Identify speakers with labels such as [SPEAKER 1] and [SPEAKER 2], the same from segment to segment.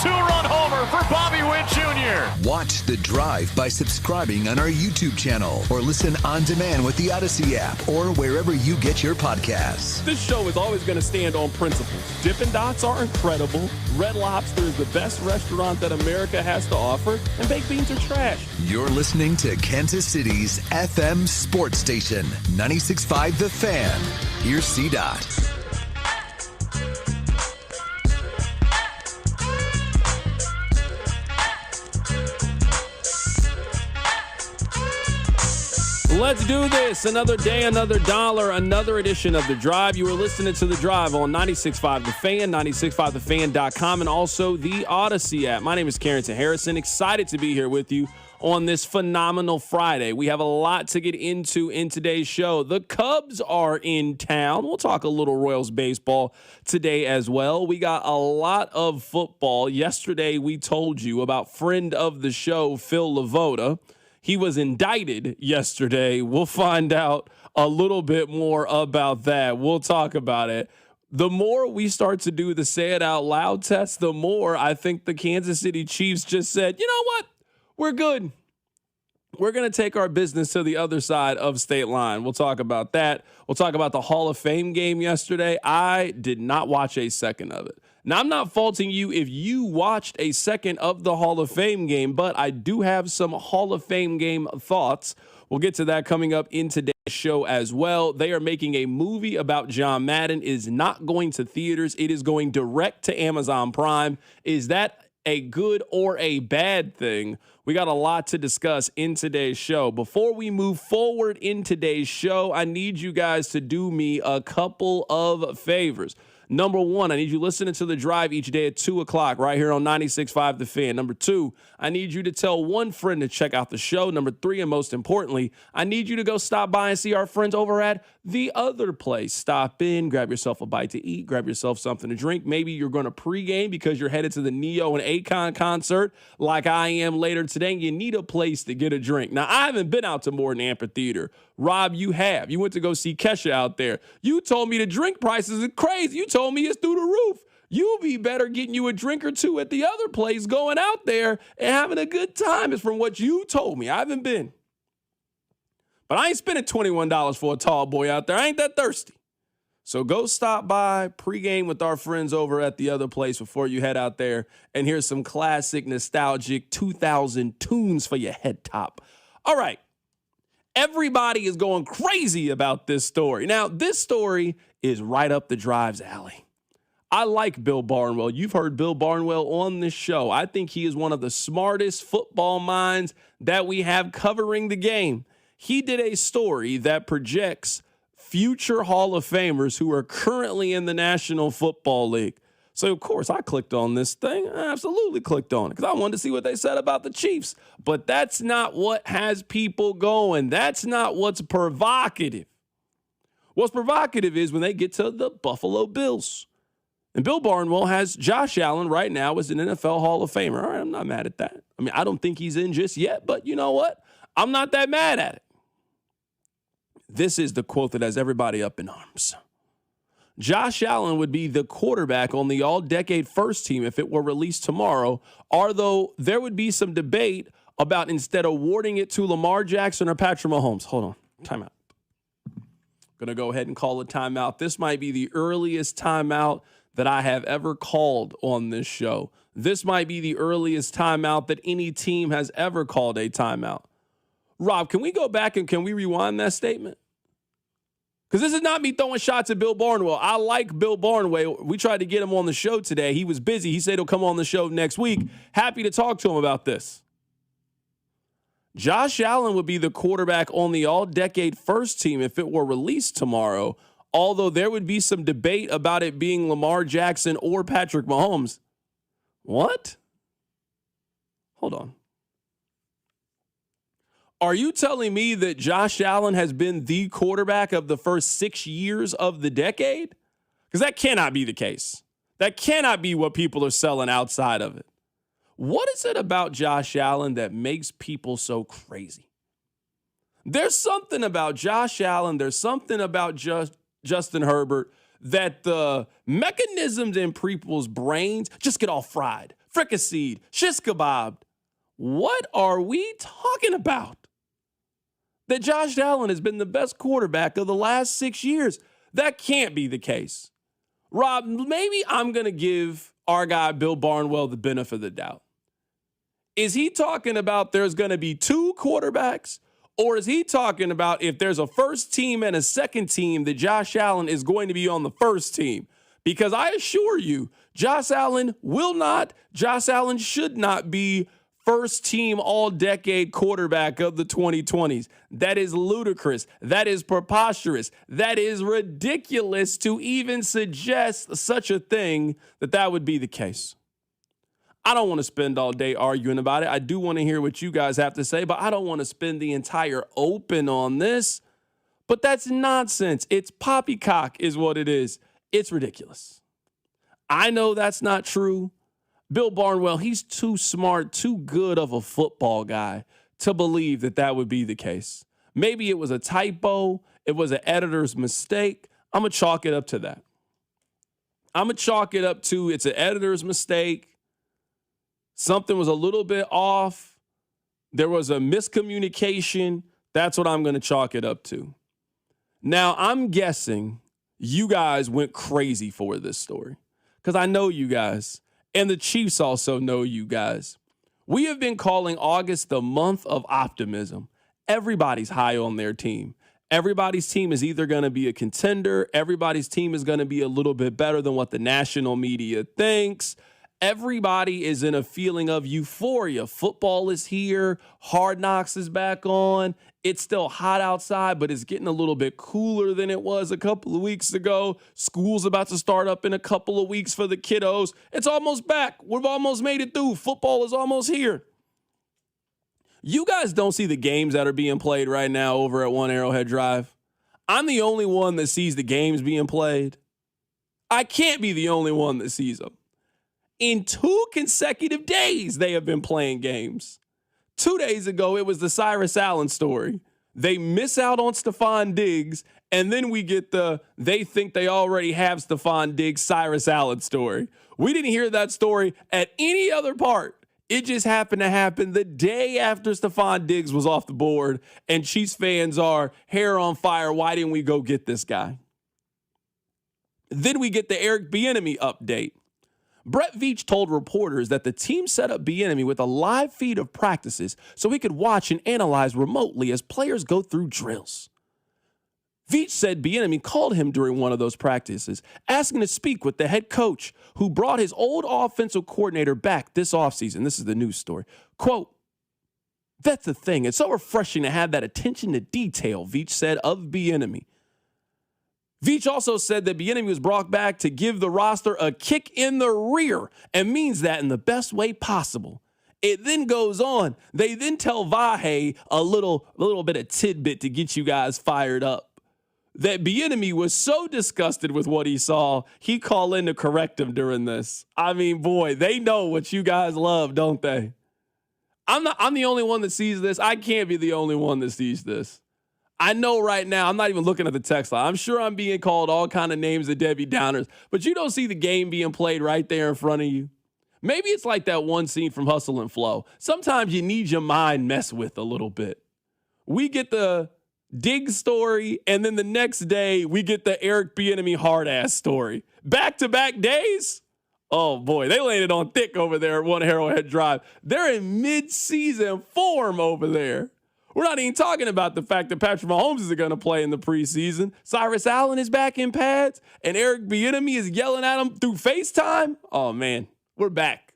[SPEAKER 1] two-run homer for Bobby Witt Jr.
[SPEAKER 2] Watch The Drive by subscribing on our YouTube channel or listen on demand with the Odyssey app or wherever you get your podcasts.
[SPEAKER 3] This show is always going to stand on principles. Dippin' Dots are incredible. Red Lobster is the best restaurant that America has to offer. And baked beans are trash.
[SPEAKER 2] You're listening to Kansas City's FM sports station, 96.5 The Fan. Here's C-Dot.
[SPEAKER 3] Let's do this. Another day, another dollar, another edition of The Drive. You are listening to The Drive on 96.5 The Fan, 96.5thefan.com, and also the Odyssey app. My name is Carrington Harrison. Excited to be here with you on this phenomenal Friday. We have a lot to get into in today's show. The Cubs are in town. We'll talk a little Royals baseball today as well. We got a lot of football. Yesterday, we told you about friend of the show, Phil Lavoda. He was indicted yesterday. We'll find out a little bit more about that. We'll talk about it. The more we start to do the say it out loud test, the more I think the Kansas City Chiefs just said, you know what? We're good. We're going to take our business to the other side of state line. We'll talk about that. We'll talk about the Hall of Fame game yesterday. I did not watch a second of it. Now, I'm not faulting you if you watched a second of the Hall of Fame game, but I do have some Hall of Fame game thoughts. We'll get to that coming up in today's show as well. They are making a movie about John Madden. It is not going to theaters. It is going direct to Amazon Prime. Is that a good or a bad thing? We got a lot to discuss in today's show. Before we move forward in today's show, I need you guys to do me a couple of favors. Number one, I need you listening to The Drive each day at 2 o'clock right here on 96.5 The Fan. Number two, I need you to tell one friend to check out the show. Number three, and most importantly, I need you to go stop by and see our friends over at The Other Place. Stop in, grab yourself a bite to eat, grab yourself something to drink. Maybe you're going to pregame because you're headed to the Neo and Akon concert like I am later today, and you need a place to get a drink. Now, I haven't been out to Morton Amphitheater. Rob, you have. You went to go see Kesha out there. You told me the drink prices are crazy. You told me it's through the roof. You'll be better getting you a drink or two at The Other Place, going out there and having a good time, is from what you told me. I haven't been. But I ain't spending $21 for a tall boy out there. I ain't that thirsty. So go stop by, pregame with our friends over at The Other Place before you head out there and hear some classic, nostalgic 2000 tunes for your head top. All right. Everybody is going crazy about this story. Now, this story is right up the Drive's alley. I like Bill Barnwell. You've heard Bill Barnwell on this show. I think he is one of the smartest football minds that we have covering the game. He did a story that projects future Hall of Famers who are currently in the National Football League. So, of course, I clicked on this thing. I absolutely clicked on it because I wanted to see what they said about the Chiefs. But that's not what has people going. That's not what's provocative. What's provocative is when they get to the Buffalo Bills. And Bill Barnwell has Josh Allen right now as an NFL Hall of Famer. All right, I'm not mad at that. I mean, I don't think he's in just yet, but you know what? I'm not that mad at it. This is the quote that has everybody up in arms. Josh Allen would be the quarterback on the all-decade first team if it were released tomorrow, although there would be some debate about instead awarding it to Lamar Jackson or Patrick Mahomes. Hold on. Timeout. Going to go ahead and call a timeout. This might be the earliest timeout that I have ever called on this show. This might be the earliest timeout that any team has ever called a timeout. Rob, can we go back and can we rewind that statement? Because this is not me throwing shots at Bill Barnwell. I like Bill Barnwell. We tried to get him on the show today. He was busy. He said he'll come on the show next week. Happy to talk to him about this. Josh Allen would be the quarterback on the all-decade first team if it were released tomorrow, although there would be some debate about it being Lamar Jackson or Patrick Mahomes. What? Hold on. Are you telling me that Josh Allen has been the quarterback of the first 6 years of the decade? Because that cannot be the case. That cannot be what people are selling outside of it. What is it about Josh Allen that makes people so crazy? There's something about Josh Allen. There's something about Justin Herbert that the mechanisms in people's brains just get all fried. fricasseed, shish kebabbed. What are we talking about? That Josh Allen has been the best quarterback of the last 6 years. That can't be the case. Rob, maybe I'm going to give our guy Bill Barnwell the benefit of the doubt. Is he talking about there's going to be 2 quarterbacks? Or is he talking about if there's a first team and a second team that Josh Allen is going to be on the first team? Because I assure you, Josh Allen should not be first team all-decade quarterback of the 2020s. That is ludicrous. That is preposterous. That is ridiculous to even suggest such a thing that would be the case. I don't want to spend all day arguing about it. I do want to hear what you guys have to say, but I don't want to spend the entire open on this. But that's nonsense. It's poppycock is what it is. It's ridiculous. I know that's not true. Bill Barnwell, he's too smart, too good of a football guy to believe that would be the case. Maybe it was a typo. It was an editor's mistake. I'm going to chalk it up to that. I'm going to chalk it up to it's an editor's mistake. Something was a little bit off. There was a miscommunication. That's what I'm going to chalk it up to. Now, I'm guessing you guys went crazy for this story because I know you guys, and the Chiefs also know you guys. We have been calling August the month of optimism. Everybody's high on their team. Everybody's team is either going to be a contender. Everybody's team is going to be a little bit better than what the national media thinks. Everybody is in a feeling of euphoria. Football is here. Hard Knocks is back on. It's still hot outside, but it's getting a little bit cooler than it was a couple of weeks ago. School's about to start up in a couple of weeks for the kiddos. It's almost back. We've almost made it through. Football is almost here. You guys don't see the games that are being played right now over at One Arrowhead Drive. I'm the only one that sees the games being played. I can't be the only one that sees them. In 2 consecutive days, they have been playing games. 2 days ago, it was the Cyrus Allen story. They miss out on Stephon Diggs, and then we get they think they already have Stephon Diggs, Cyrus Allen story. We didn't hear that story at any other part. It just happened to happen the day after Stephon Diggs was off the board, and Chiefs fans are hair on fire. Why didn't we go get this guy? Then we get the Eric Bieniemy update. Brett Veach told reporters that the team set up Bieniemy with a live feed of practices so he could watch and analyze remotely as players go through drills. Veach said Bieniemy called him during one of those practices, asking to speak with the head coach, who brought his old offensive coordinator back this offseason. This is the news story. Quote, "That's the thing. It's so refreshing to have that attention to detail," Veach said of Bieniemy. Veach also said that Bieniemy was brought back to give the roster a kick in the rear and means that in the best way possible. It then goes on. They then tell Vahe a little bit of tidbit to get you guys fired up. That Bieniemy was so disgusted with what he saw, he called in to correct him during this. I mean, boy, they know what you guys love, don't they? I'm the only one that sees this. I can't be the only one that sees this. I know right now, I'm not even looking at the text line. I'm sure I'm being called all kind of names of Debbie Downers, but you don't see the game being played right there in front of you. Maybe it's like that one scene from Hustle and Flow. Sometimes you need your mind messed with a little bit. We get the Diggs story, and then the next day, we get the Eric Bieniemy hard-ass story. Back-to-back days? Oh, boy, they laid it on thick over there at One Arrowhead Drive. They're in mid-season form over there. We're not even talking about the fact that Patrick Mahomes is going to play in the preseason. Cyrus Allen is back in pads, and Eric Bieniemy is yelling at him through FaceTime. Oh, man, we're back.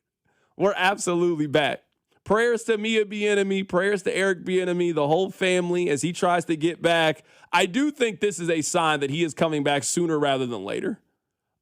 [SPEAKER 3] We're absolutely back. Prayers to Mia Bieniemy, prayers to Eric Bieniemy, the whole family as he tries to get back. I do think this is a sign that he is coming back sooner rather than later.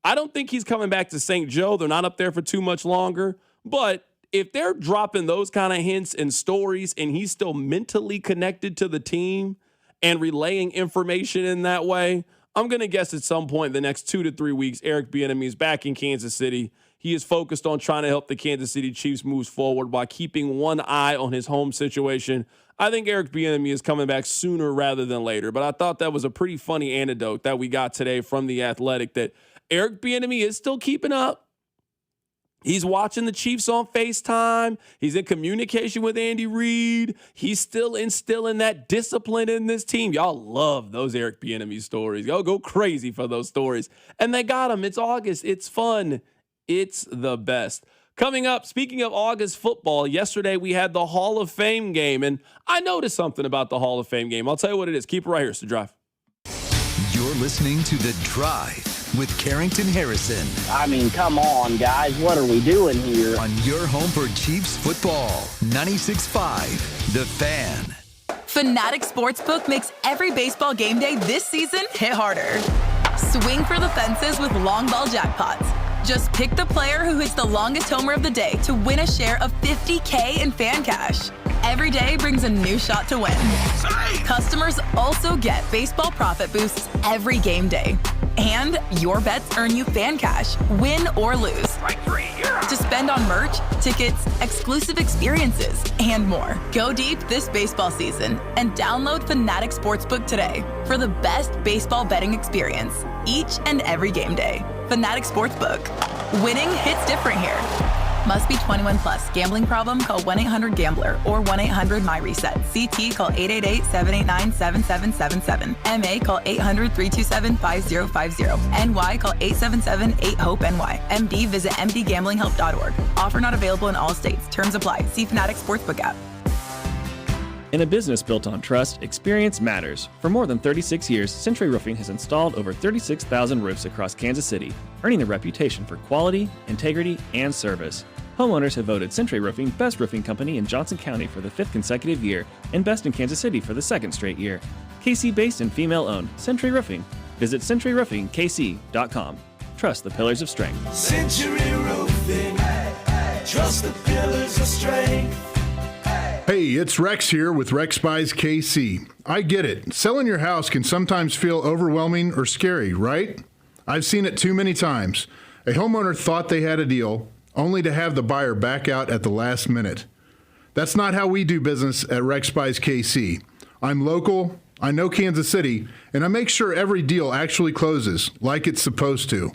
[SPEAKER 3] I don't think he's coming back to St. Joe. They're not up there for too much longer, but if they're dropping those kind of hints and stories and he's still mentally connected to the team and relaying information in that way, I'm going to guess at some point in the next 2 to 3 weeks, Eric Bieniemy is back in Kansas City. He is focused on trying to help the Kansas City Chiefs move forward while keeping one eye on his home situation. I think Eric Bieniemy is coming back sooner rather than later, but I thought that was a pretty funny anecdote that we got today from The Athletic that Eric Bieniemy is still keeping up. He's watching the Chiefs on FaceTime. He's in communication with Andy Reid. He's still instilling that discipline in this team. Y'all love those Eric Bieniemy stories. Y'all go crazy for those stories. And they got him. It's August. It's fun. It's the best. Coming up, speaking of August football, yesterday we had the Hall of Fame game, and I noticed something about the Hall of Fame game. I'll tell you what it is. Keep it right here. It's The Drive.
[SPEAKER 2] You're listening to The Drive with Carrington Harrison.
[SPEAKER 4] I mean, come on, guys. What are we doing here?
[SPEAKER 2] On your home for Chiefs football, 96.5, The Fan.
[SPEAKER 5] Fanatic Sportsbook makes every baseball game day this season hit harder. Swing for the fences with long ball jackpots. Just pick the player who hits the longest homer of the day to win a share of $50K in fan cash. Every day brings a new shot to win. Customers also get baseball profit boosts every game day. And your bets earn you fan cash, win or lose. To spend on merch, tickets, exclusive experiences, and more. Go deep this baseball season and download Fanatic Sportsbook today for the best baseball betting experience each and every game day. Fanatic Sportsbook. Winning hits different here. Must be 21 plus. Gambling problem? Call 1-800-GAMBLER or 1-800-MyReset. CT call 888-789-7777. MA call 800-327-5050. NY call 877-8-HOPE-NY. MD visit mdgamblinghelp.org. Offer not available in all states. Terms apply. See Fanatic Sportsbook app.
[SPEAKER 6] In a business built on trust, experience matters. For more than 36 years, Century Roofing has installed over 36,000 roofs across Kansas City, earning a reputation for quality, integrity, and service. Homeowners have voted Century Roofing Best Roofing Company in Johnson County for the 5th consecutive year and Best in Kansas City for the 2nd straight year. KC-based and female-owned, Century Roofing. Visit CenturyRoofingKC.com. Trust the pillars of strength.
[SPEAKER 7] Century Roofing. Trust the pillars of strength.
[SPEAKER 8] Hey, it's Rex here with Rex Buys KC. I get it. Selling your house can sometimes feel overwhelming or scary, right? I've seen it too many times. A homeowner thought they had a deal, only to have the buyer back out at the last minute. That's not how we do business at Rex Buys KC. I'm local, I know Kansas City, and I make sure every deal actually closes like it's supposed to.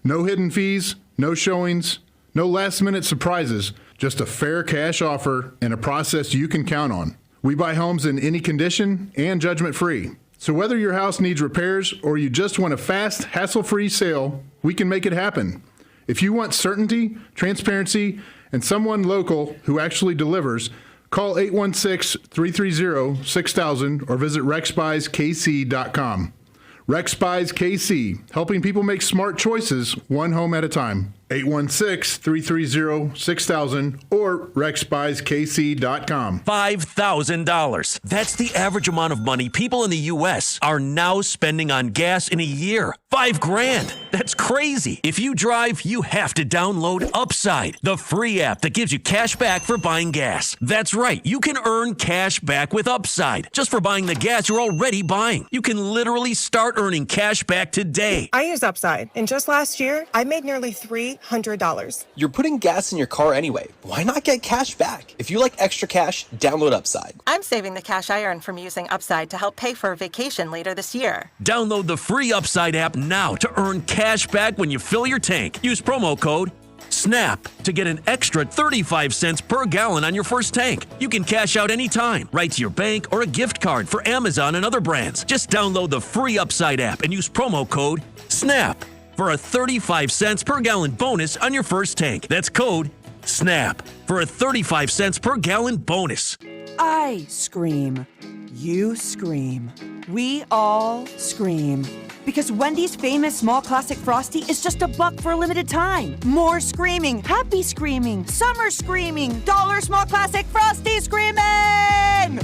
[SPEAKER 8] No hidden fees, no showings, no last-minute surprises, just a fair cash offer and a process you can count on. We buy homes in any condition and judgment-free. So whether your house needs repairs or you just want a fast, hassle-free sale, we can make it happen. If you want certainty, transparency, and someone local who actually delivers, call 816-330-6000 or visit rexbuyskc.com. Rex Buys KC, helping people make smart choices one home at a time. 816-330-6000 or rexbuyskc.com.
[SPEAKER 9] $5,000. That's the average amount of money people in the U.S. are now spending on gas in a year. $5,000. That's crazy. If you drive, you have to download Upside, the free app that gives you cash back for buying gas. That's right. You can earn cash back with Upside just for buying the gas you're already buying. You can literally start earning cash back today.
[SPEAKER 10] I use Upside, and just last year, I made nearly $300.
[SPEAKER 11] You're putting gas in your car anyway. Why not get cash back? If you like extra cash, download Upside.
[SPEAKER 12] I'm saving the cash I earn from using Upside to help pay for a vacation later this year.
[SPEAKER 9] Download the free Upside app now to earn cash back when you fill your tank. Use promo code SNAP to get an extra 35 cents per gallon on your first tank. You can cash out anytime, right to your bank or a gift card for Amazon and other brands. Just download the free Upside app and use promo code SNAP for a 35 cents per gallon bonus on your first tank. That's code SNAP for a 35 cents per gallon bonus.
[SPEAKER 13] I scream. You scream. We all scream. Because Wendy's famous small classic Frosty is just $1 for a limited time. More screaming, happy screaming, summer screaming, dollar small classic Frosty screaming!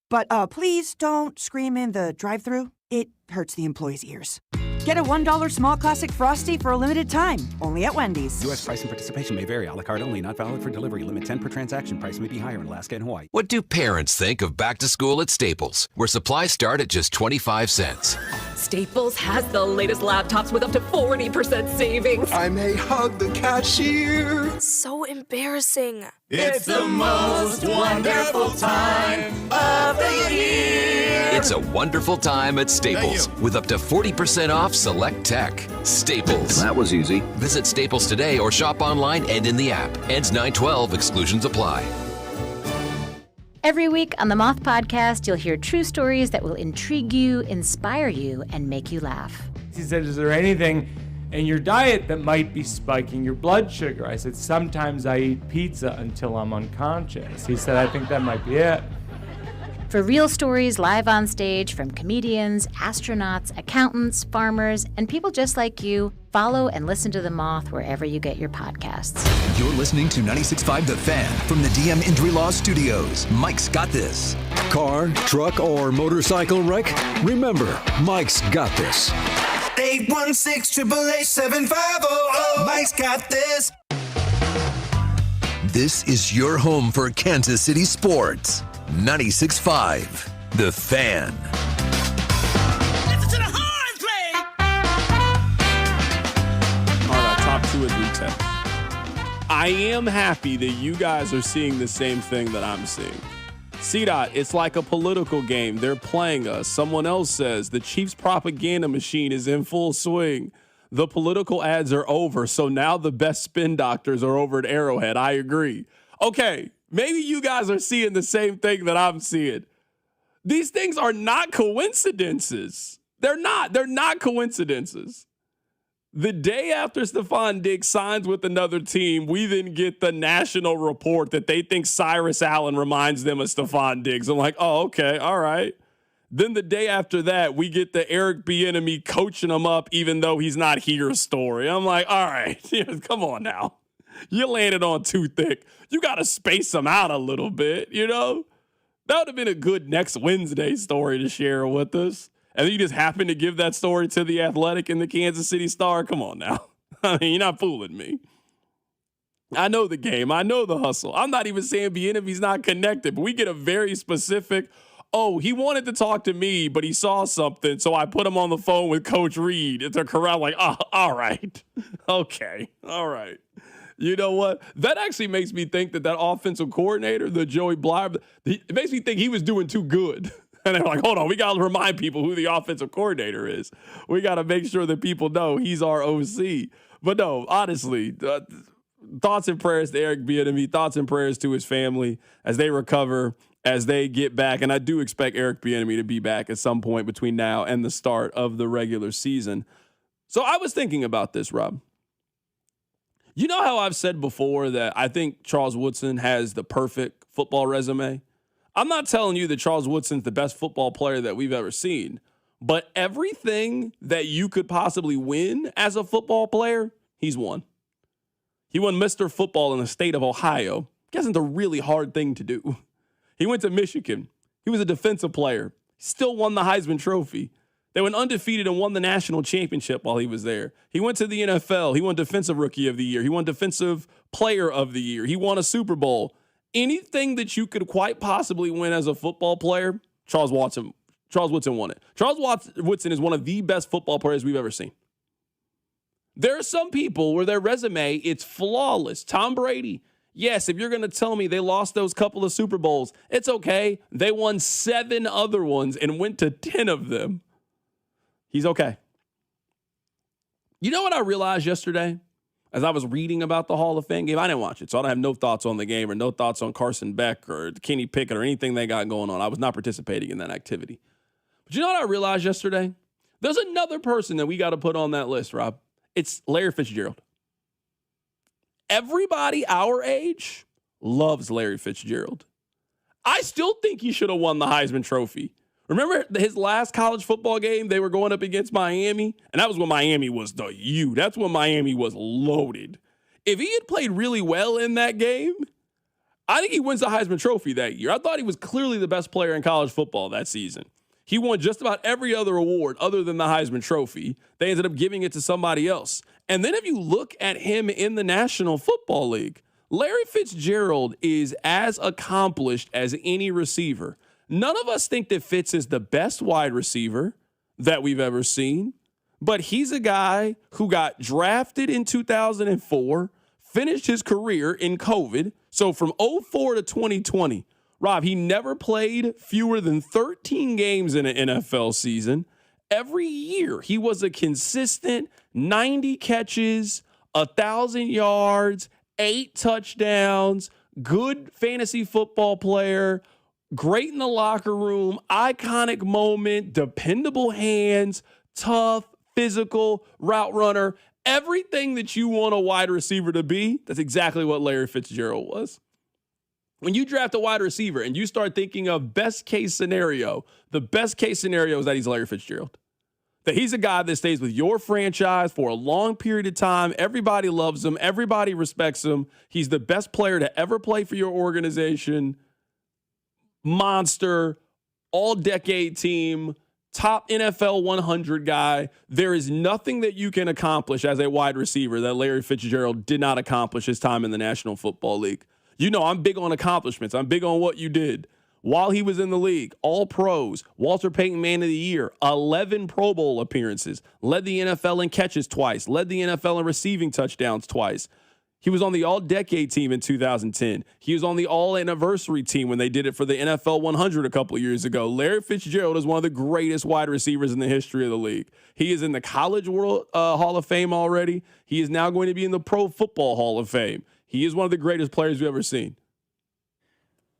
[SPEAKER 13] But please don't scream in the drive-thru. It hurts the employees' ears. Get a $1 small classic Frosty for a limited time, only at Wendy's.
[SPEAKER 14] U.S. price and participation may vary. A la carte only. Not valid for delivery. Limit 10 per transaction. Price may be higher in Alaska and Hawaii.
[SPEAKER 15] What do parents think of back to school at Staples, where supplies start at just 25 cents? Staples has the latest laptops with up to 40% savings.
[SPEAKER 7] I may hug the cashier.
[SPEAKER 16] So embarrassing.
[SPEAKER 7] It's the most wonderful time of the year.
[SPEAKER 17] It's a wonderful time at Staples with up to 40% off select tech. Staples.
[SPEAKER 18] That was easy.
[SPEAKER 17] Visit Staples today or shop online and in the app. Ends 9/12. Exclusions apply.
[SPEAKER 19] Every week on the Moth Podcast, you'll hear true stories that will intrigue you, inspire you, and make you laugh.
[SPEAKER 20] He said, is there anything in your diet that might be spiking your blood sugar? I said, sometimes I eat pizza until I'm unconscious. He said, I think that might be it.
[SPEAKER 19] For real stories live on stage from comedians, astronauts, accountants, farmers, and people just like you, follow and listen to The Moth wherever you get your podcasts.
[SPEAKER 2] You're listening to 96.5 The Fan from the DM Injury Law Studios. Mike's got this.
[SPEAKER 21] Car, truck, or motorcycle wreck? Remember, Mike's got this.
[SPEAKER 7] 816-888-7500. Mike's got this.
[SPEAKER 2] This is your home for Kansas City sports. 96.5 The Fan.
[SPEAKER 3] All right, top 2 and 3 texts. I am happy that you guys are seeing the same thing that I'm seeing. CDOT, it's like a political game. They're playing us. Someone else says the Chiefs propaganda machine is in full swing. The political ads are over, so now the best spin doctors are over at Arrowhead. I agree. Okay, maybe you guys are seeing the same thing that I'm seeing. These things are not coincidences. They're not. They're not coincidences. The day after Stephon Diggs signs with another team, we then get the national report that they think Cyrus Allen reminds them of Stephon Diggs. I'm like, oh, okay, all right. Then the day after that, we get the Eric Bieniemy coaching him up even though he's not here story. I'm like, all right, come on now. You landed on too thick. You got to space them out a little bit, you know? That would have been a good next Wednesday story to share with us. And then you just happen to give that story to The Athletic and the Kansas City Star. Come on now. I mean, you're not fooling me. I know the game. I know the hustle. I'm not even saying Bieniemy's not connected, but we get a very specific, oh, he wanted to talk to me, but he saw something, so I put him on the phone with Coach Reed. It's a corral like, oh, all right. Okay. All right. You know what? That actually makes me think that offensive coordinator, the Joey Blyar, it makes me think he was doing too good. And they're like, hold on, we got to remind people who the offensive coordinator is. We got to make sure that people know he's our OC. But no, honestly, thoughts and prayers to Eric Bieniemy, thoughts and prayers to his family as they recover, as they get back. And I do expect Eric Bieniemy to be back at some point between now and the start of the regular season. So I was thinking about this, Rob. You know how I've said before that I think Charles Woodson has the perfect football resume? I'm not telling you that Charles Woodson's the best football player that we've ever seen, but everything that you could possibly win as a football player, he's won. He won Mr. Football in the state of Ohio. It wasn't a really hard thing to do. He went to Michigan. He was a defensive player. Still won the Heisman Trophy. They went undefeated and won the national championship while he was there. He went to the NFL. He won Defensive Rookie of the Year. He won Defensive Player of the Year. He won a Super Bowl. Anything that you could quite possibly win as a football player, Charles Woodson won it. Charles Woodson is one of the best football players we've ever seen. There are some people where their resume, it's flawless. Tom Brady, yes, if you're going to tell me they lost those couple of Super Bowls, it's okay. They won 7 other ones and went to 10 of them. He's okay. You know what I realized yesterday? As I was reading about the Hall of Fame game, I didn't watch it, so I don't have no thoughts on the game or no thoughts on Carson Beck or Kenny Pickett or anything they got going on. I was not participating in that activity. But you know what I realized yesterday? There's another person that we got to put on that list, Rob. It's Larry Fitzgerald. Everybody our age loves Larry Fitzgerald. I still think he should have won the Heisman Trophy. Remember his last college football game? They were going up against Miami, and that was when Miami was the U. That's when Miami was loaded. If he had played really well in that game, I think he wins the Heisman Trophy that year. I thought he was clearly the best player in college football that season. He won just about every other award other than the Heisman Trophy. They ended up giving it to somebody else. And then if you look at him in the National Football League, Larry Fitzgerald is as accomplished as any receiver. None of us think that Fitz is the best wide receiver. that we've ever seen. But he's a guy who got drafted in 2004, finished his career in COVID. So from 04 to 2020, Rob, he never played fewer than 13 games in an NFL season. Every year, he was a consistent 90 catches, 1,000 yards, 8 touchdowns, good fantasy football player, great in the locker room, iconic moment, dependable hands, tough, physical, route runner, everything that you want a wide receiver to be. That's exactly what Larry Fitzgerald was. When you draft a wide receiver and you start thinking of best case scenario, the best case scenario is that he's Larry Fitzgerald. That he's a guy that stays with your franchise for a long period of time. Everybody loves him. Everybody respects him. He's the best player to ever play for your organization. Monster, all-decade team, top NFL 100 guy. There is nothing that you can accomplish as a wide receiver that Larry Fitzgerald did not accomplish his time in the National Football League. You know, I'm big on accomplishments. I'm big on what you did. While he was in the league, all pros, Walter Payton Man of the Year, 11 Pro Bowl appearances, led the NFL in catches twice, led the NFL in receiving touchdowns twice. He was on the all-decade team in 2010. He was on the all-anniversary team when they did it for the NFL 100 a couple of years ago. Larry Fitzgerald is one of the greatest wide receivers in the history of the league. He is in the College World Hall of Fame already. He is now going to be in the Pro Football Hall of Fame. He is one of the greatest players we've ever seen.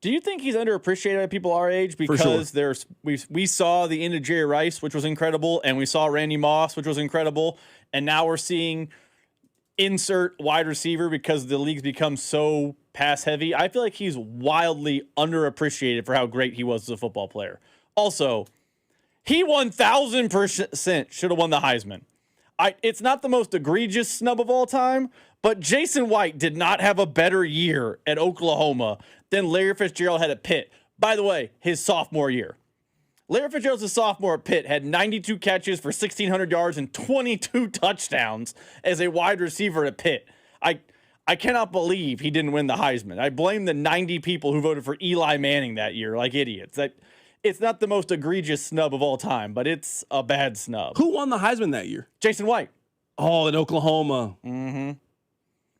[SPEAKER 18] Do you think he's underappreciated by people our age? Because
[SPEAKER 3] sure.
[SPEAKER 18] we saw the end of Jerry Rice, which was incredible, and we saw Randy Moss, which was incredible, and now we're seeing insert wide receiver because the league's become so pass heavy. I feel like he's wildly underappreciated for how great he was as a football player. Also, he 1,000% should have won the Heisman. It's not the most egregious snub of all time, but Jason White did not have a better year at Oklahoma than Larry Fitzgerald had at Pitt. By the way, his sophomore year. Larry Fitzgerald's sophomore at Pitt had 92 catches for 1,600 yards and 22 touchdowns as a wide receiver at Pitt. I cannot believe he didn't win the Heisman. I blame the 90 people who voted for Eli Manning that year like idiots. It's not the most egregious snub of all time, but it's a bad snub.
[SPEAKER 3] Who won the Heisman that year?
[SPEAKER 18] Jason White.
[SPEAKER 3] Oh, in Oklahoma.
[SPEAKER 18] Mm-hmm.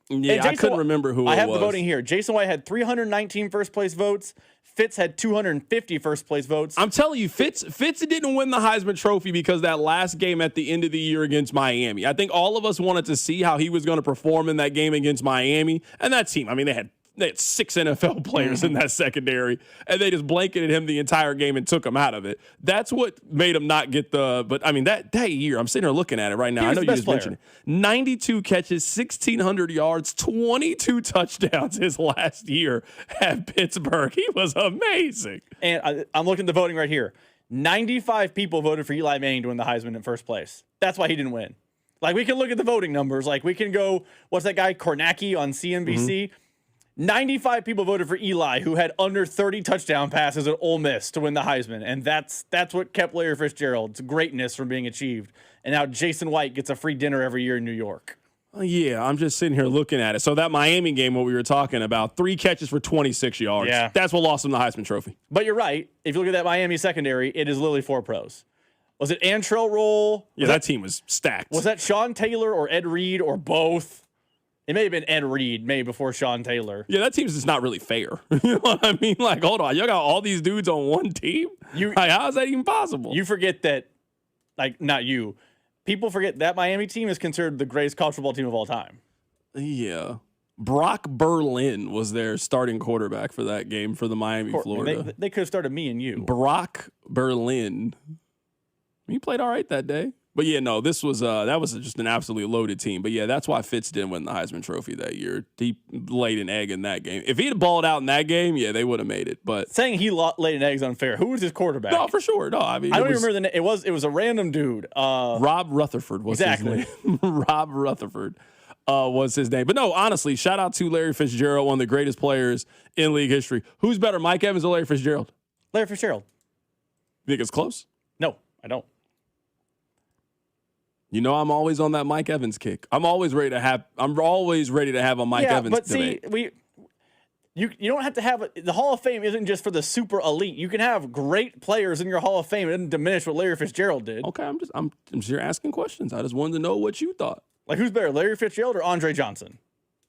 [SPEAKER 3] Yeah, I couldn't remember who it was.
[SPEAKER 18] I have the voting here. Jason White had 319 first-place votes. Fitz had 250 first-place votes.
[SPEAKER 3] I'm telling you, Fitz didn't win the Heisman Trophy because that last game at the end of the year against Miami. I think all of us wanted to see how he was going to perform in that game against Miami. And that team, I mean, they had 6 NFL players in that secondary, and they just blanketed him the entire game and took him out of it. That's what made him not get the – but, I mean, that year, I'm sitting here looking at it right now. I know you just mentioned it. 92 catches, 1,600 yards, 22 touchdowns his last year at Pittsburgh. He was amazing.
[SPEAKER 18] And I'm looking at the voting right here. 95 people voted for Eli Manning to win the Heisman in first place. That's why he didn't win. Like, we can look at the voting numbers. Like, we can go – what's that guy, Kornacki on CNBC? Mm-hmm. 95 people voted for Eli, who had under 30 touchdown passes at Ole Miss to win the Heisman, and that's what kept Larry Fitzgerald's greatness from being achieved. And now Jason White gets a free dinner every year in New York.
[SPEAKER 3] Yeah, I'm just sitting here looking at it. So that Miami game, what we were talking about, 3 catches for 26 yards.
[SPEAKER 18] Yeah.
[SPEAKER 3] That's what lost him the Heisman Trophy.
[SPEAKER 18] But you're right. If you look at that Miami secondary, it is literally 4 pros. Was it Antrell Roll?
[SPEAKER 3] Yeah, that team was stacked.
[SPEAKER 18] Was that Sean Taylor or Ed Reed or both? It may have been Ed Reed, maybe before Sean Taylor.
[SPEAKER 3] Yeah, that team's just not really fair. You know what I mean? Like, hold on. You got all these dudes on one team? Like, how is that even possible?
[SPEAKER 18] You forget that, like, not you. People forget that Miami team is considered the greatest college football team of all time.
[SPEAKER 3] Yeah. Brock Berlin was their starting quarterback for that game for the Miami, Florida.
[SPEAKER 18] They could have started me and you.
[SPEAKER 3] Brock Berlin. He played all right that day. But, yeah, no, this was that was just an absolutely loaded team. But, yeah, that's why Fitz didn't win the Heisman Trophy that year. He laid an egg in that game. If he had balled out in that game, yeah, they would have made it. But
[SPEAKER 18] saying he laid an egg is unfair. Who was his quarterback?
[SPEAKER 3] No, for sure. No, I mean,
[SPEAKER 18] I don't even remember the name. It was a random dude.
[SPEAKER 3] Rob Rutherford was his name. Rob Rutherford was his name. But, no, honestly, shout out to Larry Fitzgerald, one of the greatest players in league history. Who's better, Mike Evans or Larry Fitzgerald?
[SPEAKER 18] Larry Fitzgerald.
[SPEAKER 3] You think it's close?
[SPEAKER 18] No, I don't.
[SPEAKER 3] You know, I'm always on that Mike Evans kick. I'm always ready to have a Mike Evans debate.
[SPEAKER 18] See, You don't have to have the Hall of Fame isn't just for the super elite. You can have great players in your Hall of Fame. It doesn't diminish what Larry Fitzgerald did.
[SPEAKER 3] Okay, I'm just here asking questions. I just wanted to know what you thought.
[SPEAKER 18] Like, who's better, Larry Fitzgerald or Andre Johnson?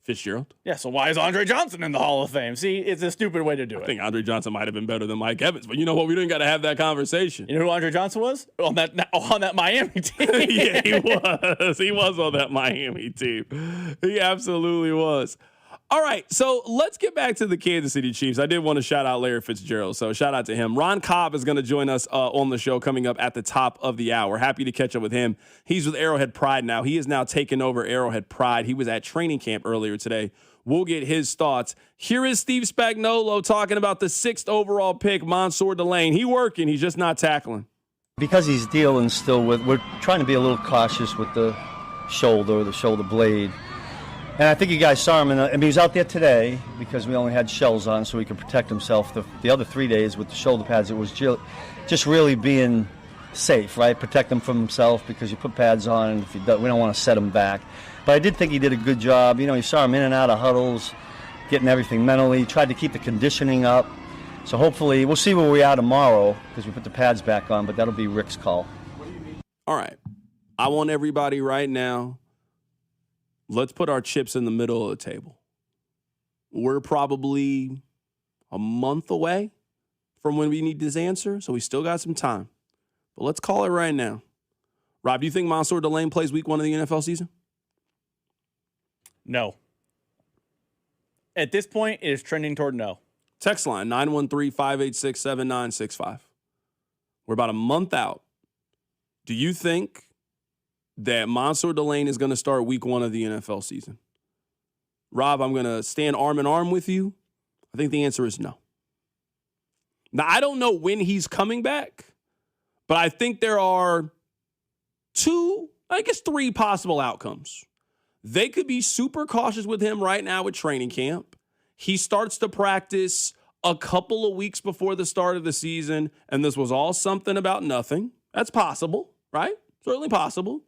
[SPEAKER 3] Fitzgerald.
[SPEAKER 18] Yeah, so why is Andre Johnson in the Hall of Fame? See, it's a stupid way to do it.
[SPEAKER 3] I think Andre Johnson might have been better than Mike Evans, but you know what? We didn't got to have that conversation.
[SPEAKER 18] You know who Andre Johnson was? On that Miami team.
[SPEAKER 3] Yeah, he was. He was on that Miami team. He absolutely was. All right, so let's get back to the Kansas City Chiefs. I did want to shout out Larry Fitzgerald, so shout out to him. Ron Cobb is going to join us on the show coming up at the top of the hour. Happy to catch up with him. He's with Arrowhead Pride now. He is now taken over Arrowhead Pride. He was at training camp earlier today. We'll get his thoughts. Here is Steve Spagnuolo talking about the 6th overall pick, Mansour Delane. He working. He's just not tackling.
[SPEAKER 1] Because he's dealing still with, we're trying to be a little cautious with the shoulder blade. And I think you guys saw him, he was out there today because we only had shells on so he could protect himself. The other 3 days with the shoulder pads, it was just really being safe, right? Protect him from himself because you put pads on and if we don't want to set him back. But I did think he did a good job. You saw him in and out of huddles, getting everything mentally, tried to keep the conditioning up. So hopefully, we'll see where we are tomorrow because we put the pads back on, but that'll be Rick's call.
[SPEAKER 3] All right. I want everybody right now, let's put our chips in the middle of the table. We're probably a month away from when we need this answer, so we still got some time. But let's call it right now. Rob, do you think Mansour Delane plays week 1 of the NFL season?
[SPEAKER 18] No. At this point, it is trending toward no.
[SPEAKER 3] Text line, 913-586-7965. We're about a month out. Do you think that Mansour Delane is going to start week 1 of the NFL season? Rob, I'm going to stand arm in arm with you. I think the answer is no. Now, I don't know when he's coming back, but I think there are 3 possible outcomes. They could be super cautious with him right now at training camp. He starts to practice a couple of weeks before the start of the season, and this was all something about nothing. That's possible, right? Certainly possible.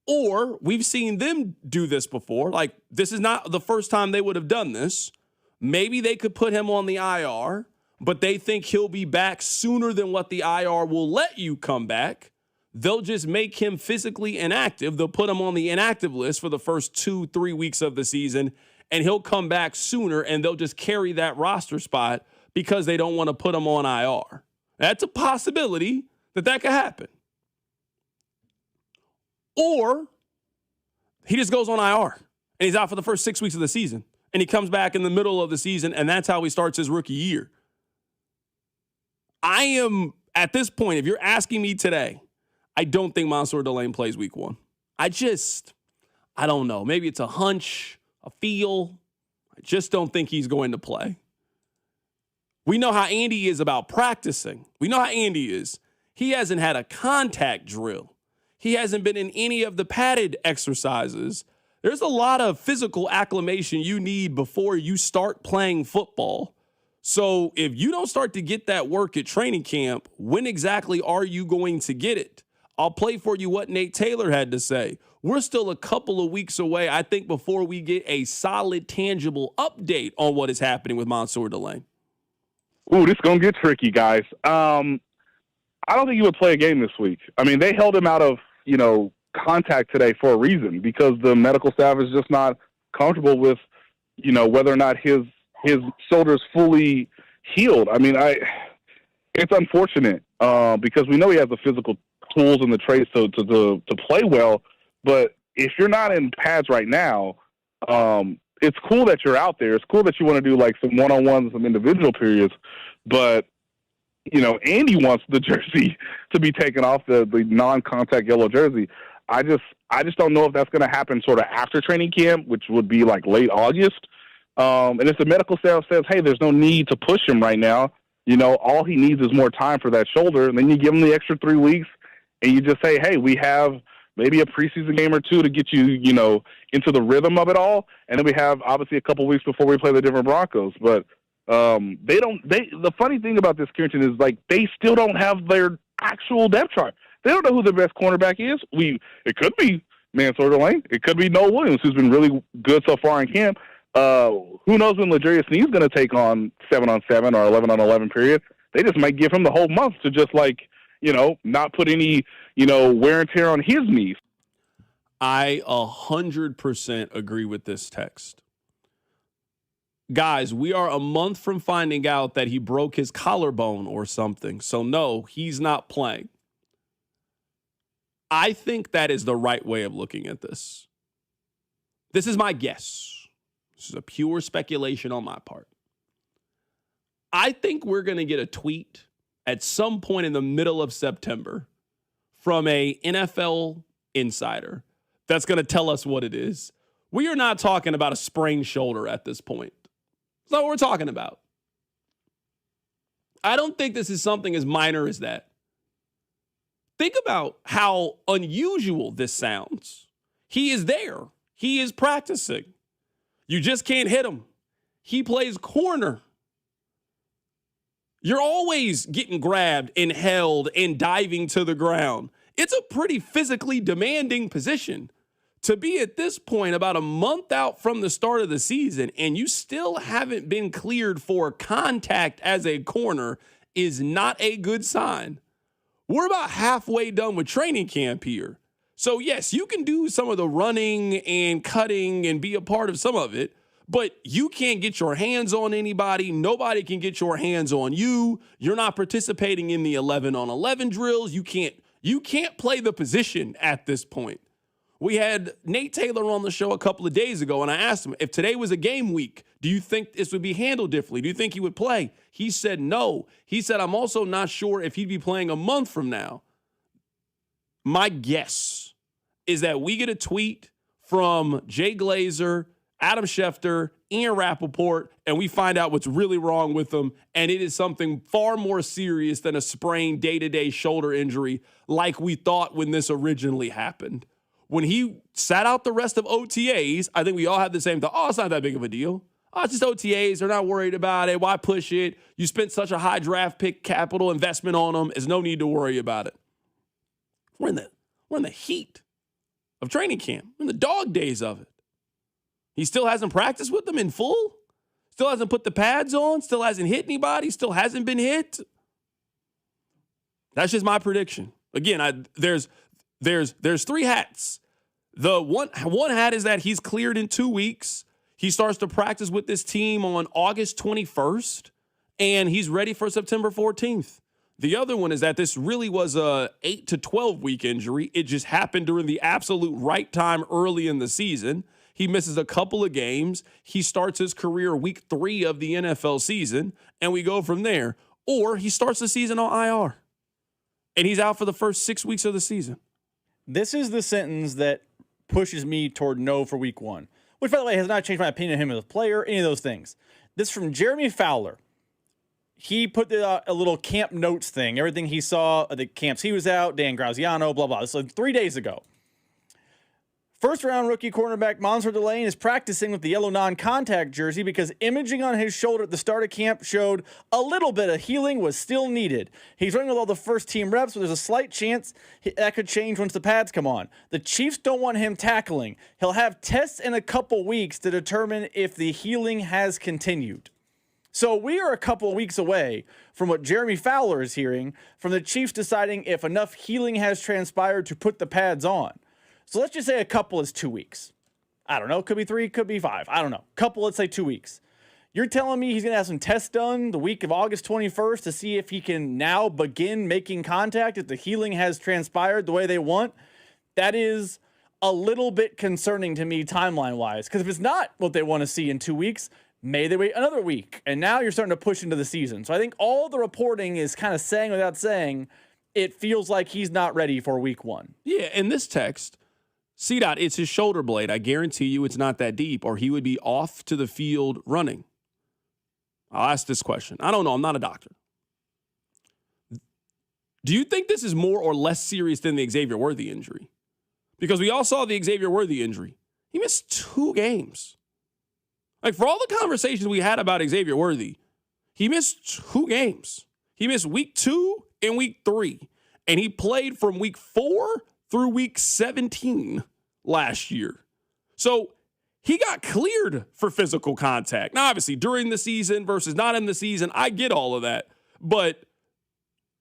[SPEAKER 3] Or we've seen them do this before. Like, this is not the first time they would have done this. Maybe they could put him on the IR, but they think he'll be back sooner than what the IR will let you come back. They'll just make him physically inactive. They'll put him on the inactive list for the first 2-3 weeks of the season, and he'll come back sooner, and they'll just carry that roster spot because they don't want to put him on IR. That's a possibility that could happen. Or he just goes on IR, and he's out for the first 6 weeks of the season, and he comes back in the middle of the season, and that's how he starts his rookie year. I am, at this point, if you're asking me today, I don't think Mansour Delane plays week 1. I don't know. Maybe it's a hunch, a feel. I just don't think he's going to play. We know how Andy is about practicing. We know how Andy is. He hasn't had a contact drill. He hasn't been in any of the padded exercises. There's a lot of physical acclimation you need before you start playing football. So if you don't start to get that work at training camp, when exactly are you going to get it? I'll play for you what Nate Taylor had to say. We're still a couple of weeks away, I think, before we get a solid, tangible update on what is happening with Mansour Delane.
[SPEAKER 22] Ooh, this is going to get tricky, guys. I don't think he would play a game this week. I mean, they held him out of, contact today for a reason, because the medical staff is just not comfortable with, whether or not his shoulder's fully healed. I mean, it's unfortunate because we know he has the physical tools and the traits to play well, but if you're not in pads right now, it's cool that you're out there. It's cool that you want to do like some one-on-ones, some individual periods, but Andy wants the jersey to be taken off, the non-contact yellow jersey. I just don't know if that's going to happen sort of after training camp, which would be like late August. And if the medical staff says, hey, there's no need to push him right now, all he needs is more time for that shoulder, and then you give him the extra 3 weeks, and you just say, hey, we have maybe a preseason game or two to get you, into the rhythm of it all, and then we have obviously a couple weeks before we play the Denver Broncos. But the funny thing about this, Carrington, is like they still don't have their actual depth chart. They don't know who the best cornerback is. It could be Mansour Delane. It could be Noah Williams, who's been really good so far in camp. Who knows when L'Jarius Sneed's going to take on 7-on-7 or 11-on-11 period? They just might give him the whole month to just not put any, wear and tear on his knees.
[SPEAKER 3] I 100% agree with this text. Guys, we are a month from finding out that he broke his collarbone or something. So no, he's not playing. I think that is the right way of looking at this. This is my guess. This is a pure speculation on my part. I think we're going to get a tweet at some point in the middle of September from a NFL insider that's going to tell us what it is. We are not talking about a sprained shoulder at this point. That's not what we're talking about. I don't think this is something as minor as that. Think about how unusual this sounds. He is there. He is practicing. You just can't hit him. He plays corner. You're always getting grabbed and held and diving to the ground. It's a pretty physically demanding position. To be at this point about a month out from the start of the season and you still haven't been cleared for contact as a corner is not a good sign. We're about halfway done with training camp here. So yes, you can do some of the running and cutting and be a part of some of it, but you can't get your hands on anybody. Nobody can get your hands on you. You're not participating in the 11-on-11 drills. You can't play the position at this point. We had Nate Taylor on the show a couple of days ago, and I asked him, if today was a game week, do you think this would be handled differently? Do you think he would play? He said no. He said, I'm also not sure if he'd be playing a month from now. My guess is that we get a tweet from Jay Glazer, Adam Schefter, Ian Rappaport, and we find out what's really wrong with him, and it is something far more serious than a sprained day-to-day shoulder injury like we thought when this originally happened. When he sat out the rest of OTAs, I think we all had the same thought. Oh, it's not that big of a deal. Oh, it's just OTAs. They're not worried about it. Why push it? You spent such a high draft pick capital investment on them. There's no need to worry about it. We're in the heat of training camp. We're in the dog days of it. He still hasn't practiced with them in full. Still hasn't put the pads on. Still hasn't hit anybody. Still hasn't been hit. That's just my prediction. Again, there's three hats. The one hat is that he's cleared in 2 weeks. He starts to practice with this team on August 21st, and he's ready for September 14th. The other one is that this really was a 8 to 12 week injury. It just happened during the absolute right time early in the season. He misses a couple of games. He starts his career week 3 of the NFL season, and we go from there. Or he starts the season on IR, and he's out for the first 6 weeks of the season.
[SPEAKER 18] This is the sentence that pushes me toward no for week 1, which, by the way, has not changed my opinion of him as a player, any of those things. This is from Jeremy Fowler. He put a little camp notes thing, everything he saw at the camps he was out, Dan Graziano, blah, blah. This was 3 days ago. First-round rookie cornerback Monster Delane is practicing with the yellow non-contact jersey because imaging on his shoulder at the start of camp showed a little bit of healing was still needed. He's running with all the first-team reps, but there's a slight chance that could change once the pads come on. The Chiefs don't want him tackling. He'll have tests in a couple weeks to determine if the healing has continued. So we are a couple of weeks away from what Jeremy Fowler is hearing from the Chiefs deciding if enough healing has transpired to put the pads on. So let's just say a couple is 2 weeks. I don't know. Could be 3, could be 5. I don't know. Couple, let's say 2 weeks. You're telling me he's going to have some tests done the week of August 21st to see if he can now begin making contact, if the healing has transpired the way they want? That is a little bit concerning to me timeline-wise. Because if it's not what they want to see in 2 weeks, may they wait another week? And now you're starting to push into the season. So I think all the reporting is kind of saying without saying, it feels like he's not ready for week 1.
[SPEAKER 3] Yeah, in this text, C-Dot, it's his shoulder blade. I guarantee you it's not that deep, or he would be off to the field running. I'll ask this question. I don't know. I'm not a doctor. Do you think this is more or less serious than the Xavier Worthy injury? Because we all saw the Xavier Worthy injury. He missed 2 games. Like, for all the conversations we had about Xavier Worthy, he missed 2 games. He missed week 2 and week 3. And he played from week 4 through week 17 last year. So he got cleared for physical contact. Now, obviously, during the season versus not in the season, I get all of that. But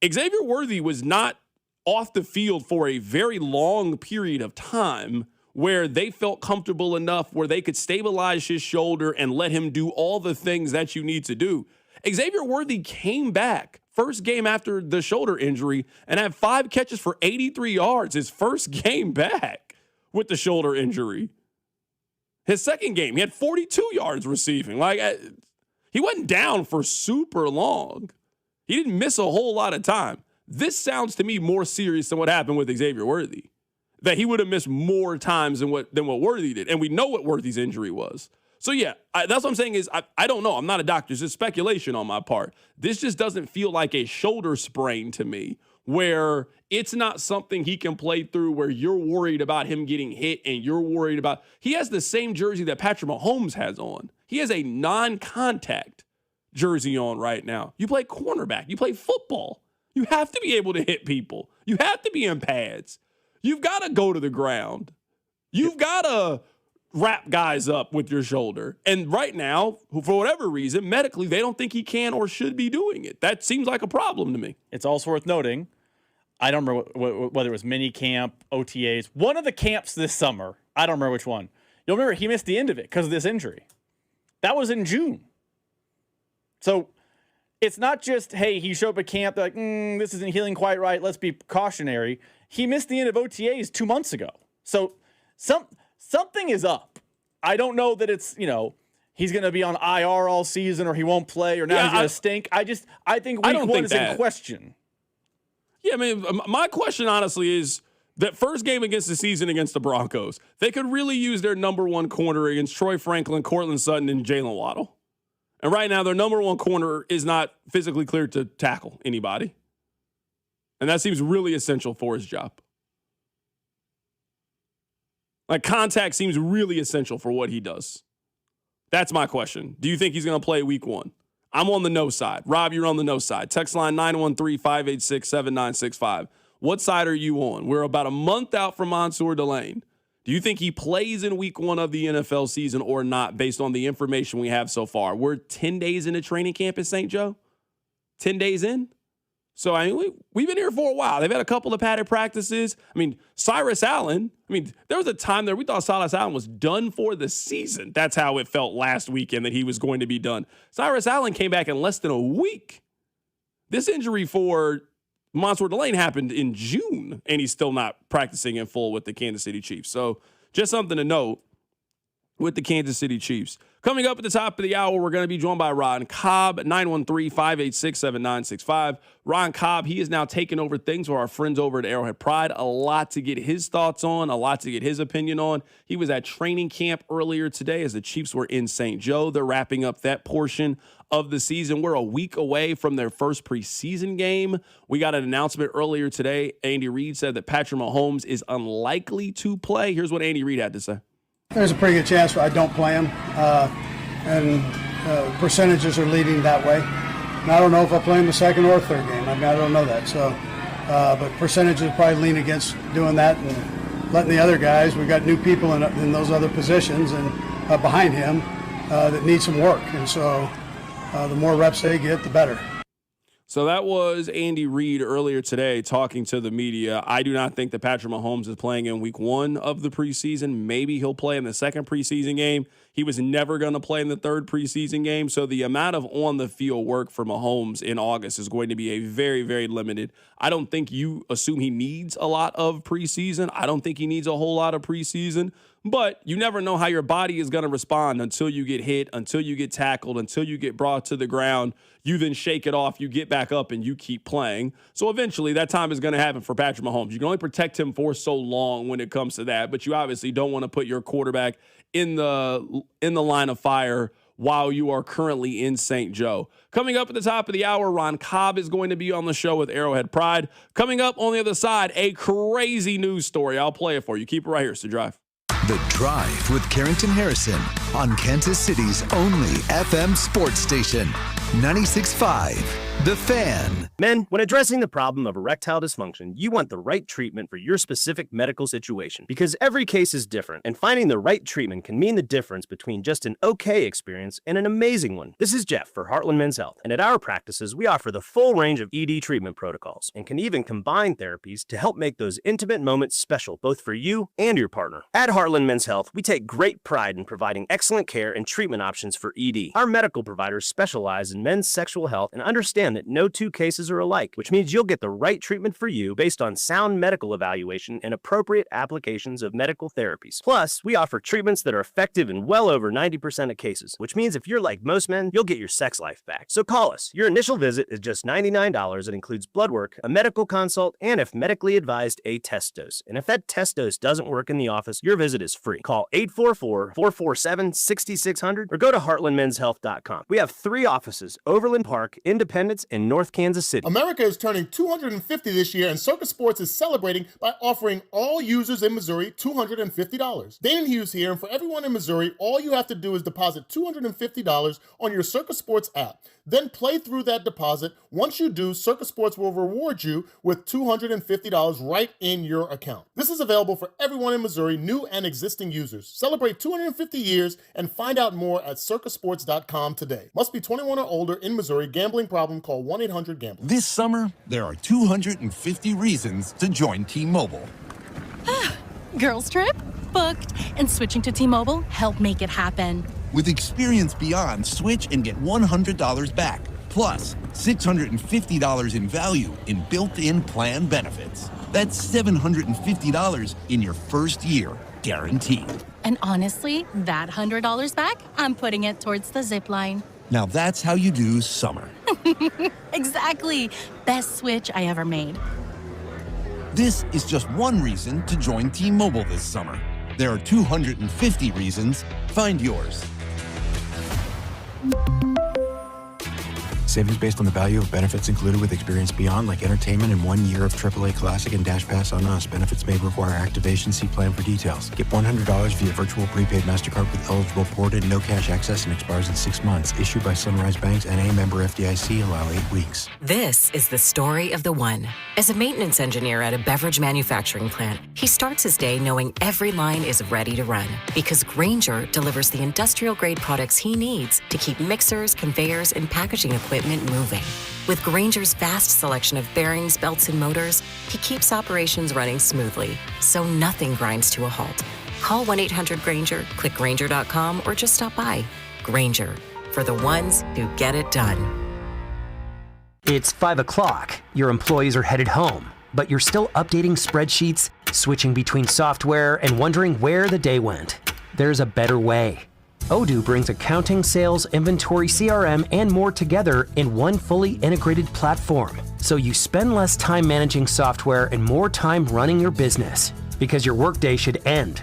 [SPEAKER 3] Xavier Worthy was not off the field for a very long period of time where they felt comfortable enough where they could stabilize his shoulder and let him do all the things that you need to do. Xavier Worthy came back first game after the shoulder injury and had 5 catches for 83 yards his first game back with the shoulder injury. His second game, he had 42 yards receiving. He wasn't down for super long. He didn't miss a whole lot of time. This sounds to me more serious than what happened with Xavier Worthy, that he would have missed more times than what Worthy did. And we know what Worthy's injury was. So, yeah, that's what I'm saying is I don't know. I'm not a doctor. It's just speculation on my part. This just doesn't feel like a shoulder sprain to me, where it's not something he can play through where you're worried about him getting hit and you're worried about. He has the same jersey that Patrick Mahomes has on. He has a non-contact jersey on right now. You play cornerback. You play football. You have to be able to hit people. You have to be in pads. You've got to go to the ground. You've got to wrap guys up with your shoulder. And right now, for whatever reason, medically, they don't think he can or should be doing it. That seems like a problem to me.
[SPEAKER 18] It's also worth noting, I don't remember whether it was mini camp, OTAs, one of the camps this summer. I don't remember which one. You'll remember he missed the end of it because of this injury. That was in June. So it's not just, hey, he showed up at camp, they're like, this isn't healing quite right, let's be cautionary. He missed the end of OTAs 2 months ago. So something is up. I don't know that it's, he's going to be on IR all season or he won't play or now he's going to stink. I think week one is in question.
[SPEAKER 3] Yeah, I mean, my question, honestly, is that first game against the season against the Broncos, they could really use their number one corner against Troy Franklin, Cortland Sutton, and Jalen Waddle. And right now, their number one corner is not physically cleared to tackle anybody. And that seems really essential for his job. Contact seems really essential for what he does. That's my question. Do you think he's going to play week one? I'm on the no side. Rob, you're on the no side. Text line 913-586-7965. What side are you on? We're about a month out from Mansour Delane. Do you think he plays in week one of the NFL season or not based on the information we have so far? We're 10 days into training camp in St. Joe. 10 days in. So, we've been here for a while. They've had a couple of padded practices. Cyrus Allen, there was a time there we thought Cyrus Allen was done for the season. That's how it felt last weekend that he was going to be done. Cyrus Allen came back in less than a week. This injury for Mansour Delane happened in June, and he's still not practicing in full with the Kansas City Chiefs. So, just something to note with the Kansas City Chiefs. Coming up at the top of the hour, we're going to be joined by Ron Cobb, 913-586-7965. Ron Cobb, he is now taking over things for our friends over at Arrowhead Pride. A lot to get his thoughts on, a lot to get his opinion on. He was at training camp earlier today as the Chiefs were in St. Joe. They're wrapping up that portion of the season. We're a week away from their first preseason game. We got an announcement earlier today. Andy Reid said that Patrick Mahomes is unlikely to play. Here's what Andy Reid had to say.
[SPEAKER 4] There's a pretty good chance I don't play him, and percentages are leading that way. And I don't know if I'll play him the second or third game. I don't know that. So, but percentages probably lean against doing that and letting the other guys. We've got new people in those other positions and behind him that need some work. And so, the more reps they get, the better.
[SPEAKER 3] So that was Andy Reid earlier today talking to the media. I do not think that Patrick Mahomes is playing in week one of the preseason. Maybe he'll play in the second preseason game. He was never going to play in the third preseason game. So the amount of on-the-field work for Mahomes in August is going to be a very, very limited. I don't think you assume he needs a lot of preseason. I don't think he needs a whole lot of preseason. But you never know how your body is going to respond until you get hit, until you get tackled, until you get brought to the ground. You then shake it off, you get back up, and you keep playing. So eventually that time is going to happen for Patrick Mahomes. You can only protect him for so long when it comes to that, but you obviously don't want to put your quarterback in the line of fire while you are currently in St. Joe. Coming up at the top of the hour, Ron Cobb is going to be on the show with Arrowhead Pride. Coming up on the other side, a crazy news story. I'll play it for you. Keep it right here. It's The Drive.
[SPEAKER 2] The Drive with Carrington Harrison on Kansas City's only FM sports station, 96.5 The Fan.
[SPEAKER 5] Men, when addressing the problem of erectile dysfunction, you want the right treatment for your specific medical situation because every case is different, and finding the right treatment can mean the difference between just an okay experience and an amazing one. This is Jeff for Heartland Men's Health, and at our practices, we offer the full range of ED treatment protocols and can even combine therapies to help make those intimate moments special both for you and your partner. At Heartland Men's Health, we take great pride in providing excellent care and treatment options for ED. Our medical providers specialize in men's sexual health and understand that no two cases are alike, which means you'll get the right treatment for you based on sound medical evaluation and appropriate applications of medical therapies. Plus, we offer treatments that are effective in well over 90% of cases, which means if you're like most men, you'll get your sex life back. So call us. Your initial visit is just $99. It includes blood work, a medical consult, and if medically advised, a test dose. And if that test dose doesn't work in the office, your visit is free. Call 844-447-6600 or go to heartlandmenshealth.com. We have 3 offices: Overland Park, Independence, and North Kansas City.
[SPEAKER 6] America is turning 250 this year, and Circus Sports is celebrating by offering all users in Missouri $250. Dane Hughes here, and for everyone in Missouri, all you have to do is deposit $250 on your Circus Sports app. Then play through that deposit. Once you do, Circus Sports will reward you with $250 right in your account. This is available for everyone in Missouri, new and existing users. Celebrate 250 years and find out more at circusports.com today. Must be 21 or older in Missouri. Gambling problem? Call 1-800-GAMBLER.
[SPEAKER 23] This summer, there are 250 reasons to join T-Mobile.
[SPEAKER 24] Girls trip? Booked. And switching to T-Mobile helped make it happen.
[SPEAKER 23] With Experience Beyond, switch and get $100 back. Plus, $650 in value in built-in plan benefits. That's $750 in your first year, guaranteed.
[SPEAKER 24] And honestly, that $100 back, I'm putting it towards the zip line.
[SPEAKER 23] Now that's how you do summer.
[SPEAKER 24] Exactly. Best switch I ever made.
[SPEAKER 23] This is just one reason to join T-Mobile this summer. There are 250 reasons. Find yours.
[SPEAKER 25] Savings based on the value of benefits included with Experience Beyond, like entertainment and 1 year of AAA Classic and Dash Pass on us. Benefits may require activation. See plan for details. Get $100 via virtual prepaid MasterCard with eligible port and no cash access and expires in 6 months. Issued by Sunrise Banks, N.A. member FDIC. Allow 8 weeks.
[SPEAKER 26] This is the story of the one. As a maintenance engineer at a beverage manufacturing plant, he starts his day knowing every line is ready to run because Grainger delivers the industrial-grade products he needs to keep mixers, conveyors, and packaging equipment moving. With Grainger's vast selection of bearings, belts, and motors, he keeps operations running smoothly, so nothing grinds to a halt. Call 1-800-GRAINGER, click Grainger.com, or just stop by. Grainger, for the ones who get it done.
[SPEAKER 27] It's 5 o'clock. Your employees are headed home, but you're still updating spreadsheets, switching between software, and wondering where the day went. There's a better way. Odoo brings accounting, sales, inventory, CRM, and more together in one fully integrated platform. So you spend less time managing software and more time running your business, because your workday should end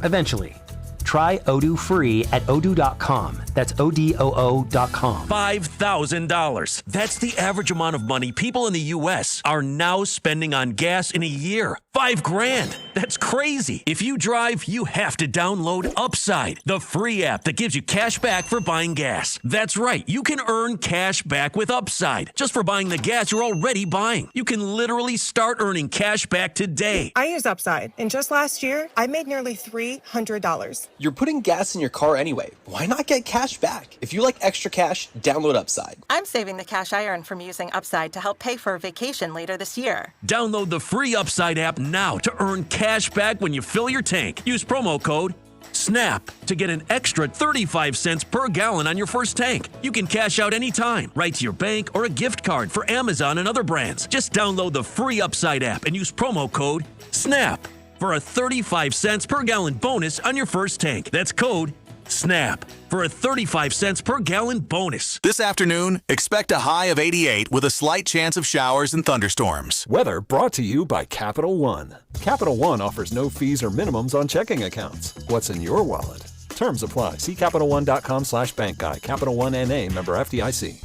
[SPEAKER 27] eventually. Try Odoo free at odoo.com. That's ODOO.com.
[SPEAKER 9] $5,000. That's the average amount of money people in the U.S. are now spending on gas in a year. $5,000. That's crazy. If you drive, you have to download Upside, the free app that gives you cash back for buying gas. That's right. You can earn cash back with Upside just for buying the gas you're already buying. You can literally start earning cash back today.
[SPEAKER 10] I use Upside, and just last year, I made nearly $300.
[SPEAKER 11] You're putting gas in your car anyway. Why not get cash back? If you like extra cash, download Upside.
[SPEAKER 12] I'm saving the cash I earn from using Upside to help pay for a vacation later this year.
[SPEAKER 9] Download the free Upside app now to earn cash back when you fill your tank. Use promo code SNAP to get an extra 35 cents per gallon on your first tank. You can cash out anytime, right to your bank or a gift card for Amazon and other brands. Just download the free Upside app and use promo code SNAP for a 35 cents per gallon bonus on your first tank. That's code SNAP for a 35 cents per gallon bonus.
[SPEAKER 28] This afternoon, expect a high of 88 with a slight chance of showers and thunderstorms.
[SPEAKER 21] Weather brought to you by Capital One. Capital One offers no fees or minimums on checking accounts. What's in your wallet? Terms apply. See CapitalOne.com/bank guide. Capital One N.A. member FDIC.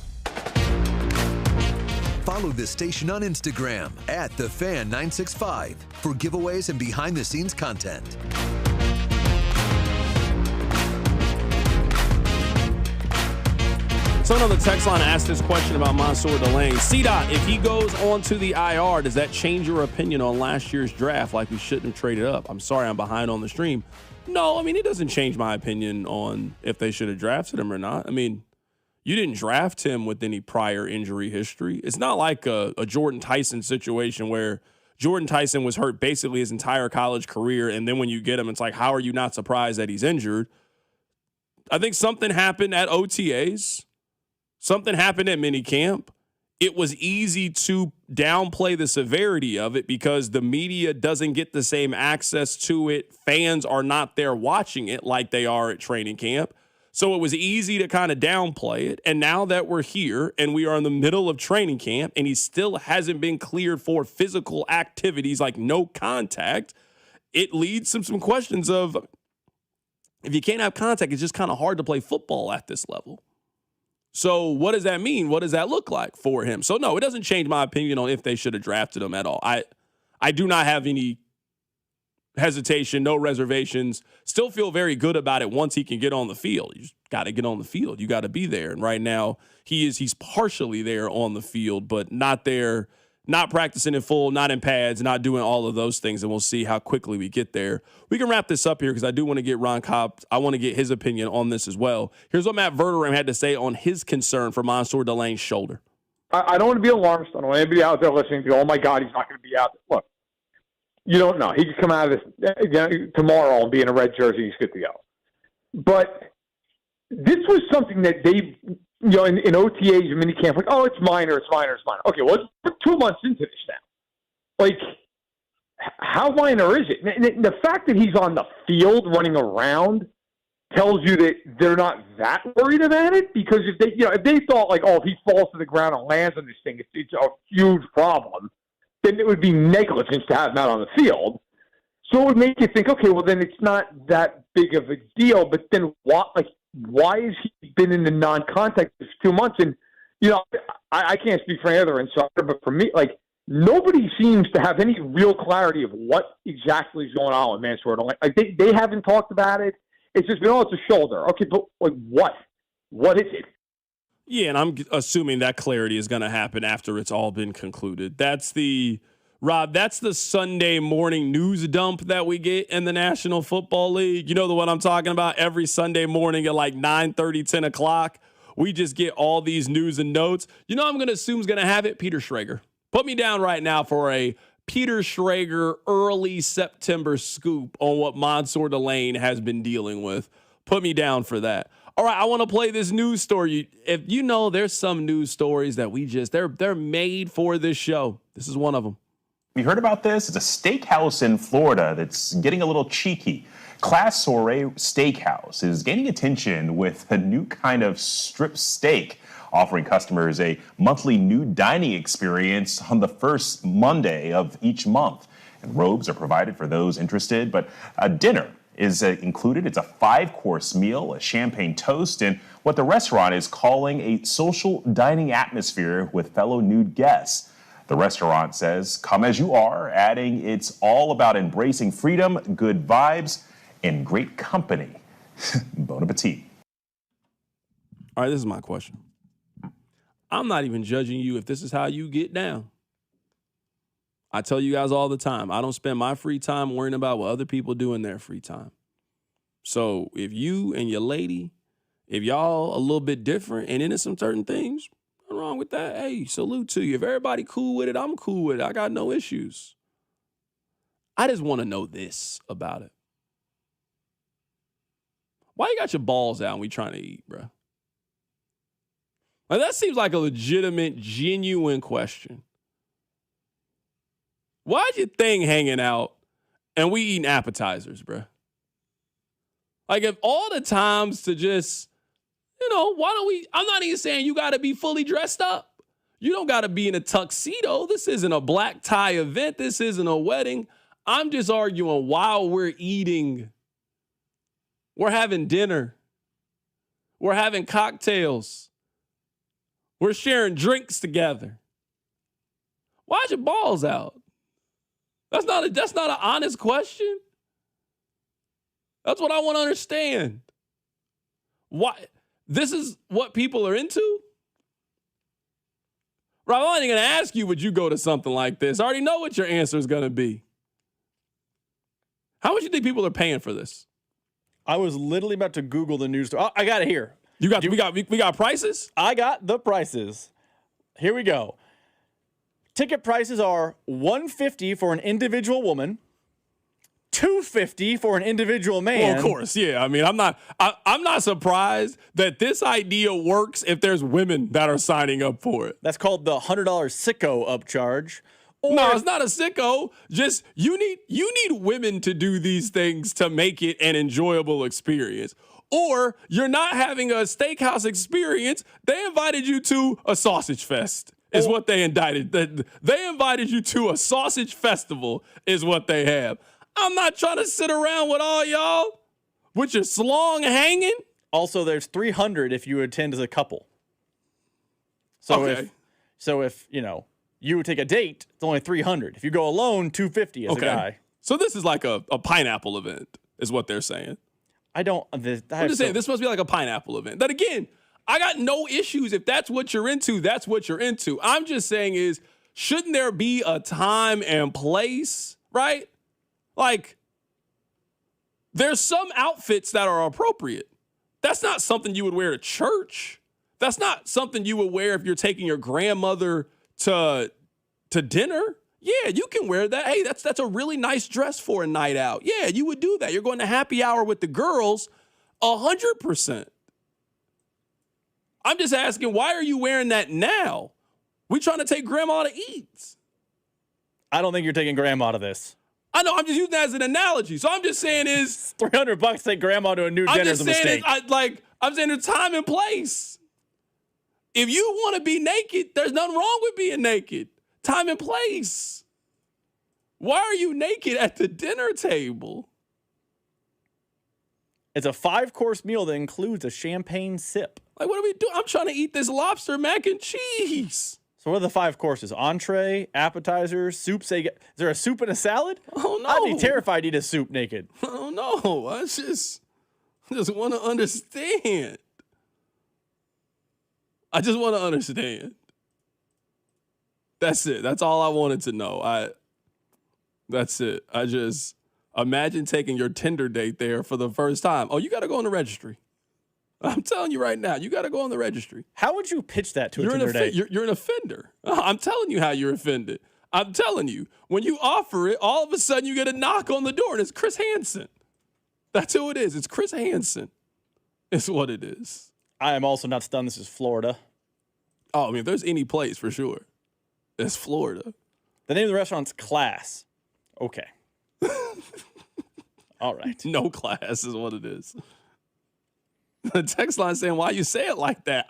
[SPEAKER 2] Follow this station on Instagram at TheFan965 for giveaways and behind-the-scenes content.
[SPEAKER 3] Someone on the text line asked this question about Mansour Delane. C-Dot, if he goes on to the IR, does that change your opinion on last year's draft? Like we shouldn't have traded up. I'm sorry I'm behind on the stream. No, I mean, it doesn't change my opinion on if they should have drafted him or not. I mean, you didn't draft him with any prior injury history. It's not like a Jordan Tyson situation where Jordan Tyson was hurt basically his entire college career, and then when you get him, it's like, how are you not surprised that he's injured? I think something happened at OTAs. Something happened at minicamp. It was easy to downplay the severity of it because the media doesn't get the same access to it. Fans are not there watching it like they are at training camp. So it was easy to kind of downplay it. And now that we're here and we are in the middle of training camp and he still hasn't been cleared for physical activities like no contact, it leads to some questions of if you can't have contact, it's just kind of hard to play football at this level. So what does that mean? What does that look like for him? So no, it doesn't change my opinion on if they should have drafted him at all. I do not have any hesitation, no reservations. Still feel very good about it once he can get on the field. You just got to get on the field. You got to be there. And right now he's partially there on the field, but not there, not practicing in full, not in pads, not doing all of those things. And we'll see how quickly we get there. We can wrap this up here because I do want to get Ron Kopp. I want to get his opinion on this as well. Here's what Matt Verderame had to say on his concern for Mansour Delane's shoulder.
[SPEAKER 8] I don't want to be alarmist. I don't want anybody out there listening to go, oh my God, he's not going to be out there. Look, you don't know. He could come out of this tomorrow and be in a red jersey. He's good to go. But this was something that they, in OTAs and minicamp, like, oh, it's minor. Okay, well, we're 2 months into this now. Like, how minor is it? And the fact that he's on the field running around tells you that they're not that worried about it. Because if they thought like, oh, if he falls to the ground and lands on this thing, it's a huge problem, then it would be negligence to have him out on the field. So it would make you think, okay, well, then it's not that big of a deal. But then what? Like, why has he been in the non-contact for 2 months? And I can't speak for any other insider, but for me, like, nobody seems to have any real clarity of what exactly is going on with Mansour. Like they haven't talked about it. It's just been, oh, it's a shoulder. Okay, but like what? What is it?
[SPEAKER 3] Yeah, and I'm assuming that clarity is going to happen after it's all been concluded. That's the Sunday morning news dump that we get in the National Football League. You know the one I'm talking about? Every Sunday morning at like 9:30, 10 o'clock, we just get all these news and notes. You know I'm going to assume is going to have it? Peter Schrager. Put me down right now for a Peter Schrager early September scoop on what Mansour Delane has been dealing with. Put me down for that. All right, I want to play this news story. If you know, there's some news stories that they're made for this show. This is one of them.
[SPEAKER 13] You heard about this? It's a steakhouse in Florida that's getting a little cheeky. Class Soiree Steakhouse is gaining attention with a new kind of strip steak, offering customers a monthly nude dining experience on the first Monday of each month. And robes are provided for those interested, but a dinner is included. It's a 5-course meal, a champagne toast, and what the restaurant is calling a social dining atmosphere with fellow nude guests. The restaurant says, come as you are, adding it's all about embracing freedom, good vibes, and great company. Bon appetit.
[SPEAKER 3] All right, this is my question. I'm not even judging you if this is how you get down. I tell you guys all the time, I don't spend my free time worrying about what other people do in their free time. So if you and your lady, if y'all a little bit different and into some certain things, nothing wrong with that. Hey, salute to you. If everybody cool with it, I'm cool with it. I got no issues. I just want to know this about it. Why you got your balls out when we trying to eat, bro? Like, that seems like a legitimate, genuine question. Why's your thing hanging out and we eating appetizers, bro? Like, if all the times to just, why don't we, I'm not even saying you got to be fully dressed up. You don't got to be in a tuxedo. This isn't a black tie event. This isn't a wedding. I'm just arguing while we're eating, we're having dinner, we're having cocktails, we're sharing drinks together. Why's your balls out? That's not an honest question. That's what I want to understand. Why? This is what people are into? Rob, I'm not even going to ask you, would you go to something like this? I already know what your answer is going to be. How much do you think people are paying for this?
[SPEAKER 18] I was literally about to Google the news. Oh, I got it here.
[SPEAKER 3] We got prices?
[SPEAKER 18] I got the prices. Here we go. Ticket prices are $150 for an individual woman, $250 for an individual man.
[SPEAKER 3] Well, of course, yeah. I mean, I'm not surprised that this idea works if there's women that are signing up for it.
[SPEAKER 18] That's called the $100 sicko upcharge.
[SPEAKER 3] No, it's not a sicko. Just you need women to do these things to make it an enjoyable experience. Or you're not having a steakhouse experience. They invited you to a sausage fest. Is what they indicted. They invited you to a sausage festival is what they have. I'm not trying to sit around with all y'all with your slong hanging.
[SPEAKER 18] Also, there's $300 if you attend as a couple. So
[SPEAKER 3] okay.
[SPEAKER 18] if you would take a date, it's only $300. If you go alone, $250 as a guy.
[SPEAKER 3] So this is like a pineapple event, is what they're saying.
[SPEAKER 18] I'm
[SPEAKER 3] just saying this must be like a pineapple event. But again, I got no issues. If that's what you're into, that's what you're into. I'm just saying is, shouldn't there be a time and place, right? Like, there's some outfits that are appropriate. That's not something you would wear to church. That's not something you would wear if you're taking your grandmother to dinner. Yeah, you can wear that. Hey, that's a really nice dress for a night out. Yeah, you would do that. You're going to happy hour with the girls, 100%. I'm just asking, why are you wearing that now? We trying to take grandma to eat.
[SPEAKER 18] I don't think you're taking grandma to this.
[SPEAKER 3] I know, I'm just using that as an analogy. So I'm just saying is
[SPEAKER 18] $300 to take grandma to a new dinner is a mistake.
[SPEAKER 3] I'm saying there's time and place. If you want to be naked, there's nothing wrong with being naked. Time and place. Why are you naked at the dinner table?
[SPEAKER 18] It's a 5-course meal that includes a champagne sip.
[SPEAKER 3] Like, what are we doing? I'm trying to eat this lobster mac and cheese.
[SPEAKER 18] So what are the 5 courses? Entree, appetizer, soup. Is there a soup and a salad?
[SPEAKER 3] Oh, no.
[SPEAKER 18] I'd be terrified to eat a soup naked.
[SPEAKER 3] Oh, no. I just want to understand. I just want to understand. That's it. That's all I wanted to know. That's it. I just imagine taking your Tinder date there for the first time. Oh, you got to go on the registry. I'm telling you right now, you got to go on the registry.
[SPEAKER 18] How would you pitch that to a Tinder date?
[SPEAKER 3] You're an offender. I'm telling you how you're offended. I'm telling you. When you offer it, all of a sudden you get a knock on the door, and it's Chris Hansen. That's who it is. It's Chris Hansen. It's what it is.
[SPEAKER 18] I am also not stunned this is Florida.
[SPEAKER 3] Oh, I mean, if there's any place for sure, it's Florida.
[SPEAKER 18] The name of the restaurant's Class. Okay. All right.
[SPEAKER 3] No class is what it is. The text line saying, why you say it like that?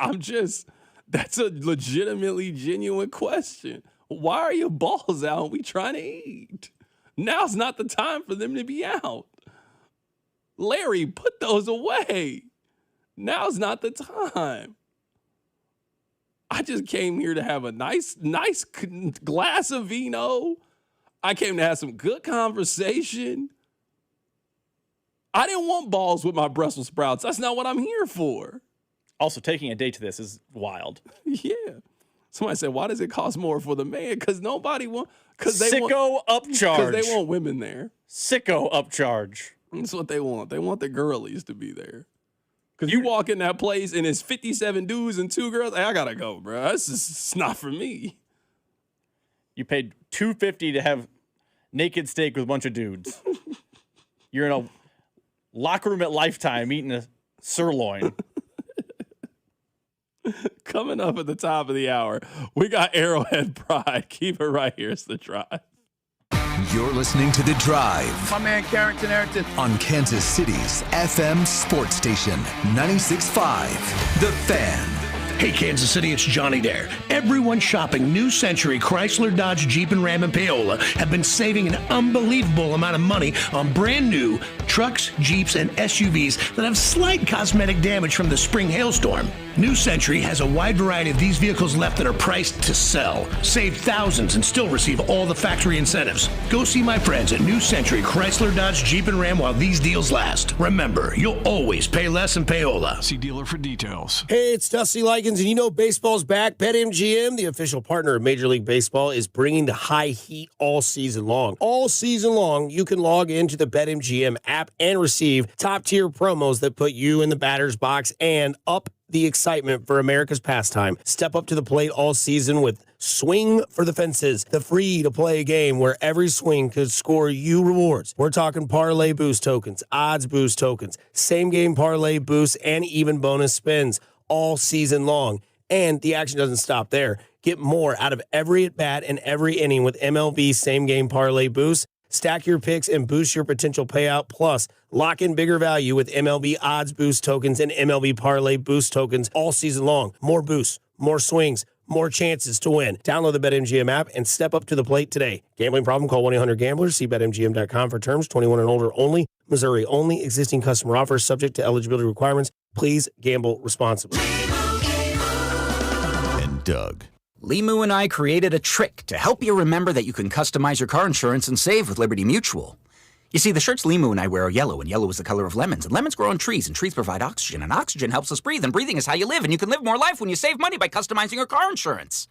[SPEAKER 3] That's a legitimately genuine question. Why are your balls out and we trying to eat? Now's not the time for them to be out. Larry, put those away. Now's not the time. I just came here to have a nice glass of vino. I came to have some good conversation. I didn't want balls with my Brussels sprouts. That's not what I'm here for.
[SPEAKER 18] Also, taking a date to this is wild.
[SPEAKER 3] Yeah. Somebody said, why does it cost more for the man? Because nobody wants...
[SPEAKER 18] Sicko upcharge.
[SPEAKER 3] Because they want women there.
[SPEAKER 18] Sicko upcharge.
[SPEAKER 3] That's what they want. They want the girlies to be there. Because you walk in that place and it's 57 dudes and 2 girls. Hey, I got to go, bro. It's not for me.
[SPEAKER 18] You paid $250 to have naked steak with a bunch of dudes. You're in a locker room at Lifetime eating a sirloin.
[SPEAKER 3] Coming up at the top of the hour, we got Arrowhead Pride. Keep it right here. It's The Drive.
[SPEAKER 2] You're listening to The Drive.
[SPEAKER 1] My man Carrington Harrison.
[SPEAKER 2] On Kansas City's FM sports station, 96.5, The Fan.
[SPEAKER 7] Hey, Kansas City, it's Johnny Dare. Everyone shopping New Century Chrysler, Dodge, Jeep, and Ram and Paola have been saving an unbelievable amount of money on brand new trucks, Jeeps, and SUVs that have slight cosmetic damage from the spring hailstorm. New Century has a wide variety of these vehicles left that are priced to sell. Save thousands and still receive all the factory incentives. Go see my friends at New Century Chrysler, Dodge, Jeep, and Ram while these deals last. Remember, you'll always pay less in payola.
[SPEAKER 1] See dealer for details.
[SPEAKER 14] Hey, it's Dusty Likens, and you know baseball's back. BetMGM, the official partner of Major League Baseball, is bringing the high heat all season long. All season long, you can log into the BetMGM app and receive top-tier promos that put you in the batter's box and up the excitement for America's pastime. Step up to the plate all season with Swing for the Fences, the free-to-play game where every swing could score you rewards. We're talking parlay boost tokens, odds boost tokens, same-game parlay boosts, and even bonus spins all season long. And the action doesn't stop there. Get more out of every at-bat and every inning with MLB same-game parlay boost. Stack your picks and boost your potential payout. Plus, lock in bigger value with MLB odds boost tokens and MLB parlay boost tokens all season long. More boosts, more swings, more chances to win. Download the BetMGM app and step up to the plate today. Gambling problem? Call 1-800-GAMBLER. See BetMGM.com for terms. 21 and older only. Missouri only. Existing customer offers subject to eligibility requirements. Please gamble responsibly.
[SPEAKER 15] And Doug. Limu and I created a trick to help you remember that you can customize your car insurance and save with Liberty Mutual. You see, the shirts Limu and I wear are yellow, and yellow is the color of lemons, and lemons grow on trees, and trees provide oxygen, and oxygen helps us breathe, and breathing is how you live, and you can live more life when you save money by customizing your car insurance.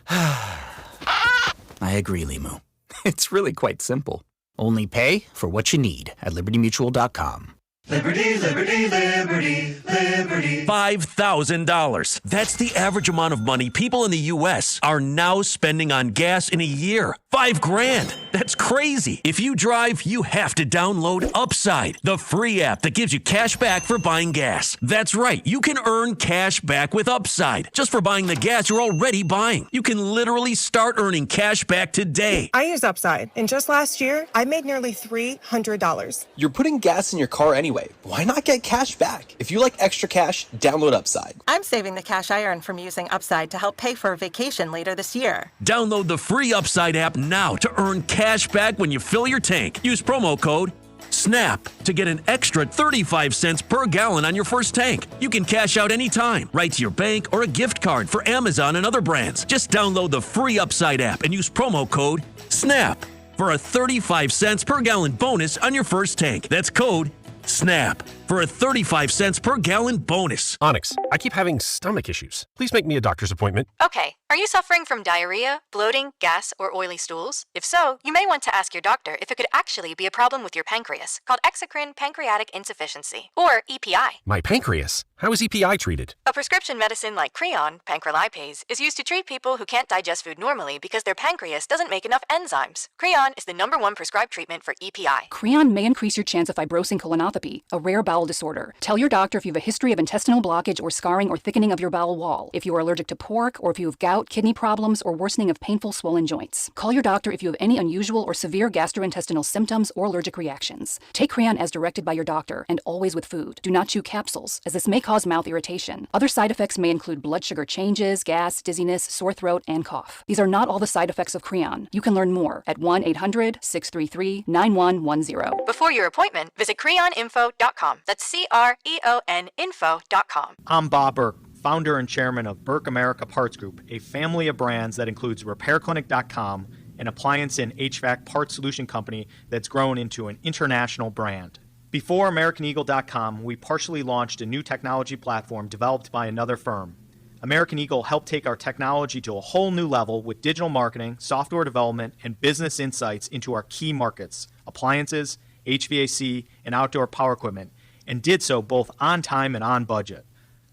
[SPEAKER 15] I agree, Limu. It's really quite simple. Only pay for what you need at libertymutual.com.
[SPEAKER 9] Liberty, liberty, liberty, liberty. $5,000. That's the average amount of money people in the U.S. are now spending on gas in a year. $5,000. That's crazy. If you drive, you have to download Upside, the free app that gives you cash back for buying gas. That's right. You can earn cash back with Upside just for buying the gas you're already buying. You can literally start earning cash back today.
[SPEAKER 10] I use Upside, and just last year, I made nearly $300.
[SPEAKER 11] You're putting gas in your car anyway. Why not get cash back? If you like extra cash, download Upside.
[SPEAKER 12] I'm saving the cash I earn from using Upside to help pay for a vacation later this year.
[SPEAKER 9] Download the free Upside app now to earn cash back when you fill your tank. Use promo code SNAP to get an extra 35 cents per gallon on your first tank. You can cash out anytime, right to your bank or a gift card for Amazon and other brands. Just download the free Upside app and use promo code SNAP for a 35 cents per gallon bonus on your first tank. That's code SNAP for a 35 cents per gallon bonus.
[SPEAKER 16] Onyx, I keep having stomach issues. Please make me a doctor's appointment.
[SPEAKER 17] Okay, are you suffering from diarrhea, bloating, gas, or oily stools? If so, you may want to ask your doctor if it could actually be a problem with your pancreas, called exocrine pancreatic insufficiency, or EPI.
[SPEAKER 16] My pancreas? How is EPI treated?
[SPEAKER 17] A prescription medicine like Creon, pancrelipase, is used to treat people who can't digest food normally because their pancreas doesn't make enough enzymes. Creon is the #1 prescribed treatment for EPI.
[SPEAKER 19] Creon may increase your chance of fibrosing colonopathy, a rare bowel disorder. Tell your doctor if you have a history of intestinal blockage or scarring or thickening of your bowel wall, if you are allergic to pork, or if you have gout, kidney problems, or worsening of painful swollen joints. Call your doctor if you have any unusual or severe gastrointestinal symptoms or allergic reactions. Take Creon as directed by your doctor, and always with food. Do not chew capsules, as this may cause mouth irritation. Other side effects may include blood sugar changes, gas, dizziness, sore throat, and cough. These are not all the side effects of Creon. You can learn more at 1-800-633-9110.
[SPEAKER 17] Before your appointment, visit creoninfo.com. That's CREON info.com.
[SPEAKER 20] I'm Bob Burke, founder and chairman of Burke America Parts Group, a family of brands that includes RepairClinic.com, an appliance and HVAC parts solution company that's grown into an international brand. Before AmericanEagle.com, we partially launched a new technology platform developed by another firm. American Eagle helped take our technology to a whole new level with digital marketing, software development, and business insights into our key markets, appliances, HVAC, and outdoor power equipment, and did so both on time and on budget.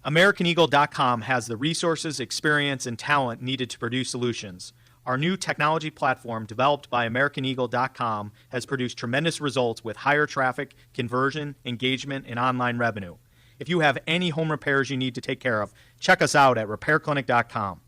[SPEAKER 20] AmericanEagle.com has the resources, experience, and talent needed to produce solutions. Our new technology platform, developed by AmericanEagle.com, has produced tremendous results with higher traffic, conversion, engagement, and online revenue. If you have any home repairs you need to take care of, check us out at RepairClinic.com.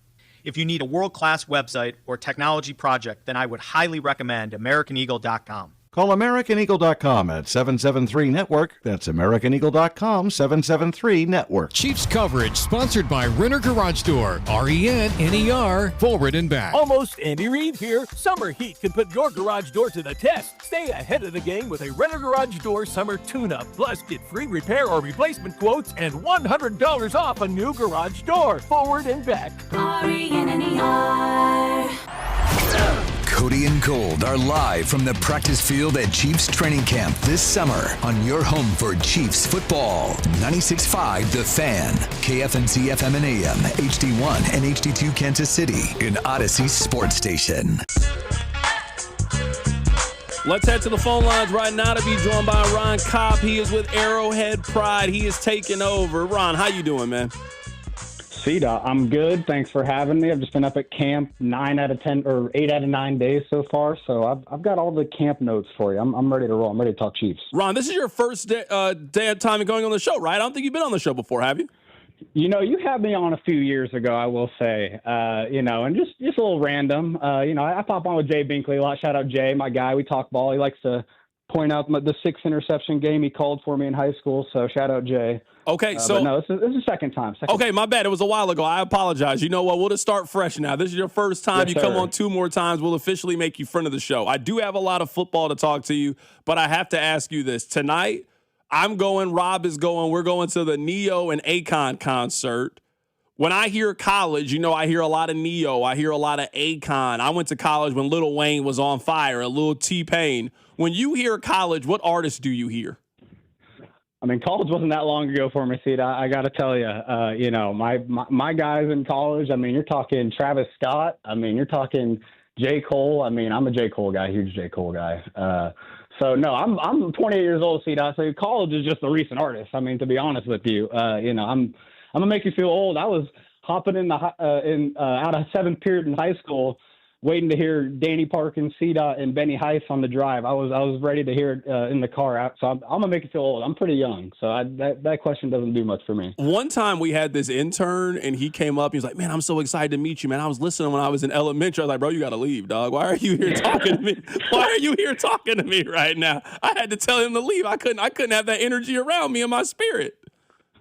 [SPEAKER 20] If you need a world-class website or technology project, then I would highly recommend AmericanEagle.com.
[SPEAKER 1] Call AmericanEagle.com at 773-NETWORK. That's AmericanEagle.com, 773-NETWORK.
[SPEAKER 4] Chiefs coverage sponsored by Renner Garage Door, RENNER, forward and back.
[SPEAKER 5] Almost Andy Reid here. Summer heat can put your garage door to the test. Stay ahead of the game with a Renner Garage Door summer tune-up. Plus, get free repair or replacement quotes and $100 off a new garage door, forward and back.
[SPEAKER 2] RENNER. Cody and Gold are live from the practice field at Chiefs training camp this summer on your home for Chiefs football. 96.5 The Fan, KFNC FM and AM, HD1 and HD2 Kansas City, an Odyssey sports station.
[SPEAKER 3] Let's head to the phone lines right now to be joined by Ron Kopp. He is with Arrowhead Pride. He is taking over. Ron, how you doing, man?
[SPEAKER 6] I'm good. Thanks for having me. I've just been up at camp 9 out of 10 or 8 out of 9 days so far. So I've got all the camp notes for you. I'm ready to roll. I'm ready to talk Chiefs.
[SPEAKER 3] Ron, this is your first day of time going on the show, right? I don't think you've been on the show before, have you?
[SPEAKER 6] You know, you had me on a few years ago, I will say, and just a little random. I pop on with Jay Binkley a lot. Shout out Jay, my guy. We talk ball. He likes to point out the 6 interception game he called for me in high school. So shout out Jay.
[SPEAKER 3] Okay, so
[SPEAKER 6] no, this is the second time.
[SPEAKER 3] Okay, my bad. It was a while ago. I apologize. You know what? We'll just start fresh now. This is your first time.
[SPEAKER 6] Yes,
[SPEAKER 3] you come
[SPEAKER 6] sir.
[SPEAKER 3] on 2 more times. We'll officially make you friend of the show. I do have a lot of football to talk to you, but I have to ask you this. Tonight, I'm going, Rob is going, we're going to the Neo and Akon concert. When I hear college, I hear a lot of Neo. I hear a lot of Akon. I went to college when Lil Wayne was on fire, a little T-Pain. When you hear college, what artists do you hear?
[SPEAKER 6] I mean, college wasn't that long ago for me, Cedar. I got to tell you, my guys in college, I mean, you're talking Travis Scott. I mean, you're talking J. Cole. I mean, I'm a J. Cole guy, huge J. Cole guy. So, no, I'm 28 years old, Cedar. So college is just a recent artist. I mean, to be honest with you, I'm going to make you feel old. I was hopping out of 7th period in high school waiting to hear Danny Parkins, CDOT, and Benny Heiss on the drive. I was ready to hear it in the car. So I'm going to make you feel old. I'm pretty young, so that question doesn't do much for me.
[SPEAKER 3] One time we had this intern, and he came up. He was like, man, I'm so excited to meet you, man. I was listening when I was in elementary. I was like, bro, you got to leave, dog. Why are you here talking to me? Why are you here talking to me right now? I had to tell him to leave. I couldn't have that energy around me in my spirit.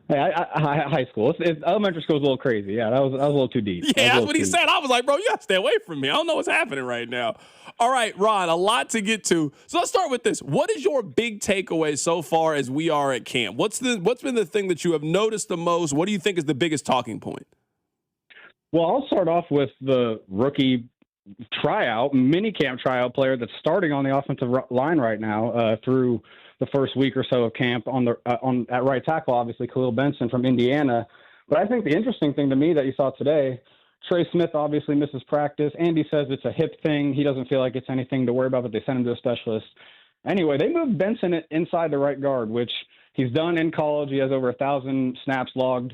[SPEAKER 6] Hey, high school. Elementary school was a little crazy. Yeah, that was a little too deep.
[SPEAKER 3] Yeah, that's what he said. I was like, bro, you got to stay away from me. I don't know what's happening right now. All right, Ron, a lot to get to. So let's start with this. What is your big takeaway so far as we are at camp? What's been the thing that you have noticed the most? What do you think is the biggest talking point?
[SPEAKER 6] Well, I'll start off with the rookie minicamp tryout player that's starting on the offensive line right now through the first week or so of camp at right tackle, obviously Khalil Benson from Indiana. But I think the interesting thing to me that you saw today, Trey Smith obviously misses practice. Andy says it's a hip thing. He doesn't feel like it's anything to worry about, but they sent him to a specialist. Anyway, they moved Benson inside the right guard, which he's done in college. He has over 1,000 snaps logged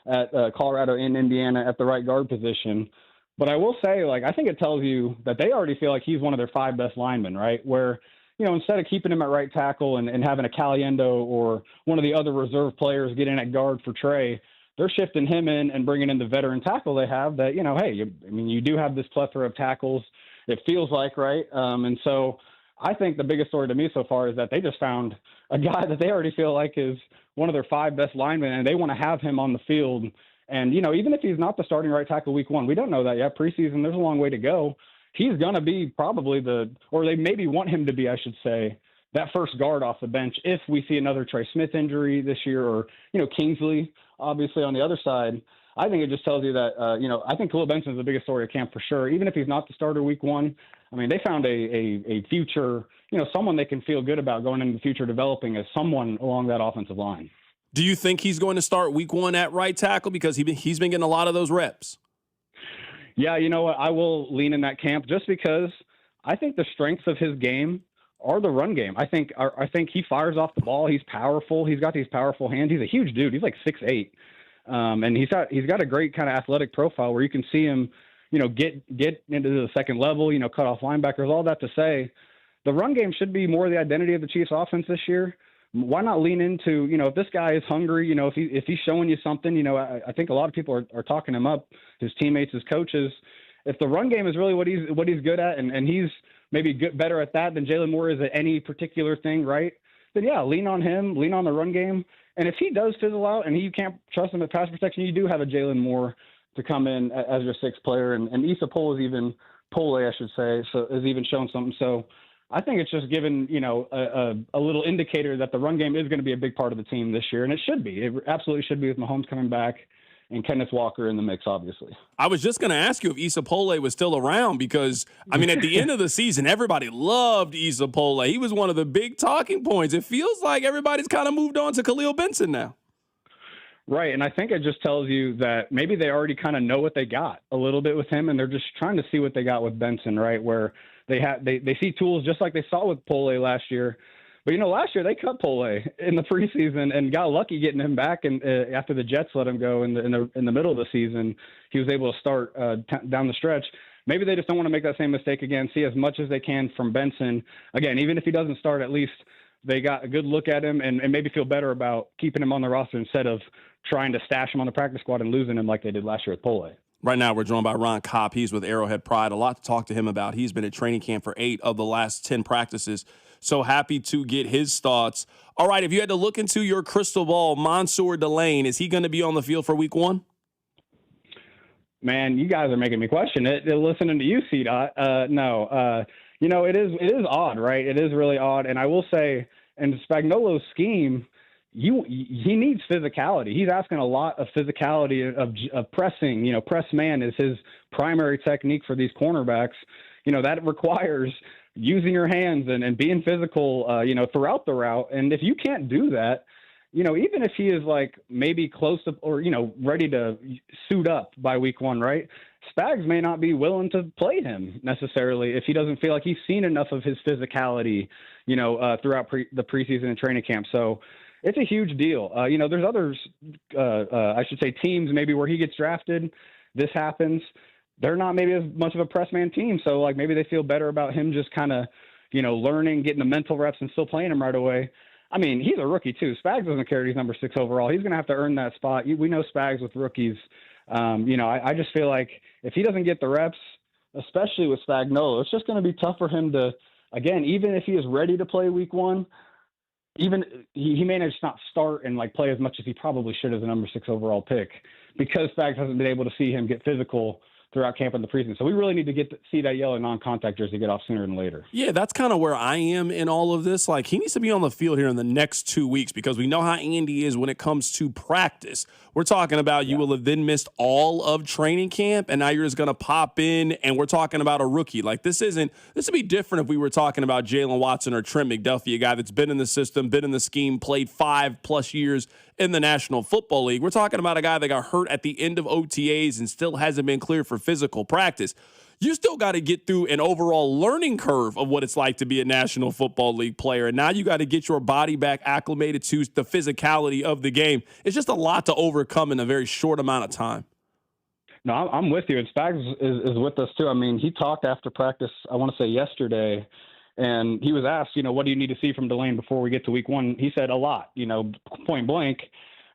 [SPEAKER 6] at Colorado and Indiana at the right guard position. But I will say, I think it tells you that they already feel like he's one of their 5 best linemen, right? Where instead of keeping him at right tackle and having a Caliendo or one of the other reserve players get in at guard for Trey, they're shifting him in and bringing in the veteran tackle they have that, you do have this plethora of tackles, it feels like, right? And so I think the biggest story to me so far is that they just found a guy that they already feel like is one of their 5 best linemen, and they want to have him on the field. And, even if he's not the starting right tackle week 1, we don't know that yet. Preseason, there's a long way to go. He's going to be probably or they maybe want him to be, I should say, that first guard off the bench if we see another Trey Smith injury this year or, Kingsley, obviously, on the other side. I think it just tells you that, I think Khalil Benson is the biggest story of camp for sure. Even if he's not the starter week 1, I mean, they found a future, someone they can feel good about going into the future developing as someone along that offensive line.
[SPEAKER 3] Do you think he's going to start week 1 at right tackle because he's been getting a lot of those reps?
[SPEAKER 6] Yeah, you know what? I will lean in that camp just because I think the strengths of his game are the run game. I think he fires off the ball. He's powerful. He's got these powerful hands. He's a huge dude. He's like 6'8", and he's got a great kind of athletic profile where you can see him, get into the second level. Cut off linebackers. All that to say, the run game should be more the identity of the Chiefs' offense this year. Why not lean into, if this guy is hungry, if he's showing you something, I think a lot of people are talking him up, his teammates, his coaches. If the run game is really what he's good at and he's maybe get better at that than Jalen Moore is at any particular thing, right? Then yeah, lean on him, lean on the run game. And if he does fizzle out and you can't trust him at pass protection, you do have a Jalen Moore to come in as your sixth player. And Issa Pole I should say, so has even shown something. So I think it's just given, a little indicator that the run game is going to be a big part of the team this year. And it should be. It absolutely should be with Mahomes coming back and Kenneth Walker in the mix, obviously.
[SPEAKER 3] I was just going to ask you if Issa Pole was still around because, at the end of the season, everybody loved Issa Pole. He was one of the big talking points. It feels like everybody's kind of moved on to Khalil Benson now.
[SPEAKER 6] Right, and I think it just tells you that maybe they already kind of know what they got a little bit with him, and they're just trying to see what they got with Benson, right, where they see tools just like they saw with Pole last year. But, last year they cut Pole in the preseason and got lucky getting him back. And after the Jets let him go in the middle of the season, he was able to start down the stretch. Maybe they just don't want to make that same mistake again, see as much as they can from Benson. Again, even if he doesn't start, at least they got a good look at him and maybe feel better about keeping him on the roster instead of trying to stash him on the practice squad and losing him like they did last year with Pole.
[SPEAKER 3] Right now, we're joined by Ron Kopp. He's with Arrowhead Pride. A lot to talk to him about. He's been at training camp for 8 of the last 10 practices. So happy to get his thoughts. All right, if you had to look into your crystal ball, Mansour Delane, is he going to be on the field for week 1?
[SPEAKER 6] Man, you guys are making me question it. Listening to you, C-Dot. No. It is odd, right? It is really odd. And I will say, in Spagnuolo's scheme, he needs physicality. He's asking a lot of physicality of pressing. Press man is his primary technique for these cornerbacks. That requires using your hands and being physical, throughout the route. And if you can't do that, even if he is like maybe close to or, ready to suit up by week 1, right? Spags may not be willing to play him necessarily if he doesn't feel like he's seen enough of his physicality, throughout the preseason and training camp. So it's a huge deal. There's others, I should say teams maybe where he gets drafted. This happens. They're not maybe as much of a press man team. So like maybe they feel better about him just kind of, learning, getting the mental reps and still playing him right away. He's a rookie too. Spags doesn't care he's number 6 overall. He's going to have to earn that spot. We know Spags with rookies. I just feel like if he doesn't get the reps, especially with Spagnuolo, it's just going to be tough for him to, again, even if he is ready to play week 1, even he may just not start and like play as much as he probably should as a number 6 overall pick because Spags hasn't been able to see him get physical throughout camp in the preseason. So we really need to see that yellow non-contact jersey get off sooner than later.
[SPEAKER 3] Yeah, that's kind of where I am in all of this. Like, he needs to be on the field here in the next 2 weeks because we know how Andy is when it comes to practice. We're talking about you will have then missed all of training camp, and now you're just going to pop in, and we're talking about a rookie. Like, this would be different if we were talking about Jalen Watson or Trent McDuffie, a guy that's been in the system, been in the scheme, played 5+ years in the National Football League. We're talking about a guy that got hurt at the end of OTAs and still hasn't been cleared for physical practice. You still got to get through an overall learning curve of what it's like to be a National Football League player. And now you got to get your body back acclimated to the physicality of the game. It's just a lot to overcome in a very short amount of time.
[SPEAKER 6] No, I'm with you. And Spags is with us too. He talked after practice, I want to say yesterday, and he was asked, what do you need to see from Delane before we get to week 1? He said a lot, point blank,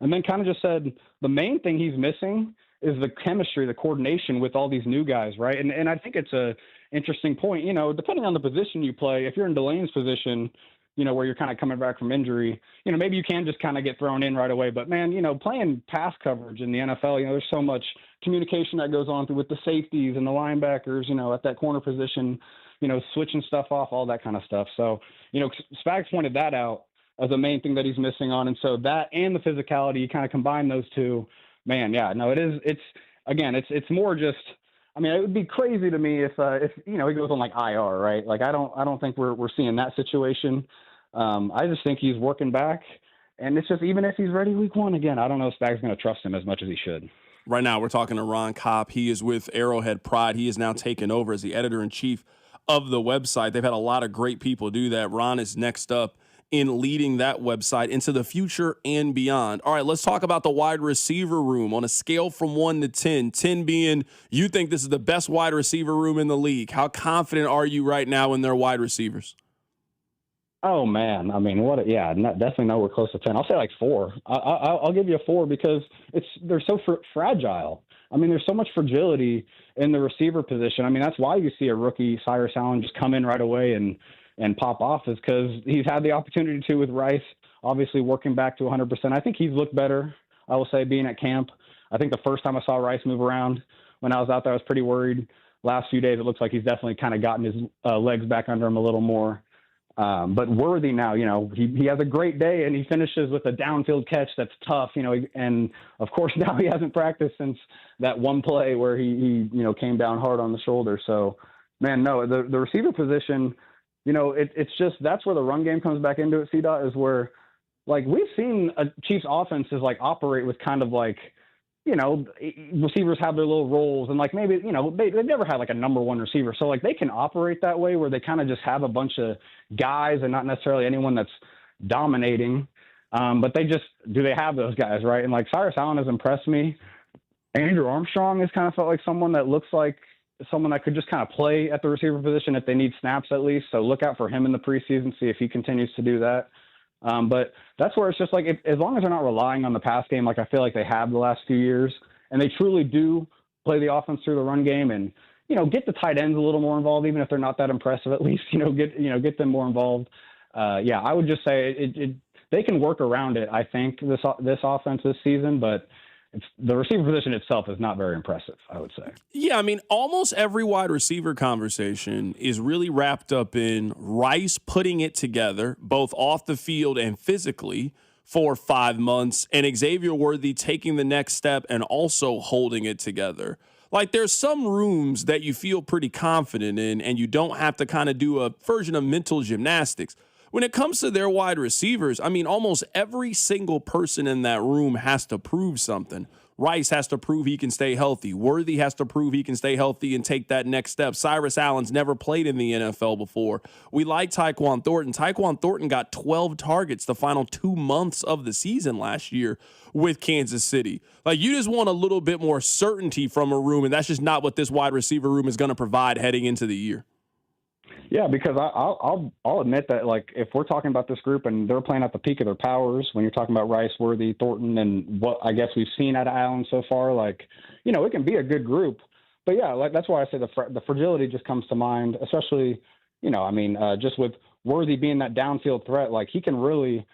[SPEAKER 6] and then kind of just said the main thing he's missing is the chemistry, the coordination with all these new guys, right? And I think it's a interesting point, depending on the position you play. If you're in Delane's position, where you're kind of coming back from injury, maybe you can just kind of get thrown in right away. But man, playing pass coverage in the NFL, there's so much communication that goes on with the safeties and the linebackers, at that corner position, switching stuff off, all that kind of stuff. So, Spags pointed that out as the main thing that he's missing on. And so that and the physicality, you kind of combine those two. Man, yeah, no, it is. It's more just. It would be crazy to me if he goes on like IR, right? Like I don't think we're seeing that situation. I just think he's working back, and it's just even if he's ready week 1 again, I don't know if Spags going to trust him as much as he should.
[SPEAKER 3] Right now, we're talking to Ron Kopp. He is with Arrowhead Pride. He is now taken over as the editor-in-chief of the website. They've had a lot of great people do that. Ron is next up in leading that website into the future and beyond. All right, let's talk about the wide receiver room on a scale from 1 to 10. 10 being you think this is the best wide receiver room in the league. How confident are you right now in their wide receivers?
[SPEAKER 6] Oh, man. Definitely nowhere close to 10. I'll say like 4. I'll give you a 4 because they're so fragile. I mean, there's so much fragility in the receiver position. I mean, that's why you see a rookie, Cyrus Allen, just come in right away and pop off, is because he's had the opportunity to with Rice, obviously working back to 100%. I think he's looked better, I will say, being at camp. I think the first time I saw Rice move around when I was out there, I was pretty worried. Last few days, it looks like he's definitely kind of gotten his legs back under him a little more. But Worthy now, he has a great day and he finishes with a downfield catch that's tough, and of course now he hasn't practiced since that one play where he came down hard on the shoulder. So, man, no, the receiver position, it's just, that's where the run game comes back into it, CDOT, is where, like, we've seen Chiefs offenses like operate with kind of like, receivers have their little roles and like maybe, they've never had like a number one receiver. So like they can operate that way where they kind of just have a bunch of guys and not necessarily anyone that's dominating. But do they have those guys, right? And like Cyrus Allen has impressed me. Andrew Armstrong has kind of felt like someone that looks like someone that could just kind of play at the receiver position if they need snaps at least. So look out for him in the preseason, see if he continues to do that. But that's where it's just like, as long as they're not relying on the pass game, like I feel like they have the last few years, and they truly do play the offense through the run game and, get the tight ends a little more involved, even if they're not that impressive, at least, get them more involved. I would just say they can work around it, I think, this offense this season, but the receiver position itself is not very impressive, I would say.
[SPEAKER 3] Yeah, I mean, almost every wide receiver conversation is really wrapped up in Rice putting it together, both off the field and physically, for 5 months, and Xavier Worthy taking the next step and also holding it together. Like, there's some rooms that you feel pretty confident in, and you don't have to kind of do a version of mental gymnastics. When it comes to their wide receivers, I mean, almost every single person in that room has to prove something. Rice has to prove he can stay healthy. Worthy has to prove he can stay healthy and take that next step. Cyrus Allen's never played in the NFL before. We like Tyquan Thornton. Tyquan Thornton got 12 targets the final 2 months of the season last year with Kansas City. Like, you just want a little bit more certainty from a room, and that's just not what this wide receiver room is going to provide heading into the year.
[SPEAKER 6] Yeah, because I'll admit that, like, if we're talking about this group and they're playing at the peak of their powers, when you're talking about Rice, Worthy, Thornton, and what I guess we've seen out of Allen so far, like, it can be a good group. But yeah, like, that's why I say the fragility just comes to mind, especially, just with Worthy being that downfield threat. Like, he can really,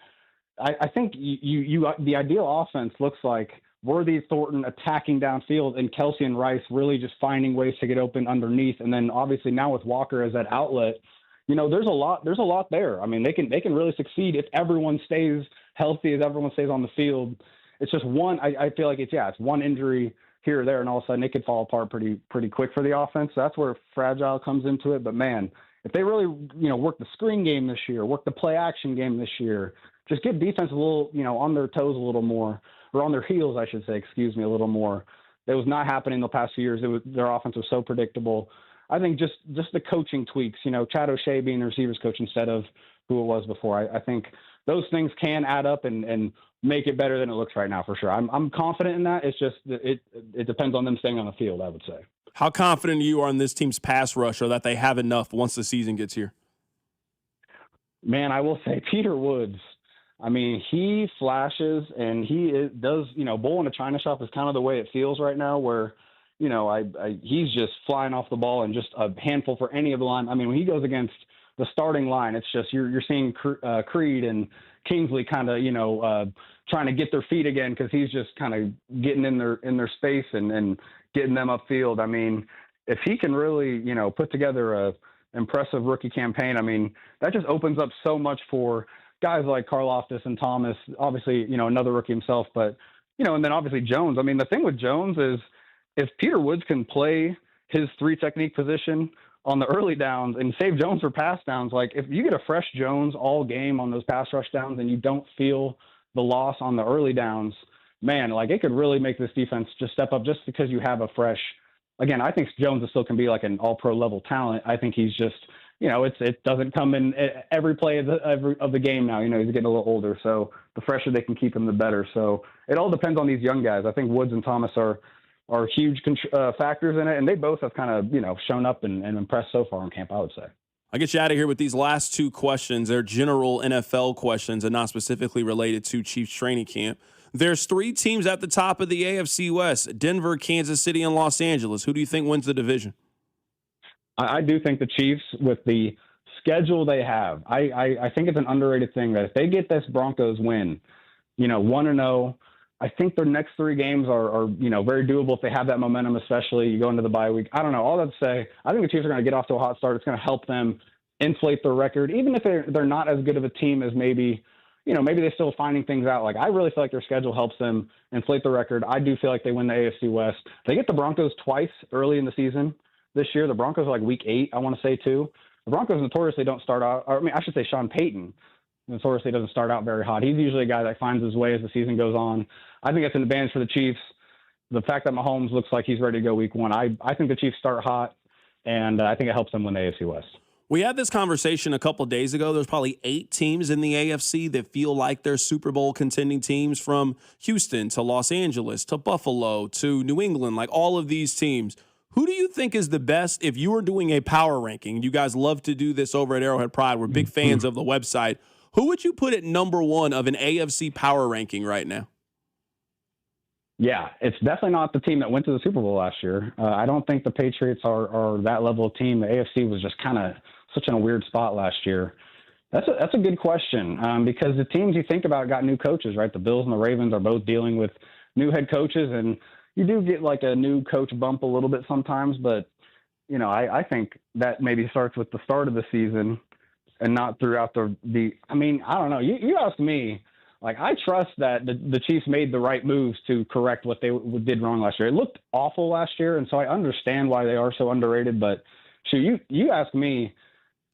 [SPEAKER 6] I think the ideal offense looks like Worthy, Thornton attacking downfield, and Kelsey and Rice really just finding ways to get open underneath. And then obviously now with Walker as that outlet, there's a lot there. I mean, they can really succeed if everyone stays healthy, as everyone stays on the field. It's just one, I feel like it's one injury here or there, and all of a sudden it could fall apart pretty quick for the offense. So that's where fragile comes into it. But man, if they really, work the screen game this year, work the play action game this year, just get defense a little, on their toes a little more, or on their heels, I should say, a little more. That was not happening the past few years. Their offense was so predictable. I think just the coaching tweaks, Chad O'Shea being the receivers coach instead of who it was before. I think those things can add up and make it better than it looks right now, for sure. I'm confident in that. It's just it depends on them staying on the field, I would say.
[SPEAKER 3] How confident you are in this team's pass rush, or that they have enough once the season gets here?
[SPEAKER 6] Man, I will say Peter Woods. I mean, he flashes and he does, bull in a china shop is kind of the way it feels right now, where, he's just flying off the ball and just a handful for any of the line. I mean, when he goes against the starting line, it's just you're seeing Creed and Kingsley kind of, trying to get their feet again, because he's just kind of getting in their space and getting them upfield. I mean, if he can really, put together a impressive rookie campaign, I mean, that just opens up so much for guys like Karlaftis and Thomas, obviously, another rookie himself, but, and then obviously Jones. I mean, the thing with Jones is if Peter Woods can play his 3 technique position on the early downs and save Jones for pass downs, like if you get a fresh Jones all game on those pass rush downs and you don't feel the loss on the early downs, man, like it could really make this defense just step up, just because you have a fresh, again, I think Jones still can be like an all-pro level talent. I think he's just, it doesn't come in every play of the game now. He's getting a little older, so the fresher they can keep him, the better. So it all depends on these young guys. I think Woods and Thomas are huge factors in it, and they both have kind of, shown up and impressed so far in camp, I would say.
[SPEAKER 3] I'll get you out of here with these last 2 questions. They're general NFL questions and not specifically related to Chiefs training camp. There's 3 teams at the top of the AFC West: Denver, Kansas City, and Los Angeles. Who do you think wins the division?
[SPEAKER 6] I do think the Chiefs, with the schedule they have, I think it's an underrated thing that if they get this Broncos win, 1-0, I think their next 3 games are very doable if they have that momentum, especially you go into the bye week. I don't know. All that to say, I think the Chiefs are going to get off to a hot start. It's going to help them inflate their record, even if they're not as good of a team as maybe they're still finding things out. Like, I really feel like their schedule helps them inflate the record. I do feel like they win the AFC West. They get the Broncos twice early in the season this year. The Broncos are like week 8, I want to say, too. The Broncos notoriously don't start out, I should say Sean Payton notoriously doesn't start out very hot. He's usually a guy that finds his way as the season goes on. I think it's an advantage for the Chiefs. The fact that Mahomes looks like he's ready to go week 1, I think the Chiefs start hot, and I think it helps them win the AFC West.
[SPEAKER 3] We had this conversation a couple days ago. There's probably 8 teams in the AFC that feel like they're Super Bowl contending teams, from Houston to Los Angeles to Buffalo to New England, like all of these teams. Who do you think is the best if you were doing a power ranking? You guys love to do this over at Arrowhead Pride. We're big fans of the website. Who would you put at number 1 of an AFC power ranking right now?
[SPEAKER 6] Yeah, it's definitely not the team that went to the Super Bowl last year. I don't think the Patriots are that level of team. The AFC was just kind of such in a weird spot last year. That's a good question, because the teams you think about got new coaches, right? The Bills and the Ravens are both dealing with new head coaches, and you do get like a new coach bump a little bit sometimes. But, I think that maybe starts with the start of the season and not throughout I don't know. You ask me. Like, I trust that the Chiefs made the right moves to correct what they did wrong last year. It looked awful last year, and so I understand why they are so underrated. But you ask me,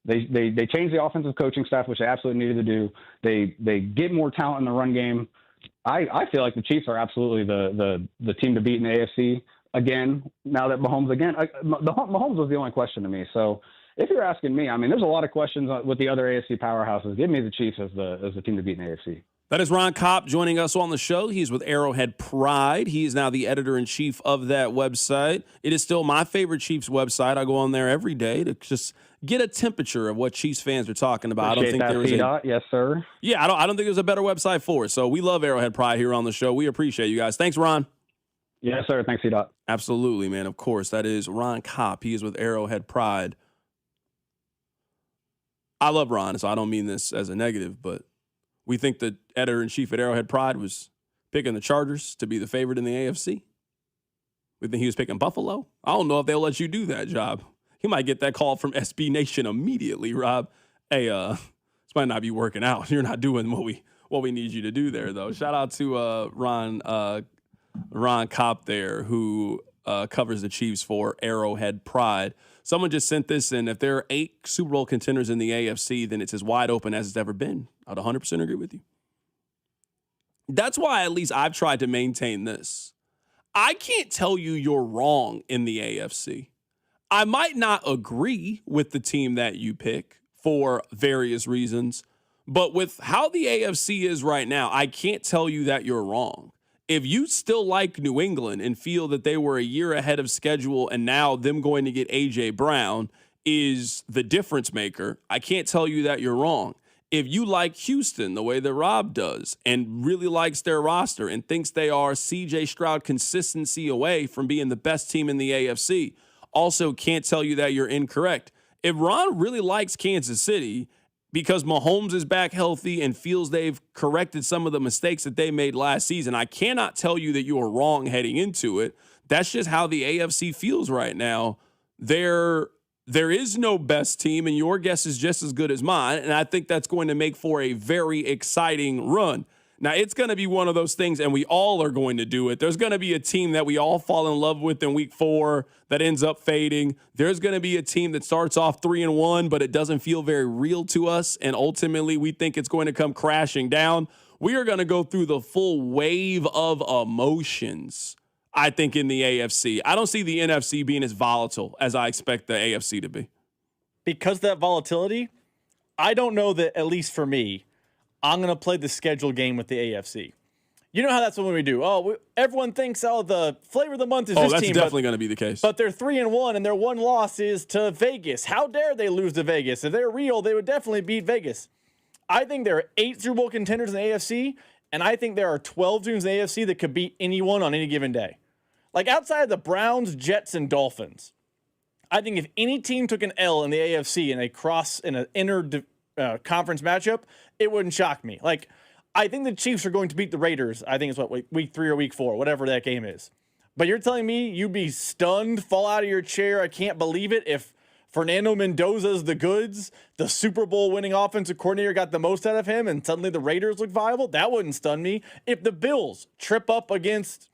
[SPEAKER 6] they changed the offensive coaching staff, which they absolutely needed to do. They get more talent in the run game. I feel like the Chiefs are absolutely the team to beat in the AFC again. Now that Mahomes Mahomes was the only question to me. So if you're asking me, there's a lot of questions with the other AFC powerhouses. Give me the Chiefs as the team to beat in the AFC.
[SPEAKER 3] That is Ron Kopp joining us on the show. He's with Arrowhead Pride. He is now the editor-in-chief of that website. It is still my favorite Chiefs website. I go on there every day to just get a temperature of what Chiefs fans are talking about.
[SPEAKER 6] Appreciate
[SPEAKER 3] I don't think there is
[SPEAKER 6] yes, sir.
[SPEAKER 3] Yeah, I don't think there's a better website for it. So we love Arrowhead Pride here on the show. We appreciate you guys. Thanks, Ron.
[SPEAKER 6] Yes, sir. Thanks, C-Dot.
[SPEAKER 3] Absolutely, man. Of course. That is Ron Kopp. He is with Arrowhead Pride. I love Ron, so I don't mean this as a negative, but we think the editor-in-chief at Arrowhead Pride was picking the Chargers to be the favorite in the AFC. We think he was picking Buffalo. I don't know if they'll let you do that job. He might get that call from SB Nation immediately, Rob. Hey, this might not be working out. You're not doing what we need you to do there, though. Shout out to Ron Kopp there, who covers the Chiefs for Arrowhead Pride. Someone just sent this in. If there are 8 Super Bowl contenders in the AFC, then it's as wide open as it's ever been. I'd 100% agree with you. That's why at least I've tried to maintain this. I can't tell you you're wrong in the AFC. I might not agree with the team that you pick for various reasons, but with how the AFC is right now, I can't tell you that you're wrong. If you still like New England and feel that they were a year ahead of schedule and now them going to get A.J. Brown is the difference maker, I can't tell you that you're wrong. If you like Houston the way that Rob does and really likes their roster and thinks they are C.J. Stroud consistency away from being the best team in the AFC, also can't tell you that you're incorrect. If Ron really likes Kansas City because Mahomes is back healthy and feels they've corrected some of the mistakes that they made last season, I cannot tell you that you are wrong heading into it. That's just how the AFC feels right now. There is no best team, and your guess is just as good as mine, and I think that's going to make for a very exciting run. Now, it's going to be one of those things, and we all are going to do it. There's going to be a team that we all fall in love with in week 4 that ends up fading. There's going to be a team that starts off 3-1, but it doesn't feel very real to us, and ultimately we think it's going to come crashing down. We are going to go through the full wave of emotions, I think, in the AFC. I don't see the NFC being as volatile as I expect the AFC to be.
[SPEAKER 18] Because of that volatility, I don't know that, at least for me, I'm going to play the schedule game with the AFC. You know how that's what we do. Everyone thinks, the flavor of the month is this team.
[SPEAKER 3] Oh, that's definitely going to be the case.
[SPEAKER 18] But they're 3-1, and their one loss is to Vegas. How dare they lose to Vegas? If they're real, they would definitely beat Vegas. I think there are 8 Super Bowl contenders in the AFC, And I think there are 12 teams in the AFC that could beat anyone on any given day. Like outside of the Browns, Jets, and Dolphins, I think if any team took an L in the AFC and they cross in an inter-conference matchup, it wouldn't shock me. Like, I think the Chiefs are going to beat the Raiders. I think it's week 3 or week 4, whatever that game is. But you're telling me you'd be stunned, fall out of your chair, I can't believe it, if Fernando Mendoza's the goods, the Super Bowl winning offensive coordinator got the most out of him, and suddenly the Raiders look viable? That wouldn't stun me. If the Bills trip up against,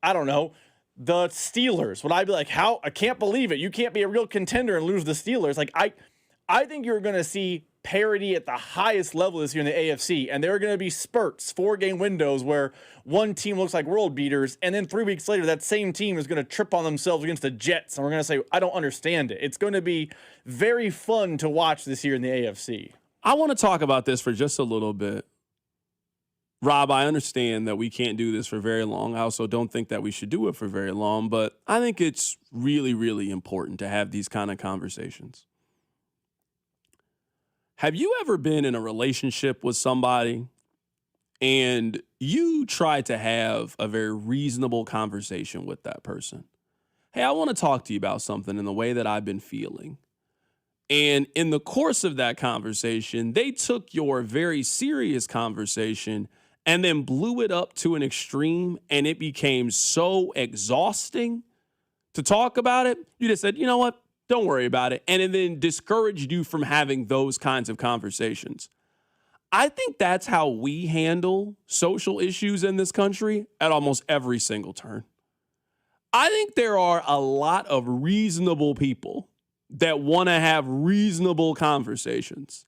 [SPEAKER 18] I don't know, the Steelers, would I be like, how? I can't believe it. You can't be a real contender and lose the Steelers. Like, I think you're going to see parity at the highest level this year in the AFC, and there are going to be spurts, 4-game windows where one team looks like world beaters, and then 3 weeks later, that same team is going to trip on themselves against the Jets, and we're going to say, I don't understand it. It's going to be very fun to watch this year in the AFC.
[SPEAKER 3] I want to talk about this for just a little bit. Rob, I understand that we can't do this for very long. I also don't think that we should do it for very long, but I think it's really, really important to have these kind of conversations. Have you ever been in a relationship with somebody and you try to have a very reasonable conversation with that person? Hey, I want to talk to you about something in the way that I've been feeling. And in the course of that conversation, they took your very serious conversation and then blew it up to an extreme, and it became so exhausting to talk about it. You just said, you know what? Don't worry about it. And it then discouraged you from having those kinds of conversations. I think that's how we handle social issues in this country at almost every single turn. I think there are a lot of reasonable people that want to have reasonable conversations.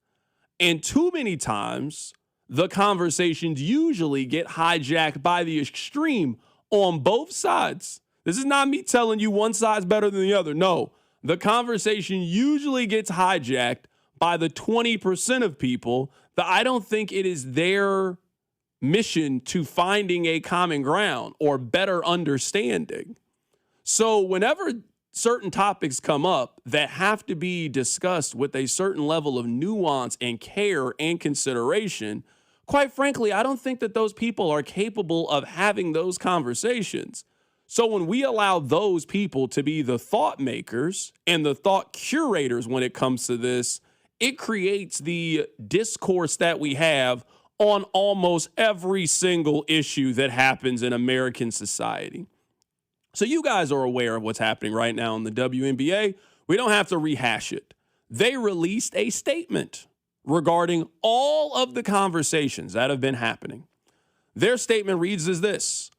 [SPEAKER 3] And too many times, the conversations usually get hijacked by the extreme on both sides. This is not me telling you one side's better than the other. No. The conversation usually gets hijacked by the 20% of people that I don't think it is their mission to finding a common ground or better understanding. So whenever certain topics come up that have to be discussed with a certain level of nuance and care and consideration, quite frankly, I don't think that those people are capable of having those conversations. So when we allow those people to be the thought makers and the thought curators when it comes to this, it creates the discourse that we have on almost every single issue that happens in American society. So you guys are aware of what's happening right now in the WNBA. We don't have to rehash it. They released a statement regarding all of the conversations that have been happening. Their statement reads as this: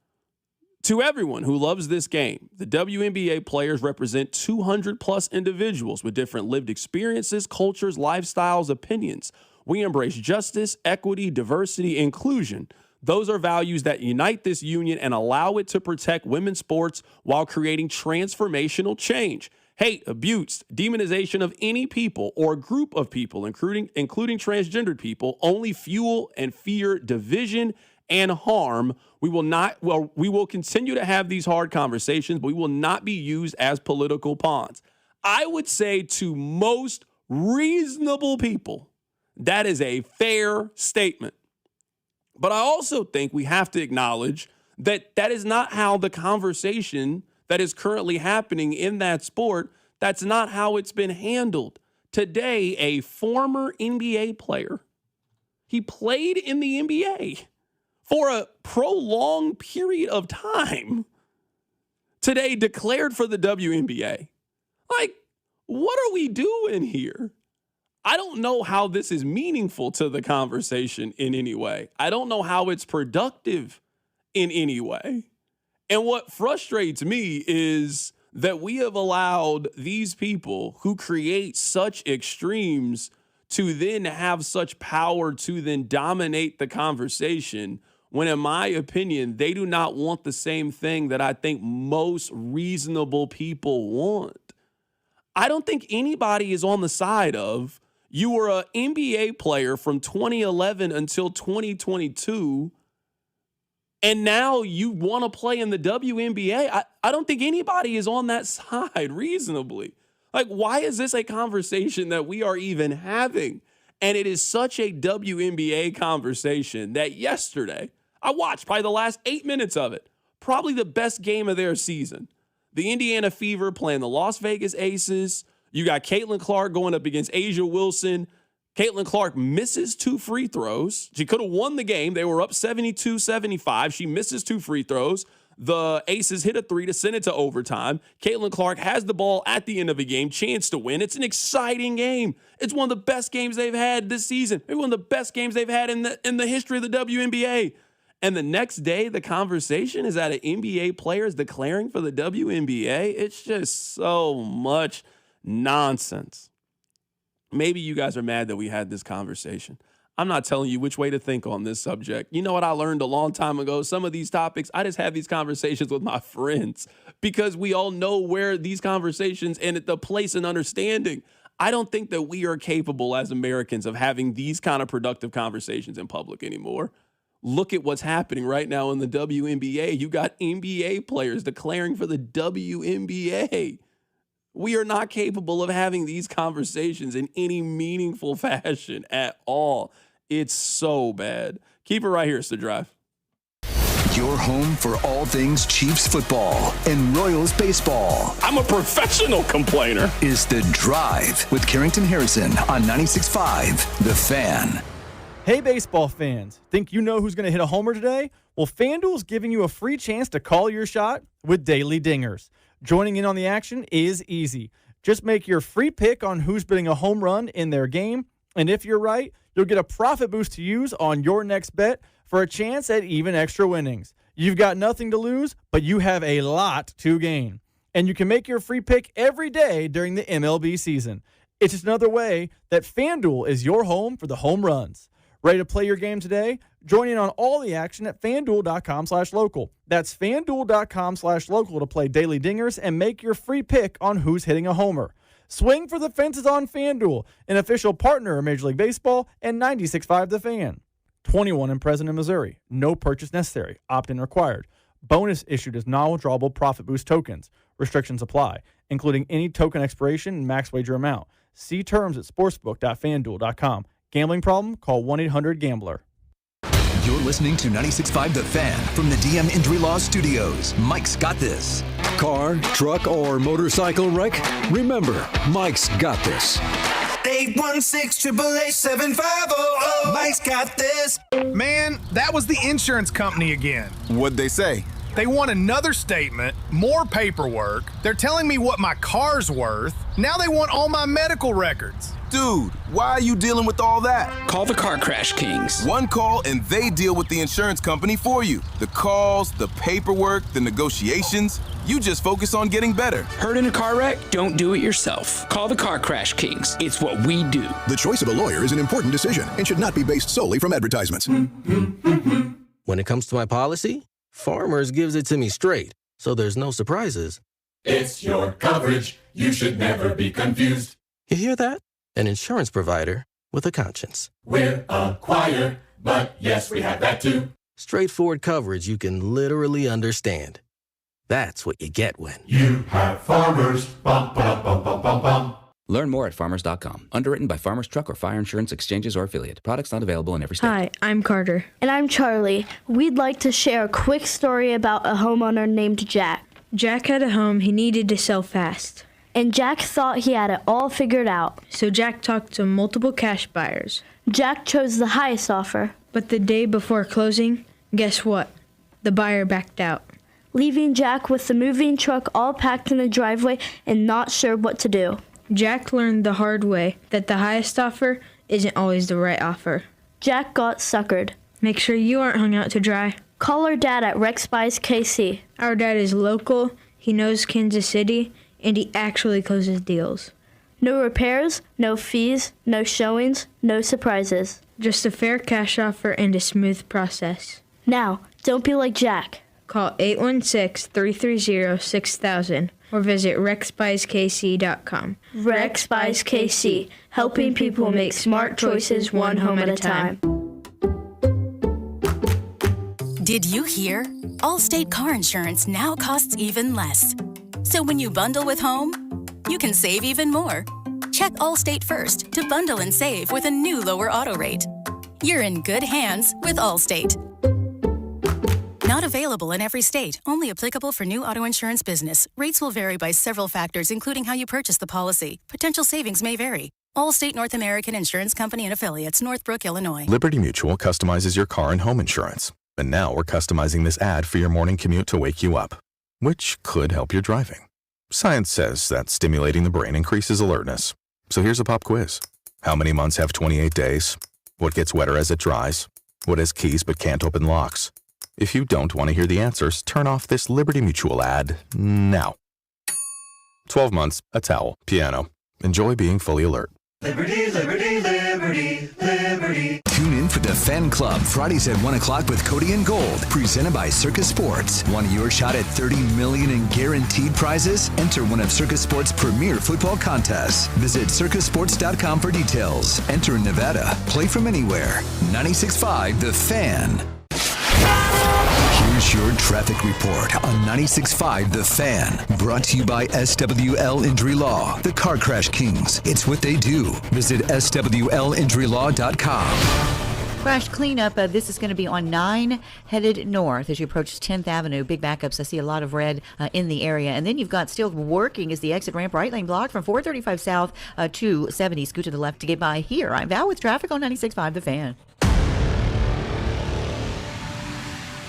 [SPEAKER 3] to everyone who loves this game, the WNBA players represent 200 plus individuals with different lived experiences, cultures, lifestyles, opinions. We embrace justice, equity, diversity, inclusion. Those are values that unite this union and allow it to protect women's sports while creating transformational change. Hate, abuse, demonization of any people or group of people, including transgendered people, only fuel and fear division and harm. We will continue to have these hard conversations, but we will not be used as political pawns. I would say to most reasonable people, that is a fair statement. But I also think we have to acknowledge that that is not how the conversation that is currently happening in that sport, that's not how it's been handled. Today, a former NBA player, he played in the NBA for a prolonged period of time, today declared for the WNBA. Like, what are we doing here? I don't know how this is meaningful to the conversation in any way. I don't know how it's productive in any way. And what frustrates me is that we have allowed these people who create such extremes to then have such power to then dominate the conversation, when in my opinion, they do not want the same thing that I think most reasonable people want. I don't think anybody is on the side of, you were an NBA player from 2011 until 2022, and now you want to play in the WNBA. I don't think anybody is on that side reasonably. Like, why is this a conversation that we are even having? And it is such a WNBA conversation that yesterday I watched probably the last 8 minutes of it. Probably the best game of their season. The Indiana Fever playing the Las Vegas Aces. You got Caitlin Clark going up against Asia Wilson. Caitlin Clark misses 2 free throws. She could have won the game. They were up 72-75. She misses 2 free throws. The Aces hit a 3 to send it to overtime. Caitlin Clark has the ball at the end of the game, chance to win. It's an exciting game. It's one of the best games they've had this season. Maybe one of the best games they've had in the history of the WNBA. And the next day, the conversation is that an NBA player is declaring for the WNBA. It's just so much nonsense. Maybe you guys are mad that we had this conversation. I'm not telling you which way to think on this subject. You know what I learned a long time ago? Some of these topics, I just have these conversations with my friends because we all know where these conversations and the place and understanding. I don't think that we are capable as Americans of having these kind of productive conversations in public anymore. Look at what's happening right now in the WNBA. You got NBA players declaring for the WNBA. We are not capable of having these conversations in any meaningful fashion at all. It's so bad. Keep it right here, it's The Drive.
[SPEAKER 2] Your home for all things Chiefs football and Royals baseball.
[SPEAKER 3] I'm a professional complainer.
[SPEAKER 2] Is The Drive with Carrington Harrison on 96.5 The Fan.
[SPEAKER 21] Hey, baseball fans. Think you know who's going to hit a homer today? Well, FanDuel's giving you a free chance to call your shot with Daily Dingers. Joining in on the action is easy. Just make your free pick on who's hitting a home run in their game, and if you're right, you'll get a profit boost to use on your next bet for a chance at even extra winnings. You've got nothing to lose, but you have a lot to gain. And you can make your free pick every day during the MLB season. It's just another way that FanDuel is your home for the home runs. Ready to play your game today? Join in on all the action at FanDuel.com/local. That's FanDuel.com/local to play Daily Dingers and make your free pick on who's hitting a homer. Swing for the fences on FanDuel, an official partner of Major League Baseball and 96.5 The Fan. 21 and present in Missouri. No purchase necessary. Opt-in required. Bonus issued as non-withdrawable profit boost tokens. Restrictions apply, including any token expiration and max wager amount. See terms at sportsbook.fanduel.com. Gambling problem? Call 1-800-GAMBLER.
[SPEAKER 2] You're listening to 96.5 The Fan from the DM Injury Law Studios. Mike's got this.
[SPEAKER 22] Car, truck, or motorcycle wreck? Remember, Mike's got this.
[SPEAKER 23] 816-888-7500. Mike's got this.
[SPEAKER 24] Man, that was the insurance company again.
[SPEAKER 22] What'd they say?
[SPEAKER 24] They want another statement, more paperwork. They're telling me what my car's worth. Now they want all my medical records.
[SPEAKER 22] Dude, why are you dealing with all that?
[SPEAKER 25] Call the Car Crash Kings.
[SPEAKER 22] One call and they deal with the insurance company for you. The calls, the paperwork, the negotiations. You just focus on getting better.
[SPEAKER 25] Hurt in a car wreck? Don't do it yourself. Call the Car Crash Kings. It's what we do.
[SPEAKER 26] The choice of a lawyer is an important decision and should not be based solely from advertisements.
[SPEAKER 27] When it comes to my policy, Farmers gives it to me straight, so there's no surprises.
[SPEAKER 28] It's your coverage. You should never be confused.
[SPEAKER 27] You hear that? An insurance provider with a conscience.
[SPEAKER 28] We're a choir, but yes, we have that too.
[SPEAKER 27] Straightforward coverage you can literally understand. That's what you get when
[SPEAKER 28] you have Farmers. Bum, ba, bum, bum, bum, bum.
[SPEAKER 29] Learn more at farmers.com. Underwritten by Farmers Truck or Fire Insurance Exchanges or Affiliate. Products not available in every state.
[SPEAKER 30] Hi, I'm Carter.
[SPEAKER 31] And I'm Charlie. We'd like to share a quick story about a homeowner named Jack.
[SPEAKER 32] Jack had a home he needed to sell fast.
[SPEAKER 31] And Jack thought he had it all figured out.
[SPEAKER 32] So Jack talked to multiple cash buyers.
[SPEAKER 31] Jack chose the highest offer.
[SPEAKER 32] But the day before closing, guess what? The buyer backed out.
[SPEAKER 31] Leaving Jack with the moving truck all packed in the driveway and not sure what to do.
[SPEAKER 32] Jack learned the hard way that the highest offer isn't always the right offer.
[SPEAKER 31] Jack got suckered.
[SPEAKER 32] Make sure you aren't hung out to dry.
[SPEAKER 31] Call our dad at Rex Buys KC.
[SPEAKER 32] Our dad is local, he knows Kansas City, and he actually closes deals.
[SPEAKER 31] No repairs, no fees, no showings, no surprises.
[SPEAKER 32] Just a fair cash offer and a smooth process.
[SPEAKER 31] Now, don't be like Jack.
[SPEAKER 32] Call 816-330-6000 or visit rexbuyskc.com.
[SPEAKER 31] Rex Buys KC, helping people make smart choices one home at a time.
[SPEAKER 33] Did you hear? Allstate car insurance now costs even less. So when you bundle with home, you can save even more. Check Allstate first to bundle and save with a new lower auto rate. You're in good hands with Allstate. Not available in every state. Only applicable for new auto insurance business. Rates will vary by several factors, including how you purchase the policy. Potential savings may vary. Allstate North American Insurance Company and affiliates, Northbrook, Illinois.
[SPEAKER 7] Liberty Mutual customizes your car and home insurance. And now we're customizing this ad for your morning commute to wake you up, which could help your driving. Science says that stimulating the brain increases alertness. So here's a pop quiz. How many months have 28 days? What gets wetter as it dries? What has keys but can't open locks? If you don't want to hear the answers, turn off this Liberty Mutual ad now. 12 months, a towel, piano. Enjoy being fully alert.
[SPEAKER 23] Liberty, liberty, liberty, liberty.
[SPEAKER 2] Tune in for the Fan Club Fridays at 1 o'clock with Cody and Gold, presented by Circus Sports. Want your shot at $30 million in guaranteed prizes? Enter one of Circus Sports' premier football contests. Visit circusports.com for details. Enter in Nevada. Play from anywhere. 96.5 The Fan. Here's your traffic report on 96.5 The Fan. Brought to you by SWL Injury Law, the Car Crash Kings. It's what they do. Visit SWLinjurylaw.com.
[SPEAKER 8] Crash cleanup. This is going to be on 9 headed north as you approach 10th Avenue. Big backups. I see a lot of red in the area. And then you've got still working is the exit ramp right lane blocked from 435 south to 70. Scoot to the left to get by here. I'm Val with traffic on 96.5 The Fan.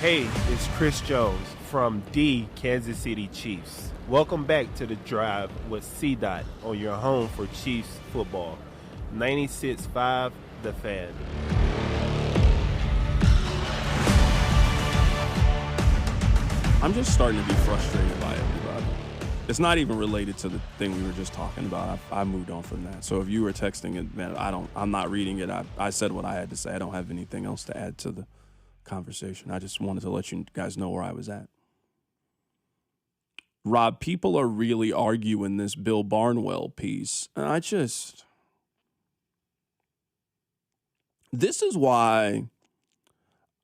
[SPEAKER 9] Hey, it's Chris Jones from the Kansas City Chiefs. Welcome back to The Drive with C-Dot on your home for Chiefs football. 96.5 The Fan.
[SPEAKER 3] I'm just starting to be frustrated by everybody. It's not even related to the thing we were just talking about. I moved on from that. So if you were texting it, man, I'm not reading it. I said what I had to say. I don't have anything else to add to the conversation. I just wanted to let you guys know where I was at. Rob, people are really arguing this Bill Barnwell piece. And this is why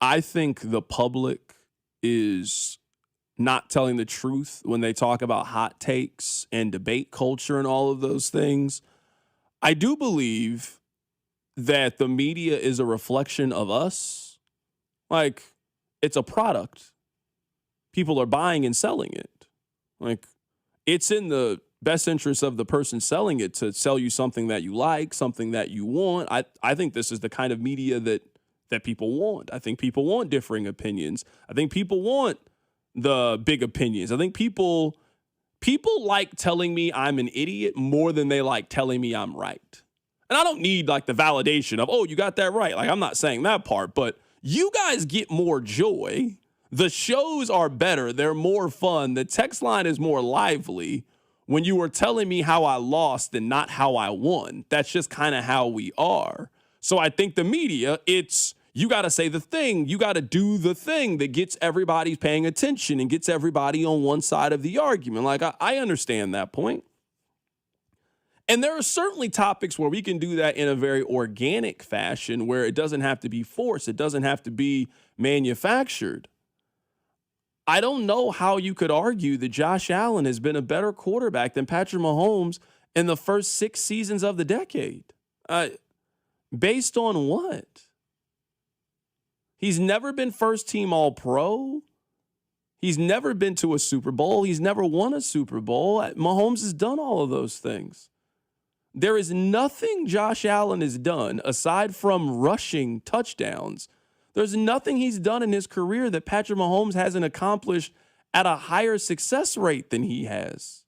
[SPEAKER 3] I think the public is not telling the truth when they talk about hot takes and debate culture and all of those things. I do believe that the media is a reflection of us. Like, it's a product. People are buying and selling it. Like, it's in the best interest of the person selling it to sell you something that you like, something that you want. I think this is the kind of media that people want. I think people want differing opinions. I think people want the big opinions. I think people like telling me I'm an idiot more than they like telling me I'm right. And I don't need, like, the validation of, oh, you got that right. Like, I'm not saying that part, but you guys get more joy. The shows are better. They're more fun. The text line is more lively when you are telling me how I lost and not how I won. That's just kind of how we are. So I think the media, it's you got to say the thing. You got to do the thing that gets everybody paying attention and gets everybody on one side of the argument. Like, I understand that point. And there are certainly topics where we can do that in a very organic fashion where it doesn't have to be forced. It doesn't have to be manufactured. I don't know how you could argue that Josh Allen has been a better quarterback than Patrick Mahomes in the first 6 seasons of the decade. Based on what? He's never been first team All-Pro. He's never been to a Super Bowl. He's never won a Super Bowl. Mahomes has done all of those things. There is nothing Josh Allen has done aside from rushing touchdowns. There's nothing he's done in his career that Patrick Mahomes hasn't accomplished at a higher success rate than he has.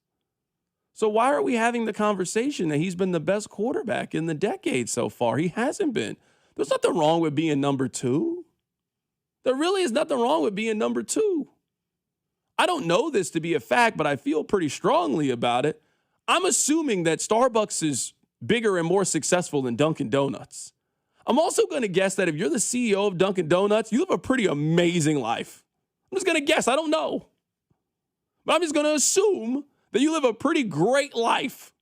[SPEAKER 3] So why are we having the conversation that he's been the best quarterback in the decade so far? He hasn't been. There's nothing wrong with being number 2. There really is nothing wrong with being number 2. I don't know this to be a fact, but I feel pretty strongly about it. I'm assuming that Starbucks is bigger and more successful than Dunkin' Donuts. I'm also going to guess that if you're the CEO of Dunkin' Donuts, you live a pretty amazing life. I'm just going to guess. I don't know. But I'm just going to assume that you live a pretty great life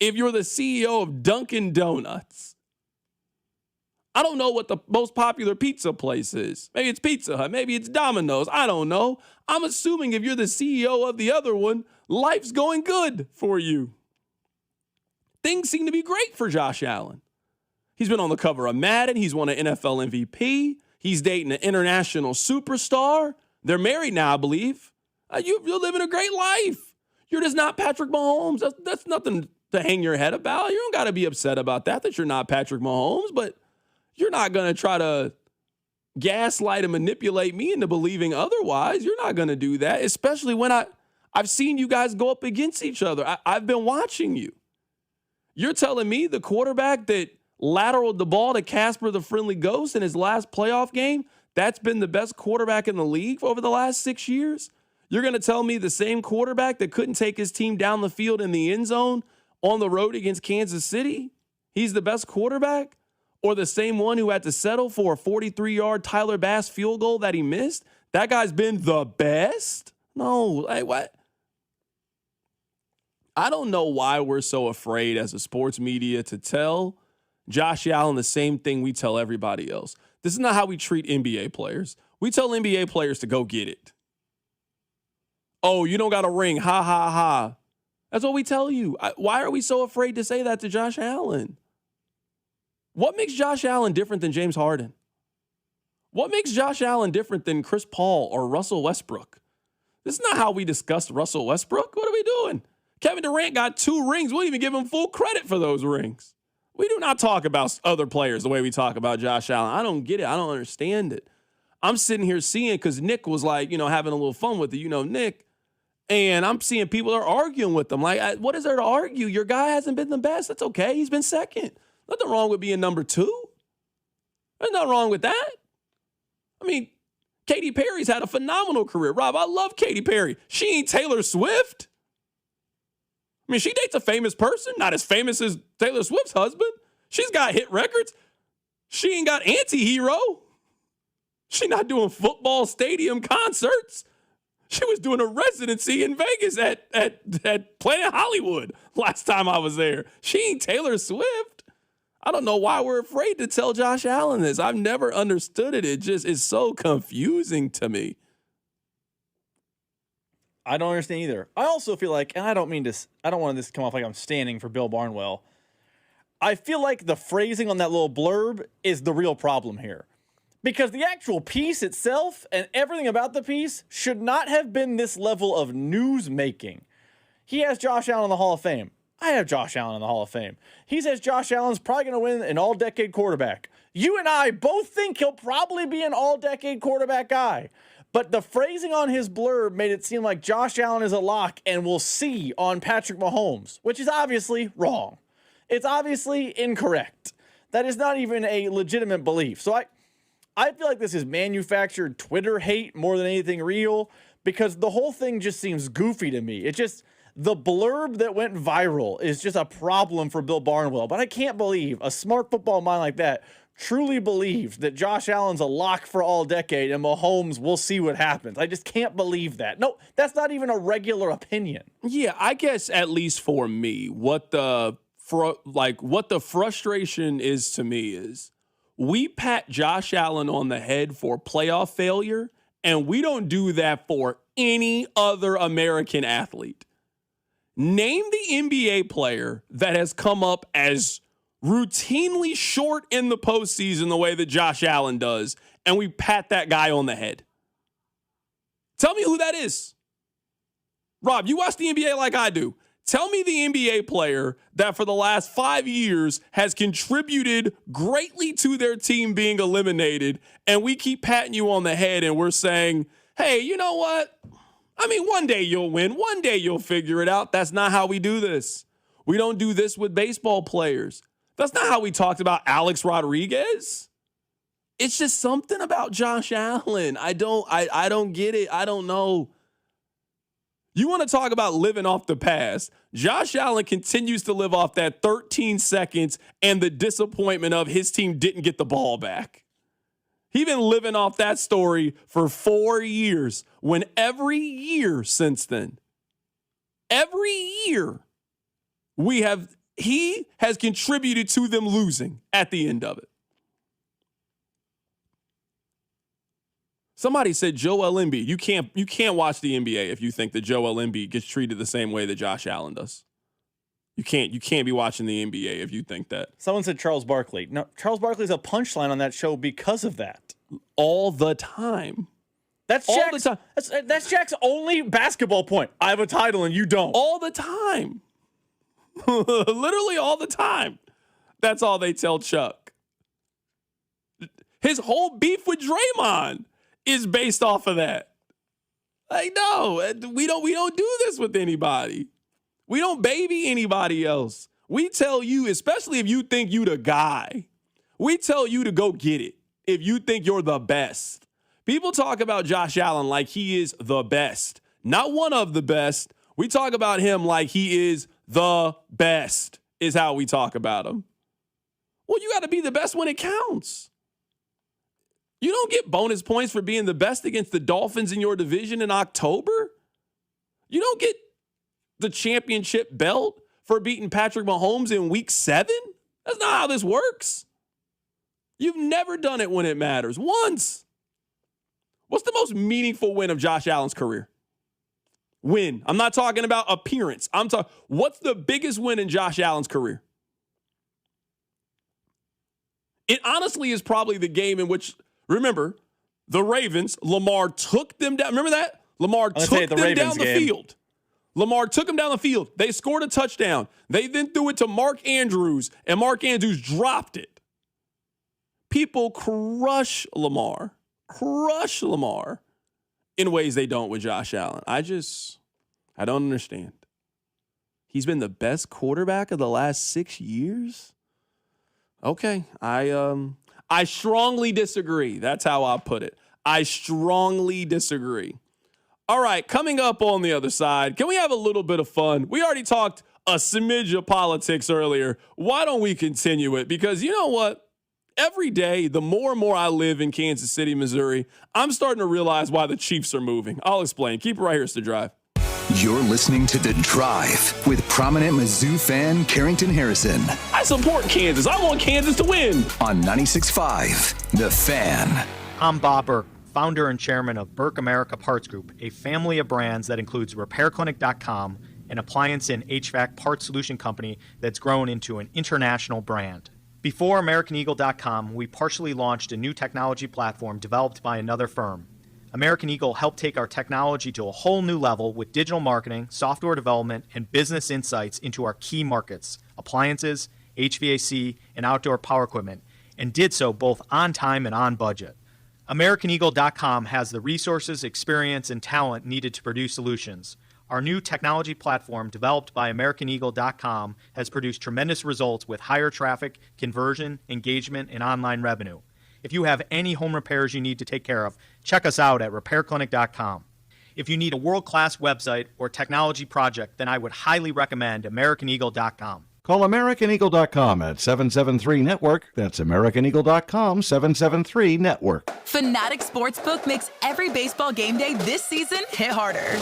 [SPEAKER 3] if you're the CEO of Dunkin' Donuts. I don't know what the most popular pizza place is. Maybe it's Pizza Hut. Maybe it's Domino's. I don't know. I'm assuming if you're the CEO of the other one, life's going good for you. Things seem to be great for Josh Allen. He's been on the cover of Madden. He's won an NFL MVP. He's dating an international superstar. They're married now, I believe. You're living a great life. You're just not Patrick Mahomes. That's nothing to hang your head about. You don't got to be upset about that you're not Patrick Mahomes, but you're not going to try to gaslight and manipulate me into believing otherwise. You're not going to do that, especially when I've seen you guys go up against each other. I've been watching you. You're telling me the quarterback that lateraled the ball to Casper the Friendly Ghost in his last playoff game, that's been the best quarterback in the league over the last 6 years? You're going to tell me the same quarterback that couldn't take his team down the field in the end zone on the road against Kansas City, he's the best quarterback? Or the same one who had to settle for a 43-yard Tyler Bass field goal that he missed? That guy's been the best? No, like what? I don't know why we're so afraid as a sports media to tell Josh Allen the same thing we tell everybody else. This is not how we treat NBA players. We tell NBA players to go get it. Oh, you don't got a ring. Ha, ha, ha. That's what we tell you. Why are we so afraid to say that to Josh Allen? What makes Josh Allen different than James Harden? What makes Josh Allen different than Chris Paul or Russell Westbrook? This is not how we discuss Russell Westbrook. What are we doing? Kevin Durant got 2 rings. We don't even give him full credit for those rings. We do not talk about other players the way we talk about Josh Allen. I don't get it. I don't understand it. I'm sitting here seeing, because Nick was like, having a little fun with it. Nick. And I'm seeing people are arguing with them. Like, what is there to argue? Your guy hasn't been the best. That's okay. He's been second. Nothing wrong with being number 2. There's nothing wrong with that. I mean, Katy Perry's had a phenomenal career. Rob, I love Katy Perry. She ain't Taylor Swift. I mean, she dates a famous person, not as famous as Taylor Swift's husband. She's got hit records. She ain't got anti-hero. She not doing football stadium concerts. She was doing a residency in Vegas at Planet Hollywood last time I was there. She ain't Taylor Swift. I don't know why we're afraid to tell Josh Allen this. I've never understood it. It just is so confusing to me.
[SPEAKER 18] I don't understand either. I also feel like, and I don't want this to come off like I'm standing for Bill Barnwell. I feel like the phrasing on that little blurb is the real problem here. Because the actual piece itself and everything about the piece should not have been this level of news making. He has Josh Allen in the Hall of Fame. I have Josh Allen in the Hall of Fame. He says Josh Allen's probably going to win an all-decade quarterback. You and I both think he'll probably be an all-decade quarterback guy. But the phrasing on his blurb made it seem like Josh Allen is a lock and we'll see on Patrick Mahomes, which is obviously wrong. It's obviously incorrect. That is not even a legitimate belief. So I feel like this is manufactured Twitter hate more than anything real, because the whole thing just seems goofy to me. It just, the blurb that went viral is just a problem for Bill Barnwell. But I can't believe a smart football mind like that truly believes that Josh Allen's a lock for all decade and Mahomes, we'll see what happens. I just can't believe that. No, that's not even a regular opinion.
[SPEAKER 3] Yeah, I guess at least for me, what the frustration is to me is we pat Josh Allen on the head for playoff failure, and we don't do that for any other American athlete. Name the NBA player that has come up as routinely short in the postseason the way that Josh Allen does, and we pat that guy on the head. Tell me who that is. Rob, you watch the NBA like I do. Tell me the NBA player that for the last 5 years has contributed greatly to their team being eliminated, and we keep patting you on the head and we're saying, hey, you know what? I mean, one day you'll win. One day you'll figure it out. That's not how we do this. We don't do this with baseball players. That's not how we talked about Alex Rodriguez. It's just something about Josh Allen. I don't get it. I don't know. You want to talk about living off the past? Josh Allen continues to live off that 13 seconds and the disappointment of his team didn't get the ball back. He's been living off that story for 4 years, when every year since then, every year he has contributed to them losing at the end of it. Somebody said Joel Embiid. You can't watch the NBA if you think that Joel Embiid gets treated the same way that Josh Allen does. You can't be watching the NBA if you think that.
[SPEAKER 18] Someone said Charles Barkley. No, Charles Barkley's a punchline on that show because of that.
[SPEAKER 3] All the time.
[SPEAKER 18] That's all the time. That's Shaq's only basketball point. I have a title and you don't.
[SPEAKER 3] All the time. Literally all the time. That's all they tell Chuck. His whole beef with Draymond is based off of that. Like, no, we don't do this with anybody. We don't baby anybody else. We tell you, especially if you think you the guy, we tell you to go get it if you think you're the best. People talk about Josh Allen like he is the best. Not one of the best. We talk about him like he is the best, is how we talk about him. Well, you got to be the best when it counts. You don't get bonus points for being the best against the Dolphins in your division in October. You don't get the championship belt for beating Patrick Mahomes in week 7. That's not how this works. You've never done it when it matters. Once. What's the most meaningful win of Josh Allen's career? Win. I'm not talking about appearance. I'm talking, what's the biggest win in Josh Allen's career? It honestly is probably the game in which, remember, the Ravens, Lamar took them down. Remember that? Lamar took them down the field. Lamar took them down the field. They scored a touchdown. They then threw it to Mark Andrews, and Mark Andrews dropped it. People crush Lamar in ways they don't with Josh Allen. I don't understand. He's been the best quarterback of the last 6 years? Okay, I strongly disagree. That's how I put it. I strongly disagree. All right, coming up on the other side, can we have a little bit of fun? We already talked a smidge of politics earlier. Why don't we continue it? Because you know what? Every day, the more and more I live in Kansas City, Missouri, I'm starting to realize why the Chiefs are moving. I'll explain. Keep it right here. It's The Drive.
[SPEAKER 2] You're listening to The Drive with prominent Mizzou fan Carrington Harrison.
[SPEAKER 3] I support Kansas. I want Kansas to win.
[SPEAKER 2] On 96.5, The Fan.
[SPEAKER 1] I'm Bob Burke, founder and chairman of Burke America Parts Group, a family of brands that includes RepairClinic.com, an appliance and HVAC parts solution company that's grown into an international brand. Before AmericanEagle.com, we partially launched a new technology platform developed by another firm. American Eagle helped take our technology to a whole new level with digital marketing, software development, and business insights into our key markets, appliances, HVAC, and outdoor power equipment, and did so both on time and on budget. AmericanEagle.com has the resources, experience, and talent needed to produce solutions. Our new technology platform, developed by AmericanEagle.com, has produced tremendous results with higher traffic, conversion, engagement, and online revenue. If you have any home repairs you need to take care of, check us out at RepairClinic.com. If you need a world-class website or technology project, then I would highly recommend AmericanEagle.com.
[SPEAKER 4] Call AmericanEagle.com at 773-NETWORK. That's AmericanEagle.com, 773-NETWORK.
[SPEAKER 10] Fanatic Sportsbook makes every baseball game day this season hit harder.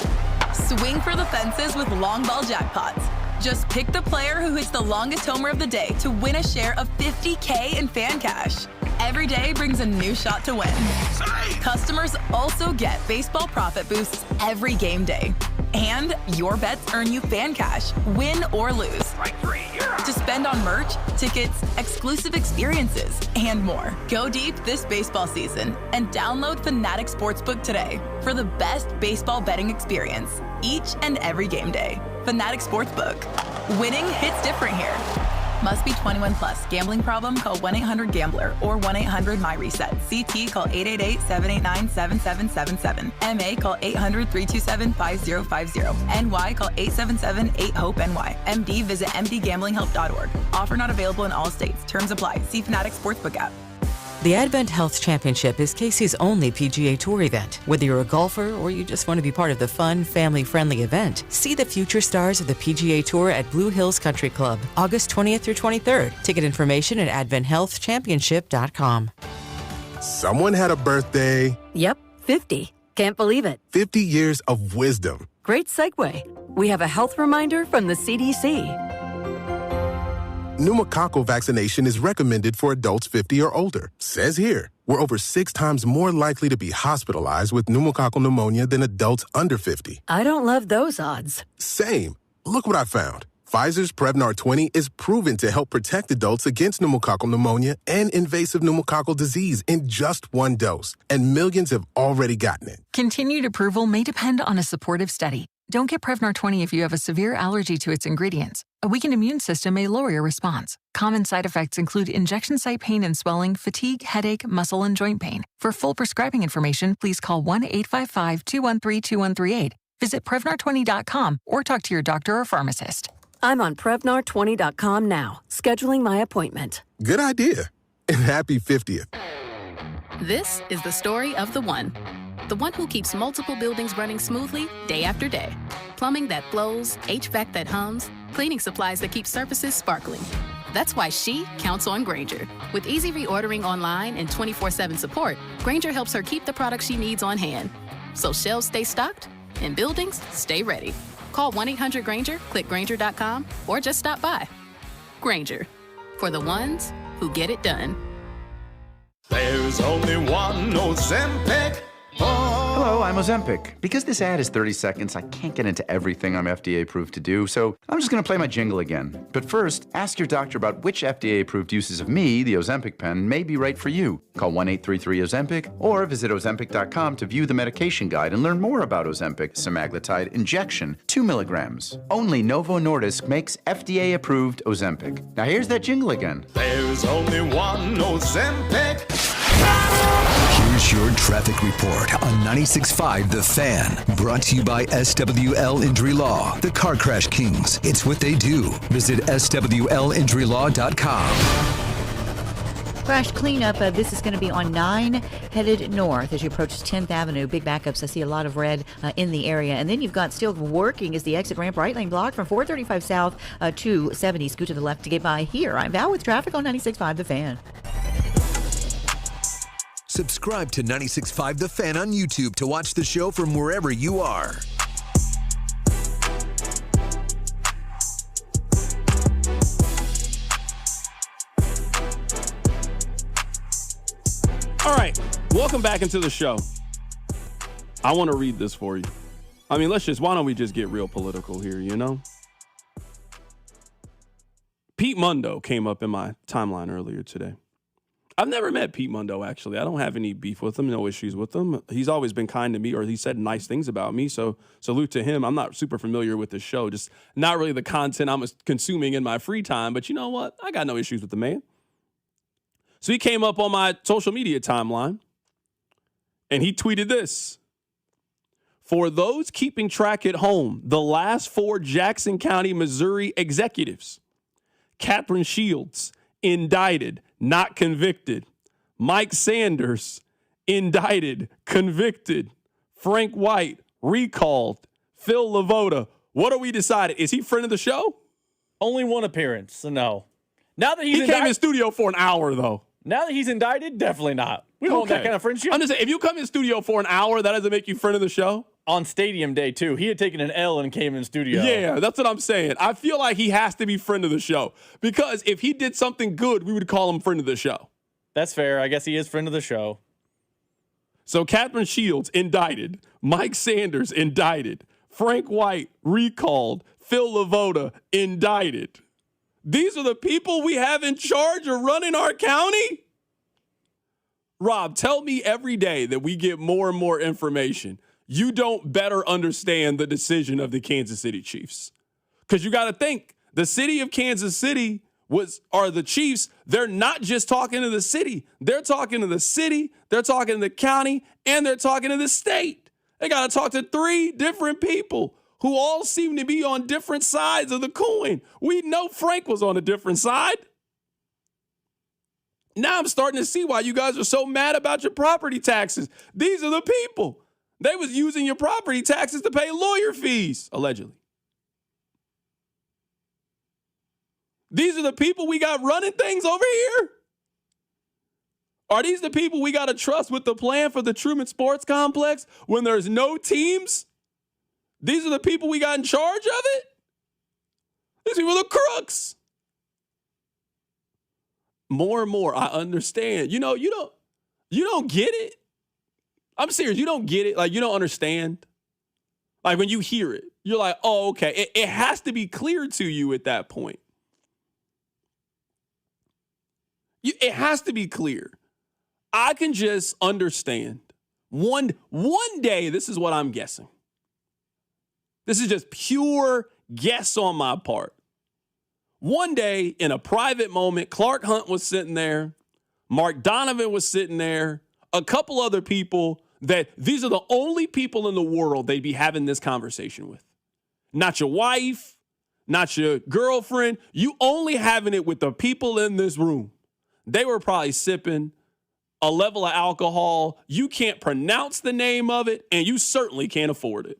[SPEAKER 10] Swing for the fences with long ball jackpots. Just pick the player who hits the longest homer of the day to win a share of $50K in fan cash. Every day brings a new shot to win. Customers also get baseball profit boosts every game day. And your bets earn you fan cash, win or lose. To spend on merch, tickets, exclusive experiences, and more. Go deep this baseball season and download Fanatic Sportsbook today for the best baseball betting experience each and every game day. Fanatic Sportsbook. Winning hits different here. Must be 21 plus. Gambling problem? Call 1-800-GAMBLER or 1-800-MyReset. CT call 888-789-7777. MA call 800-327-5050. NY call 877-8-HOPE-NY. MD visit mdgamblinghelp.org. Offer not available in all states. Terms apply. See Fanatic Sportsbook app.
[SPEAKER 11] The Advent Health Championship is Casey's only PGA Tour event. Whether you're a golfer or you just want to be part of the fun, family-friendly event, see the future stars of the PGA Tour at Blue Hills Country Club, August 20th through 23rd. Ticket information at adventhealthchampionship.com.
[SPEAKER 12] Someone had a birthday.
[SPEAKER 13] Yep, 50. Can't believe it.
[SPEAKER 12] 50 years of wisdom.
[SPEAKER 13] Great segue. We have a health reminder from the CDC.
[SPEAKER 12] Pneumococcal vaccination is recommended for adults 50 or older. Says here, we're over 6 times more likely to be hospitalized with pneumococcal pneumonia than adults under 50.
[SPEAKER 13] I don't love those odds.
[SPEAKER 12] Same. Look what I found. Pfizer's Prevnar 20 is proven to help protect adults against pneumococcal pneumonia and invasive pneumococcal disease in just one dose, and millions have already gotten it.
[SPEAKER 5] Continued approval may depend on a supportive study. Don't get Prevnar 20 if you have a severe allergy to its ingredients. A weakened immune system may lower your response. Common side effects include injection site pain and swelling, fatigue, headache, muscle, and joint pain. For full prescribing information, please call 1-855-213-2138. Visit Prevnar20.com or talk to your doctor or pharmacist.
[SPEAKER 13] I'm on Prevnar20.com now, scheduling my appointment.
[SPEAKER 12] Good idea. And happy 50th.
[SPEAKER 6] This is the story of the one who keeps multiple buildings running smoothly day after day. Plumbing that flows, HVAC that hums, cleaning supplies that keep surfaces sparkling. That's why she counts on Grainger. With easy reordering online and 24/7 support, Grainger helps her keep the products she needs on hand. So shelves stay stocked and buildings stay ready. Call 1-800-GRAINGER, click Grainger.com, or just stop by. Grainger, for the ones who get it done.
[SPEAKER 23] There's only one Ozempic.
[SPEAKER 14] Hello, I'm Ozempic. Because this ad is 30 seconds, I can't get into everything I'm FDA approved to do, so I'm just going to play my jingle again. But first, ask your doctor about which FDA approved uses of me, the Ozempic pen, may be right for you. Call 1-833-OZEMPIC or visit Ozempic.com to view the medication guide and learn more about Ozempic semaglutide injection, 2 milligrams. Only Novo Nordisk makes FDA approved Ozempic. Now here's that jingle again.
[SPEAKER 23] There's only one Ozempic.
[SPEAKER 2] Here's your traffic report on 96.5 The Fan. Brought to you by SWL Injury Law, the Car Crash Kings. It's what they do. Visit SWLinjurylaw.com.
[SPEAKER 8] Crash cleanup. This is going to be on 9 headed north as you approach 10th Avenue. Big backups. I see a lot of red in the area. And then you've got still working is the exit ramp right lane blocked from 435 south to 70. Scoot to the left to get by here. I'm Val with traffic on 96.5 The Fan.
[SPEAKER 2] Subscribe to 96.5 The Fan on YouTube to watch the show from wherever you are.
[SPEAKER 3] All right, welcome back into the show. I want to read this for you. I mean, why don't we just get real political here, you know? Pete Mundo came up in my timeline earlier today. I've never met Pete Mundo, actually. I don't have any beef with him, no issues with him. He's always been kind to me, or he said nice things about me, so salute to him. I'm not super familiar with the show, just not really the content I'm consuming in my free time, but you know what? I got no issues with the man. So he came up on my social media timeline, and he tweeted this. For those keeping track at home, the last 4 Jackson County, Missouri executives, Catherine Shields, indicted, not convicted. Mike Sanders, indicted, convicted. Frank White, recalled. Phil Lavoda. What are we deciding? Is he friend of the show?
[SPEAKER 18] Only one appearance, so no. Now that he
[SPEAKER 3] came in studio for an hour, though.
[SPEAKER 18] Now that he's indicted, definitely not. We don't want that kind of friendship.
[SPEAKER 3] I'm just saying, if you come in studio for an hour, that doesn't make you friend of the show?
[SPEAKER 18] On Stadium Day, too. He had taken an L and came in studio.
[SPEAKER 3] Yeah, that's what I'm saying. I feel like he has to be friend of the show. Because if he did something good, we would call him friend of the show.
[SPEAKER 18] That's fair. I guess he is friend of the show.
[SPEAKER 3] So Catherine Shields, indicted. Mike Sanders, indicted. Frank White, recalled. Phil Lavoda, indicted. These are the people we have in charge of running our county? Rob, tell me every day that we get more and more information, you don't better understand the decision of the Kansas City Chiefs. Because you got to think, the city of Kansas City are the Chiefs. They're not just talking to the city. They're talking to the city, they're talking to the county, and they're talking to the state. They got to talk to 3 different people who all seem to be on different sides of the coin. We know Frank was on a different side. Now I'm starting to see why you guys are so mad about your property taxes. These are the people. They was using your property taxes to pay lawyer fees, allegedly. These are the people we got running things over here? Are these the people we got to trust with the plan for the Truman Sports Complex when there's no teams? These are the people we got in charge of it? These people are the crooks. More and more, I understand. You know, you don't get it. I'm serious. You don't get it. Like, you don't understand. Like when you hear it, you're like, oh, okay. It has to be clear to you at that point. It has to be clear. I can just understand. One day, this is what I'm guessing. This is just pure guess on my part. One day, in a private moment, Clark Hunt was sitting there. Mark Donovan was sitting there. A couple other people that these are the only people in the world they'd be having this conversation with. Not your wife, not your girlfriend. You only having it with the people in this room. They were probably sipping a level of alcohol. You can't pronounce the name of it, and you certainly can't afford it.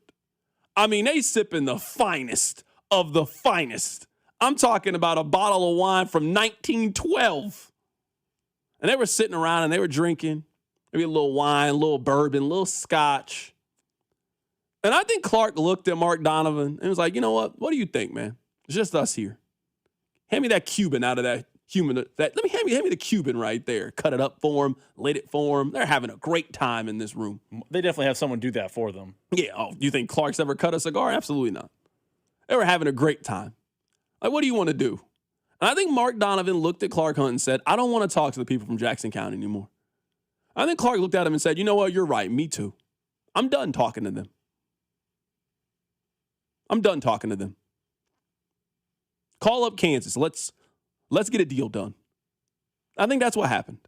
[SPEAKER 3] I mean, they sipping the finest of the finest. I'm talking about a bottle of wine from 1912. And they were sitting around and they were drinking maybe a little wine, a little bourbon, a little scotch. And I think Clark looked at Mark Donovan and was like, you know what? What do you think, man? It's just us here. Hand me that Cuban out of that human. Hand me the Cuban right there. Cut it up for him, lit it for him. They're having a great time in this room.
[SPEAKER 18] They definitely have someone do that for them.
[SPEAKER 3] Yeah. Oh, you think Clark's ever cut a cigar? Absolutely not. They were having a great time. Like, what do you want to do? And I think Mark Donovan looked at Clark Hunt and said, I don't want to talk to the people from Jackson County anymore. I think Clark looked at him and said, you know what? You're right. Me too. I'm done talking to them. I'm done talking to them. Call up Kansas. Let's get a deal done. I think that's what happened.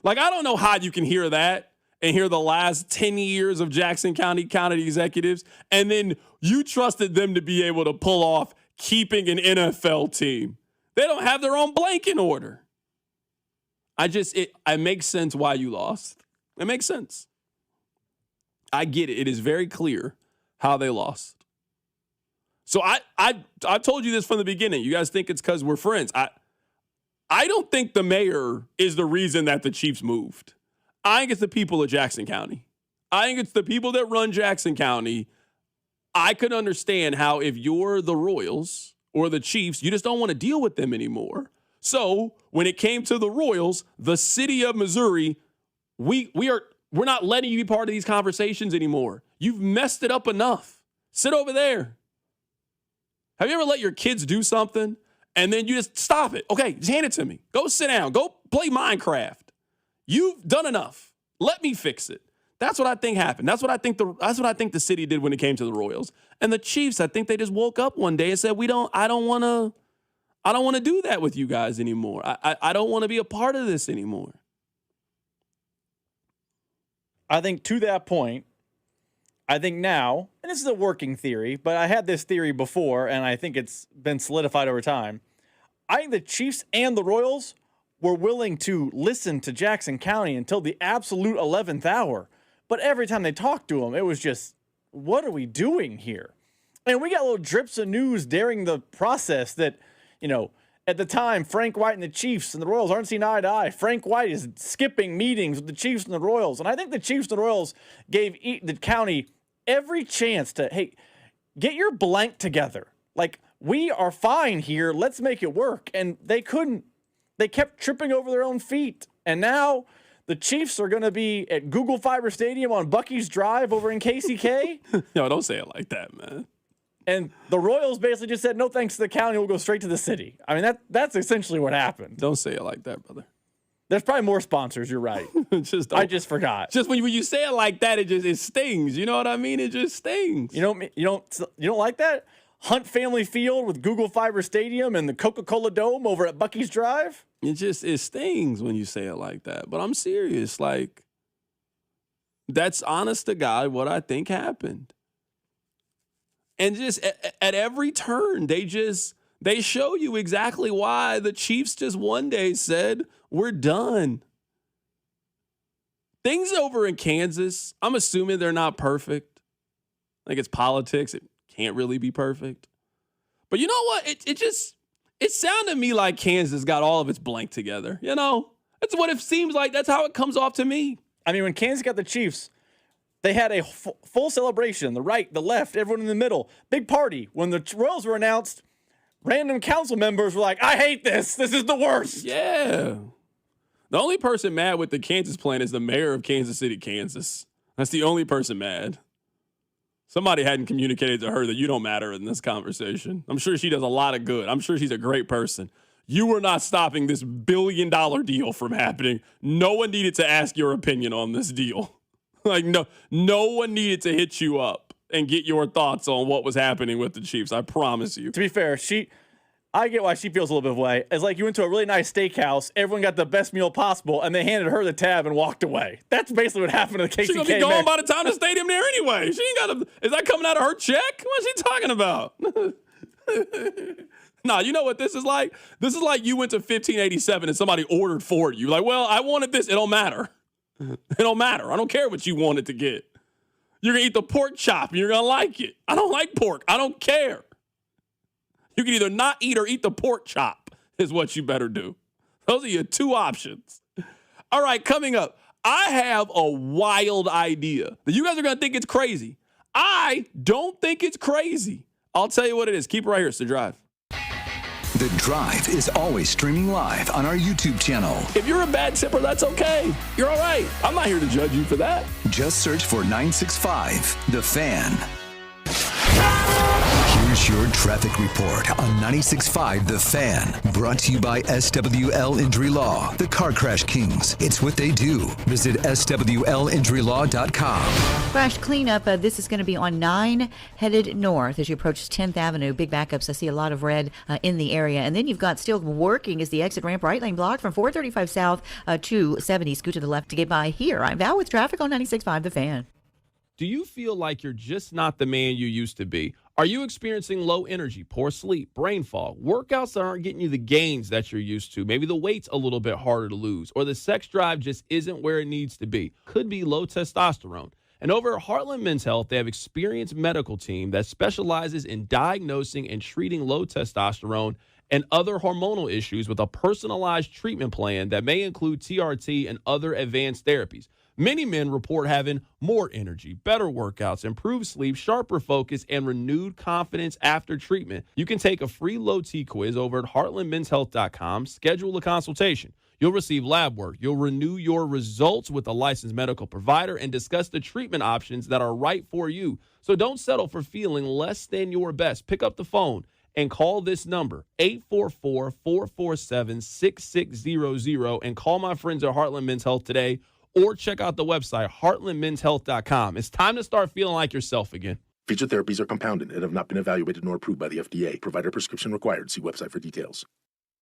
[SPEAKER 3] Like, I don't know how you can hear that and hear the last 10 years of Jackson County executives, and then you trusted them to be able to pull off keeping an NFL team. They don't have their own blanket order. It makes sense why you lost. It makes sense. I get it. It is very clear how they lost. So I told you this from the beginning. You guys think it's because we're friends. I don't think the mayor is the reason that the Chiefs moved. I think it's the people of Jackson County. I think it's the people that run Jackson County. I could understand how if you're the Royals or the Chiefs, you just don't want to deal with them anymore. So when it came to the Royals, the city of Missouri, we're not letting you be part of these conversations anymore. You've messed it up enough. Sit over there. Have you ever let your kids do something and then you just stop it? Okay, just hand it to me. Go sit down. Go play Minecraft. You've done enough. Let me fix it. That's what I think happened. That's what I think the city did when it came to the Royals. And the Chiefs, I think they just woke up one day and said, I don't want to do that with you guys anymore. I don't want to be a part of this anymore.
[SPEAKER 18] I think to that point, I think now, and this is a working theory, but I had this theory before, and I think it's been solidified over time. I think the Chiefs and the Royals were willing to listen to Jackson County until the absolute 11th hour. But every time they talked to them, it was just, what are we doing here? And we got little drips of news during the process that, at the time, Frank White and the Chiefs and the Royals aren't seeing eye to eye. Frank White is skipping meetings with the Chiefs and the Royals. And I think the Chiefs and the Royals gave the county every chance to, hey, get your blank together. Like, we are fine here. Let's make it work. And they couldn't. They kept tripping over their own feet. And now the Chiefs are going to be at Google Fiber Stadium on Bucky's Drive over in KCK.
[SPEAKER 3] No, don't say it like that, man.
[SPEAKER 18] And the Royals basically just said, no thanks to the county, we'll go straight to the city. I mean, that's essentially what happened.
[SPEAKER 3] Don't say it like that, brother.
[SPEAKER 18] There's probably more sponsors, you're right. I just forgot.
[SPEAKER 3] Just when you say it like that, it stings. You know what I mean? It just stings.
[SPEAKER 18] You don't like that? Hunt Family Field with Google Fiber Stadium and the Coca-Cola Dome over at Bucky's Drive?
[SPEAKER 3] It stings when you say it like that. But I'm serious. Like, that's honest to God what I think happened. And just at every turn, they show you exactly why the Chiefs just one day said, we're done. Things over in Kansas, I'm assuming they're not perfect. Like, it's politics. It can't really be perfect. But you know what? It sounded to me like Kansas got all of its blank together. That's what it seems like. That's how it comes off to me.
[SPEAKER 18] I mean, when Kansas got the Chiefs, they had a full celebration. The right, the left, everyone in the middle. Big party. When the Royals were announced, random council members were like, I hate this. This is the worst.
[SPEAKER 3] Yeah. The only person mad with the Kansas plan is the mayor of Kansas City, Kansas. That's the only person mad. Somebody hadn't communicated to her that you don't matter in this conversation. I'm sure she does a lot of good. I'm sure she's a great person. You were not stopping this $1 billion deal from happening. No one needed to ask your opinion on this deal. Like, no one needed to hit you up and get your thoughts on what was happening with the Chiefs. I promise you.
[SPEAKER 18] To be fair, I get why she feels a little bit of a way. It's like you went to a really nice steakhouse, everyone got the best meal possible, and they handed her the tab and walked away. That's basically what happened to the KCK.
[SPEAKER 3] She's going to be gone by the time the stadium there anyway. She ain't got to. Is that coming out of her check? What's she talking about? Nah, you know what this is like? This is like you went to 1587 and somebody ordered for you. Like, well, I wanted this. It don't matter. It don't matter. I don't care what you wanted to get. You're going to eat the pork chop and you're going to like it. I don't like pork. I don't care. You can either not eat or eat the pork chop is what you better do. Those are your two options. All right, coming up, I have a wild idea that you guys are going to think it's crazy. I don't think it's crazy. I'll tell you what it is. Keep it right here. It's The Drive.
[SPEAKER 2] The Drive is always streaming live on our YouTube channel.
[SPEAKER 3] If you're a bad tipper, that's okay. You're all right. I'm not here to judge you for that.
[SPEAKER 2] Just search for 965 The Fan. Here's your traffic report on 96.5 The Fan. Brought to you by SWL Injury Law, the Car Crash Kings. It's what they do. Visit SWLinjurylaw.com.
[SPEAKER 8] Crash cleanup. This is going to be on 9 headed north as you approach 10th Avenue. Big backups. I see a lot of red in the area. And then you've got still working is the exit ramp right lane blocked from 435 south to 70. Scoot to the left to get by here. I'm Val with traffic on 96.5 The Fan.
[SPEAKER 3] Do you feel like you're just not the man you used to be? Are you experiencing low energy, poor sleep, brain fog, workouts that aren't getting you the gains that you're used to? Maybe the weight's a little bit harder to lose, or the sex drive just isn't where it needs to be. Could be low testosterone. And over at Heartland Men's Health, they have an experienced medical team that specializes in diagnosing and treating low testosterone and other hormonal issues with a personalized treatment plan that may include TRT and other advanced therapies. Many men report having more energy, better workouts, improved sleep, sharper focus, and renewed confidence after treatment. You can take a free low T quiz over at heartlandmenshealth.com. Schedule a consultation. You'll receive lab work. You'll renew your results with a licensed medical provider and discuss the treatment options that are right for you. So don't settle for feeling less than your best. Pick up the phone and call this number, 844-447-6600, and call my friends at Heartland Men's Health today. Or check out the website, heartlandmenshealth.com. It's time to start feeling like yourself again.
[SPEAKER 15] Featured therapies are compounded and have not been evaluated nor approved by the FDA. Provider prescription required. See website for details.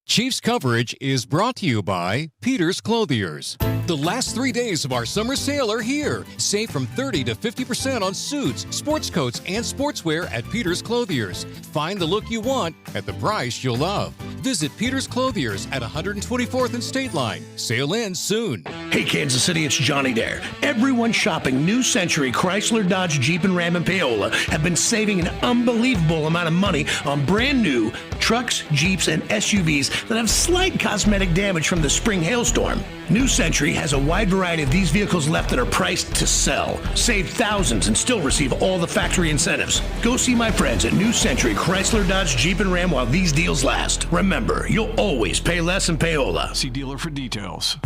[SPEAKER 16] Chiefs coverage is brought to you by Peter's Clothiers. The last 3 days of our summer sale are here. Save from 30 to 50% on suits, sports coats, and sportswear at Peter's Clothiers. Find the look you want at the price you'll love. Visit Peter's Clothiers at 124th and State Line. Sale ends soon.
[SPEAKER 17] Hey, Kansas City, it's Johnny Dare. Everyone shopping New Century Chrysler, Dodge, Jeep, and Ram in Paola have been saving an unbelievable amount of money on brand new trucks, Jeeps, and SUVs that have slight cosmetic damage from the spring hailstorm. New Century has a wide variety of these vehicles left that are priced to sell. Save thousands and still receive all the factory incentives. Go see my friends at New Century Chrysler, Dodge, Jeep, and Ram while these deals last. Remember, you'll always pay less in Paola.
[SPEAKER 19] See dealer for details.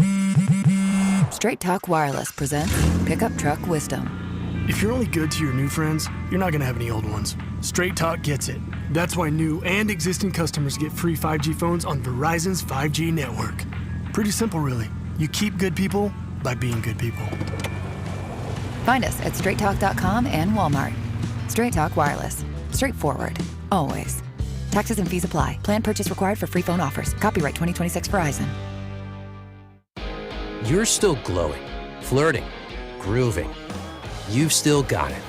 [SPEAKER 20] Straight Talk Wireless presents Pickup Truck Wisdom.
[SPEAKER 21] If you're only good to your new friends, you're not going to have any old ones. Straight Talk gets it. That's why new and existing customers get free 5G phones on Verizon's 5G network. Pretty simple, really. You keep good people by being good people.
[SPEAKER 20] Find us at straighttalk.com and Walmart. Straight Talk Wireless. Straightforward. Always. Taxes and fees apply. Plan purchase required for free phone offers. Copyright 2026 Verizon.
[SPEAKER 22] You're still glowing, flirting, grooving. You've still got it.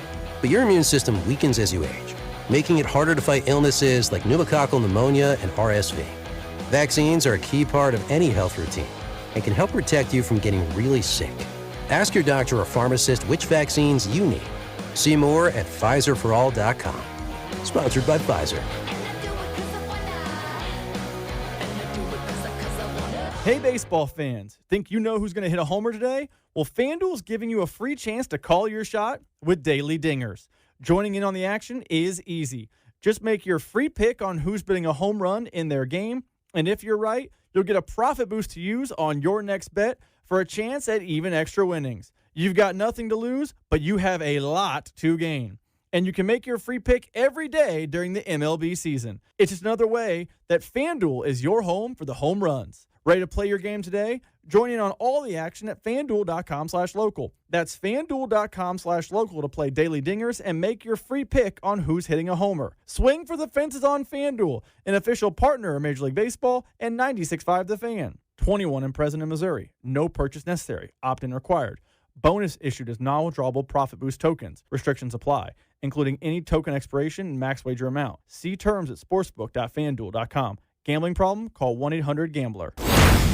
[SPEAKER 22] But your immune system weakens as you age, making it harder to fight illnesses like pneumococcal pneumonia and RSV. Vaccines are a key part of any health routine and can help protect you from getting really sick. Ask your doctor or pharmacist which vaccines you need. See more at PfizerForAll.com. Sponsored by Pfizer.
[SPEAKER 24] Hey, baseball fans. Think you know who's going to hit a homer today? Well, FanDuel's giving you a free chance to call your shot with Daily Dingers. Joining in on the action is easy. Just make your free pick on who's hitting a home run in their game, and if you're right, you'll get a profit boost to use on your next bet for a chance at even extra winnings. You've got nothing to lose, but you have a lot to gain. And you can make your free pick every day during the MLB season. It's just another way that FanDuel is your home for the home runs. Ready to play your game today? Join in on all the action at FanDuel.com/local. That's FanDuel.com/local to play daily dingers and make your free pick on who's hitting a homer. Swing for the fences on FanDuel, an official partner of Major League Baseball and 96.5 The Fan. 21 and present in Missouri. No purchase necessary. Opt-in required. Bonus issued as non-withdrawable profit boost tokens. Restrictions apply, including any token expiration and max wager amount. See terms at sportsbook.fanduel.com. Gambling problem? Call 1-800-GAMBLER.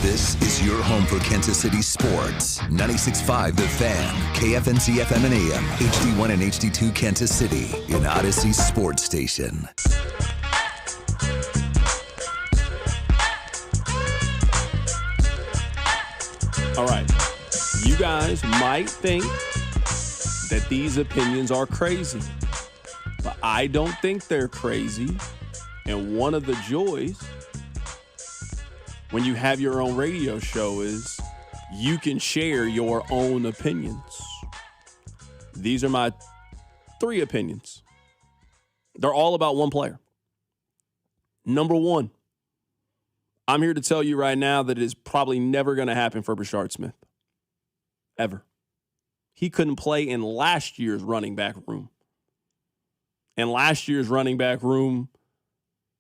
[SPEAKER 2] This is your home for Kansas City sports. 96.5 The Fan, KFNC FM and AM, HD1 and HD2 Kansas City, an Odyssey sports station.
[SPEAKER 3] All right. You guys might think that these opinions are crazy, but I don't think they're crazy. And one of the joys when you have your own radio show is you can share your own opinions. These are my 3 opinions. They're all about one player. Number 1, I'm here to tell you right now that it is probably never going to happen for Brashard Smith. Ever. He couldn't play in last year's running back room. And last year's running back room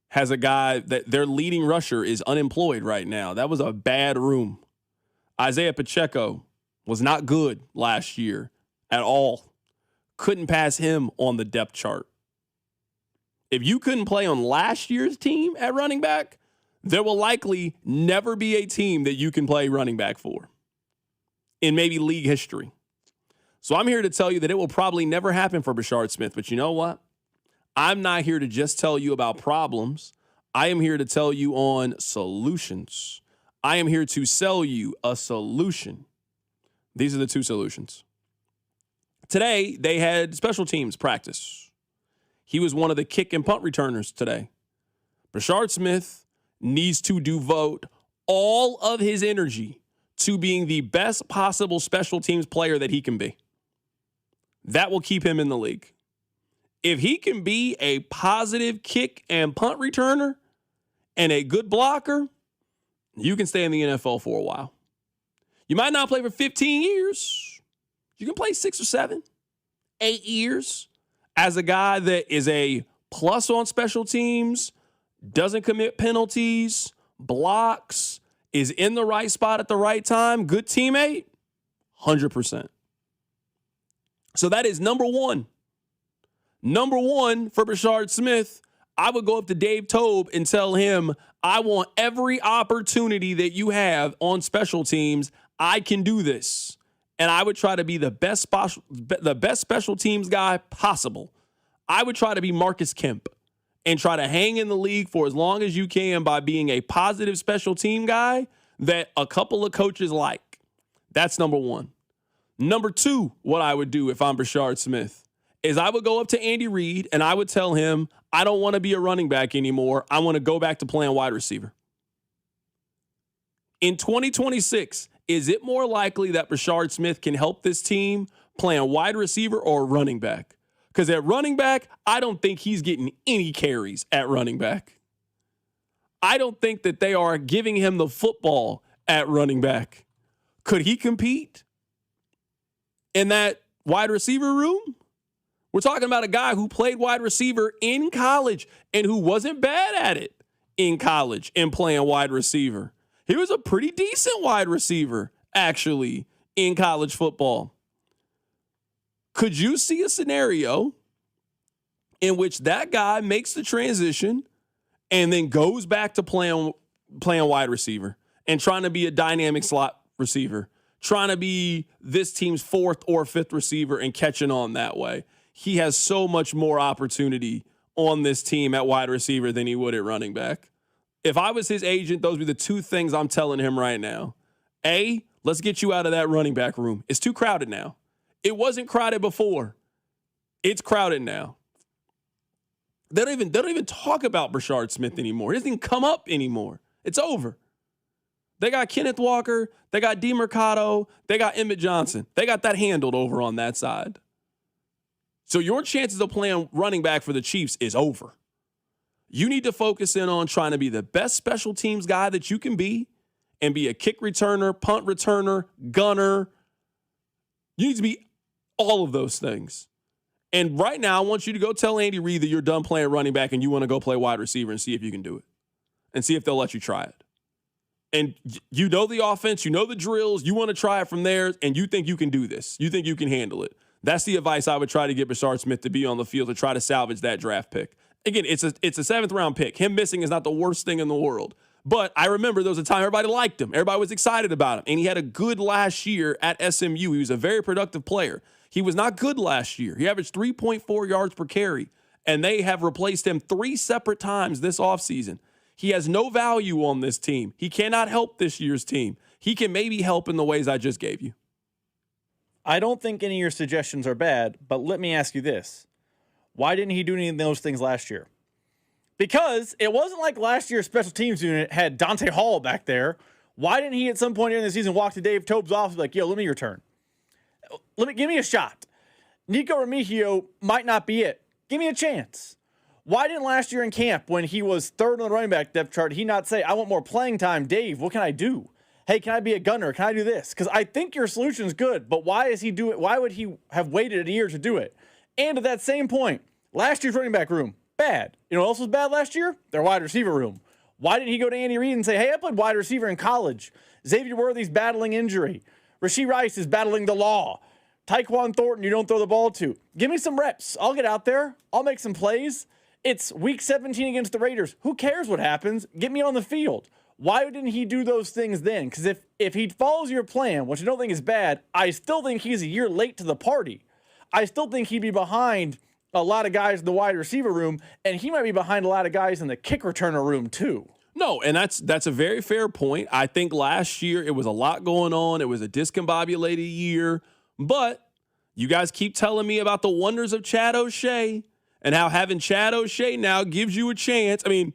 [SPEAKER 3] has a guy that their leading rusher is unemployed right now. That was a bad room. Isaiah Pacheco was not good last year at all. Couldn't pass him on the depth chart. If you couldn't play on last year's team at running back, there will likely never be a team that you can play running back for in maybe league history. So I'm here to tell you that it will probably never happen for Brashard Smith. But you know what? I'm not here to just tell you about problems. I am here to tell you on solutions. I am here to sell you a solution. These are the 2 solutions. Today, they had special teams practice. He was one of the kick and punt returners today. Brashard Smith needs to devote all of his energy to being the best possible special teams player that he can be. That will keep him in the league. If he can be a positive kick and punt returner and a good blocker, you can stay in the NFL for a while. You might not play for 15 years. You can play 6 or 7, 8 years as a guy that is a plus on special teams, doesn't commit penalties, blocks, is in the right spot at the right time, good teammate, 100%. So that is number 1. Number 1 for Brashard Smith, I would go up to Dave Tobe and tell him, I want every opportunity that you have on special teams. I can do this. And I would try to be the best special teams guy possible. I would try to be Marcus Kemp and try to hang in the league for as long as you can by being a positive special team guy that a couple of coaches like. That's number 1. Number 2, what I would do if I'm Brashard Smith is I would go up to Andy Reid and I would tell him, I don't want to be a running back anymore. I want to go back to playing wide receiver. In 2026, is it more likely that Brashard Smith can help this team playing wide receiver or running back? Because at running back, I don't think he's getting any carries at running back. I don't think that they are giving him the football at running back. Could he compete in that wide receiver room? We're talking about a guy who played wide receiver in college and who wasn't bad at it in college and playing wide receiver. He was a pretty decent wide receiver, actually, in college football. Could you see a scenario in which that guy makes the transition and then goes back to playing wide receiver and trying to be a dynamic slot receiver, trying to be this team's 4th or 5th receiver and catching on that way? He has so much more opportunity on this team at wide receiver than he would at running back. If I was his agent, those would be the 2 things I'm telling him right now. A, let's get you out of that running back room. It's too crowded now. It wasn't crowded before. It's crowded now. They don't even talk about Brashard Smith anymore. It doesn't even come up anymore. It's over. They got Kenneth Walker. They got DeMercado. They got Emmett Johnson. They got that handled over on that side. So your chances of playing running back for the Chiefs is over. You need to focus in on trying to be the best special teams guy that you can be and be a kick returner, punt returner, gunner. You need to be all of those things. And right now, I want you to go tell Andy Reid that you're done playing running back and you want to go play wide receiver and see if you can do it and see if they'll let you try it. And you know the offense, you know the drills, you want to try it from there, and you think you can do this. You think you can handle it. That's the advice I would try to get Bashard Smith to be on the field to try to salvage that draft pick. Again, it's a 7th-round pick. Him missing is not the worst thing in the world. But I remember there was a time everybody liked him. Everybody was excited about him. And he had a good last year at SMU. He was a very productive player. He was not good last year. He averaged 3.4 yards per carry. And they have replaced him 3 separate times this offseason. He has no value on this team. He cannot help this year's team. He can maybe help in the ways I just gave you.
[SPEAKER 18] I don't think any of your suggestions are bad, but let me ask you this. Why didn't he do any of those things last year? Because it wasn't like last year's special teams unit had Dante Hall back there. Why didn't he at some point during the season walk to Dave Tope's office and be like, yo, let me your turn. Give me a shot. Nico Remigio might not be it. Give me a chance. Why didn't last year in camp, when he was 3rd on the running back depth chart, he not say, I want more playing time? Dave, what can I do? Hey, can I be a gunner? Can I do this? Because I think your solution is good, but why is he do it? Why would he have waited a year to do it? And at that same point, last year's running back room, bad. You know what else was bad last year? Their wide receiver room. Why didn't he go to Andy Reid and say, hey, I played wide receiver in college. Xavier Worthy's battling injury. Rashee Rice is battling the law. Tyquan Thornton, you don't throw the ball to. Give me some reps. I'll get out there. I'll make some plays. It's week 17 against the Raiders. Who cares what happens? Get me on the field. Why didn't he do those things then? Because if he follows your plan, which I don't think is bad, I still think he's a year late to the party. I still think he'd be behind a lot of guys in the wide receiver room, and he might be behind a lot of guys in the kick returner room too.
[SPEAKER 3] No, and that's a very fair point. I think last year it was a lot going on. It was a discombobulated year. But you guys keep telling me about the wonders of Chad O'Shea and how having Chad O'Shea now gives you a chance. I mean,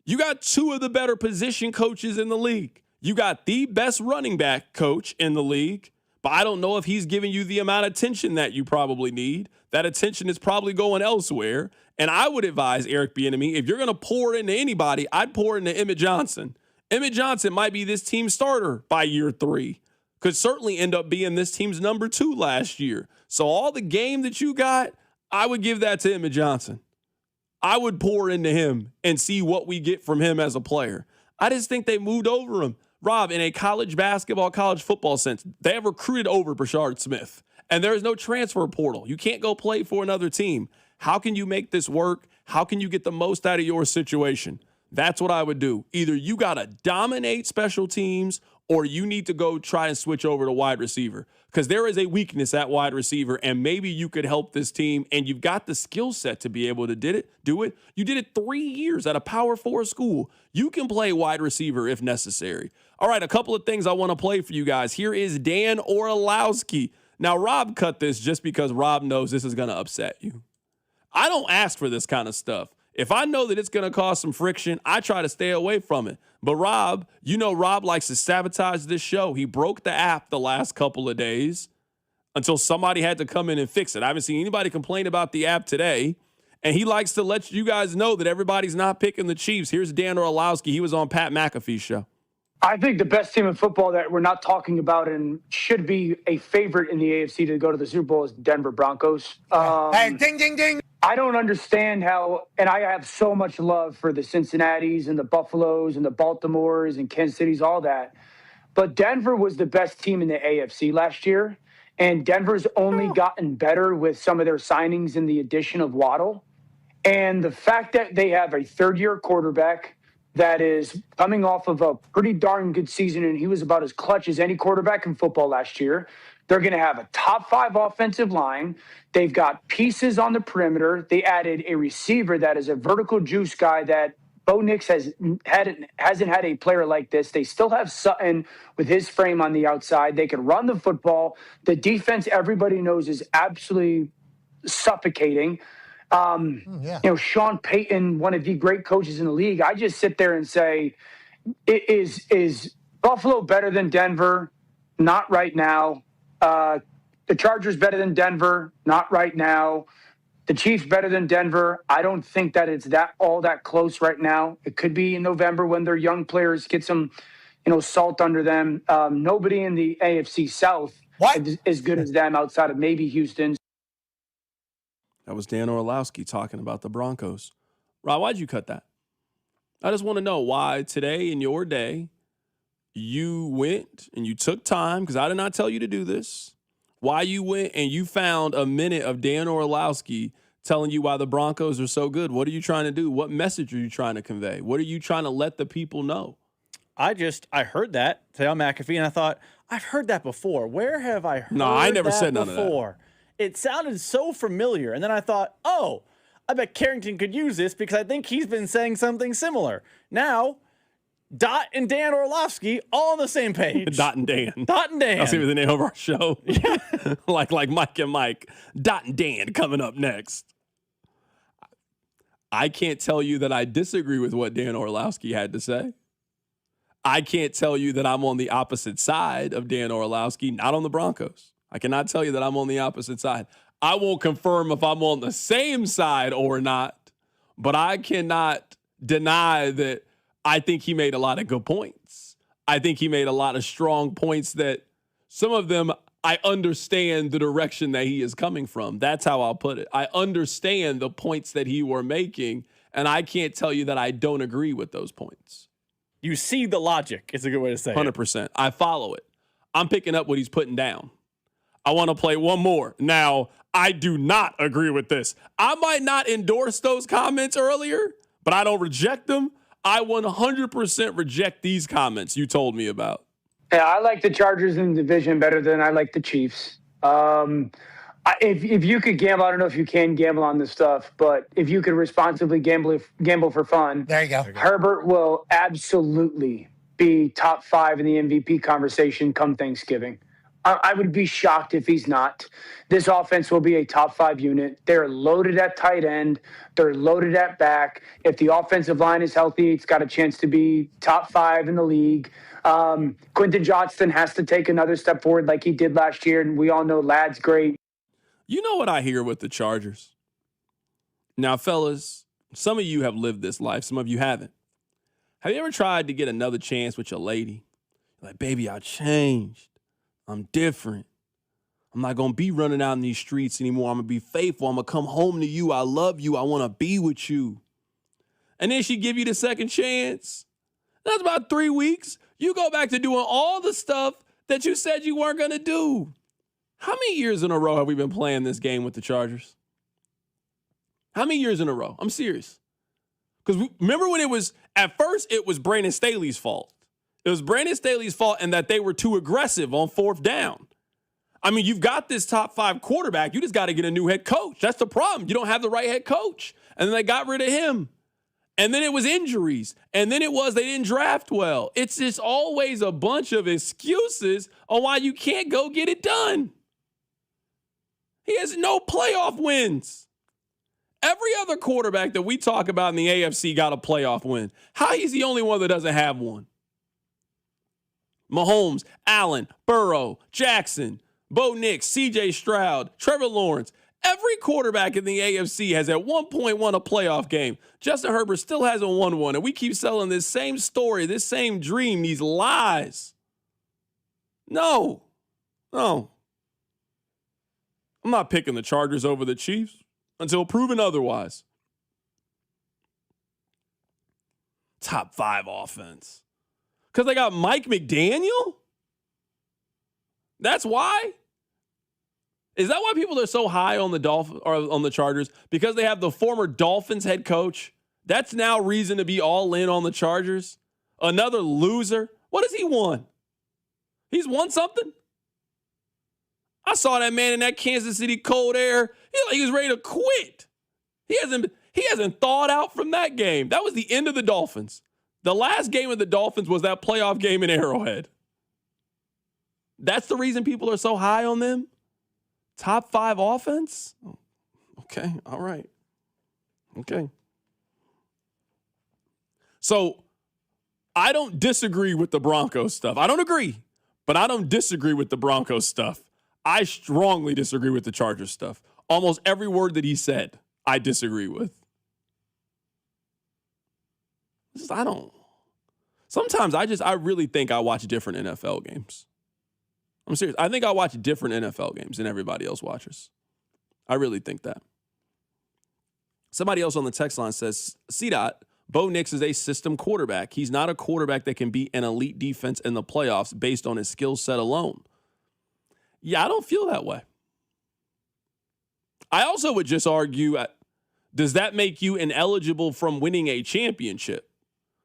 [SPEAKER 3] you got 2 of the better position coaches in the league. You got the best running back coach in the league, but I don't know if he's giving you the amount of attention that you probably need. That attention is probably going elsewhere. And I would advise Eric Bieniemy, if you're going to pour into anybody, I'd pour into Emmett Johnson. Emmett Johnson might be this team's starter by year 3. Could certainly end up being this team's number 2 last year. So all the game that you got, I would give that to Emmett Johnson. I would pour into him and see what we get from him as a player. I just think they moved over him. Rob, in a college basketball, college football sense, they have recruited over Bashard Smith. And there is no transfer portal. You can't go play for another team. How can you make this work? How can you get the most out of your situation? That's what I would do. Either you got to dominate special teams or you need to go try and switch over to wide receiver, because there is a weakness at wide receiver, and maybe you could help this team, and you've got the skill set to be able to do it. You did it 3 years at a Power 4 school. You can play wide receiver if necessary. All right, a couple of things I want to play for you guys. Here is Dan Orlowski. Now, Rob cut this just because Rob knows this is going to upset you. I don't ask for this kind of stuff. If I know that it's going to cause some friction, I try to stay away from it. But Rob, you know Rob likes to sabotage this show. He broke the app the last couple of days until somebody had to come in and fix it. I haven't seen anybody complain about the app today. And he likes to let you guys know that everybody's not picking the Chiefs. Here's Dan Orlowski. He was on Pat McAfee's show.
[SPEAKER 1] I think the best team in football that we're not talking about and should be a favorite in the AFC to go to the Super Bowl is Denver Broncos.
[SPEAKER 7] Hey, ding, ding, ding.
[SPEAKER 1] I don't understand how, and I have so much love for the Cincinnatis and the Buffaloes and the Baltimores and Kansas Cities, all that. But Denver was the best team in the AFC last year, and Denver's only gotten better with some of their signings and the addition of Waddle. And the fact that they have a third-year quarterback that is coming off of a pretty darn good season, and he was about as clutch as any quarterback in football last year. They're going to have a top 5 offensive line. They've got pieces on the perimeter. They added a receiver that is a vertical juice guy that Bo Nix hasn't had a player like this. They still have Sutton with his frame on the outside. They can run the football. The defense, everybody knows, is absolutely suffocating. You know, Sean Payton, one of the great coaches in the league. I just sit there and say, is Buffalo better than Denver? Not right now. the Chargers better than Denver, not right now. The Chiefs better than Denver. I don't think that it's all that close right now. It could be in November when their young players get some, salt under them. Nobody in the AFC South is as good as them outside of maybe Houston.
[SPEAKER 3] That was Dan Orlowski talking about the Broncos. Rob, why'd you cut that? I just want to know why today in your day you went and you took time, because I did not tell you to do this, why you went and you found a minute of Dan Orlowski telling you why the Broncos are so good. What are you trying to do? What message are you trying to convey? What are you trying to let the people know?
[SPEAKER 18] I heard that today on McAfee, and I thought, I've heard that before. Where have I heard that before?
[SPEAKER 3] No, I never said none of that.
[SPEAKER 18] It sounded so familiar. And then I thought, oh, I bet Carrington could use this because I think he's been saying something similar. Now, Dot and Dan Orlowski all on the same page.
[SPEAKER 3] Dot and Dan.
[SPEAKER 18] Dot and Dan.
[SPEAKER 3] That's going to be the name of our show. Yeah. like Mike and Mike. Dot and Dan coming up next. I can't tell you that I disagree with what Dan Orlowski had to say. I can't tell you that I'm on the opposite side of Dan Orlowski, not on the Broncos. I cannot tell you that I'm on the opposite side. I won't confirm if I'm on the same side or not, but I cannot deny that I think he made a lot of good points. I think he made a lot of strong points that some of them I understand the direction that he is coming from. That's how I'll put it. I understand the points that he were making, and I can't tell you that I don't agree with those points.
[SPEAKER 18] You see the logic. It's a good way to say
[SPEAKER 3] 100%. I follow it. I'm picking up what he's putting down. I want to play one more. Now, I do not agree with this. I might not endorse those comments earlier, but I don't reject them. I 100% reject these comments you told me about.
[SPEAKER 1] Yeah, I like the Chargers in the division better than I like the Chiefs. If you could gamble, I don't know if you can gamble on this stuff, but if you could responsibly gamble for fun,
[SPEAKER 7] there you go.
[SPEAKER 1] Herbert will absolutely be top 5 in the MVP conversation come Thanksgiving. I would be shocked if he's not. This offense will be a top 5 unit. They're loaded at tight end. They're loaded at back. If the offensive line is healthy, it's got a chance to be top 5 in the league. Quentin Johnston has to take another step forward like he did last year, and we all know Ladd's great.
[SPEAKER 3] You know what I hear with the Chargers? Now, fellas, some of you have lived this life. Some of you haven't. Have you ever tried to get another chance with your lady? Like, baby, I changed. I'm different. I'm not going to be running out in these streets anymore. I'm going to be faithful. I'm going to come home to you. I love you. I want to be with you. And then she give you the second chance. That's about 3 weeks. You go back to doing all the stuff that you said you weren't going to do. How many years in a row have we been playing this game with the Chargers? How many years in a row? I'm serious. Because remember when at first it was Brandon Staley's fault. It was Brandon Staley's fault and that they were too aggressive on 4th down. I mean, you've got this top 5 quarterback. You just got to get a new head coach. That's the problem. You don't have the right head coach. And then they got rid of him. And then it was injuries. And then it was they didn't draft well. It's just always a bunch of excuses on why you can't go get it done. He has no playoff wins. Every other quarterback that we talk about in the AFC got a playoff win. How he's the only one that doesn't have one? Mahomes, Allen, Burrow, Jackson, Bo Nix, C.J. Stroud, Trevor Lawrence. Every quarterback in the AFC has at one point won a playoff game. Justin Herbert still hasn't won one, and we keep selling this same story, this same dream, these lies. No. I'm not picking the Chargers over the Chiefs until proven otherwise. Top 5 offense. Because they got Mike McDaniel? That's why? Is that why people are so high on the Dolphins or on the Chargers? Because they have the former Dolphins head coach? That's now reason to be all in on the Chargers? Another loser? What has he won? He's won something? I saw that man in that Kansas City cold air. He was ready to quit. He hasn't thawed out from that game. That was the end of the Dolphins. The last game of the Dolphins was that playoff game in Arrowhead. That's the reason people are so high on them? Top 5 offense? Okay, all right. Okay. So I don't disagree with the Broncos stuff. I don't agree, but I don't disagree with the Broncos stuff. I strongly disagree with the Chargers stuff. Almost every word that he said, I disagree with. Sometimes I really think I watch different NFL games. I'm serious. I think I watch different NFL games than everybody else watches. I really think that. Somebody else on the text line says, CDOT, Bo Nix is a system quarterback. He's not a quarterback that can beat an elite defense in the playoffs based on his skill set alone. Yeah, I don't feel that way. I also would just argue, does that make you ineligible from winning a championship?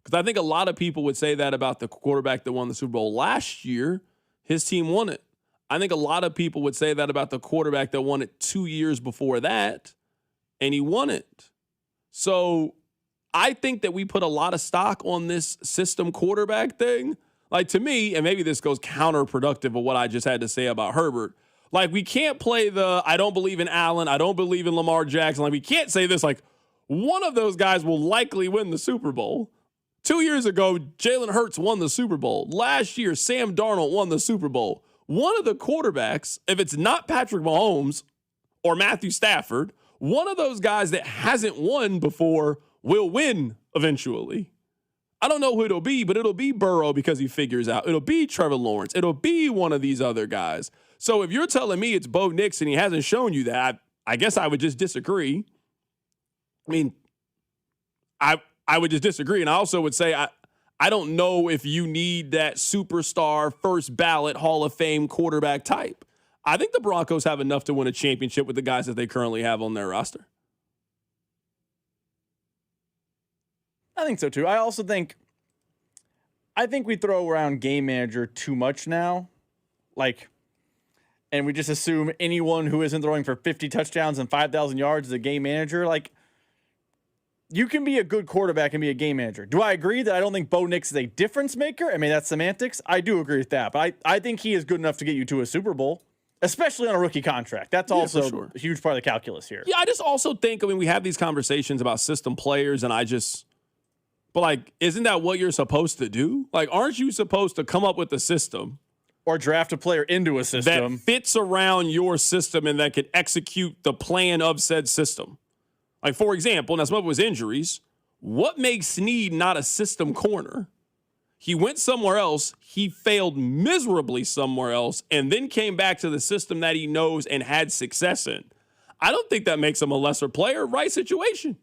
[SPEAKER 3] Because I think a lot of people would say that about the quarterback that won the Super Bowl last year. His team won it. I think a lot of people would say that about the quarterback that won it 2 years before that, and he won it. So I think that we put a lot of stock on this system quarterback thing. Like, to me, and maybe this goes counterproductive of what I just had to say about Herbert, like, we can't play I don't believe in Allen, I don't believe in Lamar Jackson. Like, we can't say this, like, one of those guys will likely win the Super Bowl. 2 years ago, Jalen Hurts won the Super Bowl. Last year, Sam Darnold won the Super Bowl. One of the quarterbacks, if it's not Patrick Mahomes or Matthew Stafford, one of those guys that hasn't won before will win eventually. I don't know who it'll be, but it'll be Burrow because he figures out. It'll be Trevor Lawrence. It'll be one of these other guys. So if you're telling me it's Bo Nix and he hasn't shown you that, I guess I would just disagree. I mean, I would just disagree. And I also would say I don't know if you need that superstar, first ballot, Hall of Fame quarterback type. I think the Broncos have enough to win a championship with the guys that they currently have on their roster.
[SPEAKER 18] I think so too. I think we throw around game manager too much now. And we just assume anyone who isn't throwing for 50 touchdowns and 5,000 yards is a game manager. Like, you can be a good quarterback and be a game manager. Do I agree that I don't think Bo Nix is a difference maker? I mean, that's semantics. I do agree with that. But I think he is good enough to get you to a Super Bowl, especially on a rookie contract. That's also a huge part of the calculus here.
[SPEAKER 3] Yeah, I just also think, we have these conversations about system players, and but isn't that what you're supposed to do? Like, aren't you supposed to come up with a system?
[SPEAKER 18] Or draft a player into a system
[SPEAKER 3] that fits around your system and that can execute the plan of said system? Like, for example, now some of it was injuries. What makes Snead not a system corner? He went somewhere else. He failed miserably somewhere else and then came back to the system that he knows and had success in. I don't think that makes him a lesser player. Right situation.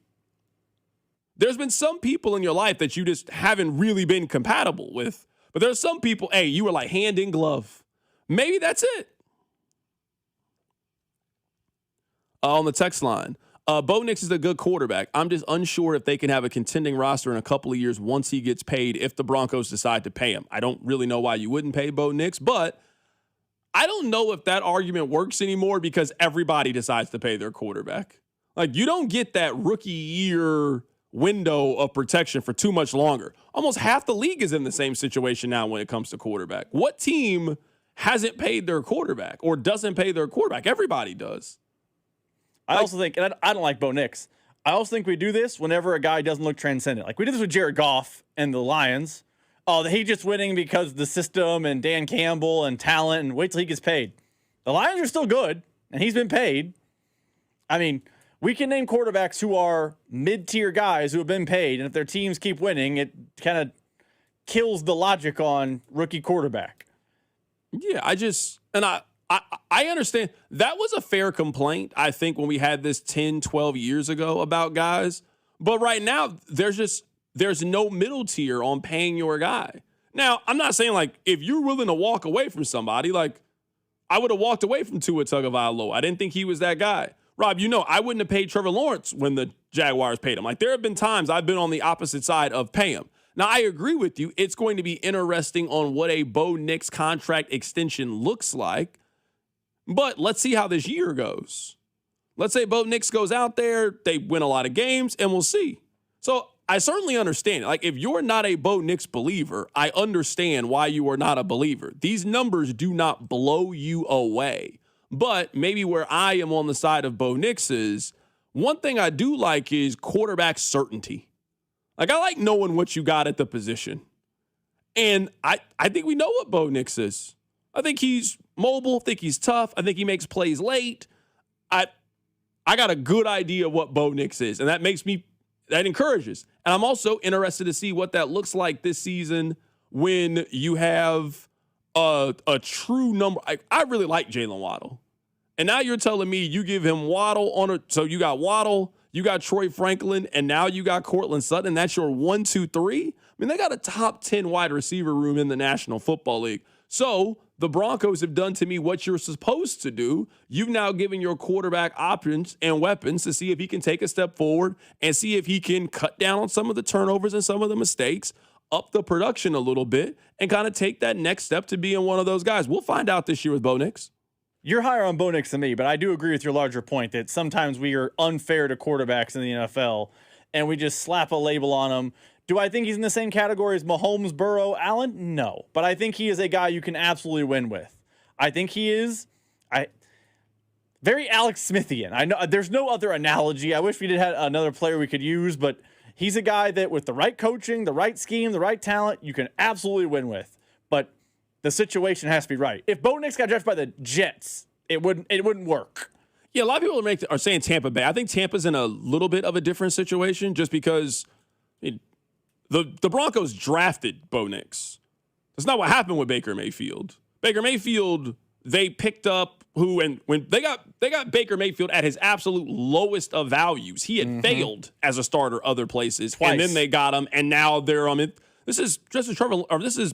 [SPEAKER 3] There's been some people in your life that you just haven't really been compatible with. But there's some people, you were like hand in glove. Maybe that's it. On the text line, Bo Nix is a good quarterback. I'm just unsure if they can have a contending roster in a couple of years once he gets paid if the Broncos decide to pay him. I don't really know why you wouldn't pay Bo Nix, but I don't know if that argument works anymore because everybody decides to pay their quarterback. Like, you don't get that rookie year window of protection for too much longer. Almost half the league is in the same situation now when it comes to quarterback. What team hasn't paid their quarterback or doesn't pay their quarterback? Everybody does.
[SPEAKER 18] I also think, and I don't like Bo Nix, I also think we do this whenever a guy doesn't look transcendent. Like, we did this with Jared Goff and the Lions. Oh, he's just winning because of the system and Dan Campbell and talent, and wait till he gets paid. The Lions are still good, and he's been paid. I mean, we can name quarterbacks who are mid-tier guys who have been paid, and if their teams keep winning, it kind of kills the logic on rookie quarterback.
[SPEAKER 3] Yeah, I understand. That was a fair complaint, I think, when we had this 10, 12 years ago about guys. But right now, there's no middle tier on paying your guy. Now, I'm not saying, if you're willing to walk away from somebody, I would have walked away from Tua Tagovailoa. I didn't think he was that guy. Rob, I wouldn't have paid Trevor Lawrence when the Jaguars paid him. There have been times I've been on the opposite side of pay him. Now, I agree with you. It's going to be interesting on what a Bo Nix contract extension looks like. But let's see how this year goes. Let's say Bo Nix goes out there, they win a lot of games, and we'll see. So I certainly understand it. If you're not a Bo Nix believer, I understand why you are not a believer. These numbers do not blow you away. But maybe where I am on the side of Bo Nix is, one thing I do like is quarterback certainty. I like knowing what you got at the position. And I think we know what Bo Nix is. I think he's mobile, think he's tough. I think he makes plays late. I got a good idea of what Bo Nix is, and that encourages. And I'm also interested to see what that looks like this season when you have a true number. I really like Jalen Waddle. And now you're telling me you give him Waddle so you got Waddle, you got Troy Franklin, and now you got Cortland Sutton. That's your 1, 2, 3. I mean, they got a top 10 wide receiver room in the National Football League. So the Broncos have done to me what you're supposed to do. You've now given your quarterback options and weapons to see if he can take a step forward and see if he can cut down on some of the turnovers and some of the mistakes, up the production a little bit, and kind of take that next step to being one of those guys. We'll find out this year with Bo Nix.
[SPEAKER 18] You're higher on Bo Nix than me, but I do agree with your larger point that sometimes we are unfair to quarterbacks in the NFL, and we just slap a label on them. Do I think he's in the same category as Mahomes, Burrow, Allen? No. But I think he is a guy you can absolutely win with. I think he is very Alex Smithian. I know there's no other analogy. I wish we had another player we could use, but he's a guy that with the right coaching, the right scheme, the right talent, you can absolutely win with. But the situation has to be right. If Bo Nix got drafted by the Jets, it wouldn't work.
[SPEAKER 3] Yeah, a lot of people are saying Tampa Bay. I think Tampa's in a little bit of a different situation just because the Broncos drafted Bo Nix. That's not what happened with Baker Mayfield. Baker Mayfield, they picked up when they got Baker Mayfield at his absolute lowest of values. He had failed as a starter other places,
[SPEAKER 18] Twice.
[SPEAKER 3] And then they got him, and now they're This is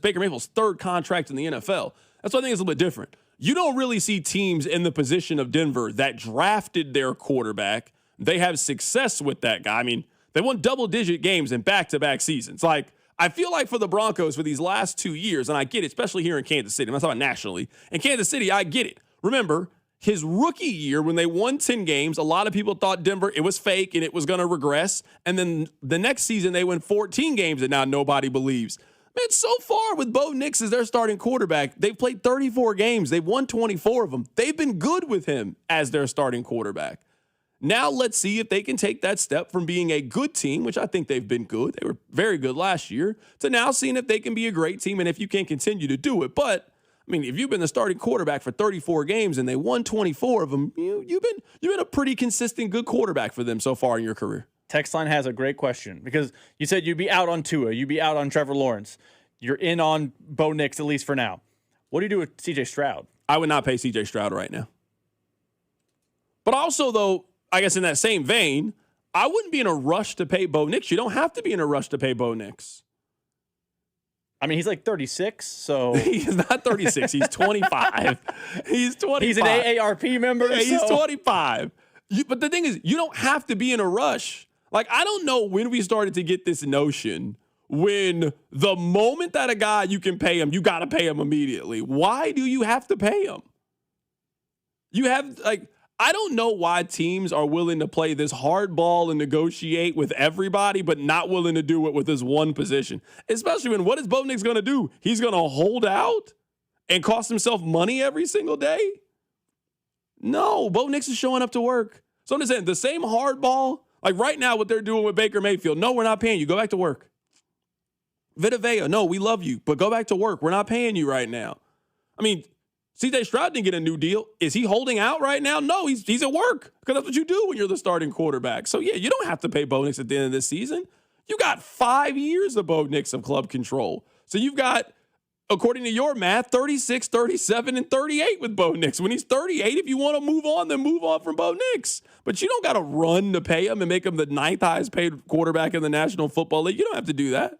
[SPEAKER 3] Baker Mayfield's third contract in the NFL. That's why I think it's a little bit different. You don't really see teams in the position of Denver that drafted their quarterback. They have success with that guy. I mean, they won double-digit games in back-to-back seasons. Like, I feel like for the Broncos for these last 2 years, and I get it, especially here in Kansas City. I'm not talking about nationally. In Kansas City, I get it. Remember, his rookie year when they won 10 games, a lot of people thought Denver, it was fake and it was going to regress. And then the next season, they win 14 games and now nobody believes. Man, so far with Bo Nix as their starting quarterback, they've played 34 games. They've won 24 of them. They've been good with him as their starting quarterback. Now let's see if they can take that step from being a good team, which I think they've been good. They were very good last year, to now seeing if they can be a great team and if you can continue to do it. But I mean, if you've been the starting quarterback for 34 games and they won 24 of them, you've been a pretty consistent good quarterback for them so far in your career.
[SPEAKER 18] Text line has a great question because you said you'd be out on Tua, you'd be out on Trevor Lawrence. You're in on Bo Nix, at least for now. What do you do with C.J. Stroud?
[SPEAKER 3] I would not pay C.J. Stroud right now. But also, though, I guess in that same vein, I wouldn't be in a rush to pay Bo Nix. You don't have to be in a rush to pay Bo Nix.
[SPEAKER 18] I mean, he's like 36, so.
[SPEAKER 3] He's not 36. He's 25. He's 25.
[SPEAKER 18] He's an AARP member.
[SPEAKER 3] Yeah, he's 25. But the thing is, you don't have to be in a rush. Like, I don't know when we started to get this notion when the moment that a guy you can pay him, you got to pay him immediately. Why do you have to pay him? I don't know why teams are willing to play this hard ball and negotiate with everybody, but not willing to do it with this one position. Especially when, what is Bo Nix going to do? He's going to hold out and cost himself money every single day? No, Bo Nix is showing up to work. So I'm just saying, the same hard ball, like right now what they're doing with Baker Mayfield, no, we're not paying you. Go back to work. Vita Vea, no, we love you, but go back to work. We're not paying you right now. I mean, C.J. Stroud didn't get a new deal. Is he holding out right now? No, he's at work because that's what you do when you're the starting quarterback. So, yeah, you don't have to pay Bo Nix at the end of this season. You got 5 years of Bo Nix of club control. So you've got, according to your math, 36, 37, and 38 with Bo Nix. When he's 38, if you want to move on, then move on from Bo Nix. But you don't got to run to pay him and make him the 9th highest paid quarterback in the National Football League. You don't have to do that.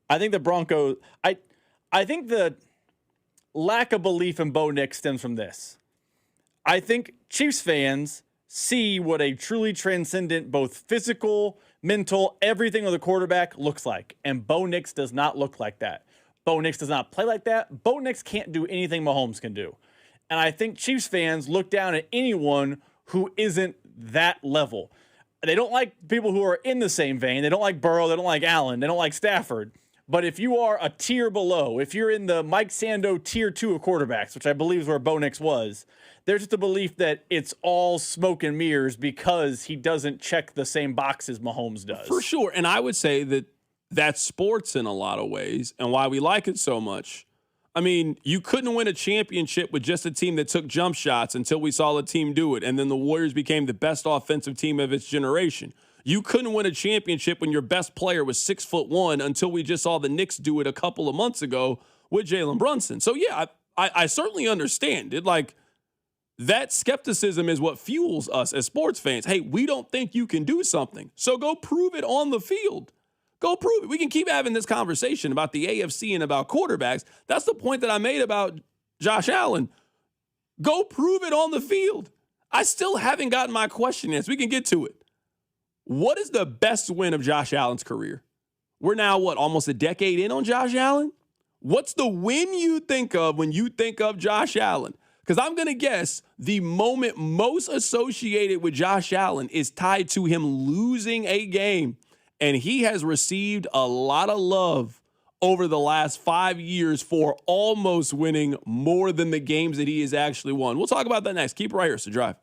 [SPEAKER 18] I think the Broncos, I think the lack of belief in Bo Nix stems from this. I think Chiefs fans see what a truly transcendent, both physical, mental, everything of the quarterback looks like. And Bo Nix does not look like that. Bo Nix does not play like that. Bo Nix can't do anything Mahomes can do. And I think Chiefs fans look down at anyone who isn't that level. They don't like people who are in the same vein. They don't like Burrow. They don't like Allen. They don't like Stafford. But if you are a tier below, if you're in the Mike Sando tier 2 of quarterbacks, which I believe is where Bo Nix was, there's just a belief that it's all smoke and mirrors because he doesn't check the same boxes Mahomes does.
[SPEAKER 3] For sure. And I would say that that's sports in a lot of ways and why we like it so much. I mean, you couldn't win a championship with just a team that took jump shots until we saw the team do it, and then the Warriors became the best offensive team of its generation. You couldn't win a championship when your best player was 6'1" until we just saw the Knicks do it a couple of months ago with Jalen Brunson. So, yeah, I certainly understand it. Like, that skepticism is what fuels us as sports fans. Hey, we don't think you can do something, so go prove it on the field. Go prove it. We can keep having this conversation about the AFC and about quarterbacks. That's the point that I made about Josh Allen. Go prove it on the field. I still haven't gotten my question answered. We can get to it. What is the best win of Josh Allen's career? We're now, almost a decade in on Josh Allen? What's the win you think of when you think of Josh Allen? Because I'm going to guess the moment most associated with Josh Allen is tied to him losing a game. And he has received a lot of love over the last 5 years for almost winning more than the games that he has actually won. We'll talk about that next. Keep it right here. It's The Drive.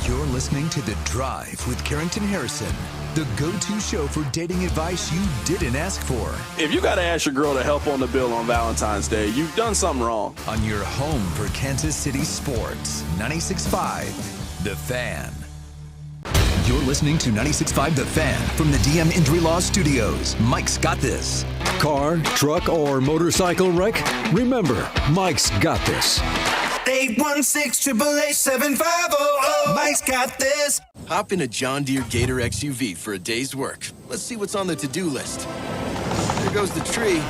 [SPEAKER 2] You're listening to The Drive with Carrington Harrison, the go-to show for dating advice you didn't ask for.
[SPEAKER 3] If you got to ask your girl to help on the bill on Valentine's Day, you've done something wrong.
[SPEAKER 2] On your home for Kansas City sports, 96.5 The Fan. You're listening to 96.5 The Fan from the DM Injury Law Studios. Mike's got this.
[SPEAKER 4] Car, truck, or motorcycle wreck? Remember, Mike's got this.
[SPEAKER 9] 816-888-7500. Mike's got this. Hop in a John Deere Gator XUV for a day's work. Let's see what's on the to-do list. There goes the tree.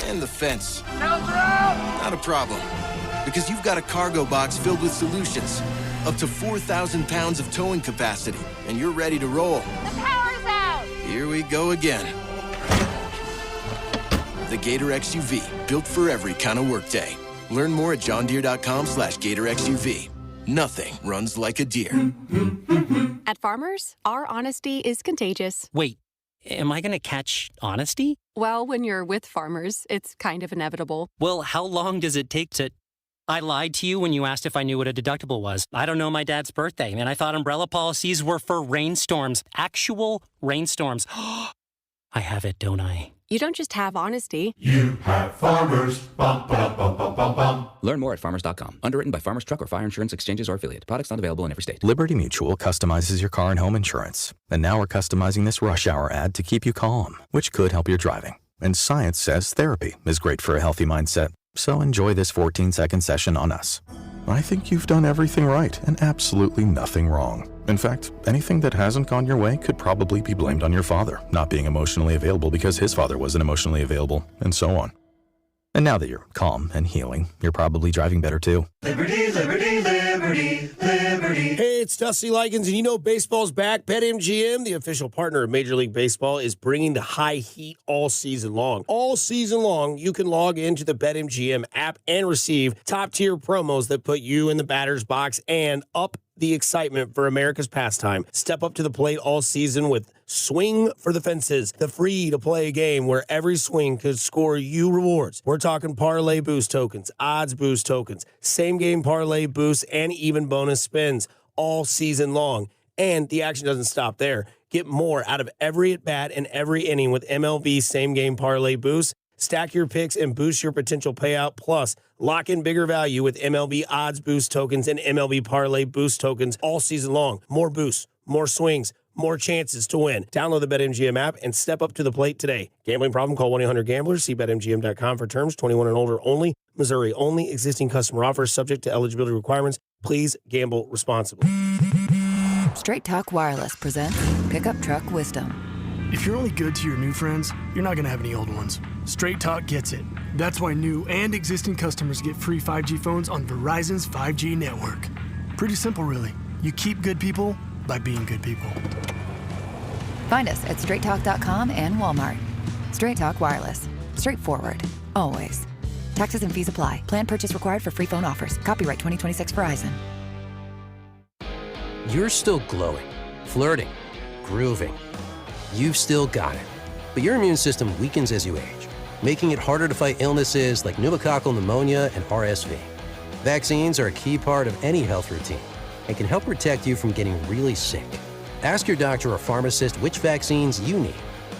[SPEAKER 9] And the fence. Not a problem. Because you've got a cargo box filled with solutions. Up to 4,000 pounds of towing capacity, and you're ready to roll.
[SPEAKER 10] The power's out!
[SPEAKER 9] Here we go again. The Gator XUV, built for every kind of workday. Learn more at johndeere.com/Gator XUV. Nothing runs like a deer.
[SPEAKER 19] At Farmers, our honesty is contagious.
[SPEAKER 25] Wait, am I going to catch honesty?
[SPEAKER 19] Well, when you're with Farmers, it's kind of inevitable.
[SPEAKER 25] Well, how long does it take to... I lied to you when you asked if I knew what a deductible was. I don't know my dad's birthday, and I thought umbrella policies were for rainstorms. Actual rainstorms. I have it, don't I?
[SPEAKER 19] You don't just have honesty.
[SPEAKER 23] You have Farmers. Bum, ba, bum, bum, bum, bum.
[SPEAKER 26] Learn more at farmers.com. Underwritten by Farmers Truck or Fire Insurance Exchanges or affiliate. Products not available in every state.
[SPEAKER 27] Liberty Mutual customizes your car and home insurance. And now we're customizing this rush hour ad to keep you calm, which could help your driving. And science says therapy is great for a healthy mindset. So enjoy this 14-second session on us. I think you've done everything right and absolutely nothing wrong. In fact, anything that hasn't gone your way could probably be blamed on your father not being emotionally available because his father wasn't emotionally available, and so on. And now that you're calm and healing, you're probably driving better too.
[SPEAKER 9] Liberty, liberty, liberty, liberty.
[SPEAKER 28] Hey, it's Dusty Likens, and you know baseball's back. BetMGM, the official partner of Major League Baseball, is bringing the high heat all season long. All season long, you can log into the BetMGM app and receive top-tier promos that put you in the batter's box and up the excitement for America's pastime. Step up to the plate all season with Swing for the Fences, the free-to-play game where every swing could score you rewards. We're talking parlay boost tokens, odds boost tokens, same-game parlay boosts, and even bonus spins all season long. And the action doesn't stop there. Get more out of every at-bat and every inning with MLB same-game parlay boosts. Stack your picks and boost your potential payout. Plus, lock in bigger value with MLB odds boost tokens and MLB parlay boost tokens all season long. More boosts, more swings, more chances to win. Download the BetMGM app and step up to the plate today. Gambling problem? Call 1-800-GAMBLER. See BetMGM.com for terms. 21 and older only. Missouri only. Existing customer offers subject to eligibility requirements. Please gamble responsibly.
[SPEAKER 20] Straight Talk Wireless presents Pickup Truck Wisdom.
[SPEAKER 21] If you're only good to your new friends, you're not going to have any old ones. Straight Talk gets it. That's why new and existing customers get free 5G phones on Verizon's 5G network. Pretty simple, really. You keep good people by being good people.
[SPEAKER 20] Find us at straighttalk.com and Walmart. Straight Talk Wireless. Straightforward. Always. Taxes and fees apply. Plan purchase required for free phone offers. Copyright 2026 Verizon.
[SPEAKER 22] You're still glowing, flirting, grooving. You've still got it. But your immune system weakens as you age, making it harder to fight illnesses like pneumococcal pneumonia and RSV. Vaccines are a key part of any health routine and can help protect you from getting really sick. Ask your doctor or pharmacist which vaccines you need.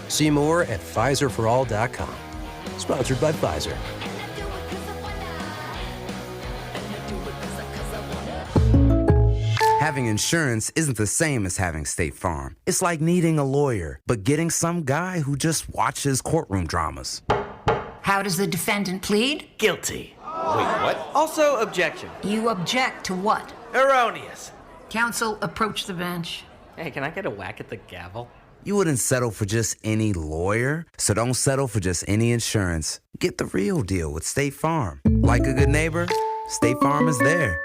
[SPEAKER 22] See more at PfizerForAll.com. Sponsored by Pfizer.
[SPEAKER 5] Having insurance isn't the same as having State Farm. It's like needing a lawyer, but getting some guy who just watches courtroom dramas.
[SPEAKER 6] How does the defendant plead?
[SPEAKER 8] Guilty. Wait, what? Also, objection.
[SPEAKER 6] You object to what?
[SPEAKER 8] Erroneous.
[SPEAKER 6] Counsel, approach the bench.
[SPEAKER 8] Hey, can I get a whack at the gavel?
[SPEAKER 5] You wouldn't settle for just any lawyer, so don't settle for just any insurance. Get the real deal with State Farm. Like a good neighbor, State Farm is there.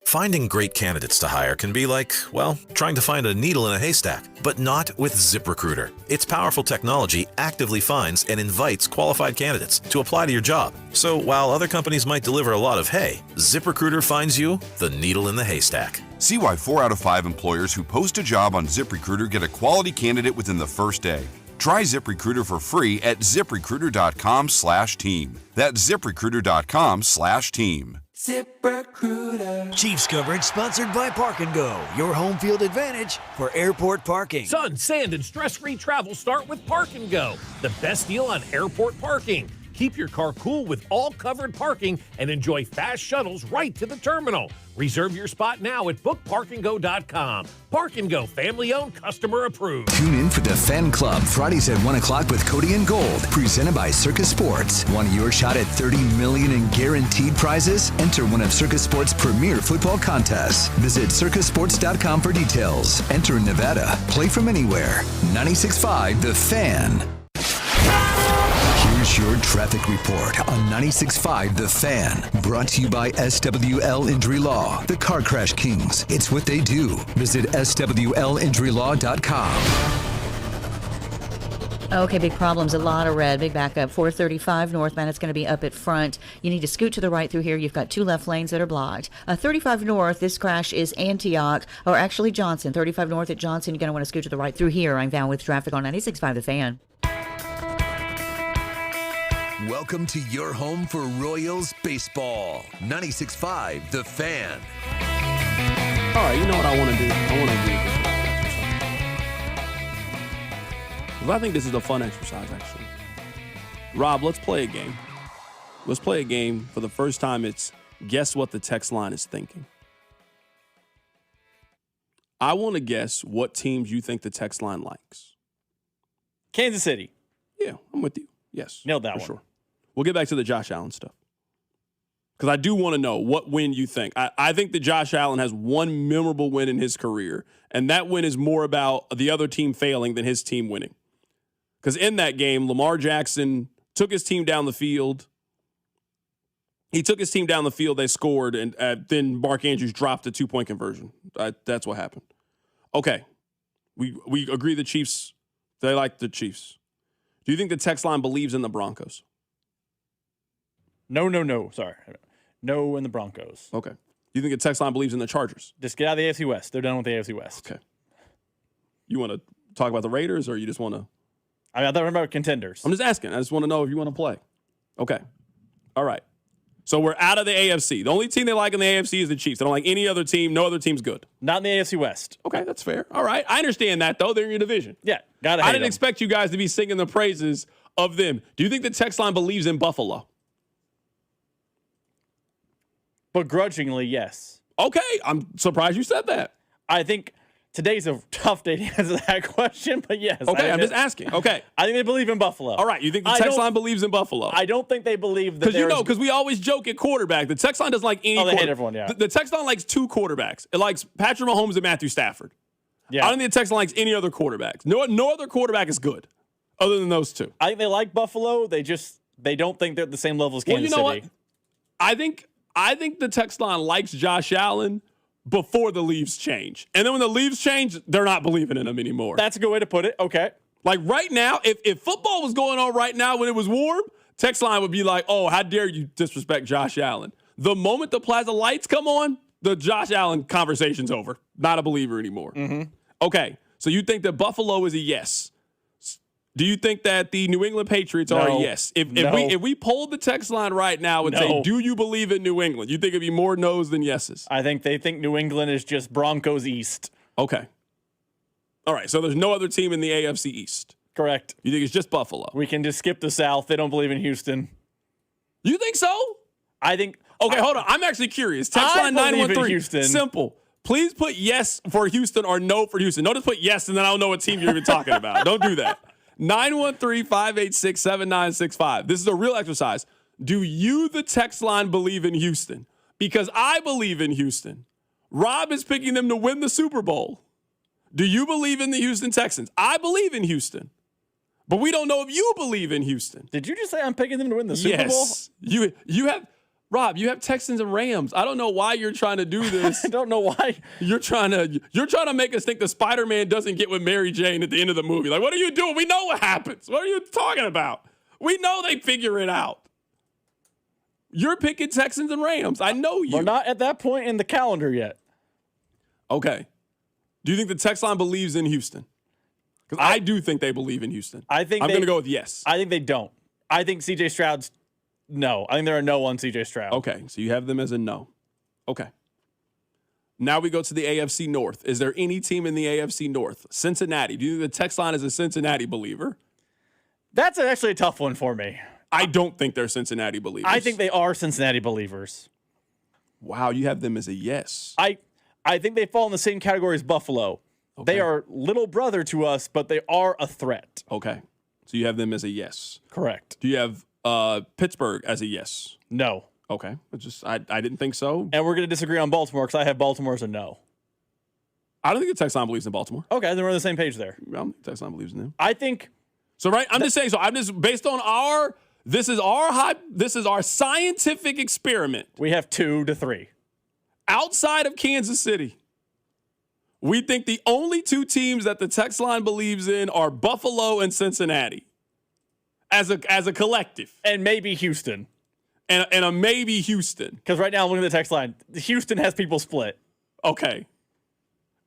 [SPEAKER 10] Finding great candidates to hire can be like, well, trying to find a needle in a haystack, but not with ZipRecruiter. Its powerful technology actively finds and invites qualified candidates to apply to your job. So while other companies might deliver a lot of hay, ZipRecruiter finds you the needle in the haystack.
[SPEAKER 11] See why 4 out of 5 employers who post a job on ZipRecruiter get a quality candidate within the first day. Try ZipRecruiter for free at ZipRecruiter.com/team. That's ZipRecruiter.com/team.
[SPEAKER 12] ZipRecruiter. Chiefs coverage sponsored by Park & Go, your home field advantage for airport parking.
[SPEAKER 13] Sun, sand, and stress-free travel start with Park & Go, the best deal on airport parking. Keep your car cool with all covered parking and enjoy fast shuttles right to the terminal. Reserve your spot now at bookparkandgo.com. Park & Go, family-owned, customer approved.
[SPEAKER 2] Tune in for the Fan Club Fridays at 1 o'clock with Cody and Gold, presented by Circus Sports. Want your shot at $30 million in guaranteed prizes? Enter one of Circus Sports' premier football contests. Visit circusports.com for details. Enter in Nevada. Play from anywhere. 96.5 The Fan. Here's your traffic report on 96.5 The Fan. Brought to you by SWL Injury Law, the Car Crash Kings. It's what they do. Visit SWLinjurylaw.com.
[SPEAKER 14] Okay, big problems. A lot of red. Big backup. 435 northbound. It's going to be up at front. You need to scoot to the right through here. You've got 2 left lanes that are blocked. 35 north. This crash is Antioch, or actually Johnson. 35 north at Johnson. You're going to want to scoot to the right through here. I'm Val with traffic on 96.5 The Fan.
[SPEAKER 2] Welcome to your home for Royals baseball. 96.5 The Fan.
[SPEAKER 3] All right, you know what I want to do? I want to do this. I think this is a fun exercise, actually. Rob, let's play a game. Let's play a game. For the first time, it's guess what the text line is thinking. I want to guess what teams you think the text line likes.
[SPEAKER 18] Kansas City.
[SPEAKER 3] Yeah, I'm with you. Yes.
[SPEAKER 18] Nailed that
[SPEAKER 3] for
[SPEAKER 18] one.
[SPEAKER 3] Sure. We'll get back to the Josh Allen stuff. Because I do want to know what win you think. I think that Josh Allen has one memorable win in his career, and that win is more about the other team failing than his team winning. Because in that game, Lamar Jackson took his team down the field. He took his team down the field. They scored, and then Mark Andrews dropped a 2-point conversion. That's what happened. Okay. We agree the Chiefs, they like the Chiefs. Do you think the text line believes in the Broncos?
[SPEAKER 18] No. Sorry. No in the Broncos.
[SPEAKER 3] Okay. Do you think the text line believes in the Chargers?
[SPEAKER 18] Just get out of the AFC West. They're done with the AFC West.
[SPEAKER 3] Okay. You want to talk about the Raiders, or you just want to?
[SPEAKER 18] I thought we were about contenders.
[SPEAKER 3] I'm just asking. I just want to know if you want to play. Okay. All right. So we're out of the AFC. The only team they like in the AFC is the Chiefs. They don't like any other team. No other team's good.
[SPEAKER 18] Not in the AFC West.
[SPEAKER 3] Okay, that's fair. All right. I understand that, though. They're in your division.
[SPEAKER 18] Yeah. Gotta
[SPEAKER 3] I didn't expect you guys to be singing the praises of them. Do you think the text line believes in Buffalo?
[SPEAKER 18] Begrudgingly, yes.
[SPEAKER 3] Okay. I'm surprised you said that.
[SPEAKER 18] I think today's a tough day to answer that question, but yes.
[SPEAKER 3] Okay, I'm just asking. Okay.
[SPEAKER 18] I think they believe in Buffalo.
[SPEAKER 3] All right, you think the text line believes in Buffalo?
[SPEAKER 18] I don't think they believe that
[SPEAKER 3] because we always joke at quarterback. The text line doesn't like any
[SPEAKER 18] they hate everyone, yeah.
[SPEAKER 3] The text line likes 2 quarterbacks. It likes Patrick Mahomes and Matthew Stafford.
[SPEAKER 18] Yeah.
[SPEAKER 3] I don't think the text line likes any other quarterbacks. No other quarterback is good other than those 2.
[SPEAKER 18] I think they like Buffalo. They don't think they're at the same level as Kansas City.
[SPEAKER 3] What? I think the text line likes Josh Allen before the leaves change. And then when the leaves change, they're not believing in him anymore.
[SPEAKER 18] That's a good way to put it. Okay.
[SPEAKER 3] Like right now, if football was going on right now when it was warm, text line would be like, oh, how dare you disrespect Josh Allen. The moment the Plaza lights come on, the Josh Allen conversation's over. Not a believer anymore.
[SPEAKER 18] Mm-hmm.
[SPEAKER 3] Okay, so you think that Buffalo is a yes. Do you think that the New England Patriots are a yes? If we polled the text line right now and say, do you believe in New England? You think it'd be more no's than yeses?
[SPEAKER 18] I think they think New England is just Broncos East.
[SPEAKER 3] Okay. All right, so there's no other team in the AFC East.
[SPEAKER 18] Correct.
[SPEAKER 3] You think it's just Buffalo?
[SPEAKER 18] We can just skip the South. They don't believe in Houston.
[SPEAKER 3] You think so?
[SPEAKER 18] I think.
[SPEAKER 3] Okay, hold on. I'm actually curious. Text line 913.
[SPEAKER 18] Houston.
[SPEAKER 3] Simple. Please put yes for Houston or no for Houston. Don't just put yes and then I don't know what team you're even talking about. Don't do that. 913-586-7965. This is a real exercise. Do you, the text line, believe in Houston? Because I believe in Houston. Rob is picking them to win the Super Bowl. Do you believe in the Houston Texans? I believe in Houston. But we don't know if you believe in Houston.
[SPEAKER 18] Did you just say I'm picking them to win the Super Bowl?
[SPEAKER 3] Yes. You have, Rob, you have Texans and Rams. I don't know why you're trying to do this.
[SPEAKER 18] I don't know why.
[SPEAKER 3] You're trying to make us think the Spider-Man doesn't get with Mary Jane at the end of the movie. Like, what are you doing? We know what happens. What are you talking about? We know they figure it out. You're picking Texans and Rams. I know you.
[SPEAKER 18] We're not at that point in the calendar yet.
[SPEAKER 3] Okay. Do you think the text line believes in Houston? Because I do think they believe in Houston. I'm going to go with yes.
[SPEAKER 18] I think they don't. I think C.J. Stroud's no. I think they're a no on C.J. Stroud.
[SPEAKER 3] Okay, so you have them as a no. Okay. Now we go to the AFC North. Is there any team in the AFC North? Cincinnati. Do you think the text line is a Cincinnati believer?
[SPEAKER 18] That's actually a tough one for me.
[SPEAKER 3] I don't think they're Cincinnati believers.
[SPEAKER 18] I think they are Cincinnati believers.
[SPEAKER 3] Wow, you have them as a yes.
[SPEAKER 18] I think they fall in the same category as Buffalo. Okay. They are little brother to us, but they are a threat.
[SPEAKER 3] Okay. So you have them as a yes.
[SPEAKER 18] Correct.
[SPEAKER 3] Do you have Pittsburgh as a yes?
[SPEAKER 18] No.
[SPEAKER 3] Okay. I didn't think so.
[SPEAKER 18] And we're going to disagree on Baltimore because I have Baltimore as a no.
[SPEAKER 3] I don't think the text line believes in Baltimore.
[SPEAKER 18] Okay, then we're on the same page there.
[SPEAKER 3] I don't think the text line believes in them.
[SPEAKER 18] I think.
[SPEAKER 3] So, right, I'm just saying, based on this is our scientific experiment.
[SPEAKER 18] We have 2 to 3.
[SPEAKER 3] Outside of Kansas City, we think the only 2 teams that the text line believes in are Buffalo and Cincinnati as a collective.
[SPEAKER 18] And maybe Houston.
[SPEAKER 3] And a maybe Houston.
[SPEAKER 18] Because right now, I'm looking at the text line. Houston has people split.
[SPEAKER 3] Okay.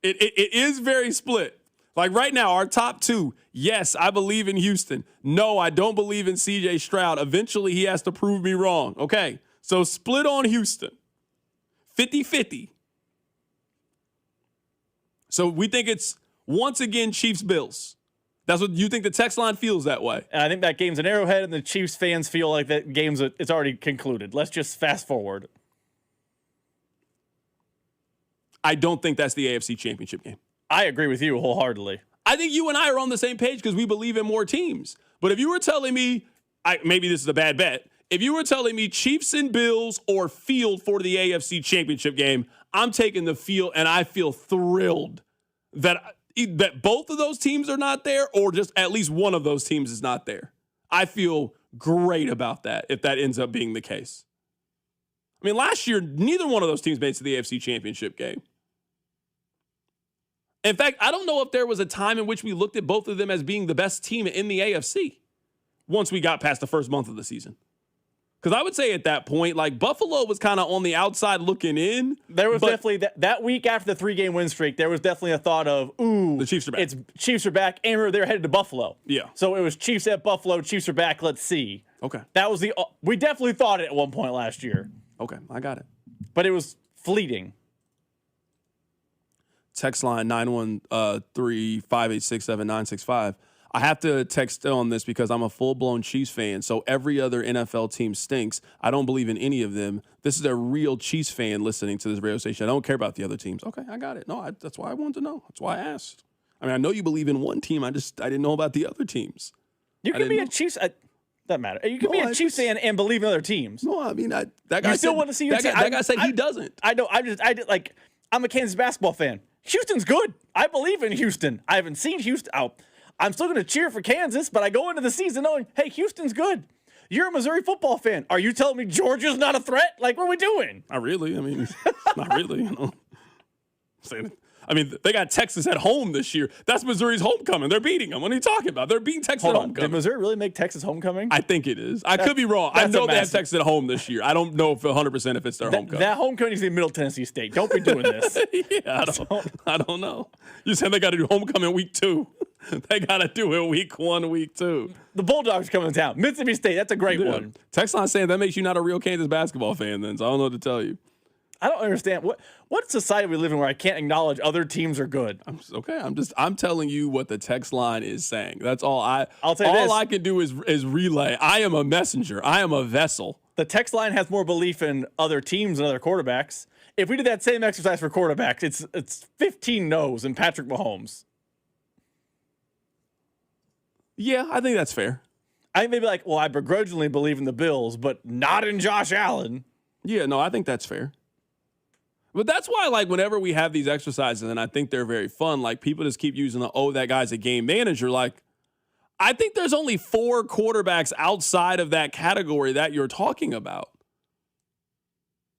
[SPEAKER 3] It is very split. Like right now, our top 2, yes, I believe in Houston. No, I don't believe in C.J. Stroud. Eventually, he has to prove me wrong. Okay, so split on Houston. 50-50. So we think it's, once again, Chiefs-Bills. That's what you think the text line feels that way.
[SPEAKER 18] And I think that game's an Arrowhead, and the Chiefs fans feel like that game's it's already concluded. Let's just fast forward.
[SPEAKER 3] I don't think that's the AFC Championship game.
[SPEAKER 18] I agree with you wholeheartedly.
[SPEAKER 3] I think you and I are on the same page because we believe in more teams. But if you were telling me, maybe this is a bad bet, if you were telling me Chiefs and Bills or field for the AFC Championship game, I'm taking the field, and I feel thrilled that both of those teams are not there or just at least one of those teams is not there. I feel great about that if that ends up being the case. I mean, last year, neither one of those teams made it to the AFC Championship game. In fact, I don't know if there was a time in which we looked at both of them as being the best team in the AFC once we got past the first month of the season. Because I would say at that point, like, Buffalo was kind of on the outside looking in.
[SPEAKER 18] There was definitely that week after the 3-game win streak, there was definitely a thought of, ooh,
[SPEAKER 3] the Chiefs are back.
[SPEAKER 18] Chiefs are back, and they're headed to Buffalo.
[SPEAKER 3] Yeah.
[SPEAKER 18] So it was Chiefs at Buffalo, Chiefs are back, let's see.
[SPEAKER 3] Okay.
[SPEAKER 18] That was we definitely thought it at one point last year.
[SPEAKER 3] Okay, I got it.
[SPEAKER 18] But it was fleeting.
[SPEAKER 3] Text line 913-586-7965. I have to text on this because I'm a full-blown Chiefs fan, so every other NFL team stinks. I don't believe in any of them. This is a real Chiefs fan listening to this radio station. I don't care about the other teams. Okay, I got it. No, that's why I wanted to know. That's why I asked. I mean, I know you believe in one team. I didn't know about the other teams.
[SPEAKER 18] You can be a Chiefs. Doesn't matter. You can be a Chiefs fan and believe in other teams.
[SPEAKER 3] No, I mean that guy.
[SPEAKER 18] You still want to see your team.
[SPEAKER 3] That guy said he doesn't.
[SPEAKER 18] I know. I'm a Kansas basketball fan. Houston's good. I believe in Houston. I haven't seen Houston. I'm still going to cheer for Kansas, but I go into the season knowing, hey, Houston's good. You're a Missouri football fan. Are you telling me Georgia's not a threat? Like, what are we doing?
[SPEAKER 3] Not really. I mean, not really. You know. I mean, they got Texas at home this year. That's Missouri's homecoming. They're beating them. What are you talking about? They're beating Texas at homecoming.
[SPEAKER 18] Did Missouri really make Texas homecoming?
[SPEAKER 3] I think it is. I could be wrong. I know they have Texas at home this year. I don't know if 100% if it's their homecoming.
[SPEAKER 18] That homecoming is in Middle Tennessee State. Don't be doing this.
[SPEAKER 3] Yeah, I don't know. You said they got to do homecoming week 2. They got to do it week 1, week 2.
[SPEAKER 18] The Bulldogs coming to town. Mississippi State, that's a great one.
[SPEAKER 3] Text line saying that makes you not a real Kansas basketball fan then, so I don't know what to tell you.
[SPEAKER 18] I don't understand what society we live in where I can't acknowledge other teams are good.
[SPEAKER 3] I'm telling you what the text line is saying. That's all
[SPEAKER 18] I'll say this.
[SPEAKER 3] All I can do is relay. I am a messenger. I am a vessel.
[SPEAKER 18] The text line has more belief in other teams and other quarterbacks. If we did that same exercise for quarterbacks, it's 15 no's in Patrick Mahomes.
[SPEAKER 3] Yeah, I think that's fair.
[SPEAKER 18] I may be like, well, I begrudgingly believe in the Bills, but not in Josh Allen.
[SPEAKER 3] Yeah, no, I think that's fair. But that's why, like, whenever we have these exercises, and I think they're very fun, like, people just keep using that guy's a game manager. Like, I think there's only 4 quarterbacks outside of that category that you're talking about.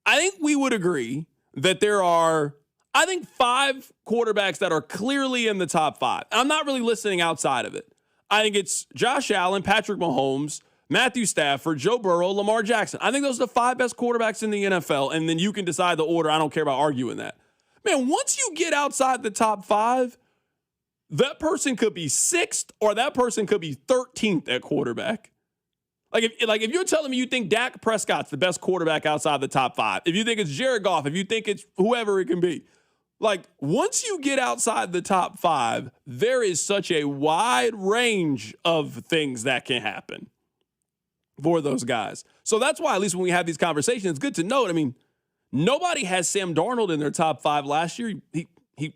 [SPEAKER 3] I think we would agree that there are, 5 quarterbacks that are clearly in the top 5. I'm not really listening outside of it. I think it's Josh Allen, Patrick Mahomes, Matthew Stafford, Joe Burrow, Lamar Jackson. I think those are the 5 best quarterbacks in the NFL, and then you can decide the order. I don't care about arguing that. Man, once you get outside the top 5, that person could be 6th or that person could be 13th at quarterback. Like if you're telling me you think Dak Prescott's the best quarterback outside the top 5, if you think it's Jared Goff, if you think it's whoever it can be, like once you get outside the top 5, there is such a wide range of things that can happen for those guys. So that's why, at least when we have these conversations, it's good to note. I mean, nobody has Sam Darnold in their top 5 last year. He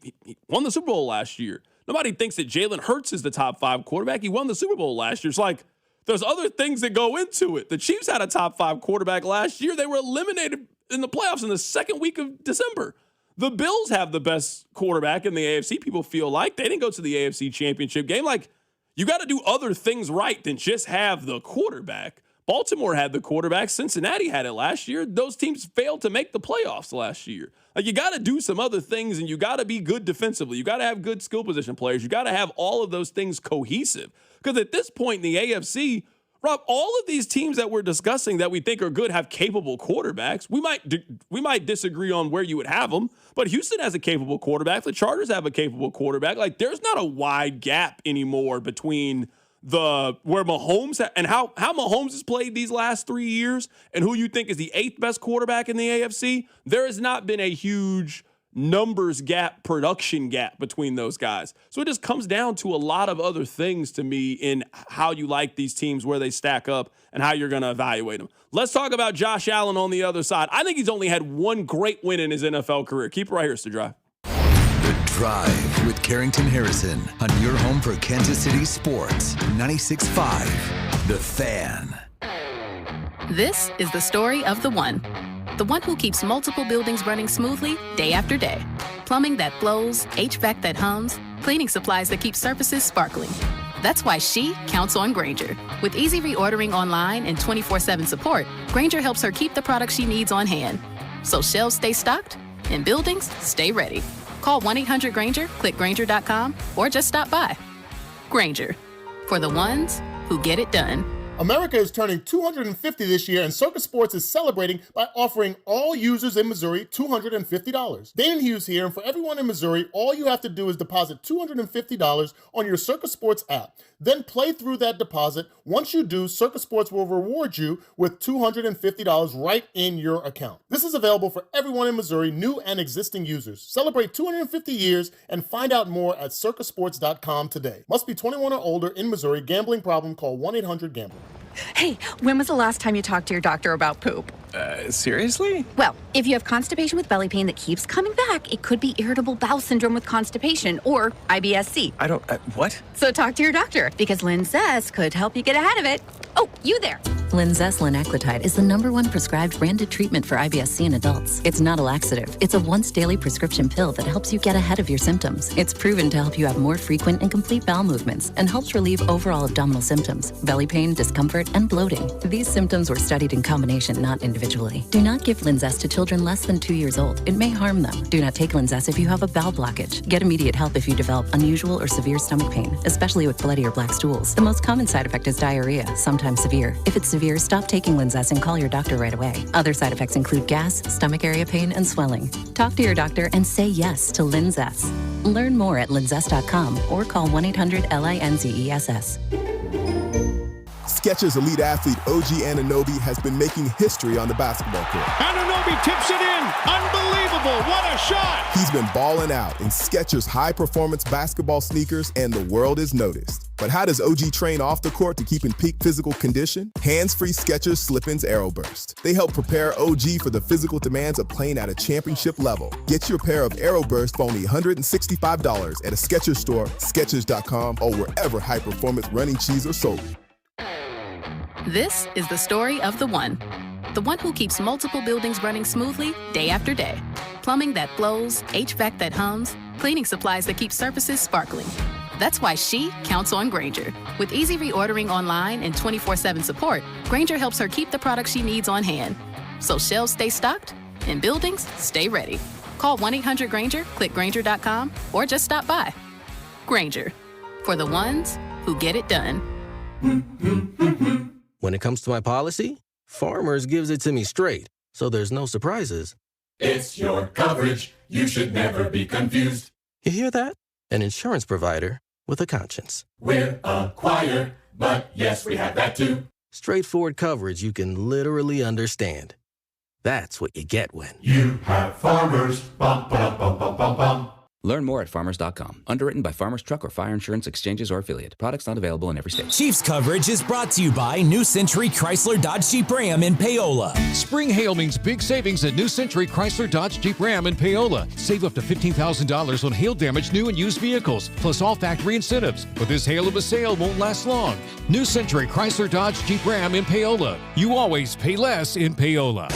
[SPEAKER 3] won the Super Bowl last year. Nobody thinks that Jalen Hurts is the top 5 quarterback. He won the Super Bowl last year. It's like there's other things that go into it. The Chiefs had a top 5 quarterback last year. They were eliminated in the playoffs in the second week of December. The Bills have the best quarterback in the AFC. People feel like they didn't go to the AFC Championship game. Like, you got to do other things right than just have the quarterback. Baltimore had the quarterback. Cincinnati had it last year. Those teams failed to make the playoffs last year. Like, you got to do some other things, and you got to be good defensively. You got to have good skill position players. You got to have all of those things cohesive. Because at this point in the AFC, Rob, all of these teams that we're discussing that we think are good have capable quarterbacks. We might disagree on where you would have them, but Houston has a capable quarterback. The Chargers have a capable quarterback. Like, there's not a wide gap anymore between where Mahomes and how Mahomes has played these last 3 years and who you think is the 8th best quarterback in the AFC. There has not been a huge numbers gap, production gap between those guys. So it just comes down to a lot of other things to me in how you like these teams, where they stack up, and how you're going to evaluate them. Let's talk about Josh Allen on the other side. I think he's only had one great win in his NFL career. Keep it right here, it's The Drive.
[SPEAKER 2] The Drive with Carrington Harrison on your home for Kansas City sports. 96.5 The Fan.
[SPEAKER 19] This is the story of the one who keeps multiple buildings running smoothly day after day. Plumbing that flows, HVAC that hums, cleaning supplies that keep surfaces sparkling. That's why she counts on Grainger. With easy reordering online and 24/7 support, Grainger helps her keep the products she needs on hand. So shelves stay stocked and buildings stay ready. Call 1-800-GRAINGER, click Grainger.com, or just stop by. Grainger, for the ones who get it done.
[SPEAKER 1] America is turning 250 this year, and Circus Sports is celebrating by offering all users in Missouri $250. Dane and Hughes here, and for everyone in Missouri, all you have to do is deposit $250 on your Circus Sports app. Then play through that deposit. Once you do, Circus Sports will reward you with $250 right in your account. This is available for everyone in Missouri, new and existing users. Celebrate 250 years and find out more at circusports.com today. Must be 21 or older in Missouri. Gambling problem? Call 1-800-GAMBLER.
[SPEAKER 4] Hey, when was the last time you talked to your doctor about poop?
[SPEAKER 7] Seriously?
[SPEAKER 4] Well, if you have constipation with belly pain that keeps coming back, it could be irritable bowel syndrome with constipation or IBS-C.
[SPEAKER 7] What?
[SPEAKER 4] So talk to your doctor, because Linzess could help you get ahead of it. Oh, you there.
[SPEAKER 15] Linzess linaclotide is the #1 prescribed branded treatment for IBS-C in adults. It's not a laxative. It's a once-daily prescription pill that helps you get ahead of your symptoms. It's proven to help you have more frequent and complete bowel movements and helps relieve overall abdominal symptoms, belly pain, discomfort, and bloating. These symptoms were studied in combination, not individually. Do not give Linzess to children less than 2 years old. It may harm them. Do not take Linzess if you have a bowel blockage. Get immediate help if you develop unusual or severe stomach pain, especially with bloody or black stools. The most common side effect is diarrhea, sometimes severe. If it's severe, stop taking Linzess and call your doctor right away. Other side effects include gas, stomach area pain, and swelling. Talk to your doctor and say yes to Linzess. Learn more at linzess.com or call 1-800-LINZESS.
[SPEAKER 9] Skechers elite athlete OG Anunoby has been making history on the basketball court.
[SPEAKER 16] Anunoby tips it in. Unbelievable. What a shot.
[SPEAKER 9] He's been balling out in Skechers high-performance basketball sneakers, and the world is noticed. But how does OG train off the court to keep in peak physical condition? Hands-free Skechers Slip-ins Aeroburst. They help prepare OG for the physical demands of playing at a championship level. Get your pair of Aeroburst for only $165 at a Skechers store, Skechers.com, or wherever high-performance running shoes are sold.
[SPEAKER 19] This is the story of the one who keeps multiple buildings running smoothly day after day. Plumbing that flows, HVAC that hums, cleaning supplies that keep surfaces sparkling. That's why she counts on Grainger. With easy reordering online and 24/7 support, Grainger helps her keep the products she needs on hand. So shelves stay stocked and buildings stay ready. Call 1-800-GRAINGER, click Grainger.com, or just stop by. Grainger, for the ones who get it done.
[SPEAKER 22] When it comes to my policy, Farmers gives it to me straight, so there's no surprises.
[SPEAKER 17] It's your coverage. You should never be confused.
[SPEAKER 22] You hear that? An insurance provider with a conscience.
[SPEAKER 17] We're a choir, but yes, we have that too.
[SPEAKER 22] Straightforward coverage you can literally understand. That's what you get when
[SPEAKER 17] you have Farmers. Bum, bum, bum, bum, bum, bum.
[SPEAKER 23] Learn more at farmers.com. Underwritten by Farmers Truck or Fire Insurance Exchanges or Affiliate. Products not available in every state.
[SPEAKER 24] Chiefs coverage is brought to you by New Century Chrysler Dodge Jeep Ram in Paola.
[SPEAKER 25] Spring hail means big savings at New Century Chrysler Dodge Jeep Ram in Paola. Save up to $15,000 on hail damage new and used vehicles, plus all factory incentives. But this hail of a sale won't last long. New Century Chrysler Dodge Jeep Ram in Paola. You always pay less in Paola.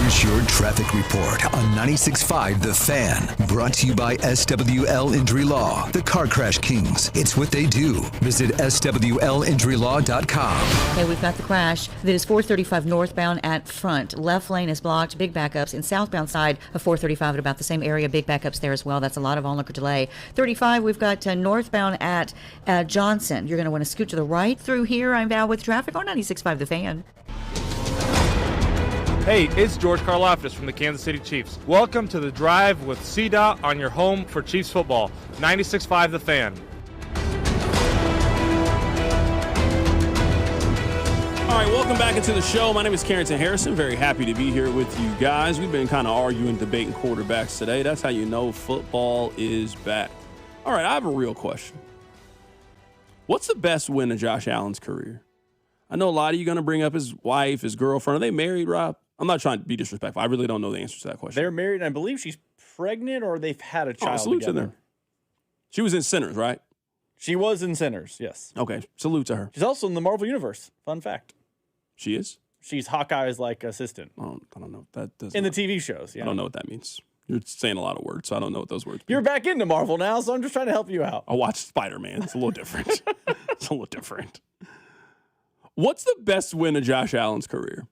[SPEAKER 2] Here's your traffic report on 96.5 The Fan. Brought to you by SWL Injury Law, the Car Crash Kings. It's what they do. Visit SWLinjurylaw.com.
[SPEAKER 14] Okay, we've got the crash that is 435 northbound at Front. Left lane is blocked, big backups. In southbound side of 435 at about the same area, big backups there as well. That's a lot of onlooker delay. 35, we've got northbound at Johnson. You're going to want to scoot to the right through here. I'm Val with traffic on 96.5 The Fan.
[SPEAKER 26] Hey, it's George Karlaftis from the Kansas City Chiefs. Welcome to The Drive with CDOT on your home for Chiefs football. 96.5 The Fan.
[SPEAKER 3] All right, welcome back into the show. My name is Carrington Harrison. Very happy to be here with you guys. We've been kind of arguing, debating quarterbacks today. That's how you know football is back. All right, I have a real question. What's the best win of Josh Allen's career? I know a lot of you are going to bring up his wife, his girlfriend. Are they married, Rob? I'm not trying to be disrespectful. I really don't know the answer to that question.
[SPEAKER 18] They're married, and I believe she's pregnant, or they've had a child
[SPEAKER 3] salute
[SPEAKER 18] together.
[SPEAKER 3] to them. She was in Sinners, right?
[SPEAKER 18] She was in Sinners, yes.
[SPEAKER 3] Okay, salute to her.
[SPEAKER 18] She's also in the Marvel Universe. Fun fact.
[SPEAKER 3] She is?
[SPEAKER 18] She's Hawkeye's assistant.
[SPEAKER 3] I don't know. That does
[SPEAKER 18] in the TV shows. Yeah.
[SPEAKER 3] I don't know what that means. You're saying a lot of words, so I don't know what those words mean.
[SPEAKER 18] You're back into Marvel now, so I'm just trying to help you out.
[SPEAKER 3] I watched Spider-Man. It's a little different. It's a little different. What's the best win of Josh Allen's career?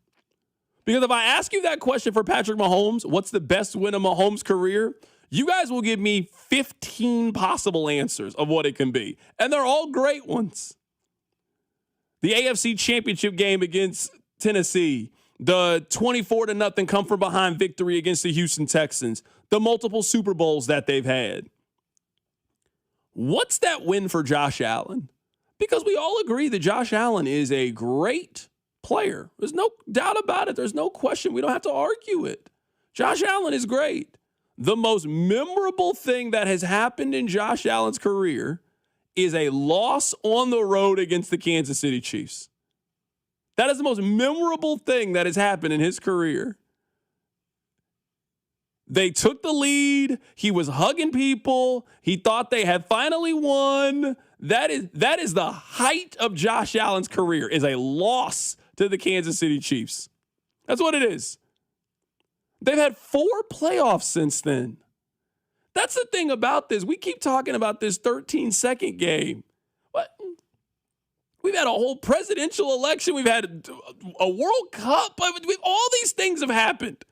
[SPEAKER 3] Because if I ask you that question for Patrick Mahomes, what's the best win of Mahomes' career? You guys will give me 15 possible answers of what it can be. And they're all great ones. The AFC Championship game against Tennessee, the 24-0 come from behind victory against the Houston Texans, the multiple Super Bowls that they've had. What's that win for Josh Allen? Because we all agree that Josh Allen is a great player. There's no doubt about it. There's no question. We don't have to argue it. Josh Allen is great. The most memorable thing that has happened in Josh Allen's career is a loss on the road against the Kansas City Chiefs. That is the most memorable thing that has happened in his career. They took the lead. He was hugging people. He thought they had finally won. That is the height of Josh Allen's career, is a loss to the Kansas City Chiefs. That's what it is. They've had 4 playoffs since then. That's the thing about this. We keep talking about this 13-second game. What? We've had a whole presidential election. We've had a World Cup. All these things have happened.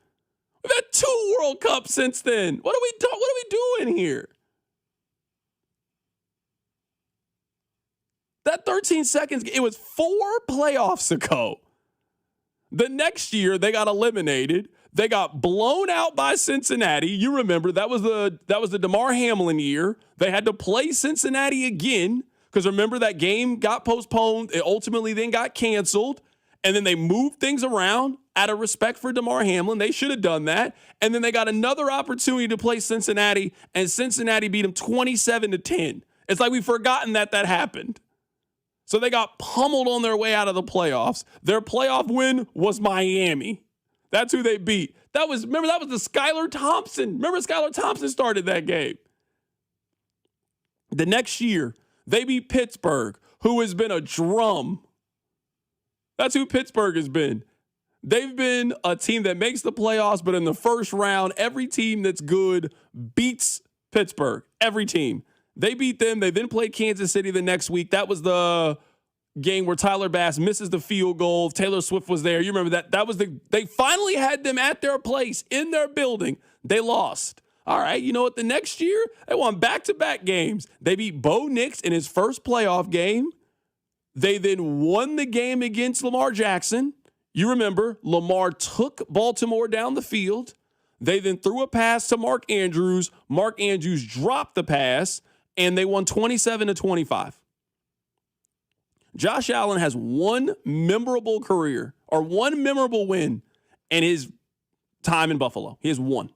[SPEAKER 3] We've had 2 World Cups since then. What are we doing here? That 13 seconds, it was 4 playoffs ago. The next year, they got eliminated. They got blown out by Cincinnati. You remember, that was the Damar Hamlin year. They had to play Cincinnati again. Because remember, that game got postponed. It ultimately then got canceled. And then they moved things around out of respect for Damar Hamlin. They should have done that. And then they got another opportunity to play Cincinnati, and Cincinnati beat them 27-10. It's like we've forgotten that happened. So they got pummeled on their way out of the playoffs. Their playoff win was Miami. That's who they beat. That was the Skylar Thompson. Remember, Skylar Thompson started that game. The next year, they beat Pittsburgh, who has been a drum. That's who Pittsburgh has been. They've been a team that makes the playoffs, but in the first round, every team that's good beats Pittsburgh. Every team. They beat them. They then played Kansas City the next week. That was the game where Tyler Bass misses the field goal. Taylor Swift was there. You remember that? They finally had them at their place, in their building. They lost. All right, you know what? The next year, they won back-to-back games. They beat Bo Nix in his first playoff game. They then won the game against Lamar Jackson. You remember, Lamar took Baltimore down the field. They then threw a pass to Mark Andrews. Mark Andrews dropped the pass, and they won 27-25. Josh Allen has one memorable career, or one memorable win in his time in Buffalo. He has one.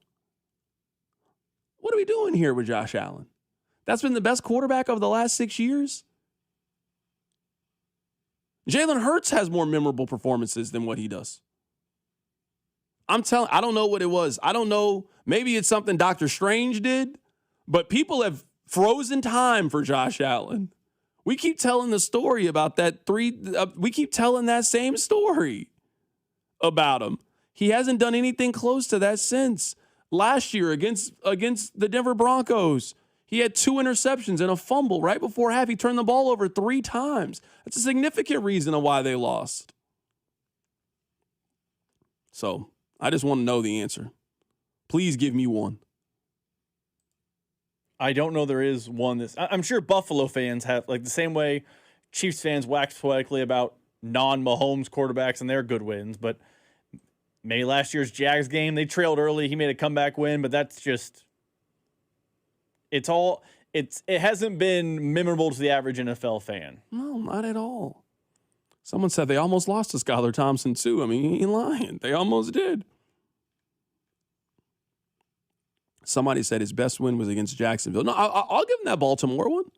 [SPEAKER 3] What are we doing here with Josh Allen? That's been the best quarterback of the last 6 years. Jalen Hurts has more memorable performances than what he does. I don't know what it was. I don't know. Maybe it's something Dr. Strange did, but people have frozen time for Josh Allen. We keep telling the story about that we keep telling that same story about him. He hasn't done anything close to that since. Last year against the Denver Broncos, he had 2 interceptions and a fumble right before half. He turned the ball over 3 times. That's a significant reason of why they lost. So I just want to know the answer. Please give me one.
[SPEAKER 18] I don't know there is one. I'm sure Buffalo fans have, like the same way Chiefs fans wax poetically about non-Mahomes quarterbacks and their good wins, but maybe last year's Jags game, they trailed early. He made a comeback win, but that's just it hasn't been memorable to the average NFL fan.
[SPEAKER 3] No, not at all. Someone said they almost lost to Skylar Thompson too. I mean, he ain't lying. They almost did. Somebody said his best win was against Jacksonville. No, I'll give him that Baltimore one.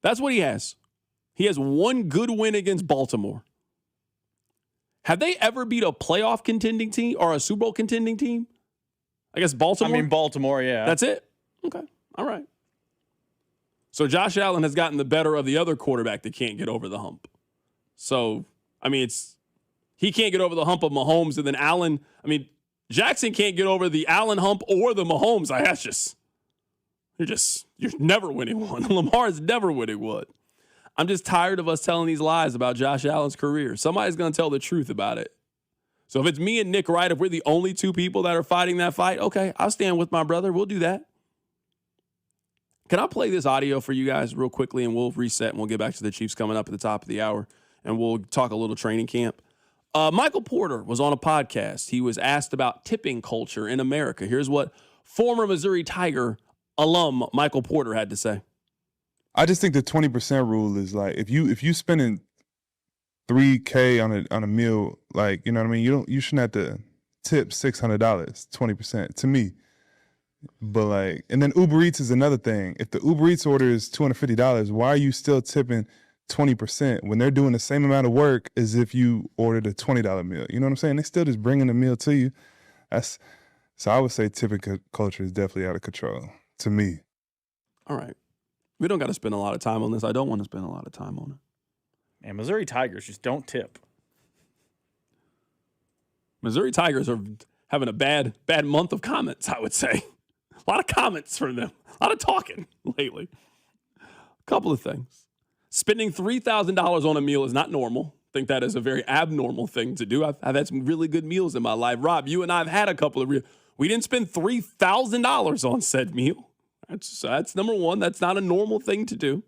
[SPEAKER 3] That's what he has. He has one good win against Baltimore. Have they ever beat a playoff contending team or a Super Bowl contending team? I guess Baltimore?
[SPEAKER 18] I mean, Baltimore, yeah.
[SPEAKER 3] That's it? Okay. All right. So Josh Allen has gotten the better of the other quarterback that can't get over the hump. So, I mean, he can't get over the hump of Mahomes, and then Allen, Jackson can't get over the Allen hump or the Mahomes. You're never winning one. Lamar is never winning one. I'm just tired of us telling these lies about Josh Allen's career. Somebody's going to tell the truth about it. So if it's me and Nick Wright, if we're the only 2 people that are fighting that fight, okay, I'll stand with my brother. We'll do that. Can I play this audio for you guys real quickly, and we'll reset, and we'll get back to the Chiefs coming up at the top of the hour, and we'll talk a little training camp. Michael Porter was on a podcast. He was asked about tipping culture in America. Here's what former Missouri Tiger alum Michael Porter had to say.
[SPEAKER 5] I just think the 20% rule is like if you spending $3,000 on a meal, like, you know what I mean, you shouldn't have to tip $600, 20% to me. But like, and then Uber Eats is another thing. If the Uber Eats order is $250, why are you still tipping 20% when they're doing the same amount of work as if you ordered a $20 meal? You know what I'm saying? They still just bringing the meal to you. So I would say tipping culture is definitely out of control to me.
[SPEAKER 3] All right. We don't got to spend a lot of time on this. I don't want to spend a lot of time on it.
[SPEAKER 18] And Missouri Tigers just don't tip.
[SPEAKER 3] Missouri Tigers are having a bad month of comments, I would say. A lot of comments from them. A lot of talking lately. A couple of things. Spending $3,000 on a meal is not normal. I think that is a very abnormal thing to do. I've had some really good meals in my life. Rob, you and I have had a couple of we didn't spend $3,000 on said meal. That's number one. That's not a normal thing to do.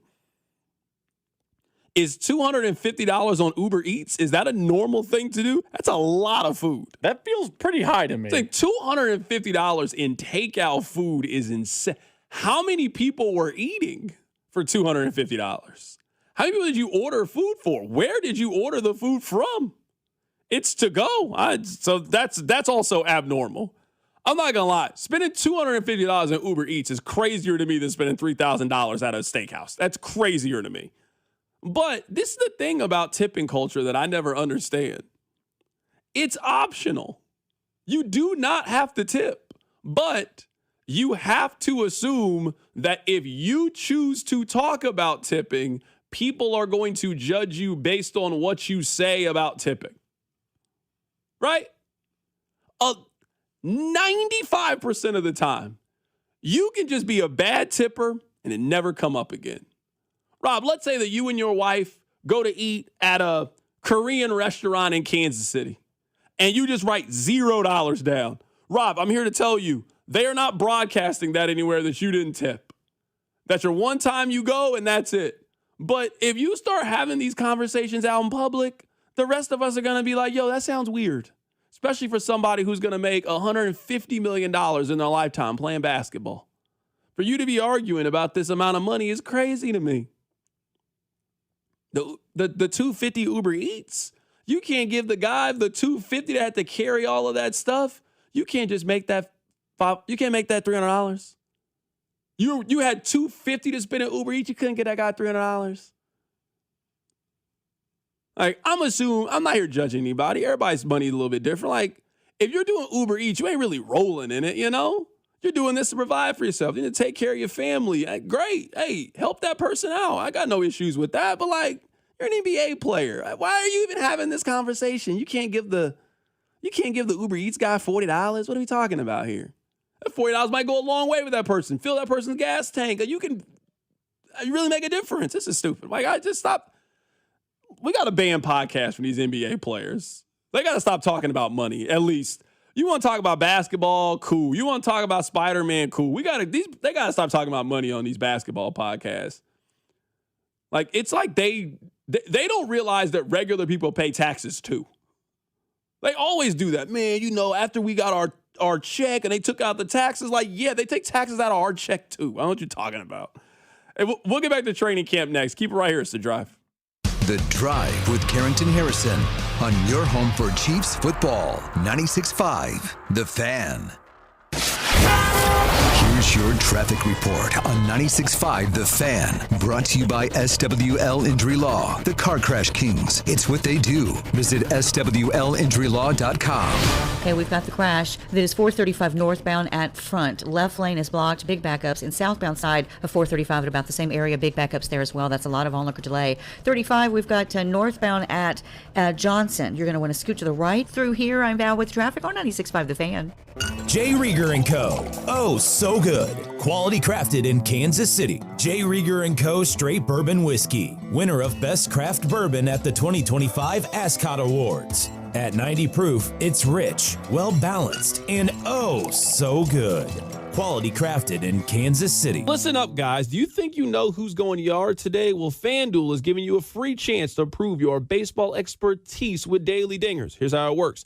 [SPEAKER 3] Is $250 on Uber Eats, is that a normal thing to do? That's a lot of food.
[SPEAKER 18] That feels pretty high to me.
[SPEAKER 3] It's like $250 in takeout food is insane. how many people were eating for $250? How many people did you order food for? Where did you order the food from? It's to go. So that's also abnormal. I'm not gonna lie. Spending $250 in Uber Eats is crazier to me than spending $3,000 at a steakhouse. That's crazier to me. But this is the thing about tipping culture that I never understand. It's optional. You do not have to tip, but you have to assume that if you choose to talk about tipping, people are going to judge you based on what you say about tipping. Right? 95% of the time, you can just be a bad tipper and it never come up again. Rob, let's say that you and your wife go to eat at a Korean restaurant in Kansas City and you just write $0 down. Rob, I'm here to tell you, they are not broadcasting that anywhere that you didn't tip. That's your one time you go and that's it. But if you start having these conversations out in public, the rest of us are going to be like, yo, that sounds weird. Especially for somebody who's going to make $150 million in their lifetime playing basketball. For you to be arguing about this amount of money is crazy to me. The $250 Uber Eats, you can't give the guy the $250 to have to carry all of that stuff. You can't just make that you can't make that $300. You had $250 to spend at Uber Eats, you couldn't get that guy $300. Like, I'm not here judging anybody. Everybody's money is a little bit different. Like, if you're doing Uber Eats, you ain't really rolling in it, you know? You're doing this to provide for yourself. You need to take care of your family. Great. Hey, help that person out. I got no issues with that. But, like, you're an NBA player. Why are you even having this conversation? You can't give the Uber Eats guy $40. What are we talking about here? That $40 might go a long way with that person. Fill that person's gas tank. You really make a difference. This is stupid. Like, I just stop. We got to ban podcasts from these NBA players. They got to stop talking about money, at least. You want to talk about basketball? Cool. You want to talk about Spider-Man? Cool. They got to stop talking about money on these basketball podcasts. Like, it's like they don't realize that regular people pay taxes too. They always do that. Man, you know, after we got our check and they took out the taxes, like, yeah, they take taxes out of our check too. I don't know what you're talking about. Hey, we'll get back to training camp next. Keep it right here. It's The Drive.
[SPEAKER 2] The Drive with Carrington Harrison on your home for Chiefs football. 96.5 The Fan. Here's your traffic report on 96.5 The Fan. Brought to you by SWL Injury Law, the Car Crash Kings. It's what they do. Visit SWLinjurylaw.com.
[SPEAKER 14] Okay, we've got the crash that is 435 northbound at Front. Left lane is blocked, big backups. And southbound side of 435 at about the same area, big backups there as well. That's a lot of onlooker delay. 35, we've got northbound at Johnson. You're going to want to scoot to the right through here. I'm Val with traffic on 96.5 The Fan.
[SPEAKER 24] J. Rieger & Co. Oh, so good. Quality crafted in Kansas City. J. Rieger & Co. Straight Bourbon Whiskey. Winner of Best Craft Bourbon at the 2025 Ascot Awards. At 90 proof, it's rich, well-balanced, and oh, so good. Quality crafted in Kansas City.
[SPEAKER 3] Listen up, guys. Do you think you know who's going yard today? Well, FanDuel is giving you a free chance to prove your baseball expertise with daily dingers. Here's how it works.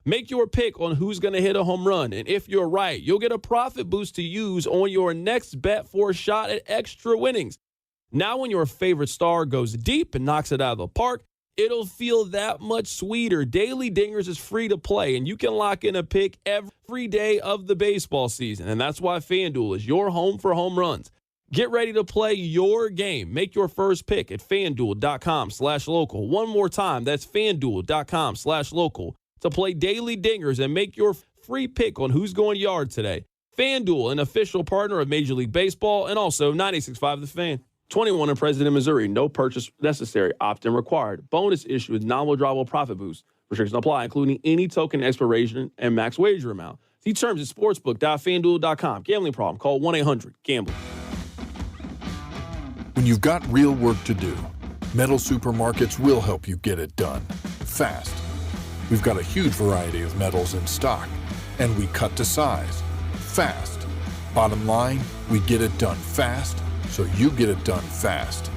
[SPEAKER 3] Make your pick on who's going to hit a home run, and if you're right, you'll get a profit boost to use on your next bet for a shot at extra winnings. Now, when your favorite star goes deep and knocks it out of the park, it'll feel that much sweeter. Daily Dingers is free to play, and you can lock in a pick every day of the baseball season, and that's why FanDuel is your home for home runs. Get ready to play your game. Make your first pick at FanDuel.com/local. One more time, that's FanDuel.com/local to play Daily Dingers and make your free pick on who's going yard today. FanDuel, an official partner of Major League Baseball, and also 96.5 The Fan. 21 in President, Missouri. No purchase necessary. Opt-in required. Bonus issue with non-withdrawable profit boost. Restrictions apply, including any token expiration and max wager amount. See terms at sportsbook.fanduel.com. Gambling problem? Call 1-800-GAMBLER.
[SPEAKER 6] When you've got real work to do, Metal Supermarkets will help you get it done fast. We've got a huge variety of metals in stock, and we cut to size fast. Bottom line, we get it done fast, so you get it done fast.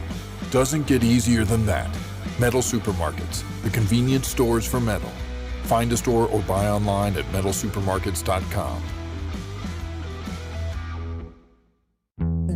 [SPEAKER 6] Doesn't get easier than that. Metal Supermarkets, the convenience stores for metal. Find a store or buy online at metalsupermarkets.com.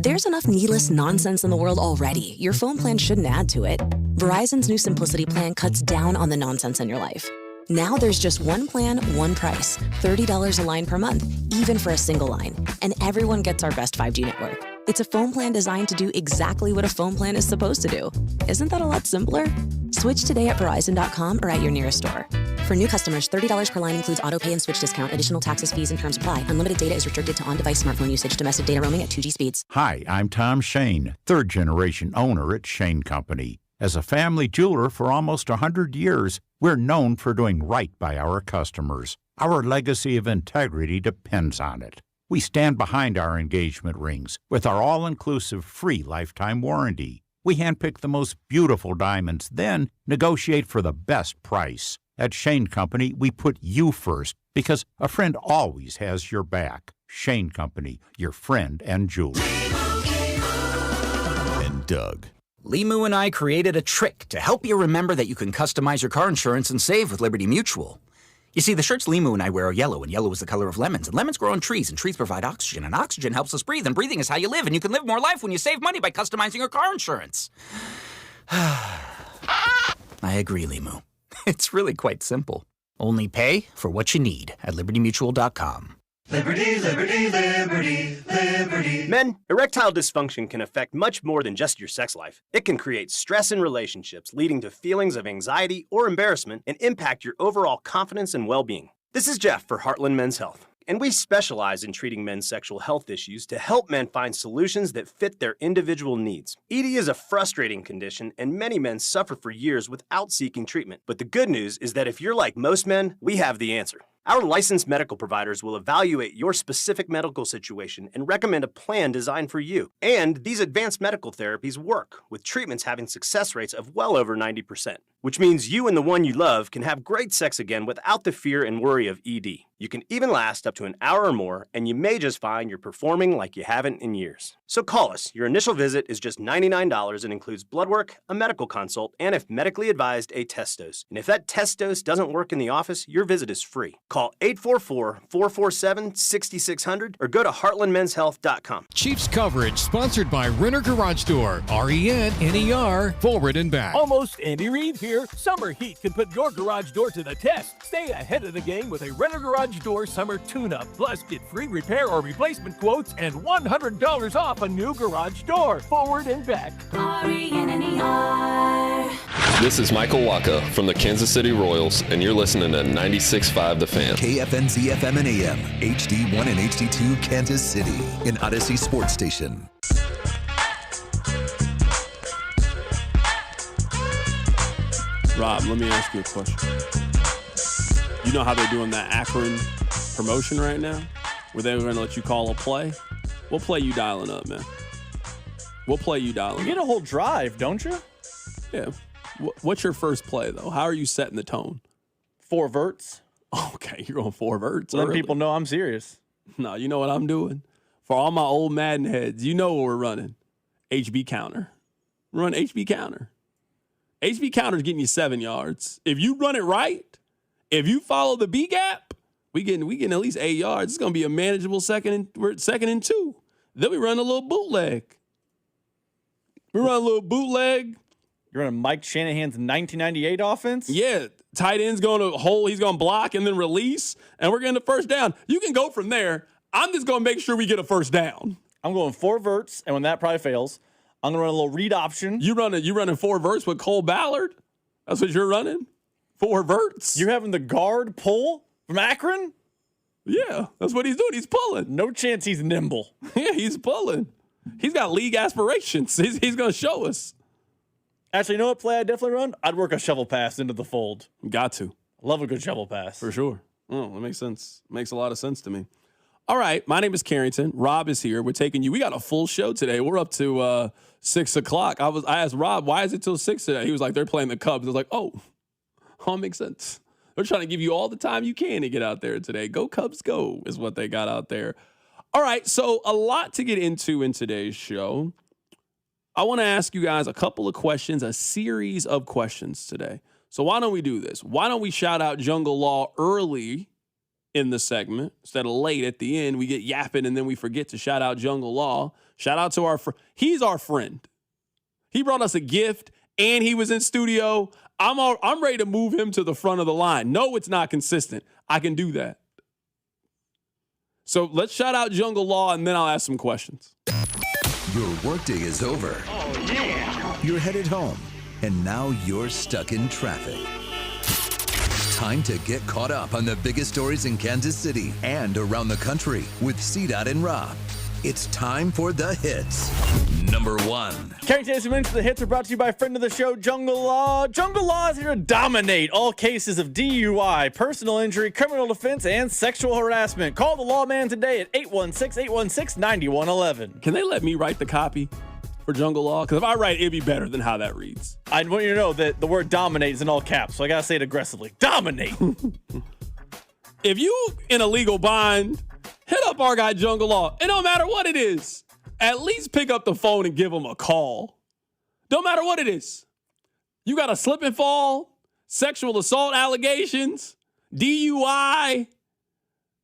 [SPEAKER 8] There's enough needless nonsense in the world already. Your phone plan shouldn't add to it. Verizon's new Simplicity plan cuts down on the nonsense in your life. Now there's just one plan, one price. $30 a line per month, even for a single line. And everyone gets our best 5G network. It's a phone plan designed to do exactly what a phone plan is supposed to do. Isn't that a lot simpler? Switch today at Verizon.com or at your nearest store. For new customers, $30 per line includes auto pay and switch discount. Additional taxes, fees, and terms apply. Unlimited data is restricted to on-device smartphone usage. Domestic data roaming at 2G speeds.
[SPEAKER 10] Hi, I'm Tom Shane, third-generation owner at Shane Company. As a family jeweler for almost 100 years, we're known for doing right by our customers. Our legacy of integrity depends on it. We stand behind our engagement rings with our all-inclusive free lifetime warranty. We handpick the most beautiful diamonds, then negotiate for the best price. At Shane Company, we put you first because a friend always has your back. Shane Company, your friend and jeweler.
[SPEAKER 11] And Doug. Limu and I created a trick to help you remember that you can customize your car insurance and save with Liberty Mutual. You see, the shirts Limu and I wear are yellow, and yellow is the color of lemons. And lemons grow on trees, and trees provide oxygen. And oxygen helps us breathe, and breathing is how you live. And you can live more life when you save money by customizing your car insurance. I agree, Limu. It's really quite simple. Only pay for what you need at libertymutual.com.
[SPEAKER 12] Liberty, liberty, liberty, liberty. Men, erectile dysfunction can affect much more than just your sex life. It can create stress in relationships, leading to feelings of anxiety or embarrassment, and impact your overall confidence and well-being. This is Jeff for Heartland Men's Health, and we specialize in treating men's sexual health issues to help men find solutions that fit their individual needs. ED is a frustrating condition, and many men suffer for years without seeking treatment. But the good news is that if you're like most men, we have the answer. Our licensed medical providers will evaluate your specific medical situation and recommend a plan designed for you. And these advanced medical therapies work, with treatments having success rates of well over 90%, which means you and the one you love can have great sex again without the fear and worry of ED. You can even last up to an hour or more, and you may just find you're performing like you haven't in years. So call us. Your initial visit is just $99 and includes blood work, a medical consult, and if medically advised, a test dose. And if that test dose doesn't work in the office, your visit is free. Call 844-447-6600 or go to heartlandmenshealth.com.
[SPEAKER 25] Chiefs coverage sponsored by Renner Garage Door, RENNER, forward and back.
[SPEAKER 20] Almost Andy Reid here. Summer heat can put your garage door to the test. Stay ahead of the game with a Renner Garage Door summer tune-up. Plus, get free repair or replacement quotes and $100 off a new garage door, forward and back. RENNER.
[SPEAKER 21] This is Michael Waka from the Kansas City Royals, and you're listening to 96.5 The Fan.
[SPEAKER 2] KFNZ FM and AM, HD1 and HD2 Kansas City, an Odyssey sports station.
[SPEAKER 3] Rob, let me ask you a question. You know how they're doing that Akron promotion right now? Where they're going to let you call a play? What play you dialing up, man? What play you dialing up?
[SPEAKER 18] You get a whole drive, don't you?
[SPEAKER 3] Yeah. What's your first play, though? How are you setting the tone?
[SPEAKER 18] 4 verts.
[SPEAKER 3] Okay, you're going 4 verts.
[SPEAKER 18] Let people know I'm serious.
[SPEAKER 3] No, you know what I'm doing? For all my old Madden heads, you know what we're running. HB counter. Run HB counter. HB counter's getting you 7 yards. If you run it right, if you follow the B gap, we getting at least 8 yards. It's gonna be a manageable second and 2. Then we run a little bootleg. You're running
[SPEAKER 18] Mike Shanahan's 1998 offense?
[SPEAKER 3] Yeah. Tight end's going to hold, he's gonna block and then release, and we're getting the first down. You can go from there. I'm just gonna make sure we get a first down.
[SPEAKER 18] I'm going 4 verts, and when that probably fails, I'm gonna run a little read option.
[SPEAKER 3] You running 4 verts with Cole Ballard? That's what you're running? 4 verts?
[SPEAKER 18] You're having the guard pull from Akron?
[SPEAKER 3] Yeah, that's what he's doing. He's pulling.
[SPEAKER 18] No chance he's nimble.
[SPEAKER 3] Yeah, he's pulling. He's got league aspirations. He's going to show us.
[SPEAKER 18] Actually, you know what play I'd definitely run? I'd work a shovel pass into the fold.
[SPEAKER 3] Got to.
[SPEAKER 18] Love a good shovel pass.
[SPEAKER 3] For sure. Oh, that makes sense. Makes a lot of sense to me. All right, my name is Carrington. Rob is here. We're taking you. We got a full show today. We're up to 6 o'clock. I asked Rob, why is it till 6 today? He was like, they're playing the Cubs. I was like, oh, makes sense. They're trying to give you all the time you can to get out there today. Go Cubs, go is what they got out there. All right, so a lot to get into in today's show. I want to ask you guys a couple of questions, a series of questions today. So why don't we do this? Why don't we shout out Jungle Law early in the segment. Instead of late at the end, we get yapping and then we forget to shout out Jungle Law. Shout out to our friend. He's our friend. He brought us a gift and he was in studio. I'm ready to move him to the front of the line. No, it's not consistent. I can do that. So let's shout out Jungle Law and then I'll ask some questions.
[SPEAKER 2] Your workday is over.
[SPEAKER 17] Oh, yeah.
[SPEAKER 2] You're headed home, and now you're stuck in traffic. Time to get caught up on the biggest stories in Kansas City and around the country with CDOT and Rob. It's time for the hits. Number 1.
[SPEAKER 18] Carrington Harrison for the hits are brought to you by friend of the show, Jungle Law. Jungle Law is here to dominate all cases of DUI, personal injury, criminal defense, and sexual harassment. Call the lawman today at 816-816-9111.
[SPEAKER 3] Can they let me write the copy for Jungle Law? Because if I write, it'd be better than how that reads.
[SPEAKER 18] I want you to know that the word dominate is in all caps, so I gotta say it aggressively. Dominate!
[SPEAKER 3] If you in a legal bind, hit up our guy Jungle Law. It don't matter what it is. At least pick up the phone and give him a call. Don't matter what it is. You got a slip and fall, sexual assault allegations, DUI.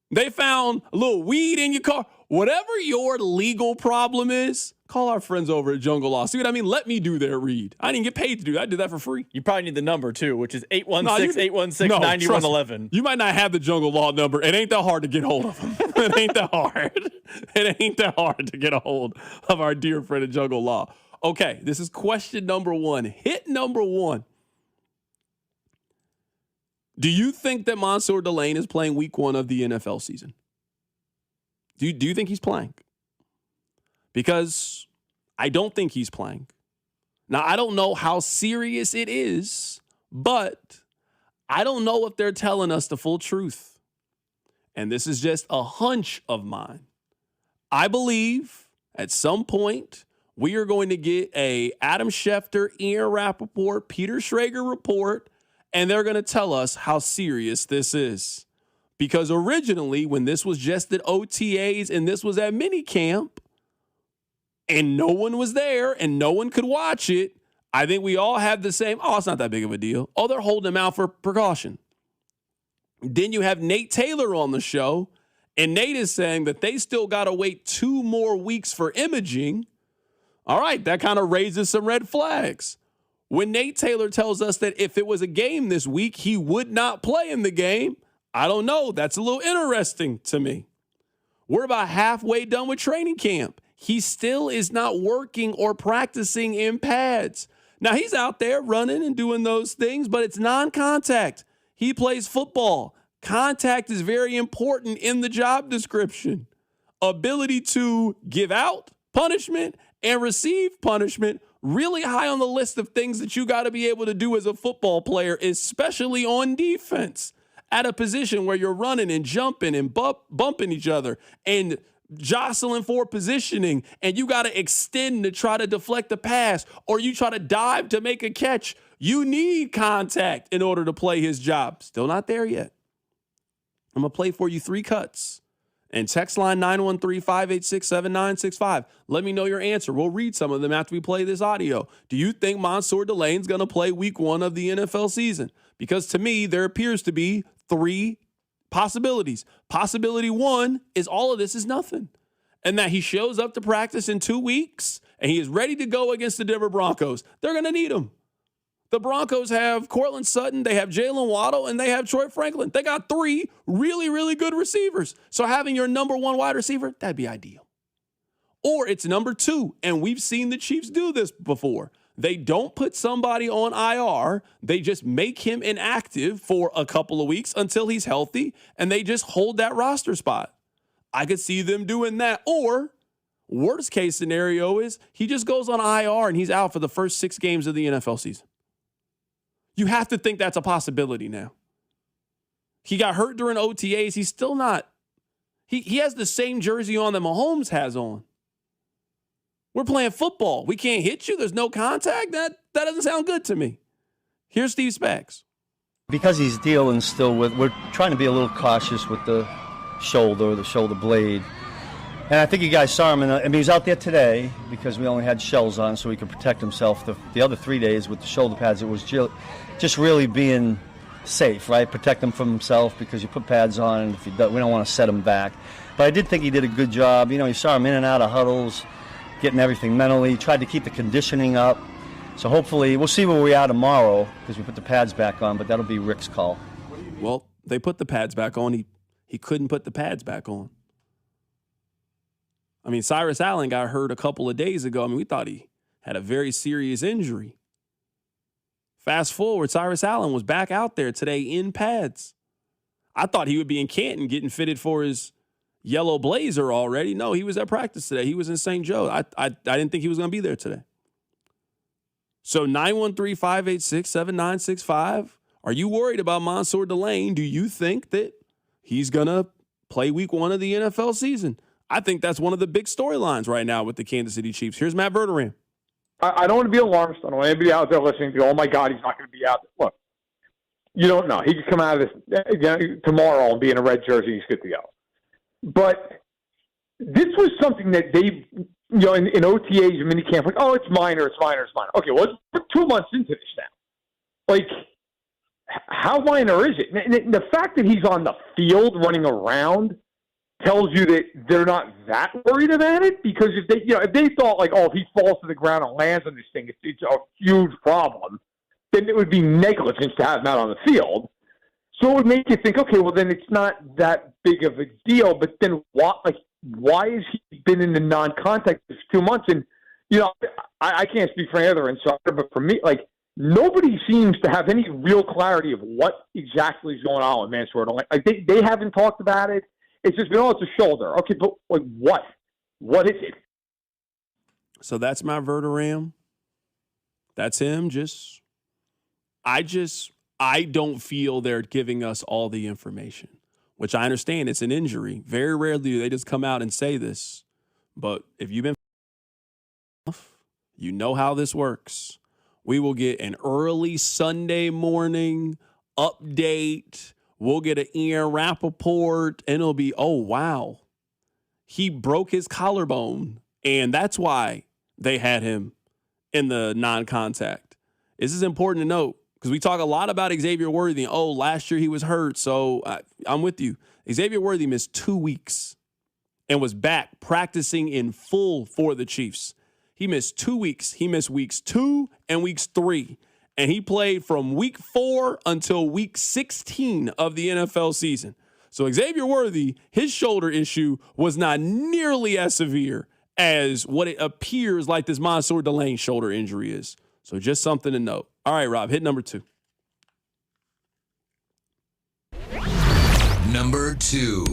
[SPEAKER 3] They found a little weed in your car. Whatever your legal problem is, call our friends over at Jungle Law. See what I mean? Let me do their read. I didn't get paid to do that. I did that for free.
[SPEAKER 18] You probably need the number, too, which is 816-816-9111.
[SPEAKER 3] You might not have the Jungle Law number. It ain't that hard to get hold of them. It ain't that hard. It ain't that hard to get a hold of our dear friend at Jungle Law. Okay, this is question number 1. Hit number 1. Do you think that Mansour Delane is playing week 1 of the NFL season? Do you think he's playing? Because I don't think he's playing. Now, I don't know how serious it is, but I don't know if they're telling us the full truth. And this is just a hunch of mine. I believe at some point we are going to get a Adam Schefter, Ian Rappaport, Peter Schrager report, and they're going to tell us how serious this is. Because originally, when this was just at OTAs and this was at minicamp, and no one was there and no one could watch it, I think we all had the same, it's not that big of a deal. Oh, they're holding him out for precaution. Then you have Nate Taylor on the show, and Nate is saying that they still got to wait 2 more weeks for imaging. All right, that kind of raises some red flags. When Nate Taylor tells us that if it was a game this week, he would not play in the game, I don't know. That's a little interesting to me. We're about halfway done with training camp. He still is not working or practicing in pads. Now, he's out there running and doing those things, but it's non-contact. He plays football. Contact is very important in the job description. Ability to give out punishment and receive punishment, really high on the list of things that you got to be able to do as a football player, especially on defense. At a position where you're running and jumping and bumping each other and jostling for positioning, and you got to extend to try to deflect the pass, or you try to dive to make a catch. You need contact in order to play his job. Still not there yet. I'm going to play for you 3 cuts. And text line 913-586-7965. Let me know your answer. We'll read some of them after we play this audio. Do you think Mansour Delane's going to play week 1 of the NFL season? Because to me, there appears to be 3 possibilities. Possibility 1 is all of this is nothing. And that he shows up to practice in 2 weeks and he is ready to go against the Denver Broncos. They're going to need him. The Broncos have Cortland Sutton, they have Jalen Waddle, and they have Troy Franklin. They got 3 really, really good receivers. So having your number 1 wide receiver, that'd be ideal. Or it's number 2, and we've seen the Chiefs do this before. They don't put somebody on IR. They just make him inactive for a couple of weeks until he's healthy, and they just hold that roster spot. I could see them doing that. Or worst case scenario is he just goes on IR and he's out for the first 6 games of the NFL season. You have to think that's a possibility now. He got hurt during OTAs. He's still not. He has the same jersey on that Mahomes has on. We're playing football. We can't hit you. There's no contact. That doesn't sound good to me. Here's Steve Spags.
[SPEAKER 1] Because he's dealing still with, we're trying to be a little cautious with the shoulder blade. And I think you guys saw him, he was out there today because we only had shells on so he could protect himself. The other 3 days with the shoulder pads, it was just really being safe, right? Protect him from himself because you put pads on, and if we don't want to set him back. But I did think he did a good job. You know, you saw him in and out of huddles, getting everything mentally. Tried to keep the conditioning up. So hopefully, we'll see where we are tomorrow because we put the pads back on, but that'll be Rick's call.
[SPEAKER 3] Well, they put the pads back on. He couldn't put the pads back on. I mean, Cyrus Allen got hurt a couple of days ago. I mean, we thought he had a very serious injury. Fast forward, Cyrus Allen was back out there today in pads. I thought he would be in Canton getting fitted for his yellow blazer already. No, he was at practice today. He was in St. Joe. I didn't think he was going to be there today. So 913-586-7965. Are you worried about Mansour Delane? Do you think that he's going to play week 1 of the NFL season? I think that's one of the big storylines right now with the Kansas City Chiefs. Here's Matt Verderam.
[SPEAKER 4] I don't want to be alarmist. I don't want anybody out there listening to go, oh, my God, he's not going to be out there. Look, you don't know. He could come out of this tomorrow and be in a red jersey. He's good to go. But this was something that they, in OTAs and minicamp, like, oh, it's minor. Okay, well, we're 2 months into this now. Like, how minor is it? And the fact that he's on the field running around tells you that they're not that worried about it, because if they thought like, oh, if he falls to the ground and lands on this thing, it's a huge problem, then it would be negligence to have him out on the field. So it would make you think, okay, well then it's not that big of a deal. But then why has he been in the non-contact for 2 months? And I can't speak for any other insider, but for me, like, nobody seems to have any real clarity of what exactly is going on with Mansour. Like they haven't talked about it. It's just been, oh, it's a shoulder. Okay, but like what? What is it?
[SPEAKER 3] So that's my Verderam. That's him. I don't feel they're giving us all the information, which I understand it's an injury. Very rarely do they just come out and say this. But if you've been, you know how this works. We will get an early Sunday morning update. We'll get an Ian Rappaport, and it'll be, oh, wow, he broke his collarbone, and that's why they had him in the non-contact. This is important to note because we talk a lot about Xavier Worthy. Oh, last year he was hurt, so I'm with you. Xavier Worthy missed 2 weeks and was back practicing in full for the Chiefs. He missed 2 weeks. He missed weeks 2 and weeks 3. And he played from week 4 until week 16 of the NFL season. So Xavier Worthy, his shoulder issue was not nearly as severe as what it appears like this Mansour Delane shoulder injury is. So just something to note. All right, Rob, hit number 2.
[SPEAKER 2] Number 2.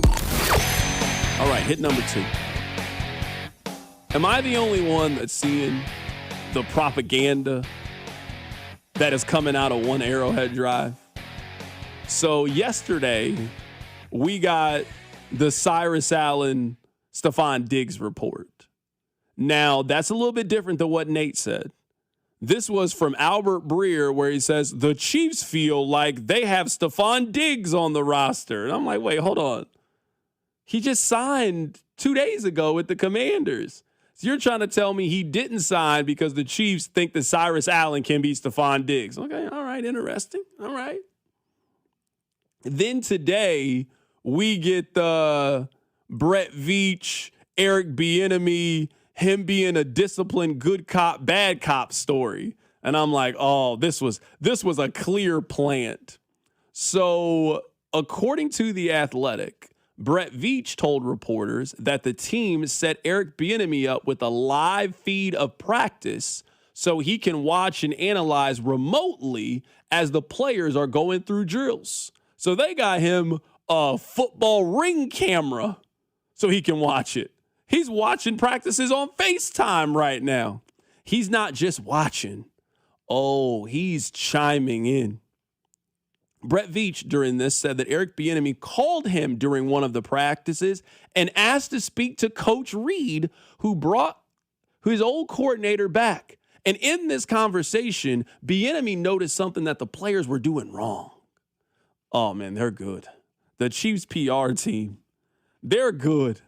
[SPEAKER 3] All right, hit number 2. Am I the only one that's seeing the propaganda that is coming out of One Arrowhead Drive? So yesterday, we got the Cyrus Allen, Stephon Diggs report. Now, that's a little bit different than what Nate said. This was from Albert Breer, where he says, the Chiefs feel like they have Stephon Diggs on the roster. And I'm like, wait, hold on. He just signed 2 days ago with the Commanders. So you're trying to tell me he didn't sign because the Chiefs think that Cyrus Allen can be Stephon Diggs. Okay, all right, interesting. All right. Then today, we get the Brett Veach, Eric Bieniemy, him being a disciplined good cop, bad cop story. And I'm like, oh, this was a clear plant. So according to The Athletic, Brett Veach told reporters that the team set Eric Bieniemy up with a live feed of practice so he can watch and analyze remotely as the players are going through drills. So they got him a football ring camera so he can watch it. He's watching practices on FaceTime right now. He's not just watching. Oh, he's chiming in. Brett Veach during this said that Eric Bieniemy called him during one of the practices and asked to speak to Coach Reed, who brought his old coordinator back. And in this conversation, Bieniemy noticed something that the players were doing wrong. Oh, man, they're good. The Chiefs PR team, they're good.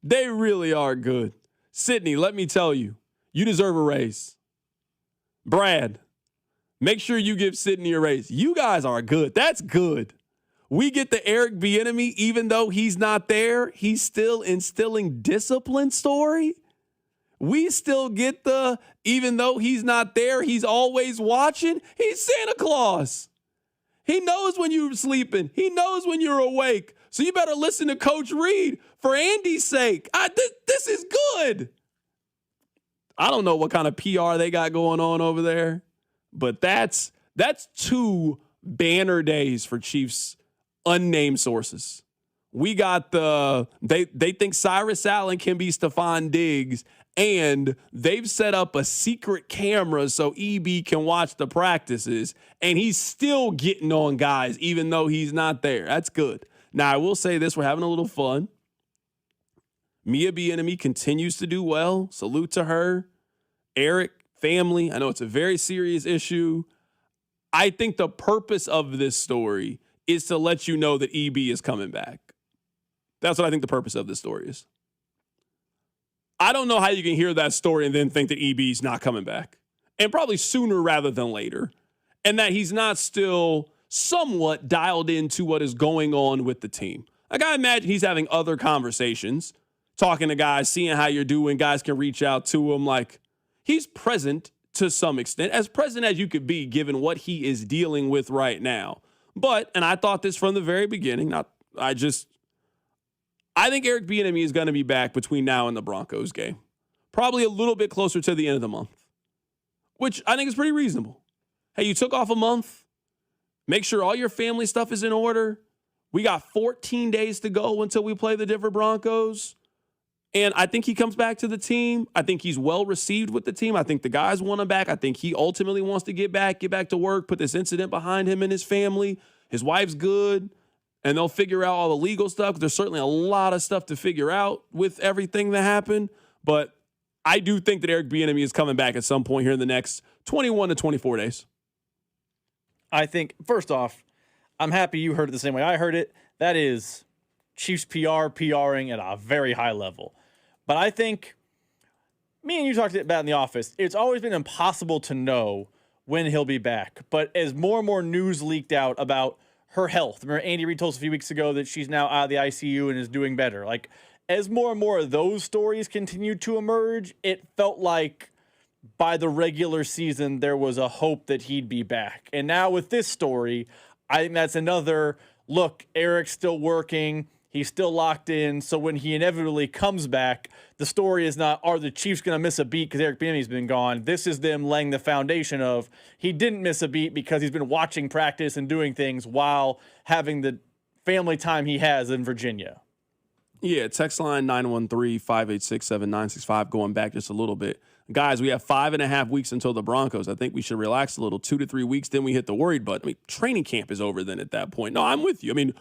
[SPEAKER 3] They really are good. Sydney, let me tell you, you deserve a raise. Brad, Make sure you give Sydney a raise. You guys are good. That's good. We get the Eric Bieniemy, even though he's not there, he's still instilling discipline story. We still get the, even though he's not there, he's always watching. He's Santa Claus. He knows when you're sleeping. He knows when you're awake. So you better listen to Coach Reed for Andy's sake. This is good. I don't know what kind of PR they got going on over there, but that's 2 banner days for Chiefs unnamed sources. We got they think Cyrus Allen can be Stephon Diggs, and they've set up a secret camera so EB can watch the practices, and he's still getting on guys even though he's not there. That's good. Now, I will say this, we're having a little fun. Mia Bieniemy continues to do well. Salute to her. Eric, family, I know it's a very serious issue. I think the purpose of this story is to let you know that EB is coming back. That's what I think the purpose of this story is. I don't know how you can hear that story and then think that EB's not coming back. And probably sooner rather than later. And that he's not still somewhat dialed into what is going on with the team. Like, I imagine he's having other conversations, talking to guys, seeing how you're doing. Guys can reach out to him. Like, he's present to some extent, as present as you could be given what he is dealing with right now. But, and I thought this from the very beginning, I think Eric Bieniemy is going to be back between now and the Broncos game. Probably a little bit closer to the end of the month, which I think is pretty reasonable. Hey, you took off a month. Make sure all your family stuff is in order. We got 14 days to go until we play the Denver Broncos. And I think he comes back to the team. I think he's well received with the team. I think the guys want him back. I think he ultimately wants to get back to work, put this incident behind him and his family. His wife's good, and they'll figure out all the legal stuff. There's certainly a lot of stuff to figure out with everything that happened. But I do think that Eric Bieniemy is coming back at some point here in the next 21 to 24 days.
[SPEAKER 18] I think, first off, I'm happy you heard it the same way I heard it. That is Chiefs PRing at a very high level. But I think, me and you talked about in the office, it's always been impossible to know when he'll be back. But as more and more news leaked out about her health, remember Andy Reid told us a few weeks ago that she's now out of the ICU and is doing better. Like, as more and more of those stories continued to emerge, it felt like by the regular season, there was a hope that he'd be back. And now with this story, I think that's another look. Eric's still working. He's still locked in. So when he inevitably comes back, the story is not, are the Chiefs going to miss a beat because Eric Bieniemy's been gone? This is them laying the foundation of he didn't miss a beat because he's been watching practice and doing things while having the family time he has in Virginia.
[SPEAKER 3] Yeah, text line 913-586-7965, going back just a little bit. Guys, we have 5.5 weeks until the Broncos. I think we should relax a little. 2 to 3 weeks, then we hit the worried button. I mean, training camp is over then at that point. No, I'm with you. I mean,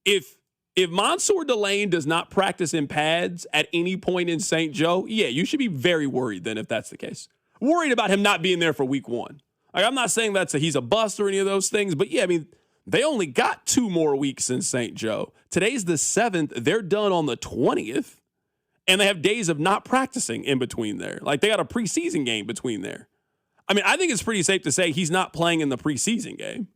[SPEAKER 3] if Mansour Delane does not practice in pads at any point in St. Joe, yeah, you should be very worried then if that's the case. Worried about him not being there for week 1. Like, I'm not saying he's a bust or any of those things, but yeah, I mean, they only got 2 more weeks in St. Joe. Today's the 7th. They're done on the 20th, and they have days of not practicing in between there. Like, they got a preseason game between there. I mean, I think it's pretty safe to say he's not playing in the preseason game.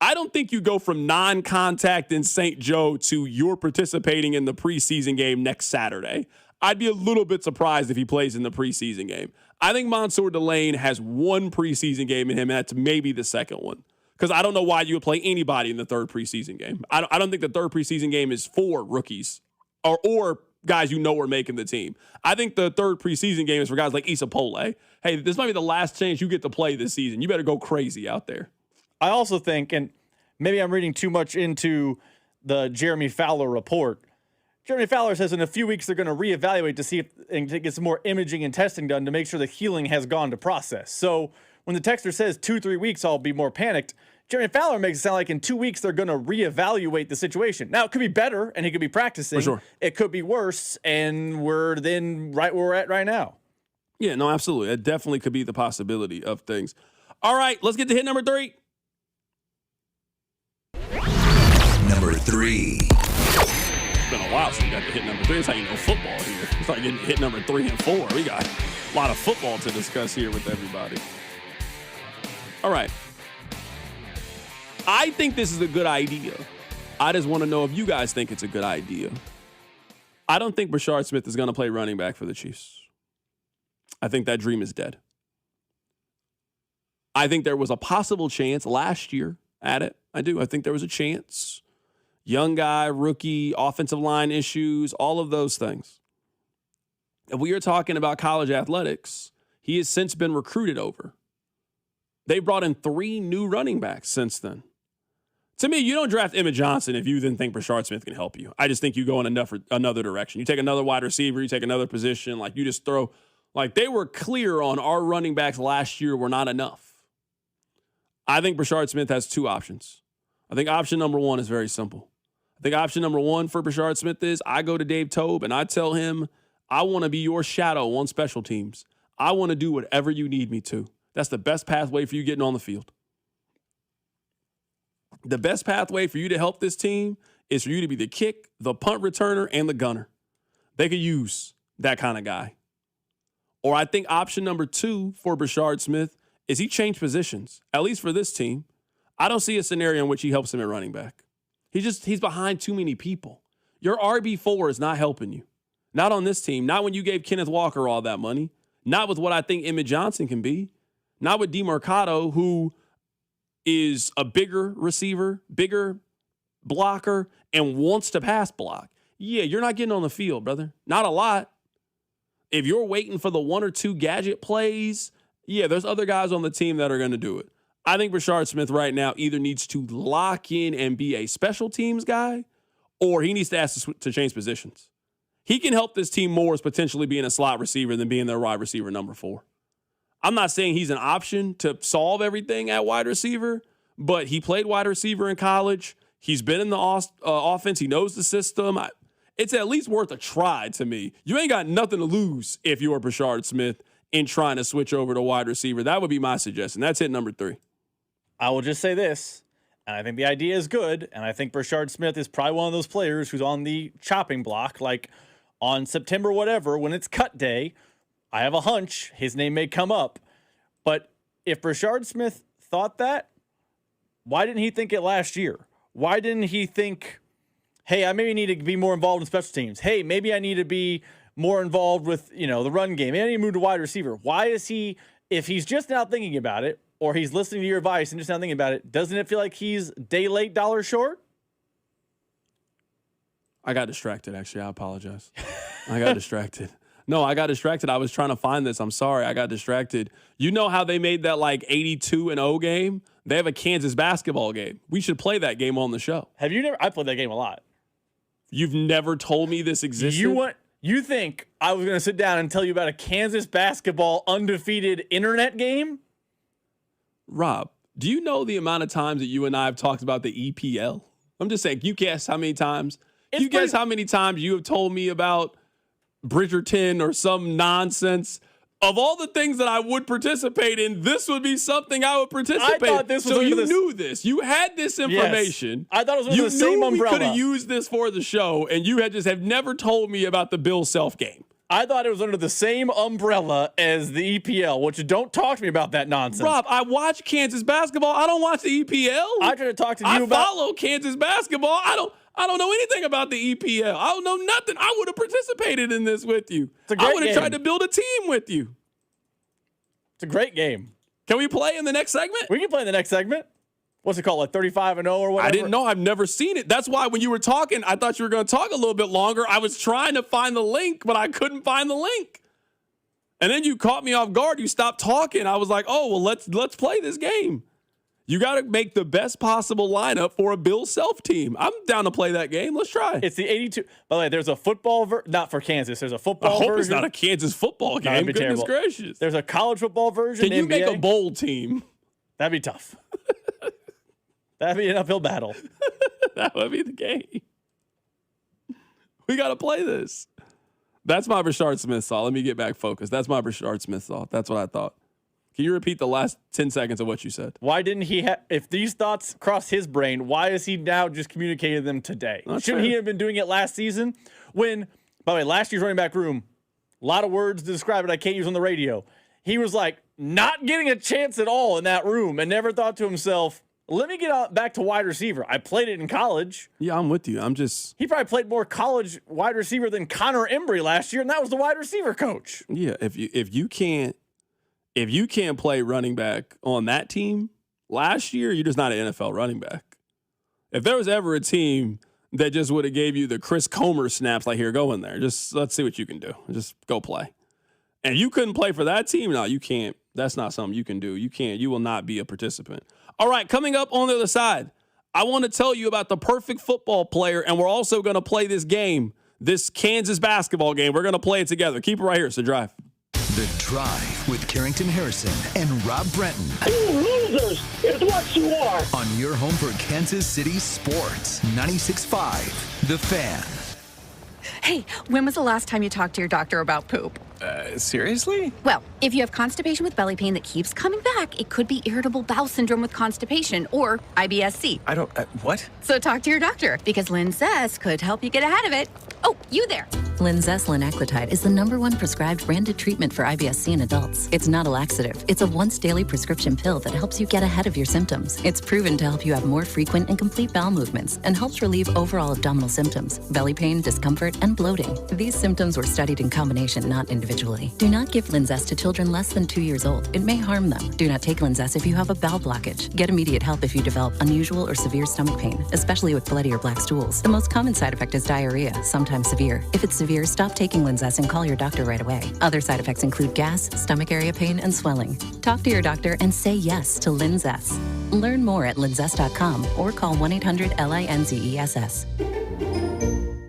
[SPEAKER 3] I don't think you go from non-contact in St. Joe to you're participating in the preseason game next Saturday. I'd be a little bit surprised if he plays in the preseason game. I think Mansour Delane has 1 preseason game in him, and that's maybe the second one. Because I don't know why you would play anybody in the 3rd preseason game. I don't think the 3rd preseason game is for rookies or guys are making the team. I think the 3rd preseason game is for guys like Issa Pole. Hey, this might be the last chance you get to play this season. You better go crazy out there.
[SPEAKER 18] I also think, and maybe I'm reading too much into the Jeremy Fowler report, Jeremy Fowler says in a few weeks they're going to reevaluate to see if and to get some more imaging and testing done to make sure the healing has gone to process. So when the texter says 2-3 weeks, I'll be more panicked. Jeremy Fowler makes it sound like in 2 weeks they're going to reevaluate the situation. Now, it could be better, and he could be practicing.
[SPEAKER 3] For sure.
[SPEAKER 18] It could be worse, and we're then right where we're at right now.
[SPEAKER 3] Yeah, no, absolutely. It definitely could be the possibility of things. All right, let's get to hit number 3.
[SPEAKER 2] Number 3.
[SPEAKER 3] It's been a while since we got to hit number 3. That's how you know football here. It's like getting hit number 3 and 4. We got a lot of football to discuss here with everybody. All right. I think this is a good idea. I just want to know if you guys think it's a good idea. I don't think Brashard Smith is going to play running back for the Chiefs. I think that dream is dead. I think there was a possible chance last year at it. I do. I think there was a chance. Young guy, rookie, offensive line issues, all of those things. If we are talking about college athletics, he has since been recruited over. They brought in 3 new running backs since then. To me, you don't draft Emmett Johnson if you then think Brashard Smith can help you. I just think you go in another direction. You take another wide receiver, you take another position, like you just throw. Like they were clear on our running backs last year were not enough. I think Brashard Smith has 2 options. I think option number 1 is very simple. I think option number 1 for Brashard Smith is I go to Dave Tobe and I tell him, I want to be your shadow on special teams. I want to do whatever you need me to. That's the best pathway for you getting on the field. The best pathway for you to help this team is for you to be the kick, the punt returner, and the gunner. They could use that kind of guy. Or I think option number 2 for Brashard Smith is he changed positions, at least for this team. I don't see a scenario in which he helps him at running back. He's behind too many people. Your RB4 is not helping you. Not on this team. Not when you gave Kenneth Walker all that money. Not with what I think Emmett Johnson can be. Not with DeMarcado, who is a bigger receiver, bigger blocker, and wants to pass block. Yeah, you're not getting on the field, brother. Not a lot. If you're waiting for the 1 or 2 gadget plays, yeah, there's other guys on the team that are going to do it. I think Brashard Smith right now either needs to lock in and be a special teams guy, or he needs to ask to change positions. He can help this team more as potentially being a slot receiver than being their wide receiver number 4. I'm not saying he's an option to solve everything at wide receiver, but he played wide receiver in college. He's been in the offense. He knows the system. It's at least worth a try to me. You ain't got nothing to lose if you're Brashard Smith in trying to switch over to wide receiver. That would be my suggestion. That's hit number 3.
[SPEAKER 18] I will just say this, and I think the idea is good, and I think Brashard Smith is probably one of those players who's on the chopping block, like on September whatever, when it's cut day, I have a hunch his name may come up. But if Brashard Smith thought that, why didn't he think it last year? Why didn't he think, hey, I maybe need to be more involved in special teams. Hey, maybe I need to be more involved with, the run game. Maybe I need to move to wide receiver. Why is he, if he's just now thinking about it, or he's listening to your advice and just now thinking about it, doesn't it feel like he's day late, dollar short?
[SPEAKER 3] I got distracted, actually. I apologize. I got distracted. No, I got distracted. I was trying to find this. I'm sorry. I got distracted. You know how they made that 82-0 game? They have a Kansas basketball game. We should play that game on the show.
[SPEAKER 18] Have you never? I played that game a lot.
[SPEAKER 3] You've never told me this existed?
[SPEAKER 18] You think I was going to sit down and tell you about a Kansas basketball undefeated internet game?
[SPEAKER 3] Rob, do you know the amount of times that you and I have talked about the EPL? I'm just saying, can you guess how many times? Guess how many times you have told me about Bridgerton or some nonsense? Of all the things that I would participate in, this would be something I would participate in.
[SPEAKER 18] I thought this was
[SPEAKER 3] knew this. You had this information.
[SPEAKER 18] Yes. I thought it was under the same umbrella.
[SPEAKER 3] You knew we could have used this for the show, and you have never told me about the Bill Self game.
[SPEAKER 18] I thought it was under the same umbrella as the EPL, which don't talk to me about that nonsense.
[SPEAKER 3] Rob, I watch Kansas basketball. I don't watch the EPL.
[SPEAKER 18] I try to talk to you about.
[SPEAKER 3] I follow Kansas basketball. I don't know anything about the EPL. I don't know nothing. I would have participated in this with you. I would have tried to build a team with you.
[SPEAKER 18] It's a great game.
[SPEAKER 3] Can we play in the next segment?
[SPEAKER 18] We can play in the next segment. What's it called, like 35-0 or whatever?
[SPEAKER 3] I didn't know. I've never seen it. That's why when you were talking, I thought you were going to talk a little bit longer. I was trying to find the link, but I couldn't find the link. And then you caught me off guard. You stopped talking. I was like, oh, well, let's play this game. You got to make the best possible lineup for a Bill Self team. I'm down to play that game. Let's try.
[SPEAKER 18] It's the 82. By the way, there's a football not for Kansas. There's a football version.
[SPEAKER 3] I hope it's not a Kansas football game. Goodness gracious.
[SPEAKER 18] There's a college football version.
[SPEAKER 3] Can you make a bowl team?
[SPEAKER 18] That'd be tough. That'd be an uphill battle.
[SPEAKER 3] That would be the game. We got to play this. That's my Brashard Smith thought. Let me get back focused. That's my Brashard Smith thought. That's what I thought. Can you repeat the last 10 seconds of what you said?
[SPEAKER 18] Why didn't he if these thoughts crossed his brain, why is he now just communicating them today? Shouldn't he have been doing it last season? When, by the way, last year's running back room, a lot of words to describe it I can't use on the radio. He was like, not getting a chance at all in that room and never thought to himself, let me get back to wide receiver. I played it in college.
[SPEAKER 3] Yeah, I'm with you.
[SPEAKER 18] He probably played more college wide receiver than Connor Embry last year, and that was the wide receiver coach.
[SPEAKER 3] Yeah, if you can't play running back on that team last year, you're just not an NFL running back. If there was ever a team that just would have gave you the Chris Comer snaps, like, here, go in there. Just let's see what you can do. Just go play. And you couldn't play for that team? No, you can't. That's not something you can do. You can't. You will not be a participant. All right, coming up on the other side, I want to tell you about the perfect football player, and we're also going to play this game, this Kansas basketball game. We're going to play it together. Keep it right here. It's The Drive.
[SPEAKER 2] The Drive with Carrington Harrison and Rob Brenton.
[SPEAKER 7] You losers! It's what you are!
[SPEAKER 2] On your home for Kansas City sports. 96.5 The Fan.
[SPEAKER 9] Hey, when was the last time you talked to your doctor about poop?
[SPEAKER 13] Seriously?
[SPEAKER 9] Well, if you have constipation with belly pain that keeps coming back, it could be irritable bowel syndrome with constipation or IBS-C.
[SPEAKER 13] I don't, what?
[SPEAKER 9] So talk to your doctor, because Linzess could help you get ahead of it. Oh, you there.
[SPEAKER 15] Linzess linaclotide is the #1 prescribed branded treatment for IBS-C in adults. It's not a laxative. It's a once-daily prescription pill that helps you get ahead of your symptoms. It's proven to help you have more frequent and complete bowel movements and helps relieve overall abdominal symptoms, belly pain, discomfort, and bloating. These symptoms were studied in combination, not individually. Do not give Linzess to children less than 2 years old. It may harm them. Do not take Linzess if you have a bowel blockage. Get immediate help if you develop unusual or severe stomach pain, especially with bloody or black stools. The most common side effect is diarrhea, sometimes severe. If it's severe, stop taking Linzess and call your doctor right away. Other side effects include gas, stomach area pain, and swelling. Talk to your doctor and say yes to Linzess. Learn more at linzess.com or call 1-800-LINZESS.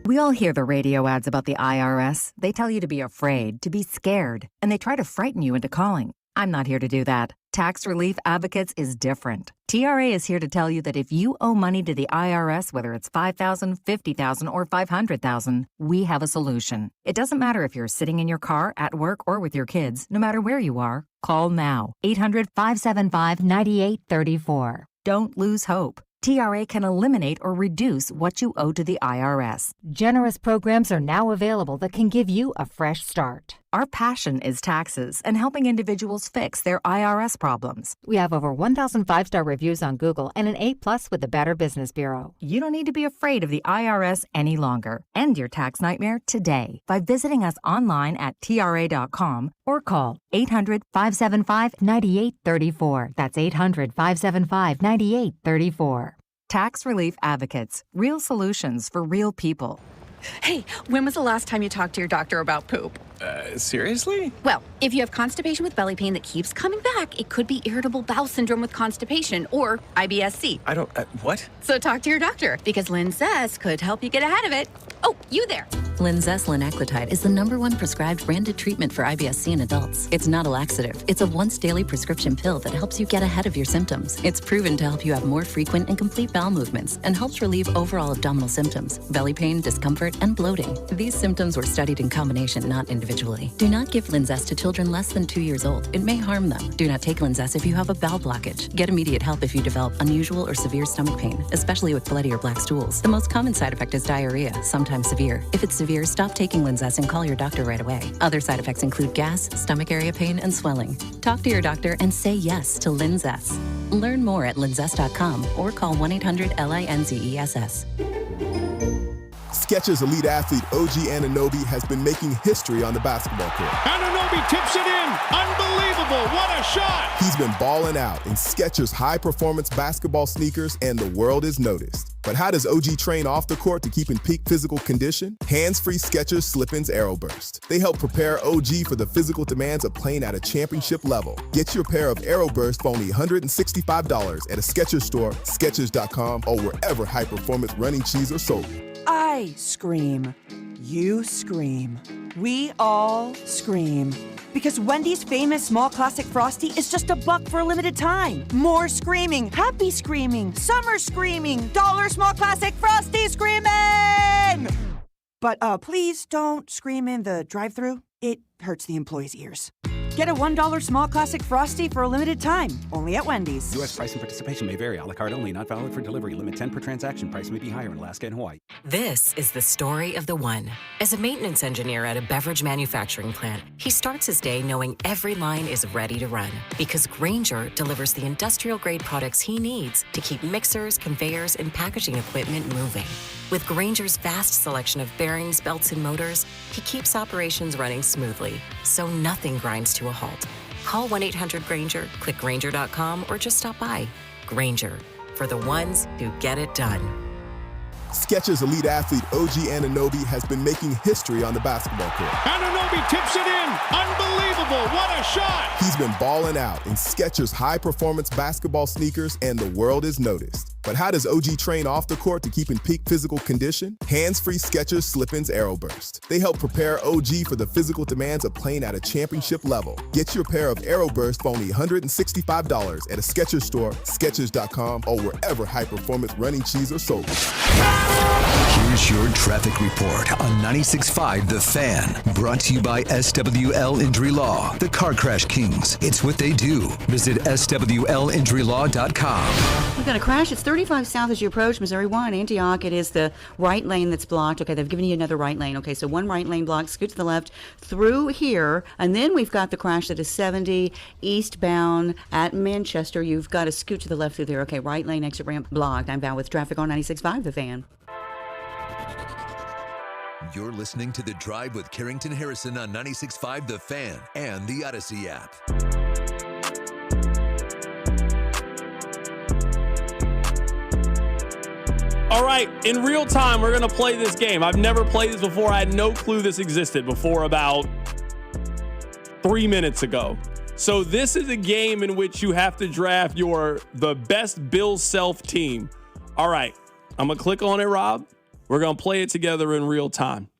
[SPEAKER 16] We all hear the radio ads about the IRS. They tell you to be afraid, to be scared, and they try to frighten you into calling. I'm not here to do that. Tax Relief Advocates is different. TRA is here to tell you that if you owe money to the IRS, whether it's $5,000, $50,000, or $500,000, we have a solution. It doesn't matter if you're sitting in your car, at work, or with your kids. No matter where you are, call now. 800-575-9834. Don't lose hope. TRA can eliminate or reduce what you owe to the IRS.
[SPEAKER 19] Generous programs are now available that can give you a fresh start.
[SPEAKER 16] Our passion is taxes and helping individuals fix their IRS problems.
[SPEAKER 19] We have over 1,000 5-star reviews on Google and an A+ with the Better Business Bureau.
[SPEAKER 16] You don't need to be afraid of the IRS any longer. End your tax nightmare today by visiting us online at TRA.com or call 800-575-9834. That's 800-575-9834. Tax Relief Advocates. Real solutions for real people.
[SPEAKER 9] Hey, when was the last time you talked to your doctor about poop?
[SPEAKER 13] Seriously?
[SPEAKER 9] Well, if you have constipation with belly pain that keeps coming back, it could be irritable bowel syndrome with constipation or IBS-C.
[SPEAKER 13] I don't, what?
[SPEAKER 9] So talk to your doctor, because Linzess could help you get ahead of it. Oh, you there.
[SPEAKER 15] Linzess linaclotide is the #1 prescribed branded treatment for IBS-C in adults. It's not a laxative. It's a once-daily prescription pill that helps you get ahead of your symptoms. It's proven to help you have more frequent and complete bowel movements and helps relieve overall abdominal symptoms, belly pain, discomfort, and bloating. These symptoms were studied in combination, not individually. Do not give Linzess to children less than 2 years old. It may harm them. Do not take Linzess if you have a bowel blockage. Get immediate help if you develop unusual or severe stomach pain, especially with bloody or black stools. The most common side effect is diarrhea, sometimes severe. If it's severe, stop taking Linzess and call your doctor right away. Other side effects include gas, stomach area pain, and swelling. Talk to your doctor and say yes to Linzess. Learn more at linzess.com or call 1-800-LINZESS.
[SPEAKER 27] Skechers elite athlete OG Anunoby has been making history on the basketball court.
[SPEAKER 28] Anunoby tips it in. Unbelievable. What a shot.
[SPEAKER 27] He's been balling out in Skechers high-performance basketball sneakers, and the world is noticed. But how does OG train off the court to keep in peak physical condition? Hands-free Skechers Slip-ins Aeroburst. They help prepare OG for the physical demands of playing at a championship level. Get your pair of Aeroburst for only $165 at a Skechers store, Skechers.com, or wherever high-performance running shoes are sold.
[SPEAKER 29] I scream. You scream. We all scream. Because Wendy's famous small classic Frosty is just $1 for a limited time. More screaming, happy screaming, summer screaming, dollar small classic Frosty screaming! But please don't scream in the drive-thru. It hurts the employees' ears. Get a $1 small classic Frosty for a limited time, only at Wendy's.
[SPEAKER 11] U.S. price and participation may vary. A la carte only. Not valid for delivery. Limit 10 per transaction. Price may be higher in Alaska and Hawaii.
[SPEAKER 5] This is the story of the one. As a maintenance engineer at a beverage manufacturing plant, he starts his day knowing every line is ready to run because Grainger delivers the industrial-grade products he needs to keep mixers, conveyors, and packaging equipment moving. With Grainger's vast selection of bearings, belts, and motors, he keeps operations running smoothly, so nothing grinds to a halt. Call 1-800-GRAINGER, click Grainger.com, or just stop by. Grainger, for the ones who get it done.
[SPEAKER 27] Skechers elite athlete OG Anunoby has been making history on the basketball court.
[SPEAKER 28] Anunoby tips it in. Unbelievable. What a shot.
[SPEAKER 27] He's been balling out in Skechers high-performance basketball sneakers, and the world is noticed. But how does OG train off the court to keep in peak physical condition? Hands-free Skechers Slip-ins AeroBurst. They help prepare OG for the physical demands of playing at a championship level. Get your pair of AeroBurst for only $165 at a Skechers store, Skechers.com, or wherever high-performance running shoes are sold.
[SPEAKER 2] Here's your traffic report on 96.5 The Fan. Brought to you by SWL Injury Law, the Car Crash Kings. It's what they do. Visit SWLinjurylaw.com.
[SPEAKER 6] We've got a crash. It's 35 south as you approach Missouri 1, Antioch. It is the right lane that's blocked. Okay, they've given you another right lane. Okay, so one right lane blocked. Scoot to the left through here. And then we've got the crash that is 70 eastbound at Manchester. You've got to scoot to the left through there. Okay, right lane exit ramp blocked. I'm Val with traffic on 96.5 The Fan.
[SPEAKER 2] You're listening to The Drive with Carrington Harrison on 96.5 The Fan and the Odyssey app.
[SPEAKER 3] All right, in real time, we're going to play this game. I've never played this before. I had no clue this existed before about 3 minutes ago. So this is a game in which you have to draft the best Bills Self team. All right, I'm going to click on it, Rob. We're going to play it together in real time.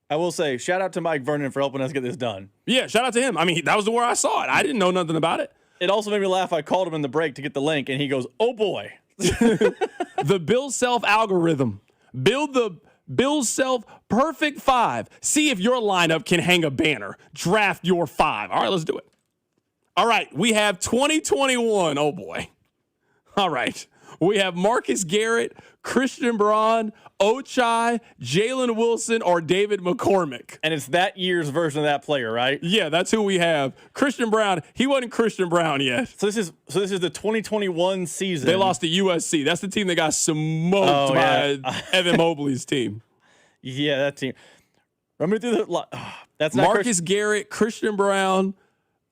[SPEAKER 18] I will say, shout out to Mike Vernon for helping us get this done.
[SPEAKER 3] Yeah, shout out to him. I mean, that was where I saw it. I didn't know nothing about it.
[SPEAKER 18] It also made me laugh. I called him in the break to get the link, and he goes, oh, boy.
[SPEAKER 3] The Bills Self algorithm. Build the Bills Self perfect 5. See if your lineup can hang a banner. Draft your 5. All right, let's do it. All right, we have 2021. Oh, boy. All right. We have Marcus Garrett, Christian Braun, Ochai, Jalen Wilson, or David McCormick.
[SPEAKER 18] And it's that year's version of that player, right?
[SPEAKER 3] Yeah, that's who we have. Christian Braun, he wasn't Christian Braun yet.
[SPEAKER 18] So this is the 2021 season.
[SPEAKER 3] They lost to USC. That's the team that got smoked by Evan Mobley's team.
[SPEAKER 18] Yeah, that team. Remember through the that's not
[SPEAKER 3] Marcus Garrett, Christian Braun,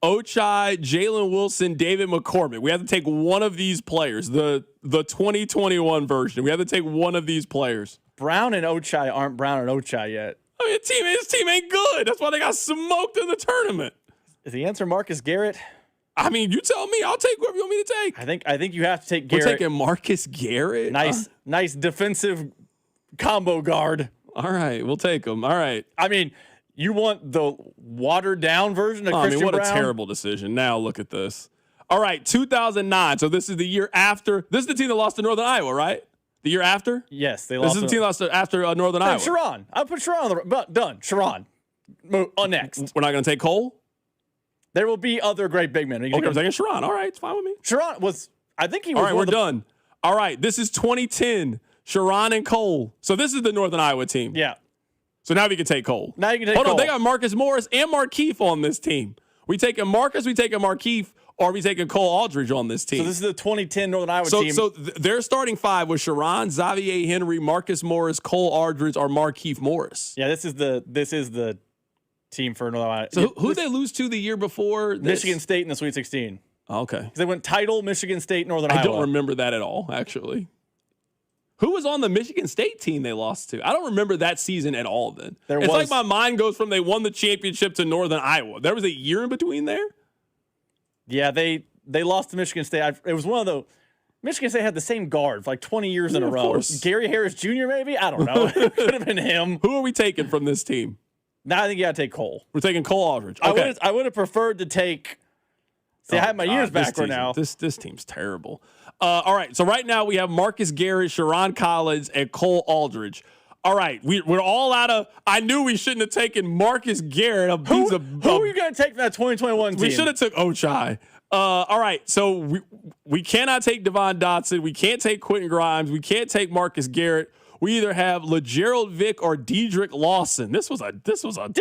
[SPEAKER 3] Ochai, Jalen Wilson, David McCormick. We have to take one of these players, the 2021 version. We have to take one of these players.
[SPEAKER 18] Brown and Ochai aren't Brown and Ochai yet.
[SPEAKER 3] I mean, his team ain't good. That's why they got smoked in the tournament.
[SPEAKER 18] Is the answer Marcus Garrett?
[SPEAKER 3] I mean, you tell me. I'll take whoever you want me to take.
[SPEAKER 18] I think you have to take Garrett.
[SPEAKER 3] We're taking Marcus Garrett.
[SPEAKER 18] Nice defensive combo guard.
[SPEAKER 3] All right, we'll take him. All right.
[SPEAKER 18] I mean, you want the watered down version of Christian
[SPEAKER 3] Brown?
[SPEAKER 18] Braun?
[SPEAKER 3] A terrible decision. Now look at this. All right, 2009. So this is the year after. This is the team that lost to Northern Iowa, right? The year after?
[SPEAKER 18] Yes, they lost.
[SPEAKER 3] This is the team that lost after Northern Iowa.
[SPEAKER 18] Sharon. I'll put Sharon on the done. Sharon. Next.
[SPEAKER 3] We're not going to take Cole?
[SPEAKER 18] There will be other great big men.
[SPEAKER 3] Okay, I'm taking Sharon. All right, it's fine with me.
[SPEAKER 18] Sharon was, I think he was.
[SPEAKER 3] All right, we're done. All right, this is 2010. Sharon and Cole. So this is the Northern Iowa team.
[SPEAKER 18] Yeah.
[SPEAKER 3] So now we can take Cole.
[SPEAKER 18] Now you can take
[SPEAKER 3] Cole.
[SPEAKER 18] Hold
[SPEAKER 3] on, they got Marcus Morris and Markeith on this team. We taking Marcus, we taking Markeith, or we taking Cole Aldridge on this team.
[SPEAKER 18] So this is the 2010 Northern Iowa team.
[SPEAKER 3] So their starting 5 was Sharon, Xavier Henry, Marcus Morris, Cole Aldridge, or Markeith Morris.
[SPEAKER 18] Yeah, this is the team for Northern Iowa.
[SPEAKER 3] So who they lose to the year before this?
[SPEAKER 18] Michigan State in the Sweet 16.
[SPEAKER 3] Okay.
[SPEAKER 18] They went title Michigan State, Northern Iowa.
[SPEAKER 3] I don't remember that at all, actually. Who was on the Michigan State team they lost to? I don't remember that season at all then. It's like my mind goes from they won the championship to Northern Iowa. There was a year in between there?
[SPEAKER 18] Yeah, they lost to Michigan State. It was one of the – Michigan State had the same guard for like 20 years in a row.
[SPEAKER 3] Course.
[SPEAKER 18] Gary Harris Jr. maybe? I don't know. It could have been him.
[SPEAKER 3] Who are we taking from this team?
[SPEAKER 18] Now I think you got to take Cole.
[SPEAKER 3] We're taking Cole Aldridge. Okay.
[SPEAKER 18] I would have preferred to take – see, I had my years backward now.
[SPEAKER 3] This team's terrible. All right, so right now we have Marcus Garrett, Sharon Collins, and Cole Aldridge. All right, we're all out of. I knew we shouldn't have taken Marcus Garrett.
[SPEAKER 18] Who are you going to take from that 2021 team?
[SPEAKER 3] We should have took Ochai. All right, so we cannot take Devon Dotson. We can't take Quentin Grimes. We can't take Marcus Garrett. We either have LeGerald Vick or Dedrick Lawson. This was a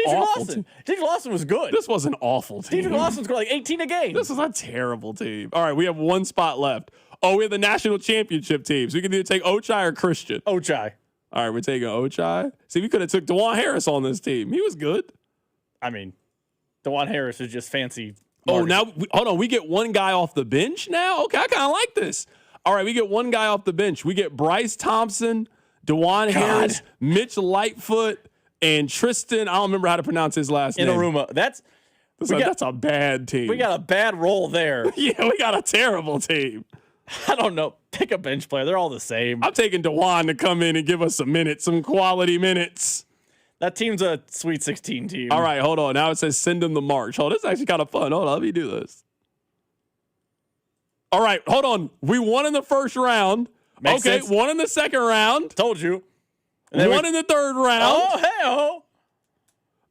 [SPEAKER 3] awful team.
[SPEAKER 18] Dedrick Lawson was good.
[SPEAKER 3] This was an awful team.
[SPEAKER 18] Dedrick Lawson scored like 18 a game.
[SPEAKER 3] This was a terrible team. All right, we have one spot left. Oh, we have the national championship team. So we can either take Ochai or Christian.
[SPEAKER 18] Ochai.
[SPEAKER 3] All right, we're taking Ochai. See, we could have took DeJuan Harris on this team. He was good.
[SPEAKER 18] I mean, DeJuan Harris is just fancy.
[SPEAKER 3] Oh, now, hold on. We get one guy off the bench now? Okay, I kind of like this. All right, we get one guy off the bench. We get Bryce Thompson, DeJuan Harris, Mitch Lightfoot, and Tristan. I don't remember how to pronounce his last name.
[SPEAKER 18] Inaruma. That's
[SPEAKER 3] a bad team.
[SPEAKER 18] We got a bad roll there.
[SPEAKER 3] Yeah, we got a terrible team.
[SPEAKER 18] I don't know. Pick a bench player. They're all the same.
[SPEAKER 3] I'm taking DeJuan to come in and give us some minutes, some quality minutes.
[SPEAKER 18] That team's a Sweet 16 team.
[SPEAKER 3] All right, hold on. Now it says send them the march. Oh, this is actually kind of fun. Hold on, let me do this. All right, hold on. We won in the first round.
[SPEAKER 18] Makes sense.
[SPEAKER 3] Won in the second round.
[SPEAKER 18] Told you.
[SPEAKER 3] Won in the third round.
[SPEAKER 18] Oh, hell.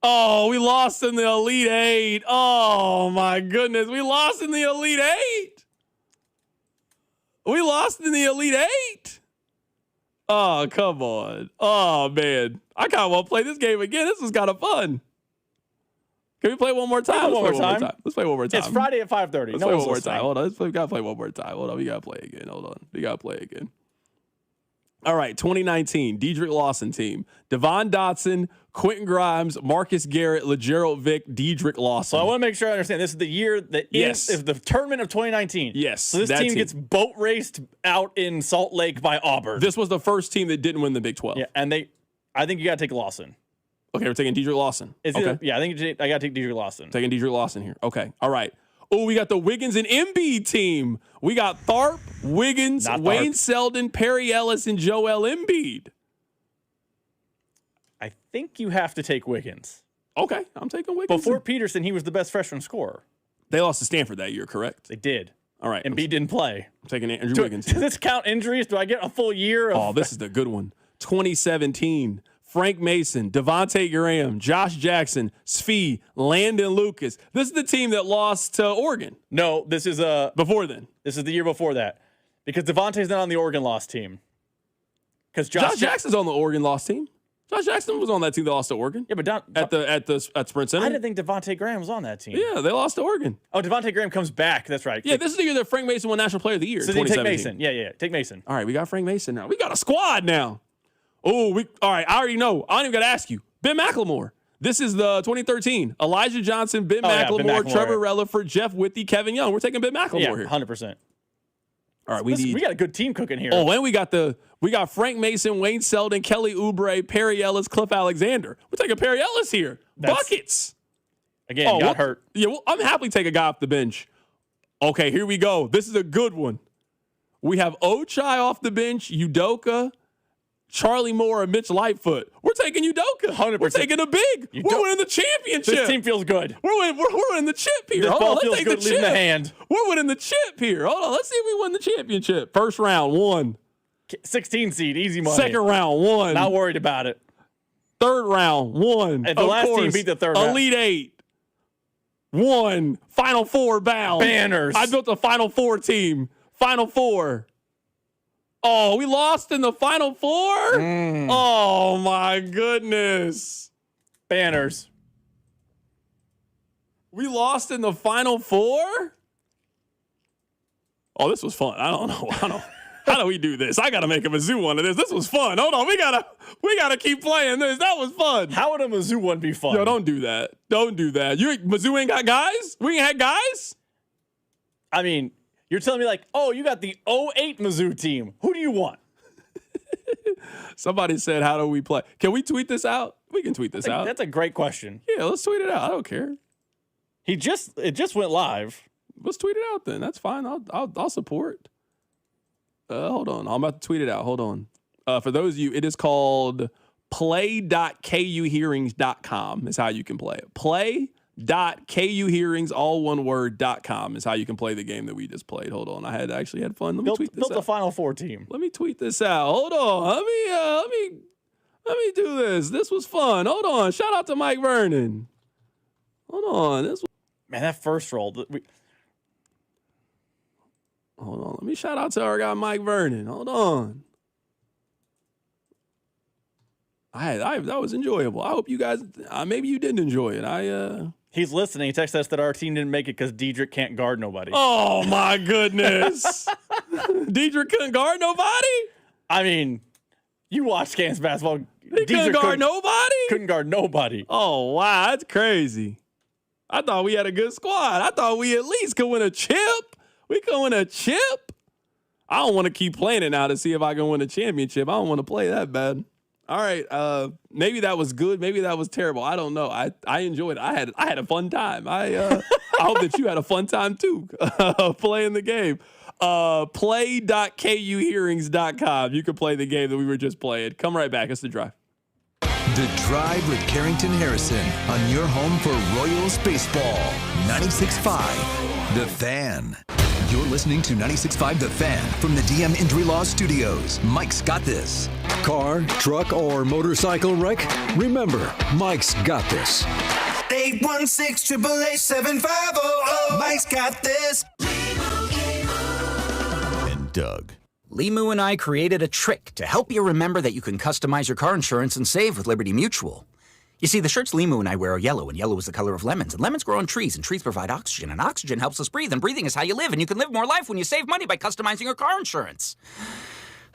[SPEAKER 3] Oh, we lost in the Elite Eight. Oh, my goodness. We lost in the Elite Eight. We lost in the Elite Eight. Oh, come on. Oh, man. I kind of want to play this game again. This was kind of fun. Can we play one more time?
[SPEAKER 18] One more time.
[SPEAKER 3] Let's play one more time.
[SPEAKER 18] It's Friday at 5:30.
[SPEAKER 3] Let's play one more time. Hold on. We got to play one more time. Hold on. We got to play again. Hold on. We got to play again. All right. 2019, Dedrick Lawson team. Devon Dotson, Quentin Grimes, Marcus Garrett, LeGerald Vick, Dedrick Lawson.
[SPEAKER 18] So I want to make sure I understand. This is the year that is the tournament of 2019.
[SPEAKER 3] Yes.
[SPEAKER 18] So this team gets boat raced out in Salt Lake by Auburn.
[SPEAKER 3] This was the first team that didn't win the Big 12.
[SPEAKER 18] Yeah, and I think you got to take Lawson.
[SPEAKER 3] Okay, we're taking Dedrick Lawson.
[SPEAKER 18] I think I got to take Dedrick Lawson.
[SPEAKER 3] Taking Dedrick Lawson here. Okay, all right. Oh, we got the Wiggins and Embiid team. We got Tharp, Wiggins, Wayne Selden, Perry Ellis, and Joel Embiid.
[SPEAKER 18] I think you have to take Wiggins.
[SPEAKER 3] Okay, I'm taking Wiggins.
[SPEAKER 18] Before Peterson, he was the best freshman scorer.
[SPEAKER 3] They lost to Stanford that year, correct?
[SPEAKER 18] They did.
[SPEAKER 3] All right.
[SPEAKER 18] Embiid didn't play.
[SPEAKER 3] I'm taking Andrew Wiggins.
[SPEAKER 18] Does this count injuries? Do I get a full year?
[SPEAKER 3] Oh, this is the good one. 2017. Frank Mason, Devontae Graham, Josh Jackson, Svi, Landon Lucas. This is the team that lost to Oregon.
[SPEAKER 18] No, this is
[SPEAKER 3] before then.
[SPEAKER 18] This is the year before that, because Devontae's not on the Oregon lost team. Because
[SPEAKER 3] Josh Jackson's on the Oregon lost team. Josh Jackson was on that team that lost to Oregon.
[SPEAKER 18] Yeah, but
[SPEAKER 3] at Sprint Center.
[SPEAKER 18] I didn't think Devontae Graham was on that team.
[SPEAKER 3] Yeah, they lost to Oregon.
[SPEAKER 18] Oh, Devontae Graham comes back. That's right.
[SPEAKER 3] Yeah, this is the year that Frank Mason won National Player of the Year.
[SPEAKER 18] So then take Mason. Yeah. Take Mason.
[SPEAKER 3] All right, we got Frank Mason now. We got a squad now. Oh, all right. I already know. I don't even got to ask you. Ben McLemore. This is the 2013. Elijah Johnson, Ben McLemore, Trevor Relaford, Jeff Withey, Kevin Young. We're taking Ben McLemore here.
[SPEAKER 18] 100%.
[SPEAKER 3] All right,
[SPEAKER 18] we got a good team cooking here.
[SPEAKER 3] Oh, and we got Frank Mason, Wayne Selden, Kelly Oubre, Perry Ellis, Cliff Alexander. We're taking Perry Ellis here. Buckets.
[SPEAKER 18] Again, got hurt.
[SPEAKER 3] Yeah, I'm happily take a guy off the bench. Okay, here we go. This is a good one. We have Ochai off the bench, Udoka, Charlie Moore, and Mitch Lightfoot. We're taking Udoka.
[SPEAKER 18] 100%.
[SPEAKER 3] We're taking a big. We're winning the championship.
[SPEAKER 18] This team feels good.
[SPEAKER 3] We're winning the chip here.
[SPEAKER 18] This
[SPEAKER 3] Hold
[SPEAKER 18] ball
[SPEAKER 3] on,
[SPEAKER 18] feels good leaving the hand.
[SPEAKER 3] We're winning the chip here. Hold on. Let's see if we win the championship. First round, 1.
[SPEAKER 18] 16 seed, easy money.
[SPEAKER 3] Second round, 1.
[SPEAKER 18] Not worried about it.
[SPEAKER 3] Third round, 1.
[SPEAKER 18] And the last team beat the third round.
[SPEAKER 3] Elite 8. 1. Final 4 bound.
[SPEAKER 18] Banners.
[SPEAKER 3] I built a Final 4 team. Final 4. Oh, we lost in the Final 4? Oh, my goodness.
[SPEAKER 18] Banners.
[SPEAKER 3] We lost in the Final 4? Oh, this was fun. I don't know. How do we do this? I got to make a Mizzou one of this. This was fun. Hold on. We gotta keep playing this. That was fun.
[SPEAKER 18] How would a Mizzou one be fun?
[SPEAKER 3] Yo, don't do that. Don't do that. Mizzou ain't got guys? We ain't had guys?
[SPEAKER 18] I mean, you're telling me you got the 08 Mizzou team. Who do you want?
[SPEAKER 3] Somebody said, how do we play? Can we tweet this out? We can tweet this out.
[SPEAKER 18] That's a great question.
[SPEAKER 3] Yeah, let's tweet it out. I don't care.
[SPEAKER 18] It just went live.
[SPEAKER 3] Let's tweet it out then. That's fine. I'll support. Hold on. I'm about to tweet it out. Hold on. For those of you, it is called play.kuhearings.com is how you can play it. Play.kuhearings, all one word.com is how you can play the game that we just played. Hold on. I actually had fun. Let me tweet this out.
[SPEAKER 18] Built a Final Four team.
[SPEAKER 3] Let me tweet this out. Hold on. Let Let me do this. This was fun. Hold on. Shout out to Mike Vernon. Hold on.
[SPEAKER 18] Man, that first roll.
[SPEAKER 3] Hold on. Let me shout out to our guy Mike Vernon. Hold on. That was enjoyable. I hope you guys, maybe you didn't enjoy it.
[SPEAKER 18] He's listening. He texted us that our team didn't make it because Diedrich can't guard nobody.
[SPEAKER 3] Oh, my goodness. Diedrich couldn't guard nobody?
[SPEAKER 18] I mean, you watch Kansas basketball.
[SPEAKER 3] He couldn't guard nobody?
[SPEAKER 18] Couldn't guard nobody.
[SPEAKER 3] Oh, wow. That's crazy. I thought we had a good squad. I thought we at least could win a chip. We could win a chip. I don't want to keep playing it now to see if I can win a championship. I don't want to play that bad. All right. Maybe that was good. Maybe that was terrible. I don't know. I enjoyed it. I had a fun time. I hope that you had a fun time too playing the game. Play.kuhearings.com. You can play the game that we were just playing. Come right back. It's The Drive.
[SPEAKER 2] The Drive with Carrington Harrison on your home for Royals baseball. 96.5 The Fan. You're listening to 96.5 The Fan from the DM Injury Law Studios. Mike's got this.
[SPEAKER 8] Car, truck, or motorcycle wreck? Remember, Mike's got this.
[SPEAKER 2] 816-888-7500. Mike's got this. And Doug.
[SPEAKER 11] Limu and I created a trick to help you remember that you can customize your car insurance and save with Liberty Mutual. You see, the shirts Limu and I wear are yellow, and yellow is the color of lemons, and lemons grow on trees, and trees provide oxygen, and oxygen helps us breathe, and breathing is how you live, and you can live more life when you save money by customizing your car insurance.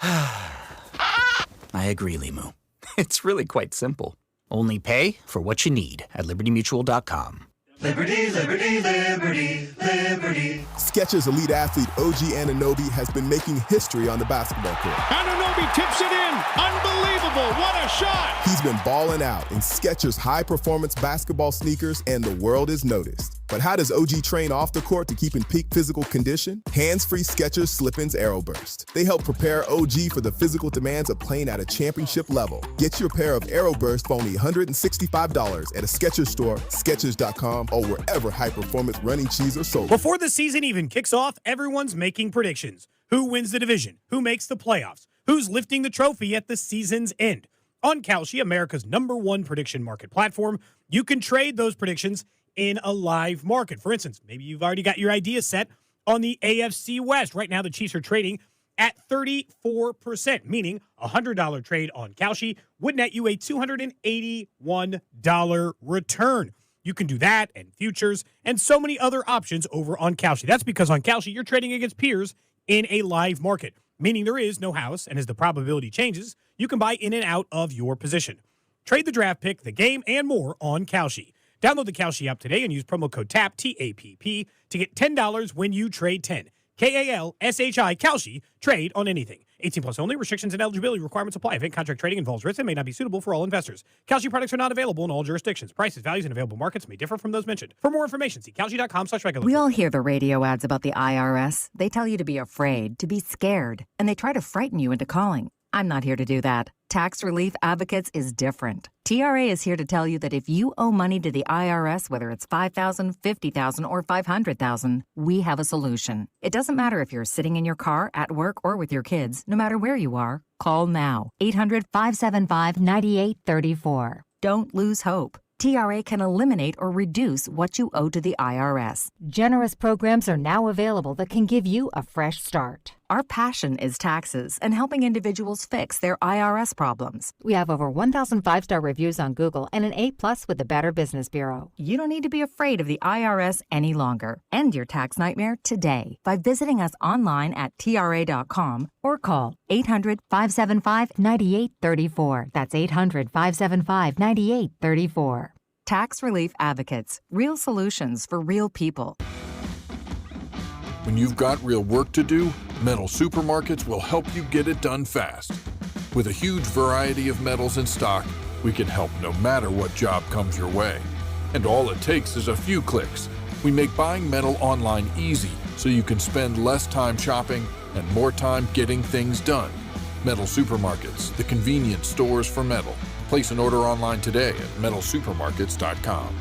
[SPEAKER 11] I agree, Limu. It's really quite simple. Only pay for what you need at libertymutual.com.
[SPEAKER 17] Liberty, liberty, liberty, liberty.
[SPEAKER 27] Skechers elite athlete OG Anunoby has been making history on the basketball court.
[SPEAKER 28] Anunoby tips it in. Unbelievable. What a shot.
[SPEAKER 27] He's been balling out in Skechers high-performance basketball sneakers, and the world is noticed. But how does OG train off the court to keep in peak physical condition? Hands-free Skechers Slip-ins Aeroburst. They help prepare OG for the physical demands of playing at a championship level. Get your pair of Aeroburst for only $165 at a Skechers store, Skechers.com, or wherever high-performance running shoes are sold.
[SPEAKER 10] Before the season even kicks off, everyone's making predictions. Who wins the division? Who makes the playoffs? Who's lifting the trophy at the season's end? On Kalshi, America's #1 prediction market platform, you can trade those predictions in a live market. For instance, maybe you've already got your idea set on the AFC West. Right now, the Chiefs are trading at 34%, meaning a $100 trade on Kalshi would net you a $281 return. You can do that and futures and so many other options over on Kalshi. That's because on Kalshi, you're trading against peers in a live market, meaning there is no house, and as the probability changes, you can buy in and out of your position. Trade the draft pick, the game, and more on Kalshi. Download the Kalshi app today and use promo code TAPP, T-A-P-P, to get $10 when you trade 10. K-A-L-S-H-I, Kalshi, trade on anything. 18 plus only. Restrictions and eligibility requirements apply. Event contract trading involves risk and may not be suitable for all investors. Kalshi products are not available in all jurisdictions. Prices, values, and available markets may differ from those mentioned. For more information, see Kalshi.com/regular.
[SPEAKER 16] We all hear the radio ads about the IRS. They tell you to be afraid, to be scared, and they try to frighten you into calling. I'm not here to do that. Tax Relief Advocates is different. TRA is here to tell you that if you owe money to the IRS, whether it's $5,000, $50,000, or $500,000, we have a solution. It doesn't matter if you're sitting in your car, at work, or with your kids. No matter where you are, call now. 800-575-9834. Don't lose hope. TRA can eliminate or reduce what you owe to the IRS.
[SPEAKER 19] Generous programs are now available that can give you a fresh start.
[SPEAKER 16] Our passion is taxes and helping individuals fix their IRS problems.
[SPEAKER 19] We have over 1,000 five-star reviews on Google and an A+ with the Better Business Bureau.
[SPEAKER 16] You don't need to be afraid of the IRS any longer. End your tax nightmare today by visiting us online at TRA.com or call 800-575-9834. That's 800-575-9834. Tax Relief Advocates. Real solutions for real people.
[SPEAKER 12] When you've got real work to do, Metal Supermarkets will help you get it done fast. With a huge variety of metals in stock, we can help no matter what job comes your way. And all it takes is a few clicks. We make buying metal online easy so you can spend less time shopping and more time getting things done. Metal Supermarkets, the convenience stores for metal. Place an order online today at metalsupermarkets.com.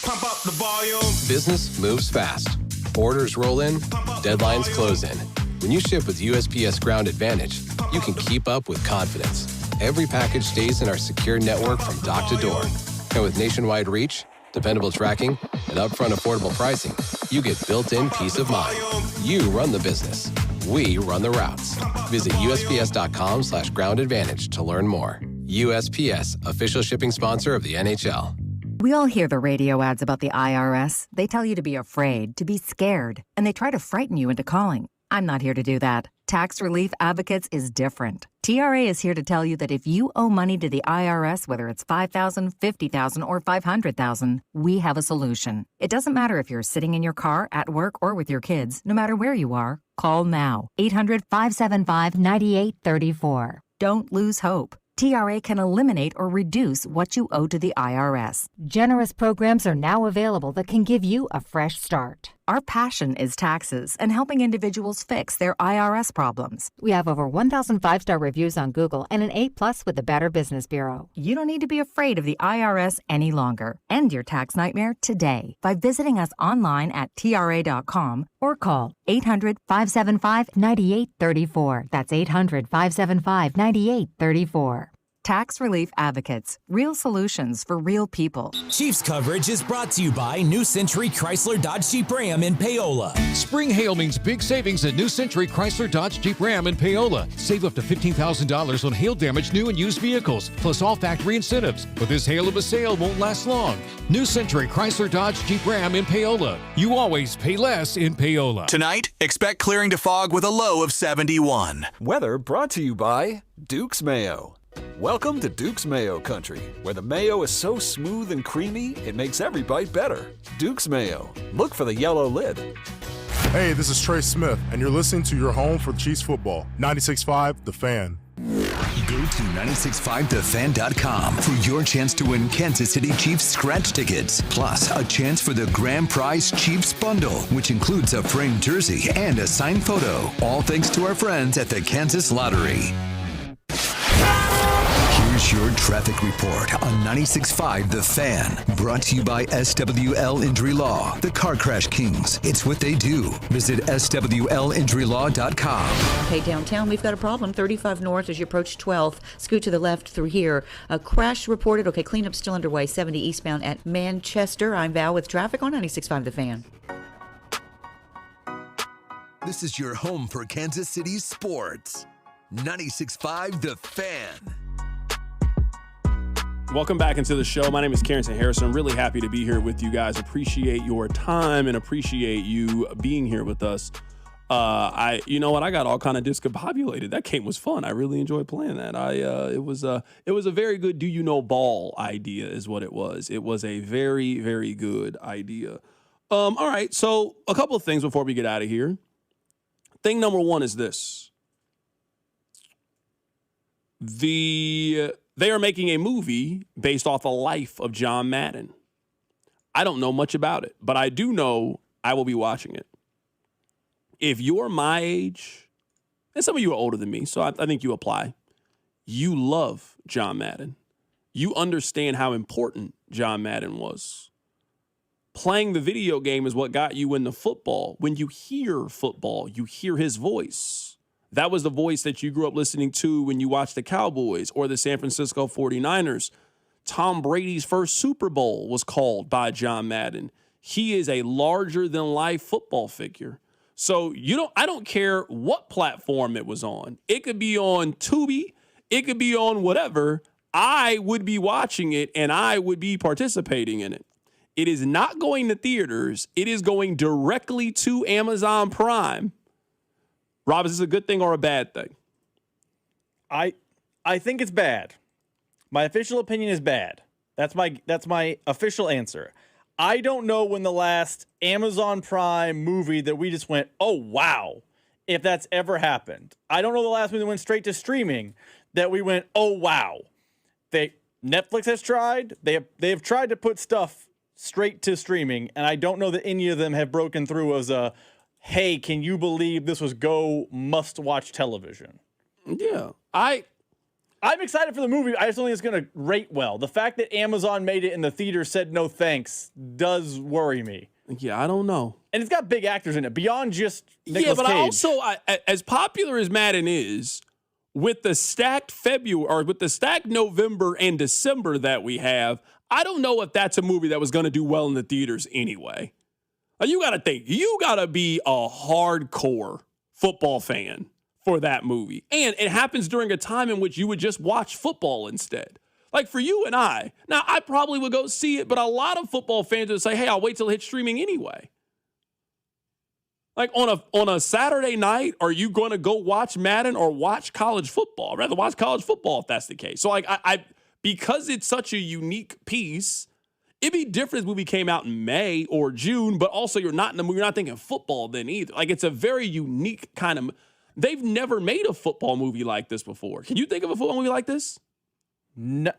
[SPEAKER 14] Pump up the volume. Business moves fast. Orders roll in, deadlines close in.
[SPEAKER 1] When you ship with USPS Ground Advantage, you can keep up with confidence. Every package stays in our secure network from dock to door. And with nationwide reach, dependable tracking, and upfront affordable pricing, you get built-in peace of mind. You run the business. We run the routes. Visit USPS.com/Ground Advantage to learn more. USPS, official shipping sponsor of the NHL.
[SPEAKER 16] We all hear the radio ads about the IRS. They tell you to be afraid, to be scared, and they try to frighten you into calling. I'm not here to do that. Tax Relief Advocates is different. TRA is here to tell you that if you owe money to the IRS, whether it's $5,000, $50,000, or $500,000, we have a solution. It doesn't matter if you're sitting in your car, at work, or with your kids. No matter where you are, call now. 800-575-9834. Don't lose hope. TRA can eliminate or reduce what you owe to the IRS.
[SPEAKER 19] Generous programs are now available that can give you a fresh start.
[SPEAKER 16] Our passion is taxes and helping individuals fix their IRS problems.
[SPEAKER 19] We have over 1,000 5-star reviews on Google and an A+ with the Better Business Bureau.
[SPEAKER 16] You don't need to be afraid of the IRS any longer. End your tax nightmare today by visiting us online at TRA.com or call 800-575-9834. That's 800-575-9834. Tax Relief Advocates. Real solutions for real people.
[SPEAKER 14] Chiefs coverage is brought to you by New Century Chrysler Dodge Jeep Ram in Paola.
[SPEAKER 20] Spring hail means big savings at New Century Chrysler Dodge Jeep Ram in Paola. Save up to $15,000 on hail damage new and used vehicles, plus all factory incentives. But this hail of a sale won't last long. New Century Chrysler Dodge Jeep Ram in Paola. You always pay less in Paola.
[SPEAKER 21] Tonight, expect clearing to fog with a low of 71.
[SPEAKER 8] Weather brought to you by Duke's Mayo. Welcome to Duke's Mayo Country, where the mayo is so smooth and creamy, it makes every bite better. Duke's Mayo. Look for the yellow lid.
[SPEAKER 22] Hey, this is Trey Smith, and you're listening to your home for Chiefs football. 96.5 The Fan.
[SPEAKER 2] Go to 965thefan.com for your chance to win Kansas City Chiefs scratch tickets, plus a chance for the grand prize Chiefs bundle, which includes a framed jersey and a signed photo. All thanks to our friends at the Kansas Lottery. Here's your traffic report on 96.5 The Fan. Brought to you by SWL Injury Law, the Car Crash Kings. It's what they do. Visit SWLinjurylaw.com.
[SPEAKER 6] Okay, downtown, we've got a problem. 35 north as you approach 12th. Scoot to the left through here. A crash reported. Okay, cleanup still underway. 70 eastbound at Manchester. I'm Val with traffic on 96.5 The Fan.
[SPEAKER 2] This is your home for Kansas City sports. 96.5 The Fan.
[SPEAKER 3] Welcome back into the show. My name is Carrington Harrison. I'm really happy to be here with you guys. Appreciate your time and appreciate you being here with us. You know what? I got all kind of discombobulated. That game was fun. I really enjoyed playing that. It was a very good do you know ball idea is what it was. It was a very, very good idea. All right. So a couple of things before we get out of here. Thing number one is this. They are making a movie based off the life of John Madden. I don't know much about it, but I do know I will be watching it. If you're my age, and some of you are older than me, so I think you apply, you love John Madden. You understand how important John Madden was. Playing the video game is what got you into football. When you hear football, you hear his voice. That was the voice that you grew up listening to when you watched the Cowboys or the San Francisco 49ers. Tom Brady's first Super Bowl was called by John Madden. He is a larger-than-life football figure. So I don't care what platform it was on. It could be on Tubi. It could be on whatever. I would be watching it, and I would be participating in it. It is not going to theaters. It is going directly to Amazon Prime. Rob, is this a good thing or a bad thing?
[SPEAKER 18] I think it's bad. My official opinion is bad. That's my official answer. I don't know when the last Amazon Prime movie that we just went, oh, wow, if that's ever happened. I don't know the last movie that went straight to streaming that we went, oh, wow. Netflix has tried. They have tried to put stuff straight to streaming, and I don't know that any of them have broken through as a, hey, can you believe this was go must-watch television?
[SPEAKER 3] Yeah.
[SPEAKER 18] I'm excited for the movie. I just don't think it's going to rate well. The fact that Amazon made it and the theater said no thanks does worry me.
[SPEAKER 3] Yeah, I don't know.
[SPEAKER 18] And it's got big actors in it beyond just Nicolas
[SPEAKER 3] Cage.
[SPEAKER 18] I
[SPEAKER 3] as popular as Madden is, with the stacked November and December that we have, I don't know if that's a movie that was going to do well in the theaters anyway. You got to think. You got to be a hardcore football fan for that movie. And it happens during a time in which you would just watch football instead. Like for you and I. Now, I probably would go see it, but a lot of football fans would say, hey, I'll wait till it hits streaming anyway. Like on a Saturday night, are you going to go watch Madden or watch college football? I'd rather watch college football if that's the case. So like I because it's such a unique piece, it'd be different if the movie came out in May or June, but also you're not in the movie, you're not thinking football then either. Like it's a very unique kind of, they've never made a football movie like this before. Can you think of a football movie like this?
[SPEAKER 18] No,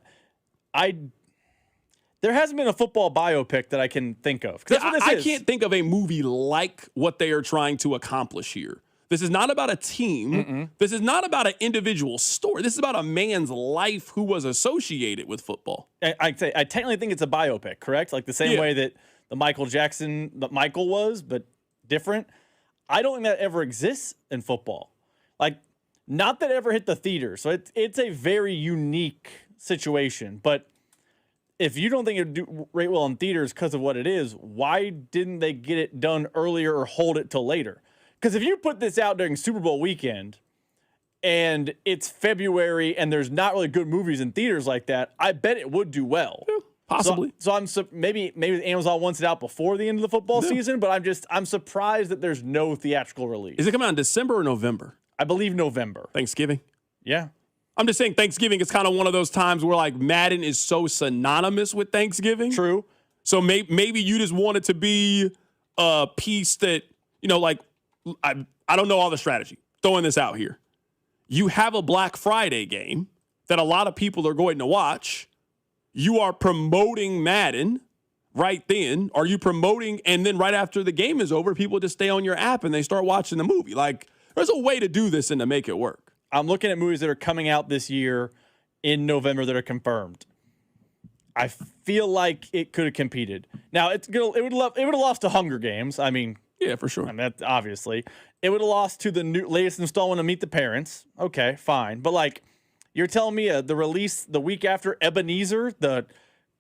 [SPEAKER 18] there hasn't been a football biopic that I can think of.
[SPEAKER 3] I can't think of a movie like what they are trying to accomplish here. This is not about a team. Mm-mm. This is not about an individual story. This is about a man's life who was associated with football.
[SPEAKER 18] I technically think it's a biopic, correct? Like the same way that the Michael was, but different. I don't think that ever exists in football. Like, not that it ever hit the theater. So it's a very unique situation. But if you don't think it would do right well in theaters because of what it is, why didn't they get it done earlier or hold it till later? Because if you put this out during Super Bowl weekend and it's February and there's not really good movies in theaters like that, I bet it would do well.
[SPEAKER 3] Yeah, possibly.
[SPEAKER 18] So maybe Amazon wants it out before the end of the football season, but I'm surprised that there's no theatrical release.
[SPEAKER 3] Is it coming out in December or November?
[SPEAKER 18] I believe November.
[SPEAKER 3] Thanksgiving?
[SPEAKER 18] Yeah.
[SPEAKER 3] I'm just saying Thanksgiving is kind of one of those times where like Madden is so synonymous with Thanksgiving.
[SPEAKER 18] True.
[SPEAKER 3] So maybe you just want it to be a piece that, like, I don't know all the strategy. Throwing this out here. You have a Black Friday game that a lot of people are going to watch. You are promoting Madden right then. Are you promoting, and then right after the game is over, people just stay on your app and they start watching the movie? Like, there's a way to do this and to make it work.
[SPEAKER 18] I'm looking at movies that are coming out this year in November that are confirmed. I feel like it could have competed. Now it would have lost to Hunger Games. I mean,
[SPEAKER 3] yeah, for sure.
[SPEAKER 18] I mean, that obviously it would have lost to the latest installment of Meet the Parents. Okay, fine, but like you're telling me the release the week after Ebenezer, the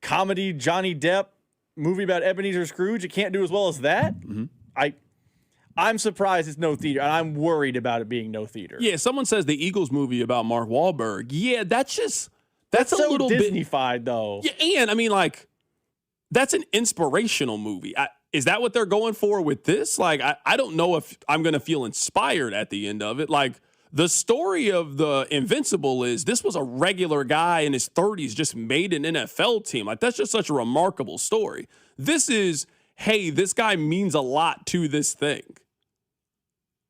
[SPEAKER 18] comedy Johnny Depp movie about Ebenezer Scrooge, it can't do as well as that.
[SPEAKER 3] Mm-hmm.
[SPEAKER 18] I'm surprised it's no theater, and I'm worried about it being no theater.
[SPEAKER 3] Yeah, someone says the Eagles movie about Mark Wahlberg. Yeah, that's a
[SPEAKER 18] so
[SPEAKER 3] little
[SPEAKER 18] Disney-fied, though.
[SPEAKER 3] Yeah, and I mean, like, that's an inspirational movie. Is that what they're going for with this? Like, I don't know if I'm going to feel inspired at the end of it. Like, the story of the Invincible is this was a regular guy in his 30s just made an NFL team. Like, that's just such a remarkable story. This is, hey, this guy means a lot to this thing.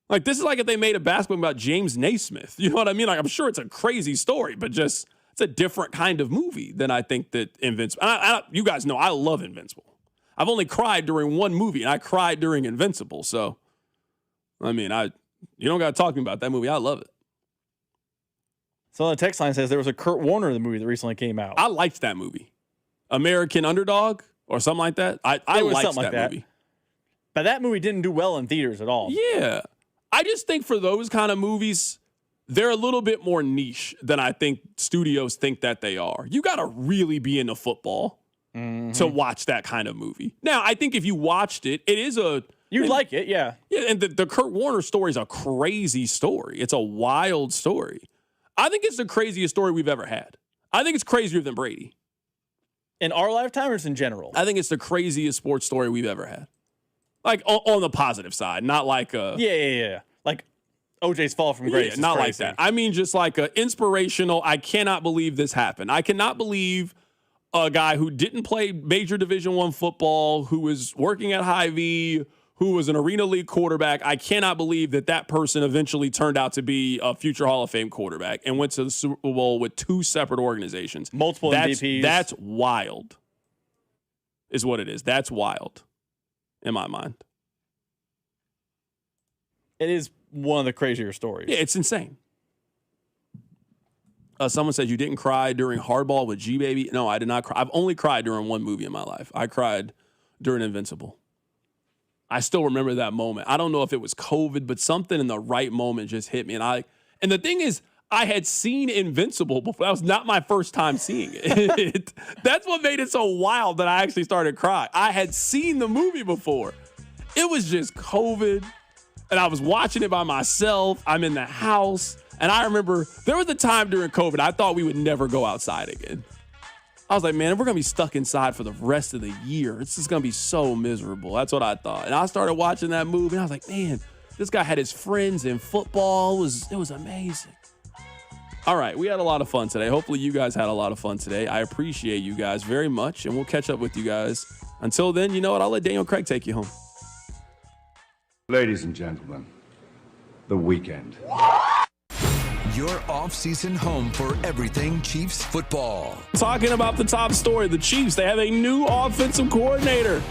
[SPEAKER 3] Like, this is like if they made a basketball about James Naismith. You know what I mean? Like, I'm sure it's a crazy story, but just it's a different kind of movie than I think that Invincible. You guys know I love Invincible. I've only cried during one movie, and I cried during Invincible. So, I mean, you don't got to talk to me about that movie. I love it.
[SPEAKER 18] So the text line says there was a Kurt Warner movie that recently came out.
[SPEAKER 3] I liked that movie. American Underdog or something like that. I liked that movie.
[SPEAKER 18] But that movie didn't do well in theaters at all.
[SPEAKER 3] Yeah. I just think for those kind of movies, they're a little bit more niche than I think studios think that they are. You got to really be into football to watch that kind of movie. Now, I think if you watched it, it is
[SPEAKER 18] you'd like it, yeah.
[SPEAKER 3] Yeah, and the Kurt Warner story is a crazy story. It's a wild story. I think it's the craziest story we've ever had. I think it's crazier than Brady.
[SPEAKER 18] In our lifetime or just in general?
[SPEAKER 3] I think it's the craziest sports story we've ever had. Like, on the positive side, not like a...
[SPEAKER 18] Yeah. Like, OJ's fall from grace.
[SPEAKER 3] Yeah, not like that. I mean, just like a inspirational, I cannot believe this happened. I cannot believe a guy who didn't play major Division I football, who was working at Hy-Vee, who was an Arena League quarterback. I cannot believe that person eventually turned out to be a future Hall of Fame quarterback and went to the Super Bowl with two separate organizations.
[SPEAKER 18] Multiple MVPs.
[SPEAKER 3] That's wild, is what it is. That's wild. In my mind.
[SPEAKER 18] It is one of the crazier stories.
[SPEAKER 3] Yeah, it's insane. Someone says you didn't cry during Hardball with G-Baby. No, I did not cry. I've only cried during one movie in my life. I cried during Invincible. I still remember that moment. I don't know if it was COVID, but something in the right moment just hit me. And the thing is, I had seen Invincible before. That was not my first time seeing it. That's what made it so wild that I actually started crying. I had seen the movie before. It was just COVID, and I was watching it by myself. I'm in the house, and I remember there was a time during COVID I thought we would never go outside again. I was like, man, we're going to be stuck inside for the rest of the year. It's just going to be so miserable. That's what I thought. And I started watching that movie, and I was like, man, this guy had his friends in football. It was amazing. All right, we had a lot of fun today. Hopefully you guys had a lot of fun today. I appreciate you guys very much, and we'll catch up with you guys. Until then, you know what? I'll let Daniel Craig take you home.
[SPEAKER 4] Ladies and gentlemen, the weekend.
[SPEAKER 2] Your off-season home for everything Chiefs football.
[SPEAKER 3] Talking about the top story, the Chiefs, they have a new offensive coordinator.